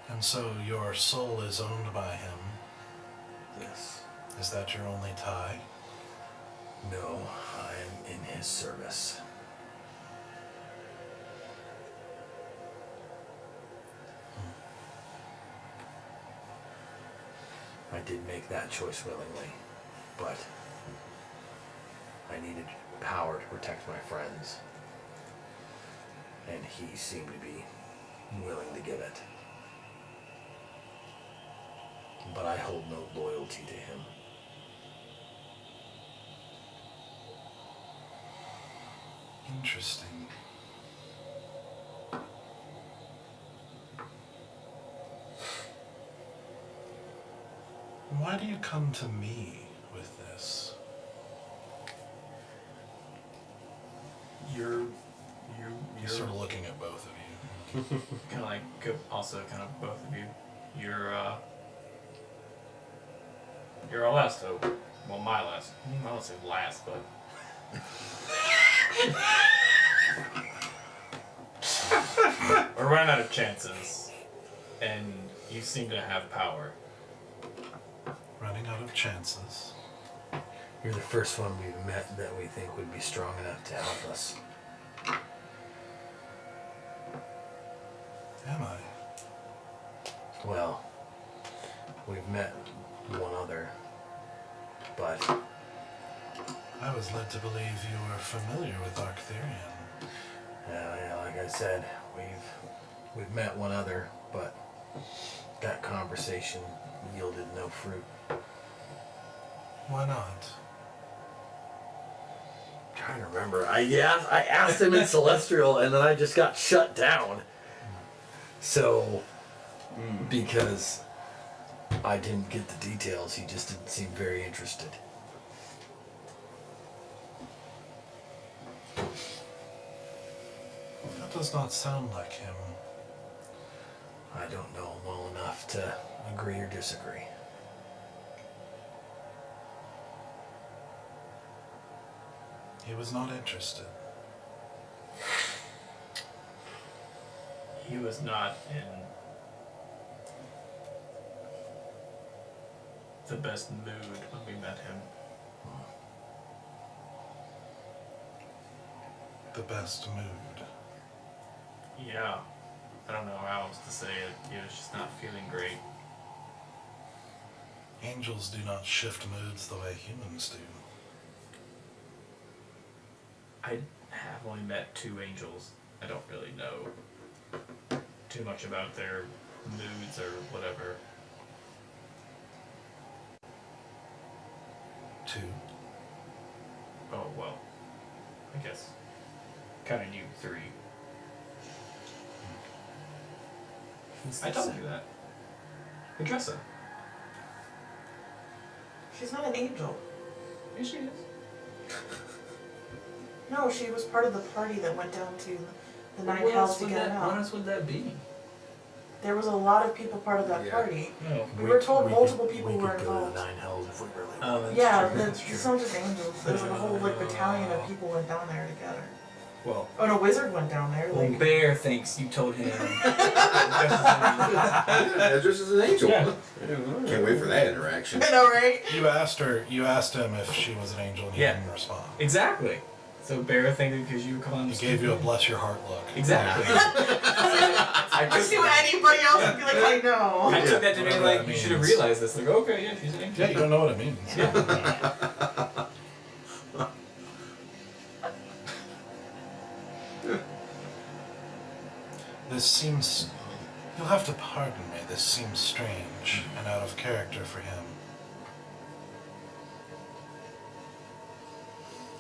And so your soul is owned by him. Yes. Is that your only tie? No, I am in his service. I did make that choice willingly, but I needed power to protect my friends, and he seemed to be willing to give it. But I hold no loyalty to him. Interesting. why do you come to me with this? You're Sort of looking at both of you. kind of like also kind of both of you. You're our last hope. Well, my last. I don't say last, but. We're running out of chances, and you seem to have power. Running out of chances. You're the first one we've met that we think would be strong enough to help us. Am I? Well, we've met one other, but I was led to believe you were familiar with Arcthurian. yeah, like I said, we've met one other, but that conversation yielded no fruit. Why not? I'm trying to remember. I asked him in Celestial, and then I just got shut down. So, because I didn't get the details, he just didn't seem very interested. That does not sound like him. I don't know him well enough to agree or disagree. He was not interested. He was not in the best mood when we met him. The best mood. Yeah. I don't know how else to say it. He was just not feeling great. Angels do not shift moods the way humans do. I have only met 2 angels. I don't really know too much about their moods or whatever. 2. Oh, well. I guess. Kinda knew 3. I told you that. Idrissa. She's not an angel. Yes, she is. No, she was part of the party that went down to the Nine What Hells else to would get him that? What out. else would that be? There was a lot of people part of that Yeah. party. No. We were told multiple we people could were go to involved. the Nine Hells if we really Oh, wanted. Yeah, true, that's it's true. not just angels. There was like a whole like battalion of people went down there together. Well, Oh, and a wizard went down there. well, Like, Bear thinks you told him. Edris is an angel. Yeah. Can't wait for that interaction. I know, right? You asked him if she was an angel and he Yeah. didn't respond. Exactly. So Bear thinking because you were calling He gave you a bless your heart look. Exactly. I see what anybody else would be like, I know. I took that to be Whatever like, that you should have means. realized this. Like, okay, yeah, she's an angel. Yeah, you don't know what it means. This seems... You'll have to pardon me. This seems strange and out of character for him.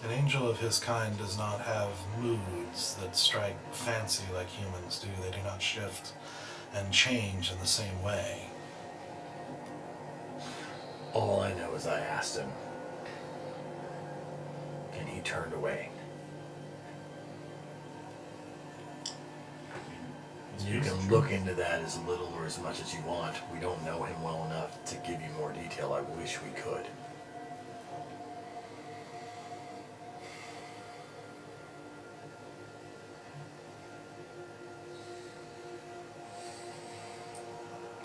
An angel of his kind does not have moods that strike fancy like humans do. They do not shift and change in the same way. All I know is I asked him, and he turned away. You can look into that as little or as much as you want. We don't know him well enough to give you more detail. I wish we could.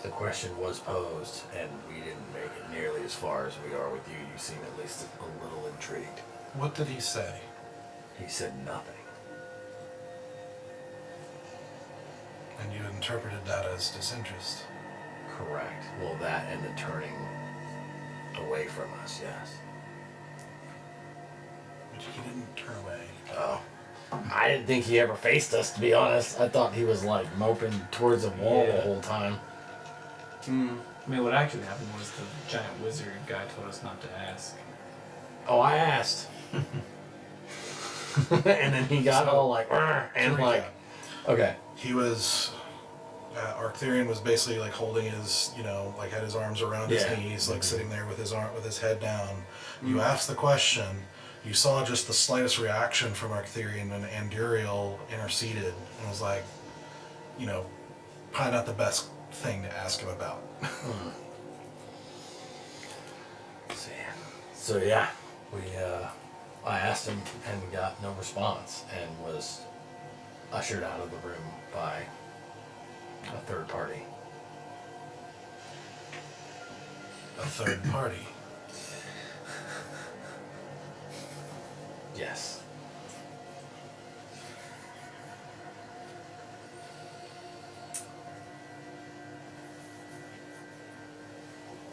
The question was posed, and we didn't make it nearly as far as we are with you. You seem at least a little intrigued. What did he say? He said nothing. And you interpreted that as disinterest. Correct. Well, that and the turning away from us, yes. But he didn't turn away. Oh. I didn't think he ever faced us, to be honest. I thought he was like moping towards a wall the whole time. I mean, what actually happened was the giant wizard guy told us not to ask. Oh, I asked. And then he got all like, "Arr," and like, okay. He was Arcthurian was basically like holding his, like had his arms around his knees, like sitting there with his head down. You asked the question. You saw just the slightest reaction from Arcthurian, and Anduriel interceded and was like, probably not the best thing to ask him about. So yeah, I asked him and got no response and was ushered out of the room by a third party. A third party. Yes.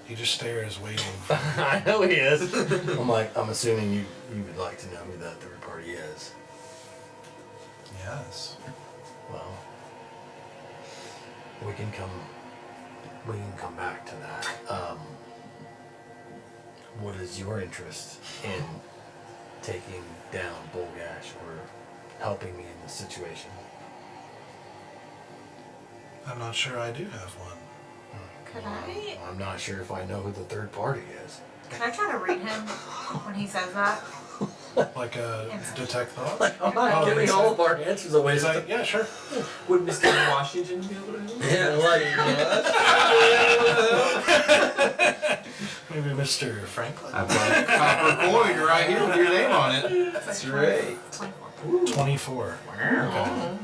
He just stares, waiting. I know he is. I'm assuming you would like to know who that third party is. Yes. Well, we can come back to that. What is your interest in taking down Bolgash or helping me in this situation? I'm not sure I do have one. Could I? I'm not sure if I know who the third party is. Could I try to read him when he says that? Like a detect thoughts? I'm not giving all of our answers away. He's like, yeah, sure. Would Mr. Washington be able to do that? Yeah, like Maybe Mr. Franklin? I've got a copper coin right here with your name on it. That's right. 24. Wow.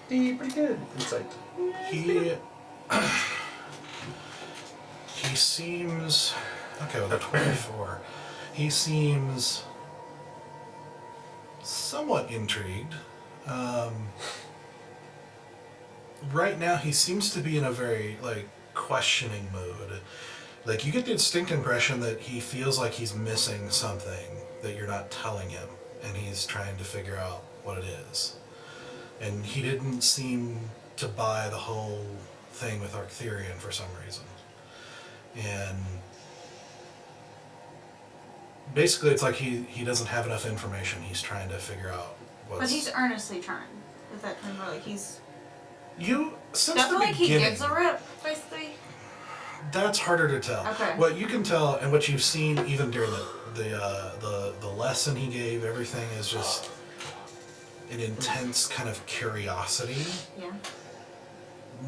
Pretty good. Insight. He seems... Okay, with a 24. He seems somewhat intrigued. Right now, he seems to be in a very, questioning mood. Like, you get the distinct impression that he feels like he's missing something that you're not telling him, and he's trying to figure out what it is. And he didn't seem to buy the whole thing with Arcthurian for some reason. And basically it's like he doesn't have enough information. He's trying to figure out what's... But he's earnestly trying with that 24. Like he's... Since definitely the beginning, he gives a rip, basically. That's harder to tell. Okay. What you can tell and what you've seen even during the lesson he gave, everything is just an intense kind of curiosity. Yeah.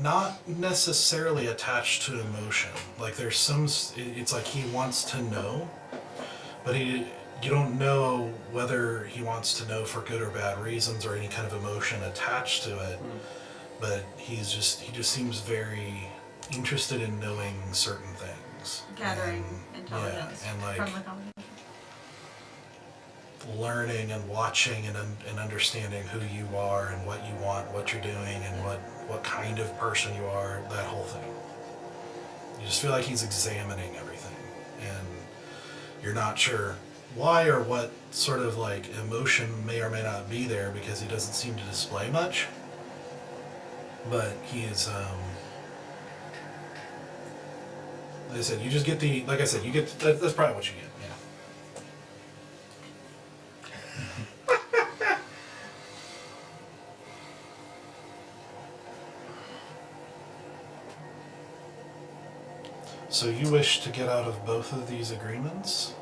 Not necessarily attached to emotion. Like there's it's like he wants to know, but you don't know whether he wants to know for good or bad reasons or any kind of emotion attached to it. But he just seems very interested in knowing certain things. Gathering intelligence and from the conversation. Learning and watching and understanding who you are and what you want, what you're doing, and what kind of person you are, that whole thing. You just feel like he's examining everything, and you're not sure why or what sort of emotion may or may not be there because he doesn't seem to display much. But he is, like I said, you just get that's probably what you get, yeah. So you wish to get out of both of these agreements?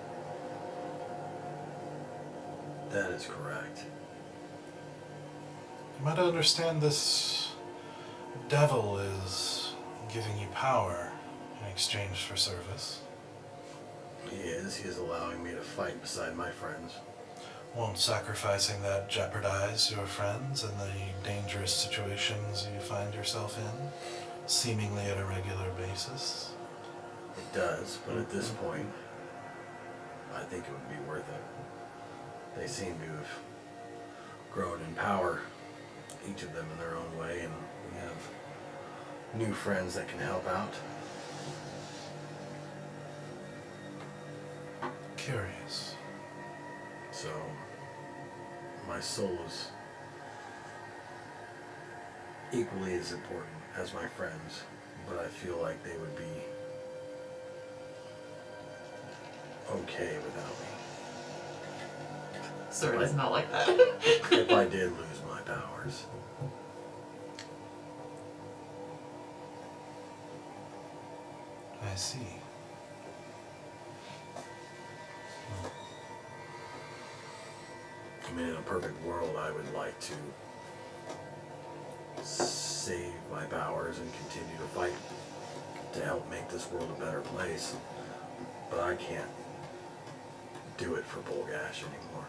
That is correct. You might understand this devil is giving you power in exchange for service. He is allowing me to fight beside my friends. Won't sacrificing that jeopardize your friends and the dangerous situations you find yourself in, seemingly at a regular basis? It does, but at this point, I think it would be worth it. They seem to have grown in power, each of them in their own way, and we have new friends that can help out. Curious. So, my soul is equally as important as my friends, but I feel like they would be okay without me. Sir does not like that. If I did lose my powers. I see. I mean, in a perfect world, I would like to save my powers and continue to fight to help make this world a better place. But I can't do it for Bolgash anymore.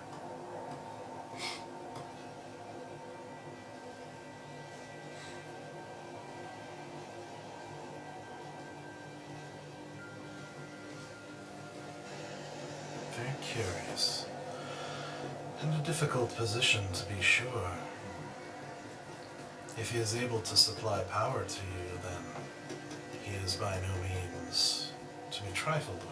Very curious. In a difficult position, to be sure. If he is able to supply power to you, then he is by no means to be trifled with.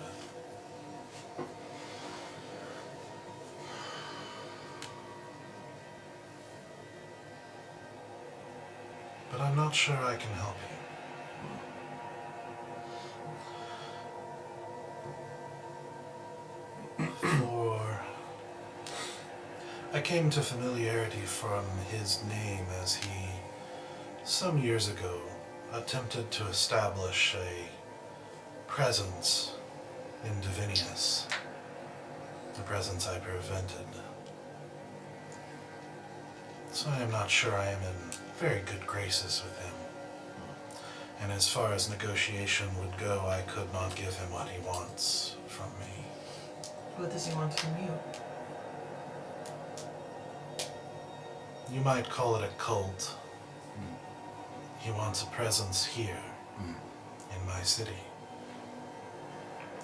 But I'm not sure I can help you. I came to familiarity from his name as he, some years ago, attempted to establish a presence in Divinius, a presence I prevented. So I am not sure I am in very good graces with him. And as far as negotiation would go, I could not give him what he wants from me. What does he want from you? You might call it a cult. He wants a presence here, in my city.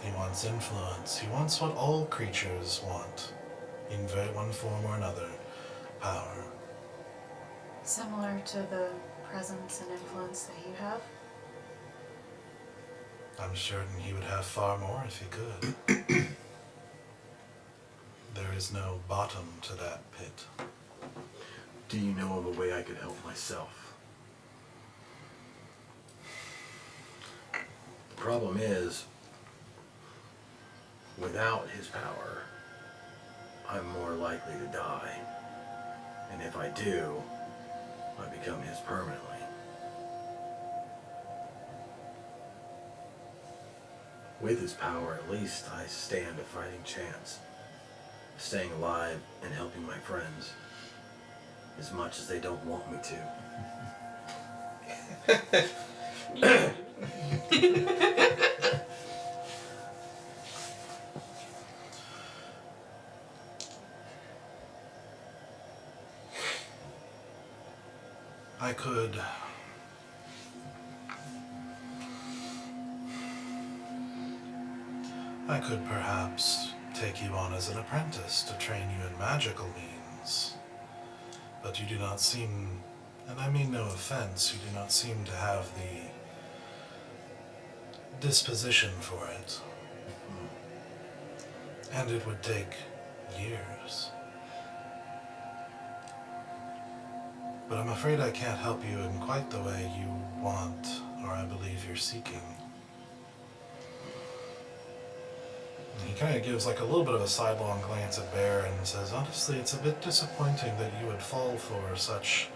He wants influence. He wants what all creatures want, in one form or another, power. Similar to the presence and influence that you have? I'm certain he would have far more if he could. There is no bottom to that pit. Do you know of a way I could help myself? The problem is, without his power, I'm more likely to die. And if I do, I become his permanently. With his power, at least I stand a fighting chance. Staying alive and helping my friends. As much as they don't want me to. I could perhaps take you on as an apprentice to train you in magical means. But you do not seem, and I mean no offense, you do not seem to have the disposition for it. And it would take years. But I'm afraid I can't help you in quite the way you want, or I believe you're seeking. And he kind of gives like a little bit of a sidelong glance at Bear and says, honestly, it's a bit disappointing that you would fall for such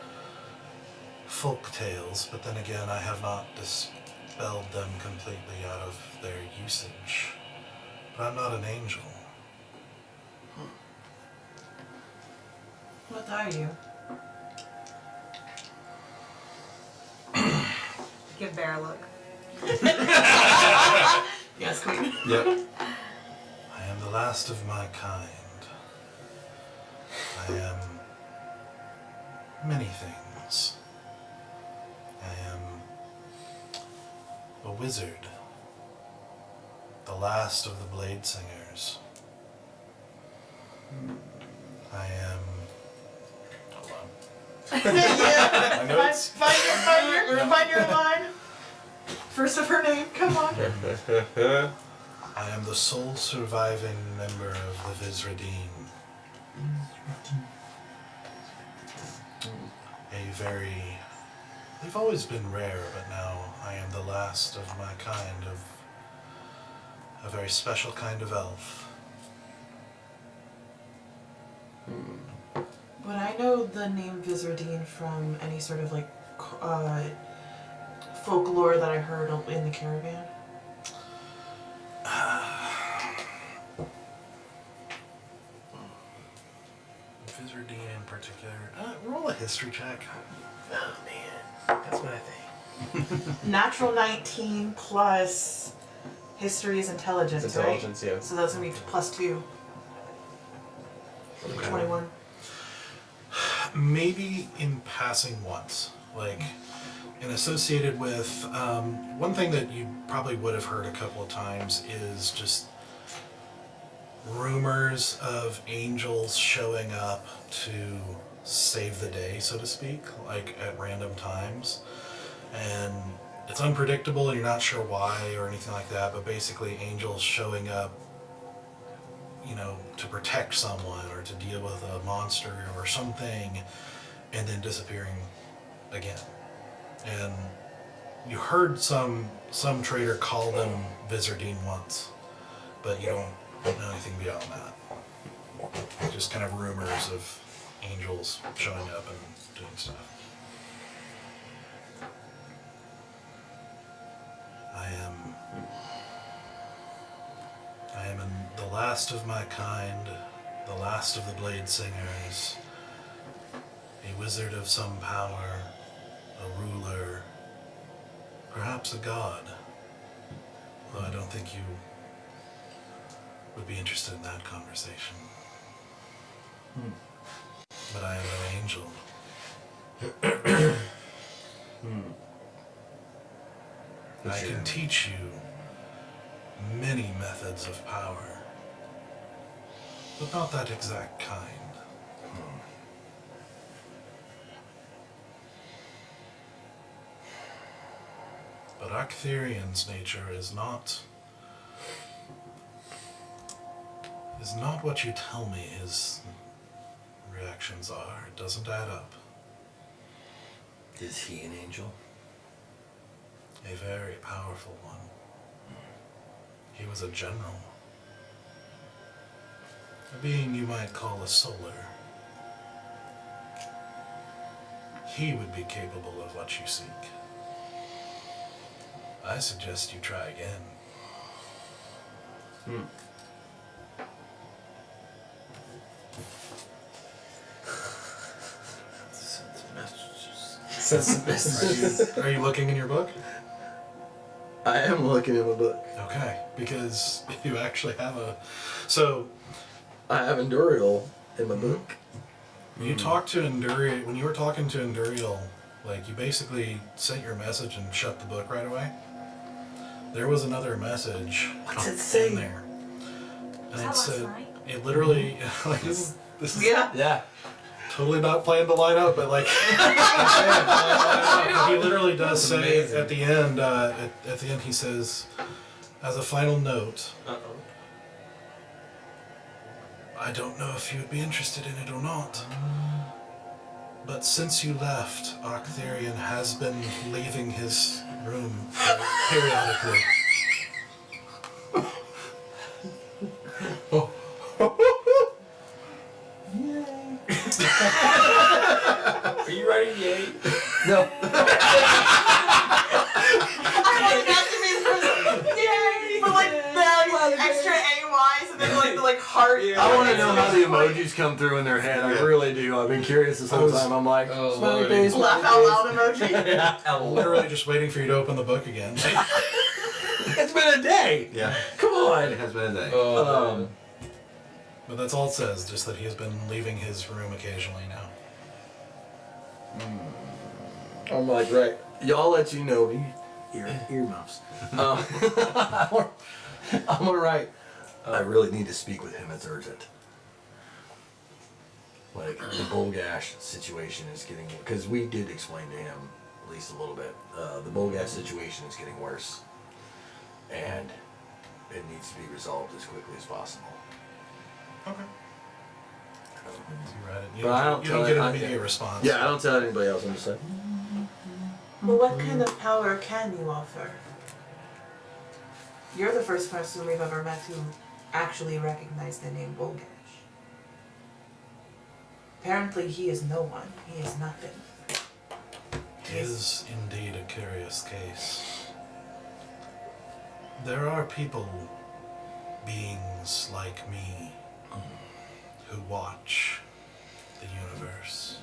folk tales, but then again, I have not dispelled them completely out of their usage. But I'm not an angel. What are you? Give Bear a look. Yes, queen. Yep. I am the last of my kind. I am many things. I am a wizard, the last of the blade singers. I am... Hold on. Yeah. My notes. Find your line. First of her name. Come on. I am the sole surviving member of the Vizradeen. They've always been rare, but now I am the last of my kind, of a very special kind of elf. Would I know the name Vizardine from any sort of like folklore that I heard in the caravan? history check. Oh man, that's my thing. Natural 19 plus history is intelligence, Intelligence, right? yeah. So that's gonna be +2. 21. Maybe in passing once, like, and associated with one thing that you probably would have heard a couple of times is just rumors of angels showing up to save the day, so to speak, like at random times. And it's unpredictable and you're not sure why or anything like that, but basically angels showing up, you know, to protect someone or to deal with a monster or something, and then disappearing again. And you heard some trader call them Vizardine once, but you don't know anything beyond that. Just kind of rumors of angels showing up and doing stuff. I am the last of my kind, the last of the Blade Singers, a wizard of some power, a ruler, perhaps a god, though I don't think you would be interested in that conversation. But I am an angel. I can teach you many methods of power, but not that exact kind. But Arctherian's nature is not what you tell me his reactions are. It doesn't add up. Is he an angel? A very powerful one. He was a general. A being you might call a solar. He would be capable of what you seek. I suggest you try again. Sends messages. Are you looking in your book? I am looking in my book. Okay, because you actually have a... So, I have Endurial in my book. you talked to Endurial... When you were talking to Endurial, like, you basically sent your message and shut the book right away. There was another message What's it say? in there. And it Was that said... last night? It literally... Like, this is Yeah. totally not planned to line up, but like... he literally does say at the end, at the end he says, as a final note, I don't know if you'd be interested in it or not, but since you left, Arctherian has been leaving his room periodically. Are you writing yay? No. I want that to be the yay! But like the extra AYs and then like the heart. I want to know how the emojis come through in their head. I really do. I've been curious this whole time. I'm like, smiley face, Laugh out loud emoji. Yeah. I'm literally just waiting for you to open the book again. It's been a day. Yeah. Come It on. has been a day. But that's all it says, just that he has been leaving his room occasionally now. I'm like, right. Y'all let you know. Earmuffs. I'm gonna write. I really need to speak with him. It's urgent. Like the Bolgash situation is getting, because we did explain to him at least a little bit. The Bolgash situation is getting worse, and it needs to be resolved as quickly as possible. Okay. You read it. You But I don't you don't tell get it- an immediate response. Yeah, I don't tell anybody else. I'm just like, Well, what kind of power can you offer? You're the first person we've ever met who actually recognized the name Bolgash. Apparently he is no one. He is nothing. It is indeed a curious case. There are people, beings like me, who watch the universe.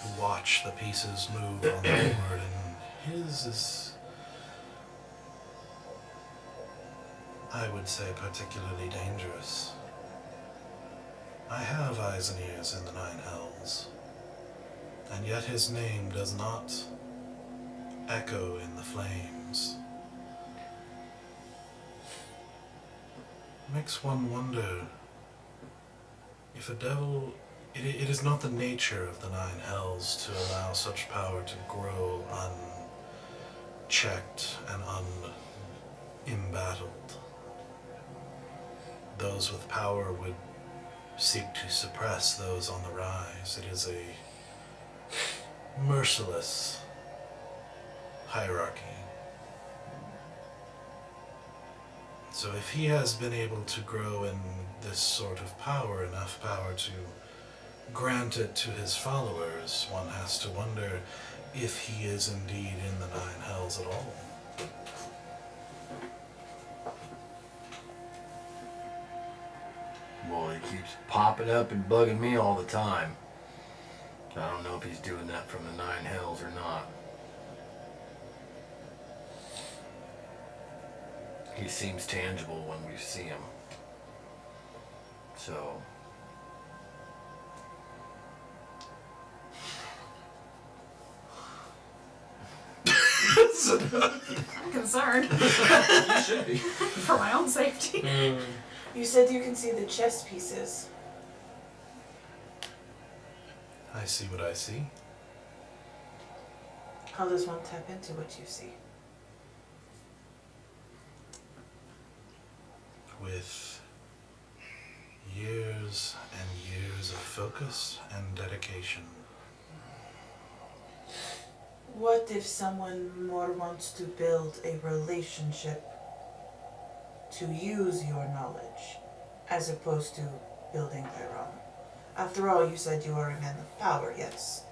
who watch the pieces move on the board, and his is, I would say, particularly dangerous. I have eyes and ears in the Nine Hells, and yet his name does not echo in the flames. Makes one wonder if a devil... It is not the nature of the Nine Hells to allow such power to grow unchecked and unembattled. Those with power would seek to suppress those on the rise. It is a merciless hierarchy. So if he has been able to grow in this sort of power, enough power to grant it to his followers, one has to wonder if he is indeed in the Nine Hells at all. Well, he keeps popping up and bugging me all the time. I don't know if he's doing that from the Nine Hells or not. He seems tangible when we see him. So... I'm concerned. You should be. For my own safety. You said you can see the chess pieces. I see what I see. How does one tap into what you see? With years and years of focus and dedication. What if someone more wants to build a relationship to use your knowledge as opposed to building their own? After all, you said you are a man of power, yes?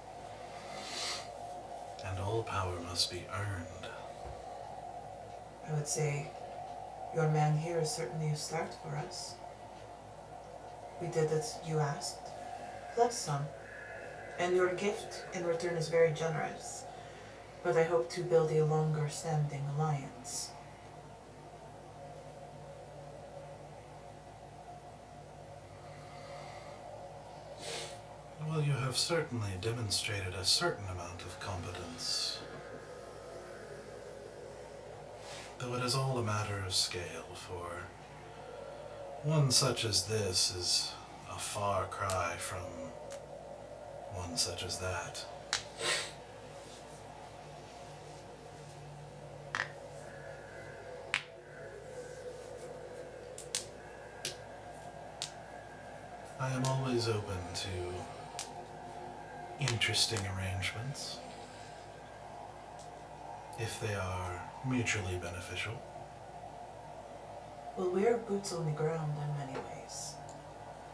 And all power must be earned. I would say your man here is certainly a start for us. We did as you asked, plus some. And your gift in return is very generous. But I hope to build a longer standing alliance. Well, you have certainly demonstrated a certain amount of competence. Though it is all a matter of scale, for one such as this is a far cry from one such as that. I am always open to interesting arrangements, if they are mutually beneficial. Well, we are boots on the ground in many ways.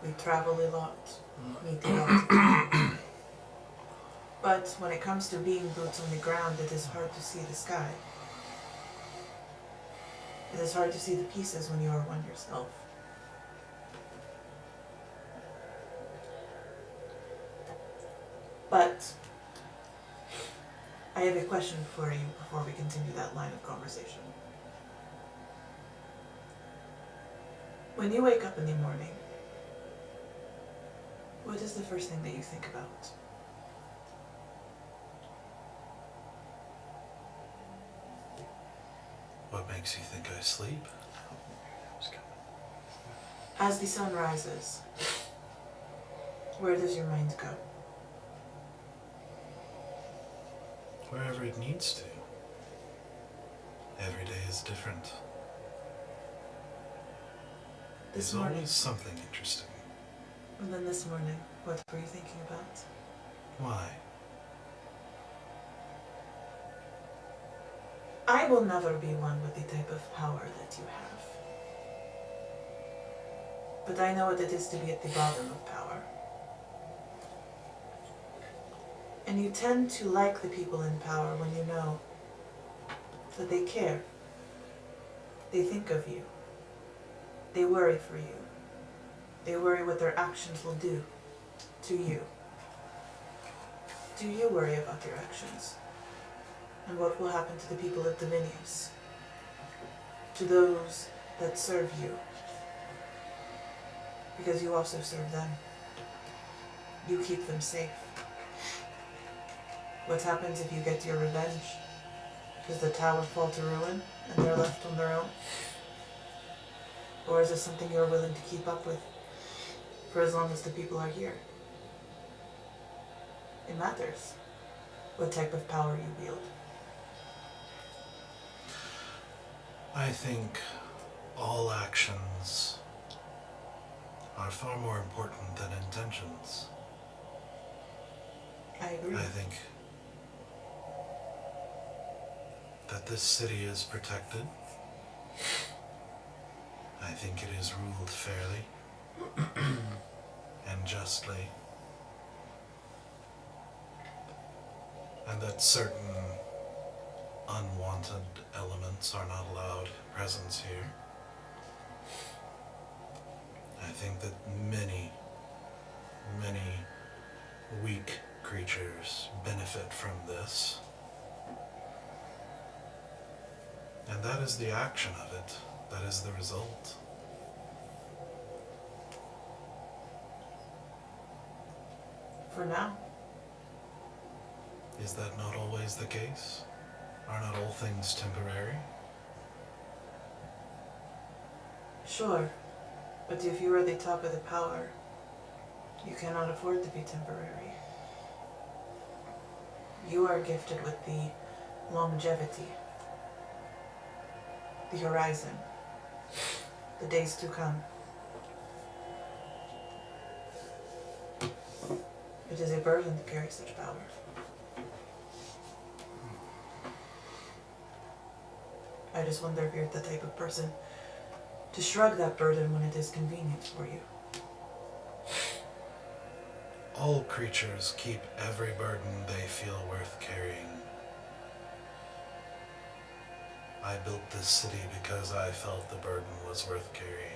We travel a lot, meet a lot of people. But when it comes to being boots on the ground, it is hard to see the sky. It is hard to see the pieces when you are one yourself. But I have a question for you before we continue that line of conversation. When you wake up in the morning, what is the first thing that you think about? What makes you think I sleep? As the sun rises, where does your mind go? Wherever it needs to. Every day is different. This There's morning, always something interesting. and then this morning, what were you thinking about? Why? I will never be one with the type of power that you have. But I know what it is to be at the bottom of power. And you tend to like the people in power when you know that they care. They think of you. They worry for you. They worry what their actions will do to you. Do you worry about your actions? And what will happen to the people of Divinius? To those that serve you? Because you also serve them. You keep them safe. What happens if you get your revenge? Does the tower fall to ruin and they're left on their own? Or is it something you're willing to keep up with for as long as the people are here? It matters what type of power you wield. I think all actions are far more important than intentions. I agree. I think that this city is protected. I think it is ruled fairly and justly. And that certain unwanted elements are not allowed presence here. I think that many weak creatures benefit from this. And that is the action of it. That is the result. For now. Is that not always the case? Are not all things temporary? Sure, but if you are the top of the power, you cannot afford to be temporary. You are gifted with the longevity, the horizon, the days to come. It is a burden to carry such power. I just wonder if you're the type of person to shrug that burden when it is convenient for you. All creatures keep every burden they feel worth carrying. I built this city because I felt the burden was worth carrying.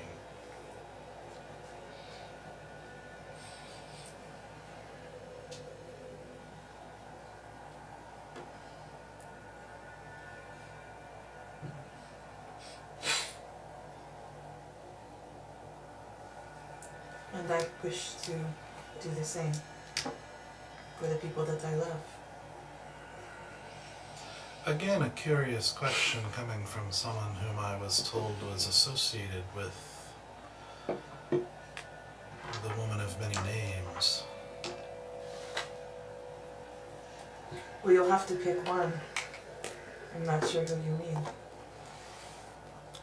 And I wish to do the same for the people that I love. Again, a curious question coming from someone whom I was told was associated with the woman of many names. Well, you'll have to pick one. I'm not sure who you mean.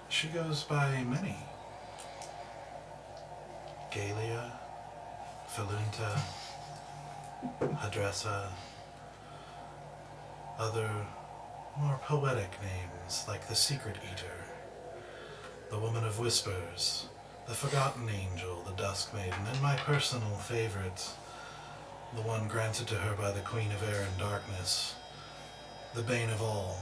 She goes by many. Galia, Falunta, Hadressa, other more poetic names like the Secret Eater, the Woman of Whispers, the Forgotten Angel, the Dusk Maiden, and my personal favorite, the one granted to her by the Queen of Air and Darkness, the Bane of All.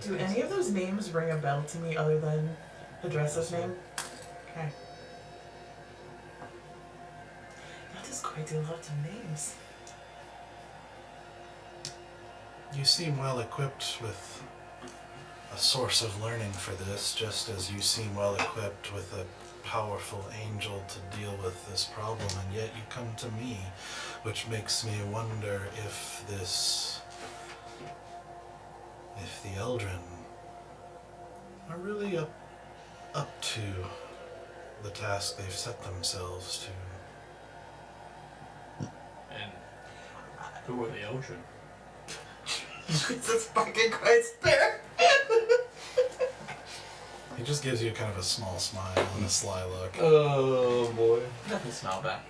Do any of those names ring a bell to me other than Hadressa's name? Okay. That is quite a lot of names. You seem well equipped with a source of learning for this, just as you seem well equipped with a powerful angel to deal with this problem, and yet you come to me, which makes me wonder if the Eldrin are really up to the task they've set themselves to. And who are the Eldrin? Jesus fucking Christ, there. He just gives you kind of a small smile and a sly look. Oh boy. Nothing smile back.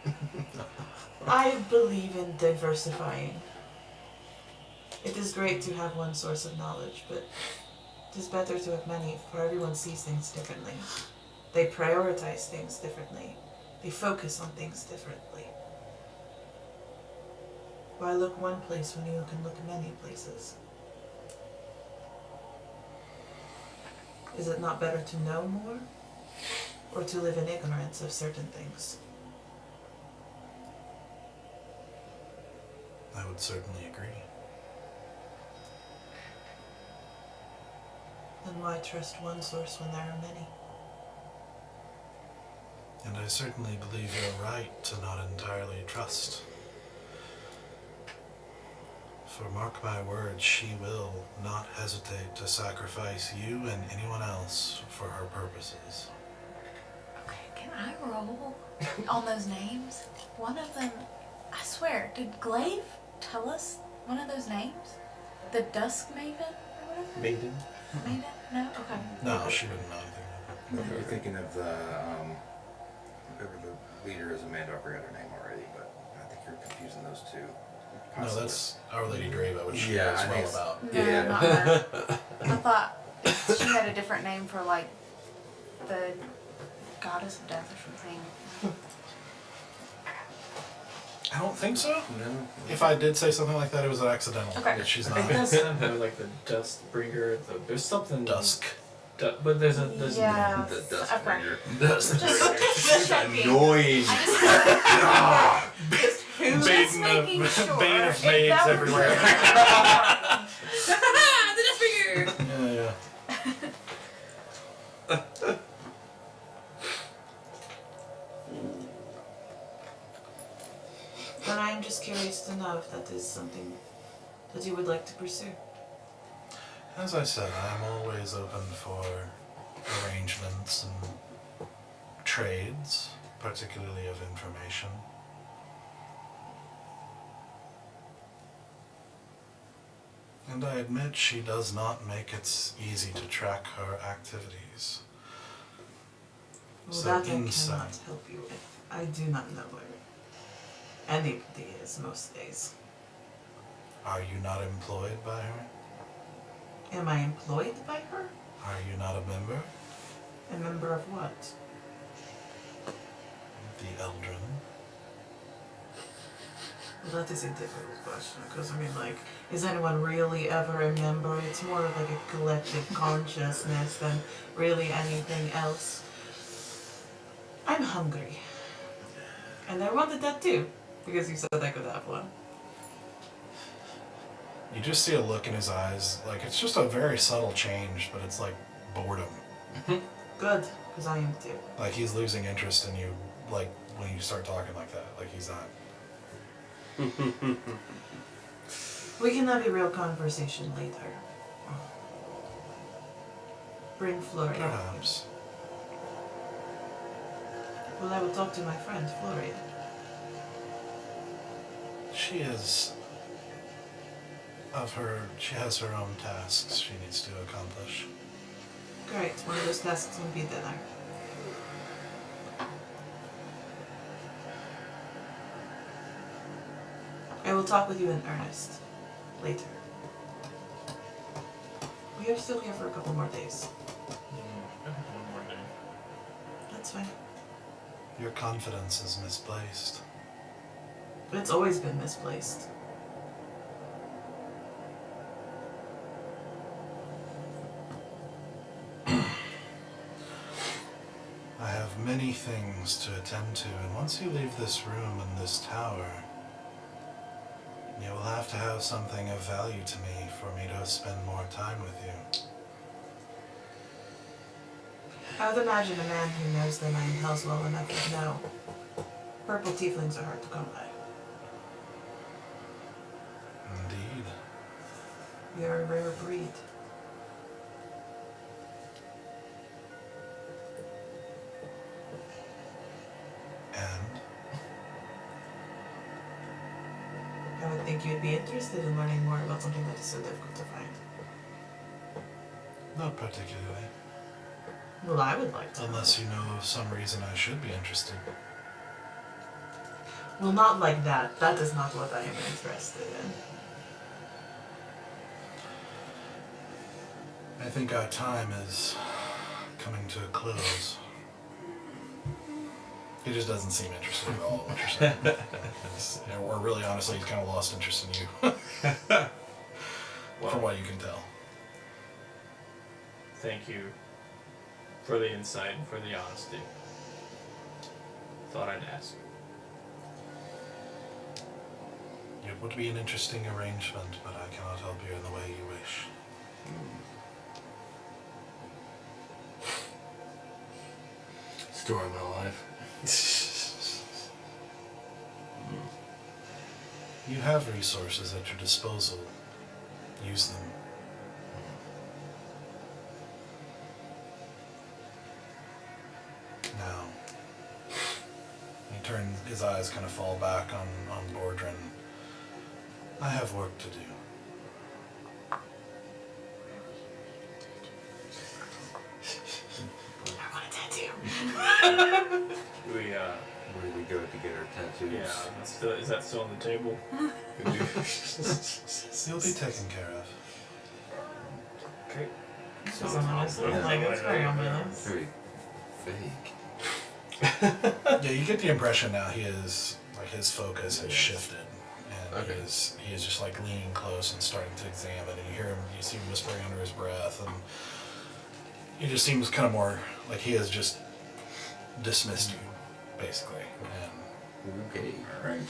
I believe in diversifying. It is great to have one source of knowledge, but it is better to have many, for everyone sees things differently. They prioritize things differently. They focus on things differently. Why look one place when you can look many places? Is it not better to know more? or to live in ignorance of certain things. I would certainly agree. Then why trust one source when there are many? And I certainly believe you're right to not entirely trust. For mark my words, she will not hesitate to sacrifice you and anyone else for her purposes. Okay, can I roll on those names? One of them, I swear, did Glaive tell us one of those names? The Dusk Maven or whatever? Maiden. Maiden? No? Okay. No, she wouldn't know anything about You're thinking of the whoever the leader is, Amanda. I forgot her name already, but I think you're confusing those two. it. No, Possibly. that's Our Lady Grava, which she Yeah, knows I think well it's- about. No, Yeah. not her. I thought she had a different name for like the goddess of death or something. I don't think so. No. If I did say something like that, it was accidental. Okay. But she's I not. think that's somehow like the Dust Bringer. There's something. Dusk. But there's a. Yeah. The Dust Okay. Bringer. Just checking. Annoying. Just making sure. Bane of if maids that was- everywhere. The Dust Bringer! Yeah, yeah. But I am just curious to know if that is something that you would like to pursue. As I said, I'm always open for arrangements and trades, particularly of information. And I admit she does not make it easy to track her activities. Well, So that I insight. cannot help you with. I do not know where anybody is most days. Are you not employed by her? Am I employed by her? Are you not a member? A member of what? The Eldrin. Well, that is a difficult question, because I mean, like, is anyone really ever a member? It's more of like a collective consciousness than really anything else. I'm hungry. And I wanted that too, because you said I could have one. You just see a look in his eyes, like it's just a very subtle change, but it's like boredom. Good, because I am too. Like he's losing interest in you, like when you start talking like that. Like he's not. We can have a real conversation later. Bring Florian. Perhaps. Well, I will talk to my friend, Florian. She is she has her own tasks she needs to accomplish. Great, one of those tasks will be dinner. I will talk with you in earnest later. We are still here for a couple more days. One more day. That's fine. Your confidence is misplaced. It's always been misplaced. I have many things to attend to, and once you leave this room and this tower, you will have to have something of value to me for me to spend more time with you. I would imagine a man who knows the Nine Hells well enough would know. Purple tieflings are hard to come by. Indeed. We are a rare breed. And I would think you'd be interested in learning more about something that is so difficult to find. not particularly. Well, I would like to. Unless you know of some reason I should be interested. Well, not like that. That is not what I am interested in. I think our time is coming to a close. He just doesn't seem interested at all in what you're saying. Or really, honestly, he's kind of lost interest in you. From what you can tell. Thank you for the insight and for the honesty. thought I'd ask. It would be an interesting arrangement, but I cannot help you in the way you wish. Story of my life. You have resources at your disposal. Use them. Now, he turns, his eyes kind of fall back on Bordren. I have work to do. I want a tattoo. Do we, Where do we go to get our tattoos? yeah, that's still, is that still on the table? You'll be taken care of. Okay. Someone is like, that's very ominous. Very vague. Yeah, you get the impression now his focus has shifted, and Okay. he is just like leaning close and starting to examine, and you see him whispering under his breath, and he just seems kind of more like he has just dismissed you, basically. And Okay. Alright.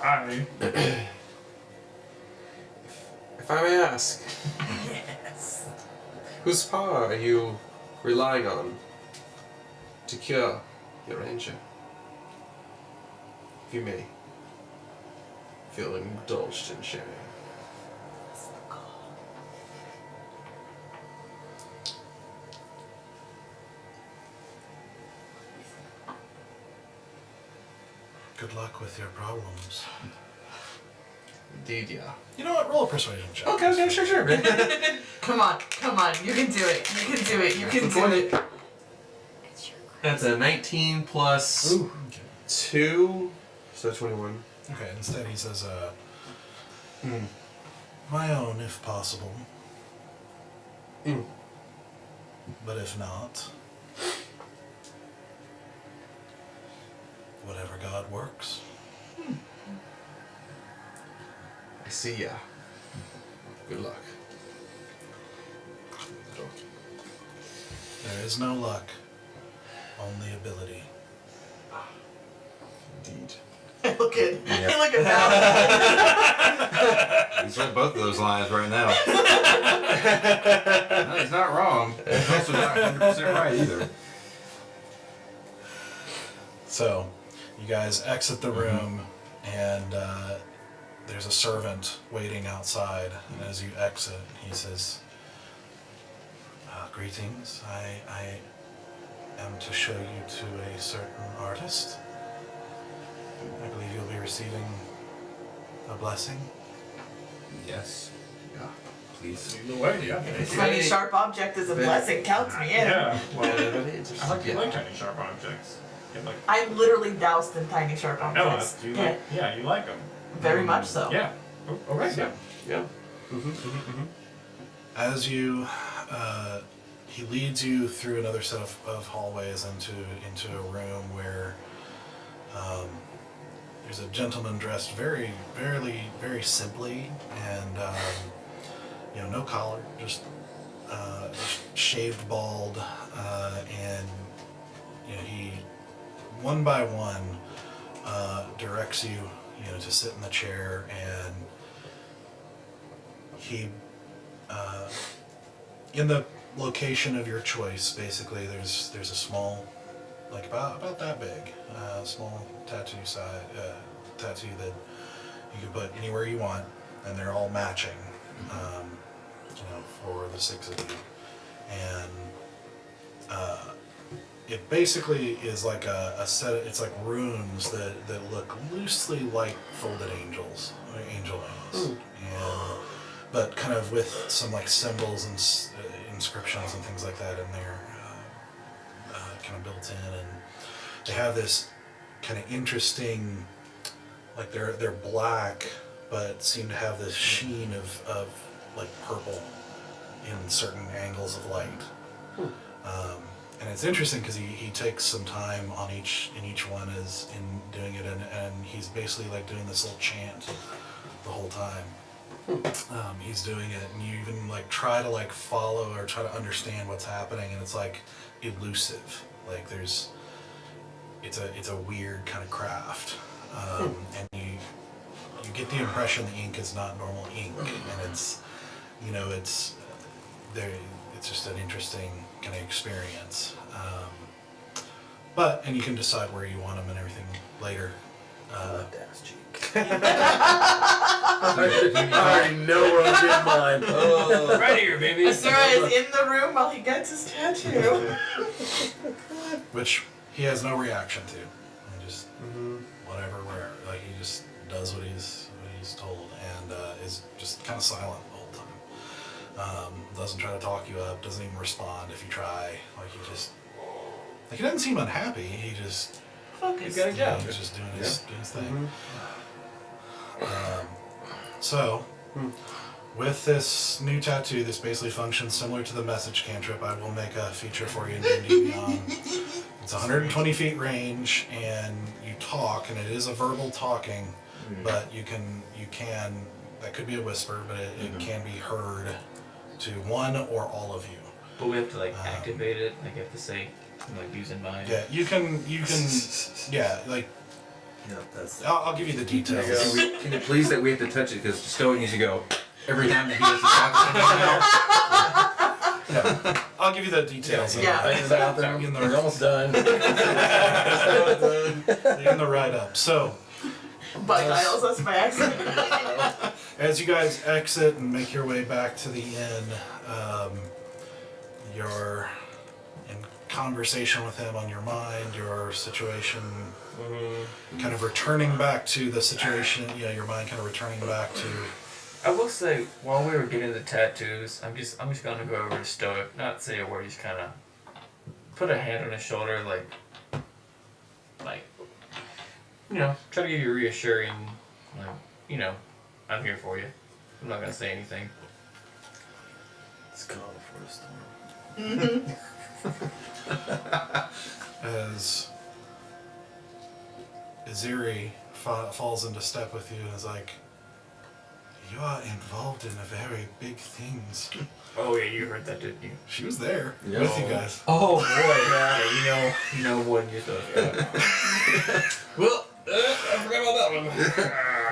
Hi. If I may ask, Yes. whose power are you relying on to cure your ranger? If you may feel indulged in sharing. good luck with your problems. Indeed, yeah. You know what? Roll a persuasion check. Okay, sure. Come on, you can do it. You can do it. You can do it. That's a 19 plus 2, so 21. Okay, instead he says, my own if possible. But if not, whatever God works. I see ya. Good luck. There is no luck, only ability. Indeed. Look at Yeah. look at that. He's read both of those lines right now. No, he's not wrong. He's also not 100% right either. So, you guys exit the room, and there's a servant waiting outside. And as you exit, he says, "Greetings. I am to show you to a certain artist. I believe you'll be receiving a blessing." Yes. Yeah. Please. Either way, yeah. Tiny sharp object is a blessing. Counts me in. Yeah, well, I I like tiny sharp objects. You like, I'm literally doused in tiny sharp no, objects. you like, yeah, you like them. Very much so. Yeah. Oh, alright, yeah. Yeah. As you, he leads you through another set of hallways into a room where there's a gentleman dressed very simply, and no collar, just shaved bald, and he one by one directs you to sit in the chair, and he in the location of your choice, basically there's a small, like about that big, small tattoo that you can put anywhere you want, and they're all matching, for the 6 of you, and it basically is like a set. It's like runes that look loosely like folded angels, or angel wings, and but kind of with some like symbols and inscriptions and things like that in there, kind of built in, and they have this kind of interesting, like they're black, but seem to have this sheen of like purple in certain angles of light. And it's interesting because he takes some time on each one is in doing it, and he's basically like doing this little chant the whole time. He's doing it, and you even like try to like follow or try to understand what's happening, and it's like elusive. Like there's it's a weird kind of craft, and you get the impression the ink is not normal ink, and it's it's just an interesting kind of experience. And you can decide where you want them and everything later. Ass cheek. I already know where I'm getting mine. Oh, right here, baby. Asura is in the room while he gets his tattoo. Which he has no reaction to. He just whatever, wherever. Like he just does what he's told, and is just kind of silent the whole time. Doesn't try to talk you up. Doesn't even respond if you try. Like he just he doesn't seem unhappy. He just Focus. He's got a job. he's just doing his thing. So, with this new tattoo, this basically functions similar to the message cantrip. I will make a feature for you in D&D Beyond. It's 120 feet range, and you talk, and it is a verbal talking, but you can that could be a whisper, but it can be heard to one or all of you. But we have to activate it. Like you have to say using mind. Yeah, you can yeah, like. Yeah, that's. I'll give you the details. Can you please that we have to touch it because Stoic needs to go every time that he does the talk. I'll give you the details. Yeah. He's out there. We're almost done. You're in the ride up. So, But I also by accident. as you guys exit and make your way back to the inn, you're in conversation with him on your mind, your situation, kind of returning back to the situation, your mind kind of returning back to... I will say, while we were getting the tattoos, I'm just gonna go over to Stoic, not say a word, just kind of put a hand on his shoulder, try to give you reassuring, I'm here for you. I'm not gonna say anything. It's calm before the storm. As Iziri falls into step with you and is like, you are involved in a very big things. Oh yeah, you heard that, didn't you? She was there with you guys. Oh boy, yeah, you know what you thought. Well, I forgot about that one.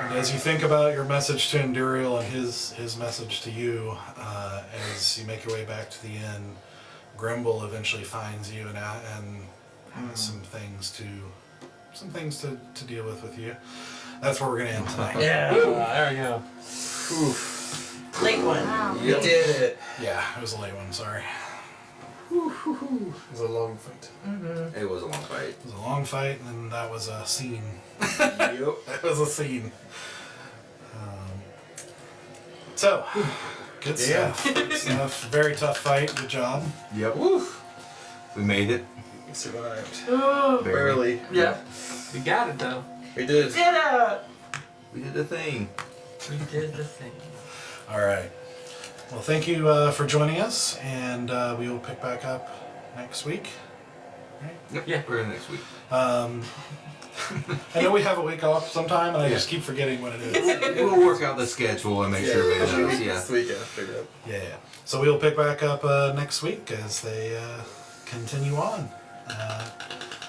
And as you think about your message to Enduriel and his message to you, as you make your way back to the inn, Grimble eventually finds you and has some things to deal with you. That's where we're gonna end tonight. Yeah, there we go. Late one. Wow. You did it. Yeah, it was a late one. Sorry. It was a long fight. It was a long fight. It was a long fight, and that was a scene. Yep. That was a scene. So, good stuff. Good stuff. Very tough fight. Good job. Yep. Woo. We made it. We survived. Oh, Barely. yeah. We got it though. We did. Did it. We did the thing. We did the thing. All right. Well, thank you for joining us, and we will pick back up next week. Yep. Yeah. We're in next week. I know we have a week off sometime, and I just keep forgetting what it is. We'll work out the schedule and make sure everybody knows. Yeah. This week after that. Yeah. So we'll pick back up next week as they continue on.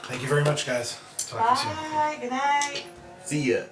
Thank you very much, guys. Talk to you soon. Bye. Good night. See ya.